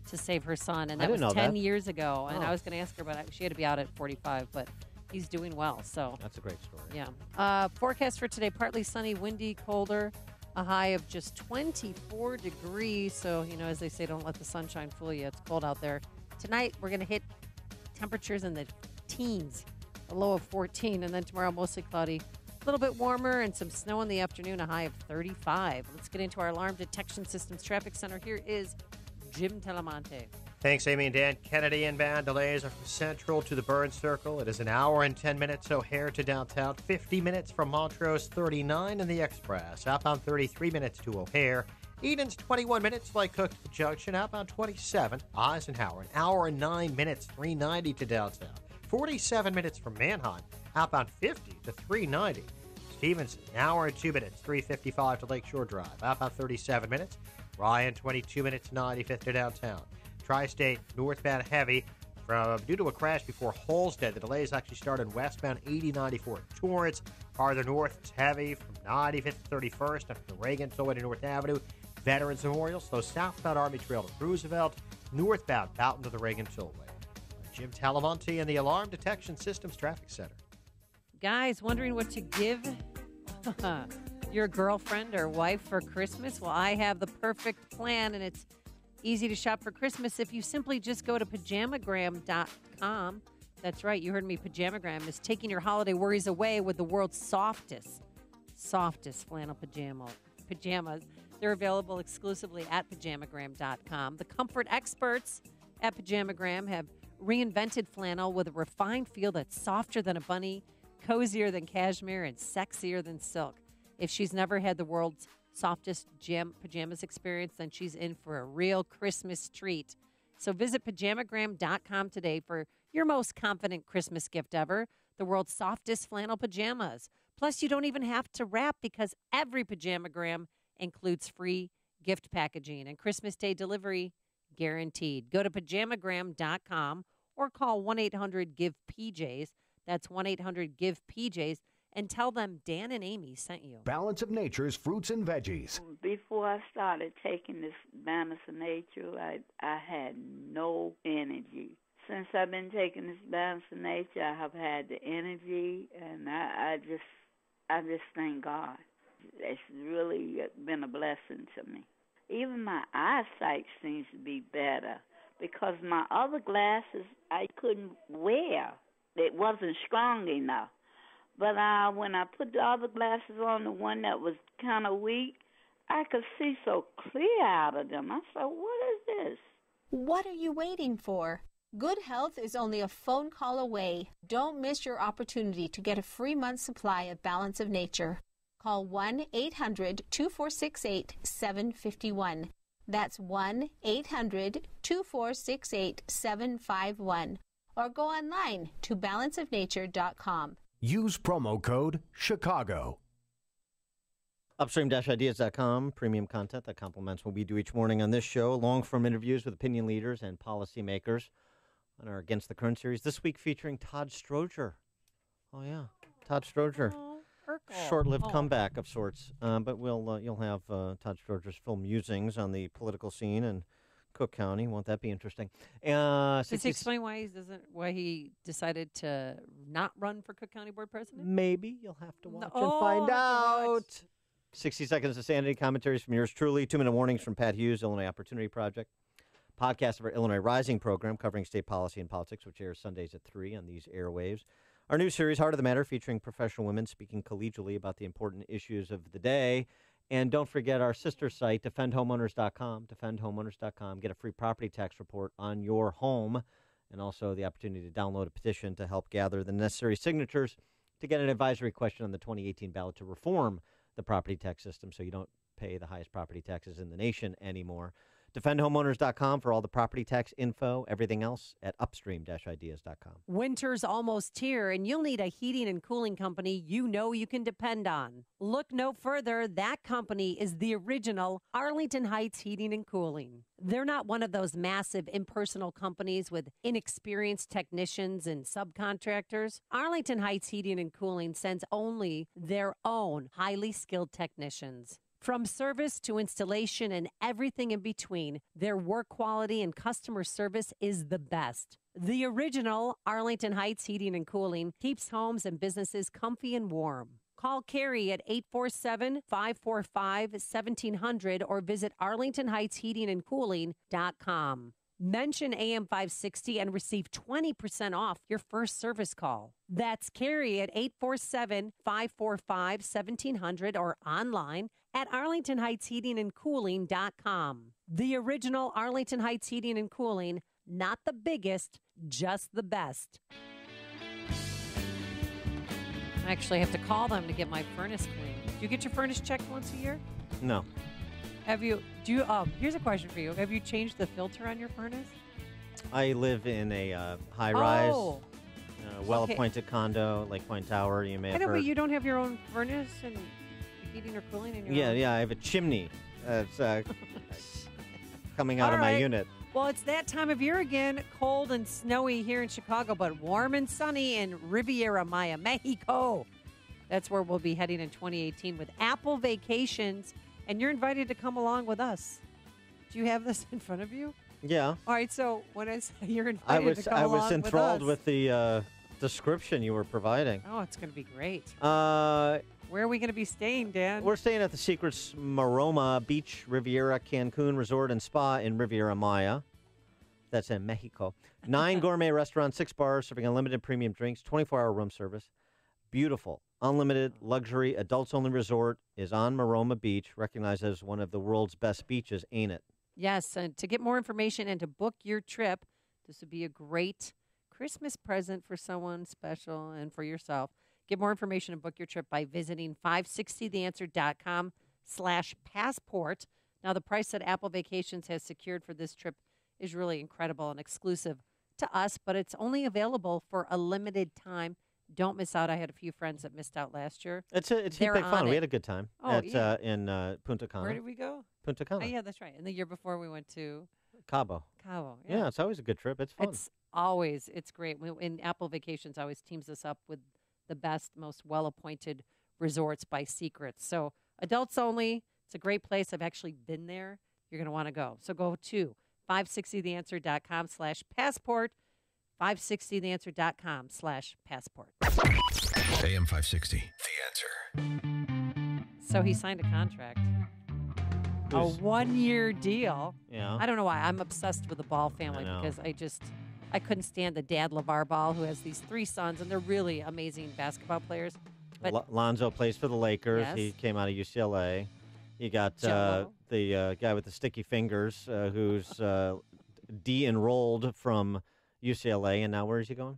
S12: to save her son. And that was 10 years ago. And I was going to ask her about it. She had to be out at 45, but he's doing well. So
S11: that's a great story.
S12: Yeah. Forecast for today, partly sunny, windy, colder, a high of just 24 degrees. So, you know, as they say, don't let the sunshine fool you. It's cold out there. Tonight, we're going to hit temperatures in the teens, a low of 14. And then tomorrow, mostly cloudy, a little bit warmer, and some snow in the afternoon, a high of 35. Let's get into our alarm detection systems traffic center. Here is Jim Telemonte.
S3: Thanks, Amy and Dan. Kennedy inbound delays are from Central to the Burn Circle. It is an hour and 10 minutes O'Hare to downtown, 50 minutes from Montrose, 39 in the Express. Outbound 33 minutes to O'Hare. Eden's 21 minutes, Lake Cook to the Junction. Outbound 27, Eisenhower, an hour and 9 minutes, 390 to downtown. 47 minutes from Manheim. Outbound 50 to 390. Stevenson, an hour and 2 minutes, 355 to Lakeshore Drive. Outbound 37 minutes. Ryan, 22 minutes, 95th to downtown. Tri-State, northbound heavy, Due to a crash before Holstead, the delays actually started westbound 8094 at Torrance. Farther north, it's heavy from 95th to 31st up to Reagan, Tollway to North Avenue. Veterans Memorial, slow southbound Army Trail to Roosevelt, northbound Boughton to the Reagan Tollway. Jim Talamonte in the Alarm Detection Systems Traffic Center.
S12: Guys, wondering what to give your girlfriend or wife for Christmas? Well, I have the perfect plan, and it's easy to shop for Christmas if you simply just go to pajamagram.com. That's right, you heard me. Pajamagram is taking your holiday worries away with the world's softest flannel pajamas. They're available exclusively at pajamagram.com. The comfort experts at Pajamagram have reinvented flannel with a refined feel that's softer than a bunny, cozier than cashmere, and sexier than silk. If she's never had the world's softest pajamas experience, then she's in for a real Christmas treat. So visit pajamagram.com today for your most confident Christmas gift ever, the world's softest flannel pajamas. Plus, you don't even have to wrap because every Pajamagram includes free gift packaging and Christmas Day delivery guaranteed. Go to pajamagram.com or call 1-800-GIVE-PJs. That's 1-800-GIVE-PJs. And tell them Dan and Amy sent you.
S2: Balance of Nature's fruits and veggies.
S1: Before I started taking this Balance of Nature, I had no energy. Since I've been taking this Balance of Nature, I have had the energy, and I just thank God. It's really been a blessing to me. Even my eyesight seems to be better because my other glasses I couldn't wear. It wasn't strong enough. But when I put the other glasses on, the one that was kind of weak, I could see so clear out of them. I said, what is this?
S9: What are you waiting for? Good health is only a phone call away. Don't miss your opportunity to get a free month's supply of Balance of Nature. Call 1-800-2468-751. That's 1-800-2468-751. Or go online to balanceofnature.com.
S2: Use promo code Chicago.
S11: Upstream-ideas.com, premium content that complements what we do each morning on this show, long-form interviews with opinion leaders and policymakers on our Against the Current series. This week featuring Todd Stroger. Oh, yeah, Todd Stroger. Short-lived comeback of sorts. But you'll have Todd Stroger's full musings on the political scene in Cook County. Won't that be interesting?
S12: Does he explain why he decided to not run for Cook County Board President?
S11: Maybe. You'll have to watch and find out. 60 Seconds of Sanity, commentaries from yours truly, 2-minute warnings from Pat Hughes, Illinois Opportunity Project, podcast of our Illinois Rising program covering state policy and politics, which airs Sundays at 3 on these airwaves. Our new series, Heart of the Matter, featuring professional women speaking collegially about the important issues of the day. And don't forget our sister site, defendhomeowners.com, defendhomeowners.com. Get a free property tax report on your home and also the opportunity to download a petition to help gather the necessary signatures to get an advisory question on the 2018 ballot to reform the property tax system so you don't pay the highest property taxes in the nation anymore. DefendHomeowners.com for all the property tax info. Everything else at upstream-ideas.com.
S19: Winter's almost here, and you'll need a heating and cooling company you know you can depend on. Look no further. That company is the original Arlington Heights Heating and Cooling. They're not one of those massive impersonal companies with inexperienced technicians and subcontractors. Arlington Heights Heating and Cooling sends only their own highly skilled technicians. From service to installation and everything in between, their work quality and customer service is the best. The original Arlington Heights Heating and Cooling keeps homes and businesses comfy and warm. Call Carrie at 847-545-1700 or visit arlingtonheightsheatingandcooling.com. Mention AM 560 and receive 20% off your first service call. That's Carrie at 847-545-1700 or online at arlingtonheightsheatingandcooling.com. The original Arlington Heights Heating and Cooling, not the biggest, just the best.
S12: I actually have to call them to get my furnace cleaned. Do you get your furnace checked once a year?
S11: No.
S12: Here's a question for you. Have you changed the filter on your furnace?
S11: I live in a high-rise, well-appointed condo, Lake Point Tower. You may have heard.
S12: But you don't have your own furnace and heating or cooling in your own?
S11: Yeah, I have a chimney that's coming out of my unit.
S12: Well, it's that time of year again. Cold and snowy here in Chicago, but warm and sunny in Riviera Maya, Mexico. That's where we'll be heading in 2018 with Apple Vacations, and you're invited to come along with us. Do you have this in front of you?
S11: Yeah.
S12: All right, so when I say you're invited to come
S11: I
S12: along
S11: was enthralled
S12: with us.
S11: with the description you were providing.
S12: Oh, it's going to be great.
S11: Where
S12: are we going to be staying, Dan?
S11: We're staying at the Secrets Maroma Beach Riviera Cancun Resort and Spa in Riviera Maya. That's in Mexico. 9 gourmet restaurants, 6 bars serving unlimited premium drinks, 24-hour room service. Beautiful, unlimited, luxury, adults-only resort is on Maroma Beach, recognized as one of the world's best beaches, ain't it?
S12: Yes, and to get more information and to book your trip, this would be a great Christmas present for someone special and for yourself. Get more information and book your trip by visiting 560theanswer.com/passport. Now, the price that Apple Vacations has secured for this trip is really incredible and exclusive to us, but it's only available for a limited time. Don't miss out. I had a few friends that missed out last year.
S11: It's
S12: They're
S11: big fun.
S12: on
S11: We
S12: it.
S11: had a good time in Punta Cana.
S12: Where did we go?
S11: Punta Cana.
S12: Oh, yeah, that's right. And the year before we went to
S11: Cabo.
S12: Cabo.
S11: Yeah, it's always a good trip. It's fun.
S12: It's great. In Apple Vacations always teams us up with the best, most well-appointed resorts by Secrets. So adults only. It's a great place. I've actually been there. You're going to want to go. So go to 560theanswer.com/passport. 560theanswer.com/passport.
S14: AM 560, The Answer.
S12: So he signed a contract. A 1-year deal.
S11: Yeah.
S12: I don't know why. I'm obsessed with the Ball family
S11: I know.
S12: because I couldn't stand the dad, LeVar Ball, who has these 3 sons, and they're really amazing basketball players. But
S11: Lonzo plays for the Lakers.
S12: Yes.
S11: He came out of UCLA. You got
S12: Jello.
S11: the guy with the sticky fingers who's de-enrolled from UCLA, and now where is he going?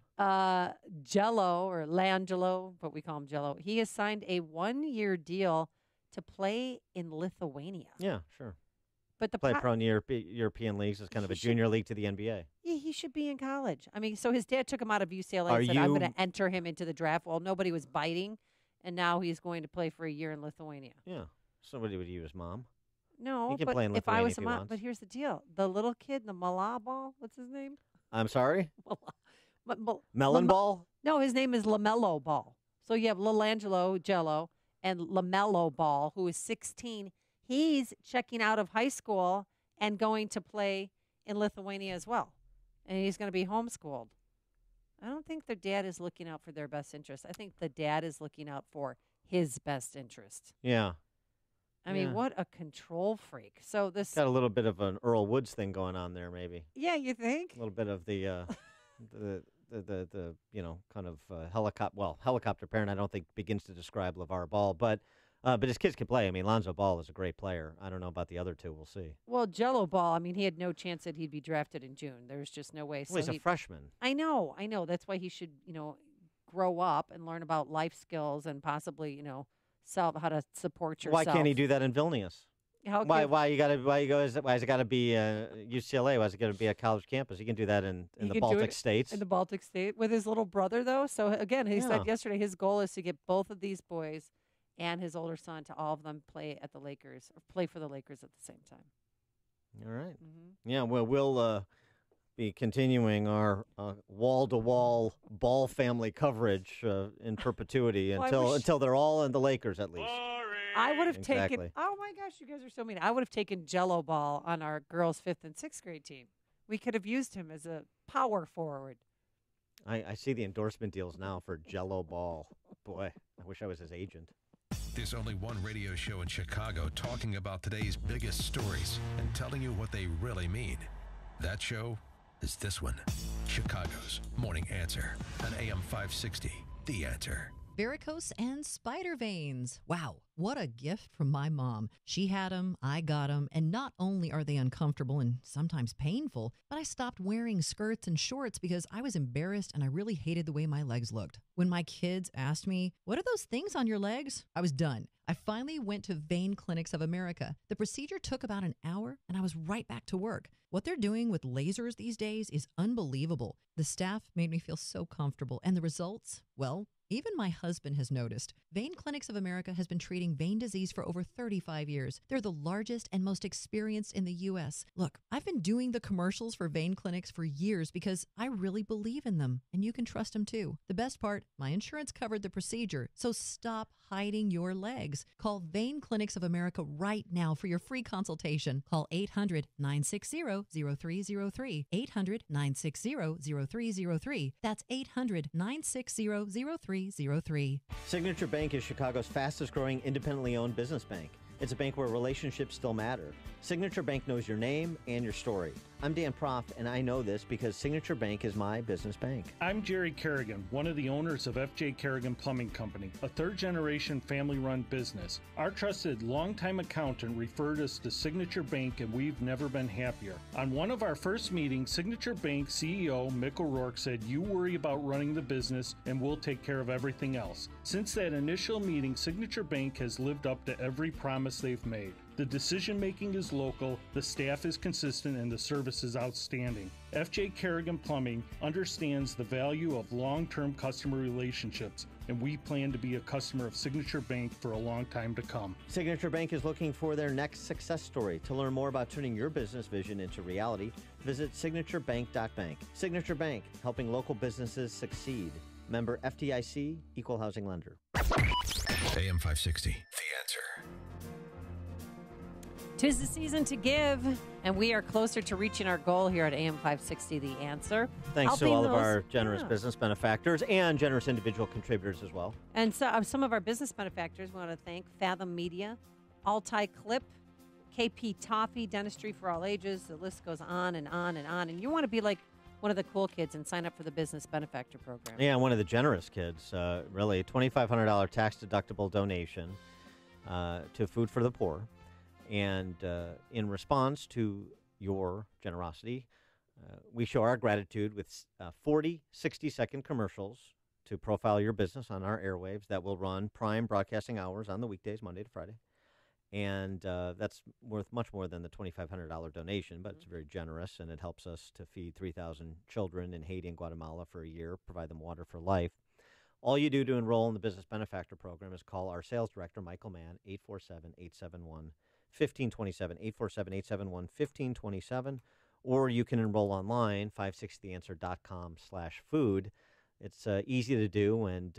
S12: Jello, or Langelo, but we call him Jello, he has signed a 1-year deal to play in Lithuania.
S11: Yeah, sure.
S12: But the
S11: Play pro in European leagues is kind of a junior league to the NBA.
S12: Yeah, he should be in college. I mean, so his dad took him out of UCLA
S11: Are
S12: and said, I'm
S11: you-
S12: going to enter him into the draft. Well, nobody was biting, and now he's going to play for a year in Lithuania.
S11: Yeah. Somebody would use mom.
S12: No,
S11: He can
S12: but
S11: play in
S12: if I
S11: Lithuania
S12: was
S11: if
S12: a
S11: he
S12: mom,
S11: wants.
S12: but here's the deal. The little kid, the Mala Ball, what's his name?
S11: I'm sorry?
S12: Melon
S11: Melon Ball?
S12: No, his name is LaMelo Ball. So you have Lilangelo Jello and LaMelo Ball, who is 16. He's checking out of high school and going to play in Lithuania as well. And he's going to be homeschooled. I don't think their dad is looking out for their best interest. I think the dad is looking out for his best interest.
S11: Yeah.
S12: I mean,
S11: Yeah.
S12: what a control freak. So this
S11: Got a little bit of an Earl Woods thing going on there, maybe.
S12: Yeah, you think?
S11: A little bit of the kind of helicopter parent. I don't think begins to describe LeVar Ball, but his kids can play. I mean, Lonzo Ball is a great player. I don't know about the other two. We'll see.
S12: Well, Jello Ball, I mean, he had no chance that he'd be drafted in June. There's just no way.
S11: Well, he's a freshman.
S12: I know. That's why he should, grow up and learn about life skills and possibly, how to support yourself.
S11: Why can't he do that in Vilnius? Why has it got to be UCLA? Why is it got to be a college campus? He can do that in
S12: He
S11: the
S12: can do
S11: Baltic
S12: it
S11: states.
S12: In the Baltic state with his little brother, though. So, again, he
S11: Yeah.
S12: said yesterday his goal is to get both of these boys and his older son to all of them play at the Lakers or play for the Lakers at the same time.
S11: All right. Yeah, well, we'll be continuing our wall-to-wall Ball family coverage in perpetuity
S12: Well, I
S11: until
S12: wish-
S11: until they're all in the Lakers at least.
S12: I would have
S11: Exactly.
S12: taken. Oh my gosh, you guys are so mean. I would have taken Jello Ball on our girls' 5th and 6th grade team. We could have used him as a power forward.
S11: I see the endorsement deals now for Jello Ball. Boy, I wish I was his agent.
S14: There's only one radio show in Chicago talking about today's biggest stories and telling you what they really mean. That show is this one, Chicago's Morning Answer on AM 560, The Answer.
S6: Varicose and spider veins. Wow, what a gift from my mom. She had them, I got them, and not only are they uncomfortable and sometimes painful, but I stopped wearing skirts and shorts because I was embarrassed and I really hated the way my legs looked. When my kids asked me, "What are those things on your legs?" I was done. I finally went to Vein Clinics of America. The procedure took about an hour and I was right back to work. What they're doing with lasers these days is unbelievable. The staff made me feel so comfortable and the results, well, Even my husband has noticed. Vein Clinics of America has been treating vein disease for over 35 years. They're the largest and most experienced in the U.S. Look, I've been doing the commercials for Vein Clinics for years because I really believe in them, and you can trust them too. The best part, my insurance covered the procedure, so stop hiding your legs. Call Vein Clinics of America right now for your free consultation. Call 800-960-0303. 800-960-0303. That's 800-960-0303.
S11: Signature Bank is Chicago's fastest growing independently owned business bank. It's a bank where relationships still matter. Signature Bank knows your name and your story. I'm Dan Proft, and I know this because Signature Bank is my business bank.
S8: I'm Jerry Kerrigan, one of the owners of F.J. Kerrigan Plumbing Company, a third-generation family-run business. Our trusted longtime accountant referred us to Signature Bank, and we've never been happier. On one of our first meetings, Signature Bank CEO Mick O'Rourke said, "You worry about running the business, and we'll take care of everything else." Since that initial meeting, Signature Bank has lived up to every promise they've made. The decision-making is local, the staff is consistent, and the service is outstanding. F.J. Kerrigan Plumbing understands the value of long-term customer relationships, and we plan to be a customer of Signature Bank for a long time to come.
S11: Signature Bank is looking for their next success story. To learn more about turning your business vision into reality, visit signaturebank.bank. Signature Bank, helping local businesses succeed. Member FDIC, Equal Housing Lender.
S14: AM 560, The Answer.
S12: 'Tis the season to give, and we are closer to reaching our goal here at AM 560, The Answer.
S11: Thanks to all of our generous business benefactors and generous individual contributors as well.
S12: And so, some of our business benefactors we want to thank Fathom Media, Altai Clip, KP Toffee, Dentistry for All Ages. The list goes on and on and on. And you want to be like one of the cool kids and sign up for the business benefactor program.
S11: Yeah, one of the generous kids, really. $2,500 tax-deductible donation to Food for the Poor. And in response to your generosity, we show our gratitude with 40 60-second commercials to profile your business on our airwaves that will run prime broadcasting hours on the weekdays, Monday to Friday. And that's worth much more than the $2,500 donation, but it's very generous, and it helps us to feed 3,000 children in Haiti and Guatemala for a year, provide them water for life. All you do to enroll in the Business Benefactor Program is call our sales director, Michael Mann, 847-871-1527, 847-871-1527, or you can enroll online, 560theanswer.com/food. It's easy to do, and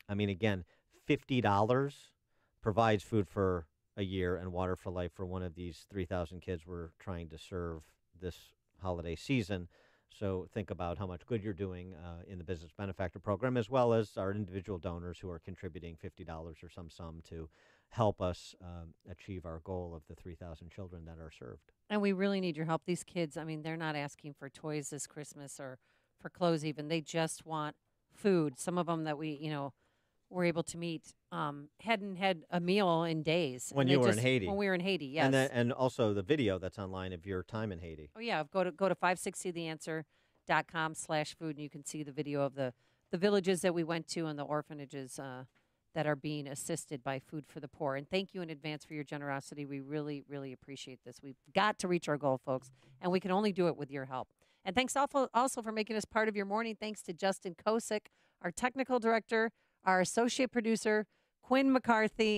S11: again, $50 provides food for a year and water for life for one of these 3,000 kids we're trying to serve this holiday season. So think about how much good you're doing in the Business Benefactor Program, as well as our individual donors who are contributing $50 or some sum to help us achieve our goal of the 3,000 children that are served.
S12: And we really need your help. These kids, they're not asking for toys this Christmas or for clothes even. They just want food. Some of them that we, were able to meet hadn't had a meal in days.
S11: When you were in Haiti.
S12: When we were in Haiti, yes.
S11: And also the video that's online of your time in Haiti.
S12: Oh, yeah. Go to 560theanswer.com/food, and you can see the video of the villages that we went to and the orphanages that are being assisted by Food for the Poor. And thank you in advance for your generosity. We really, really appreciate this. We've got to reach our goal, folks, and we can only do it with your help. And thanks also for making us part of your morning. Thanks to Justin Kosick, our technical director, our associate producer, Quinn McCarthy,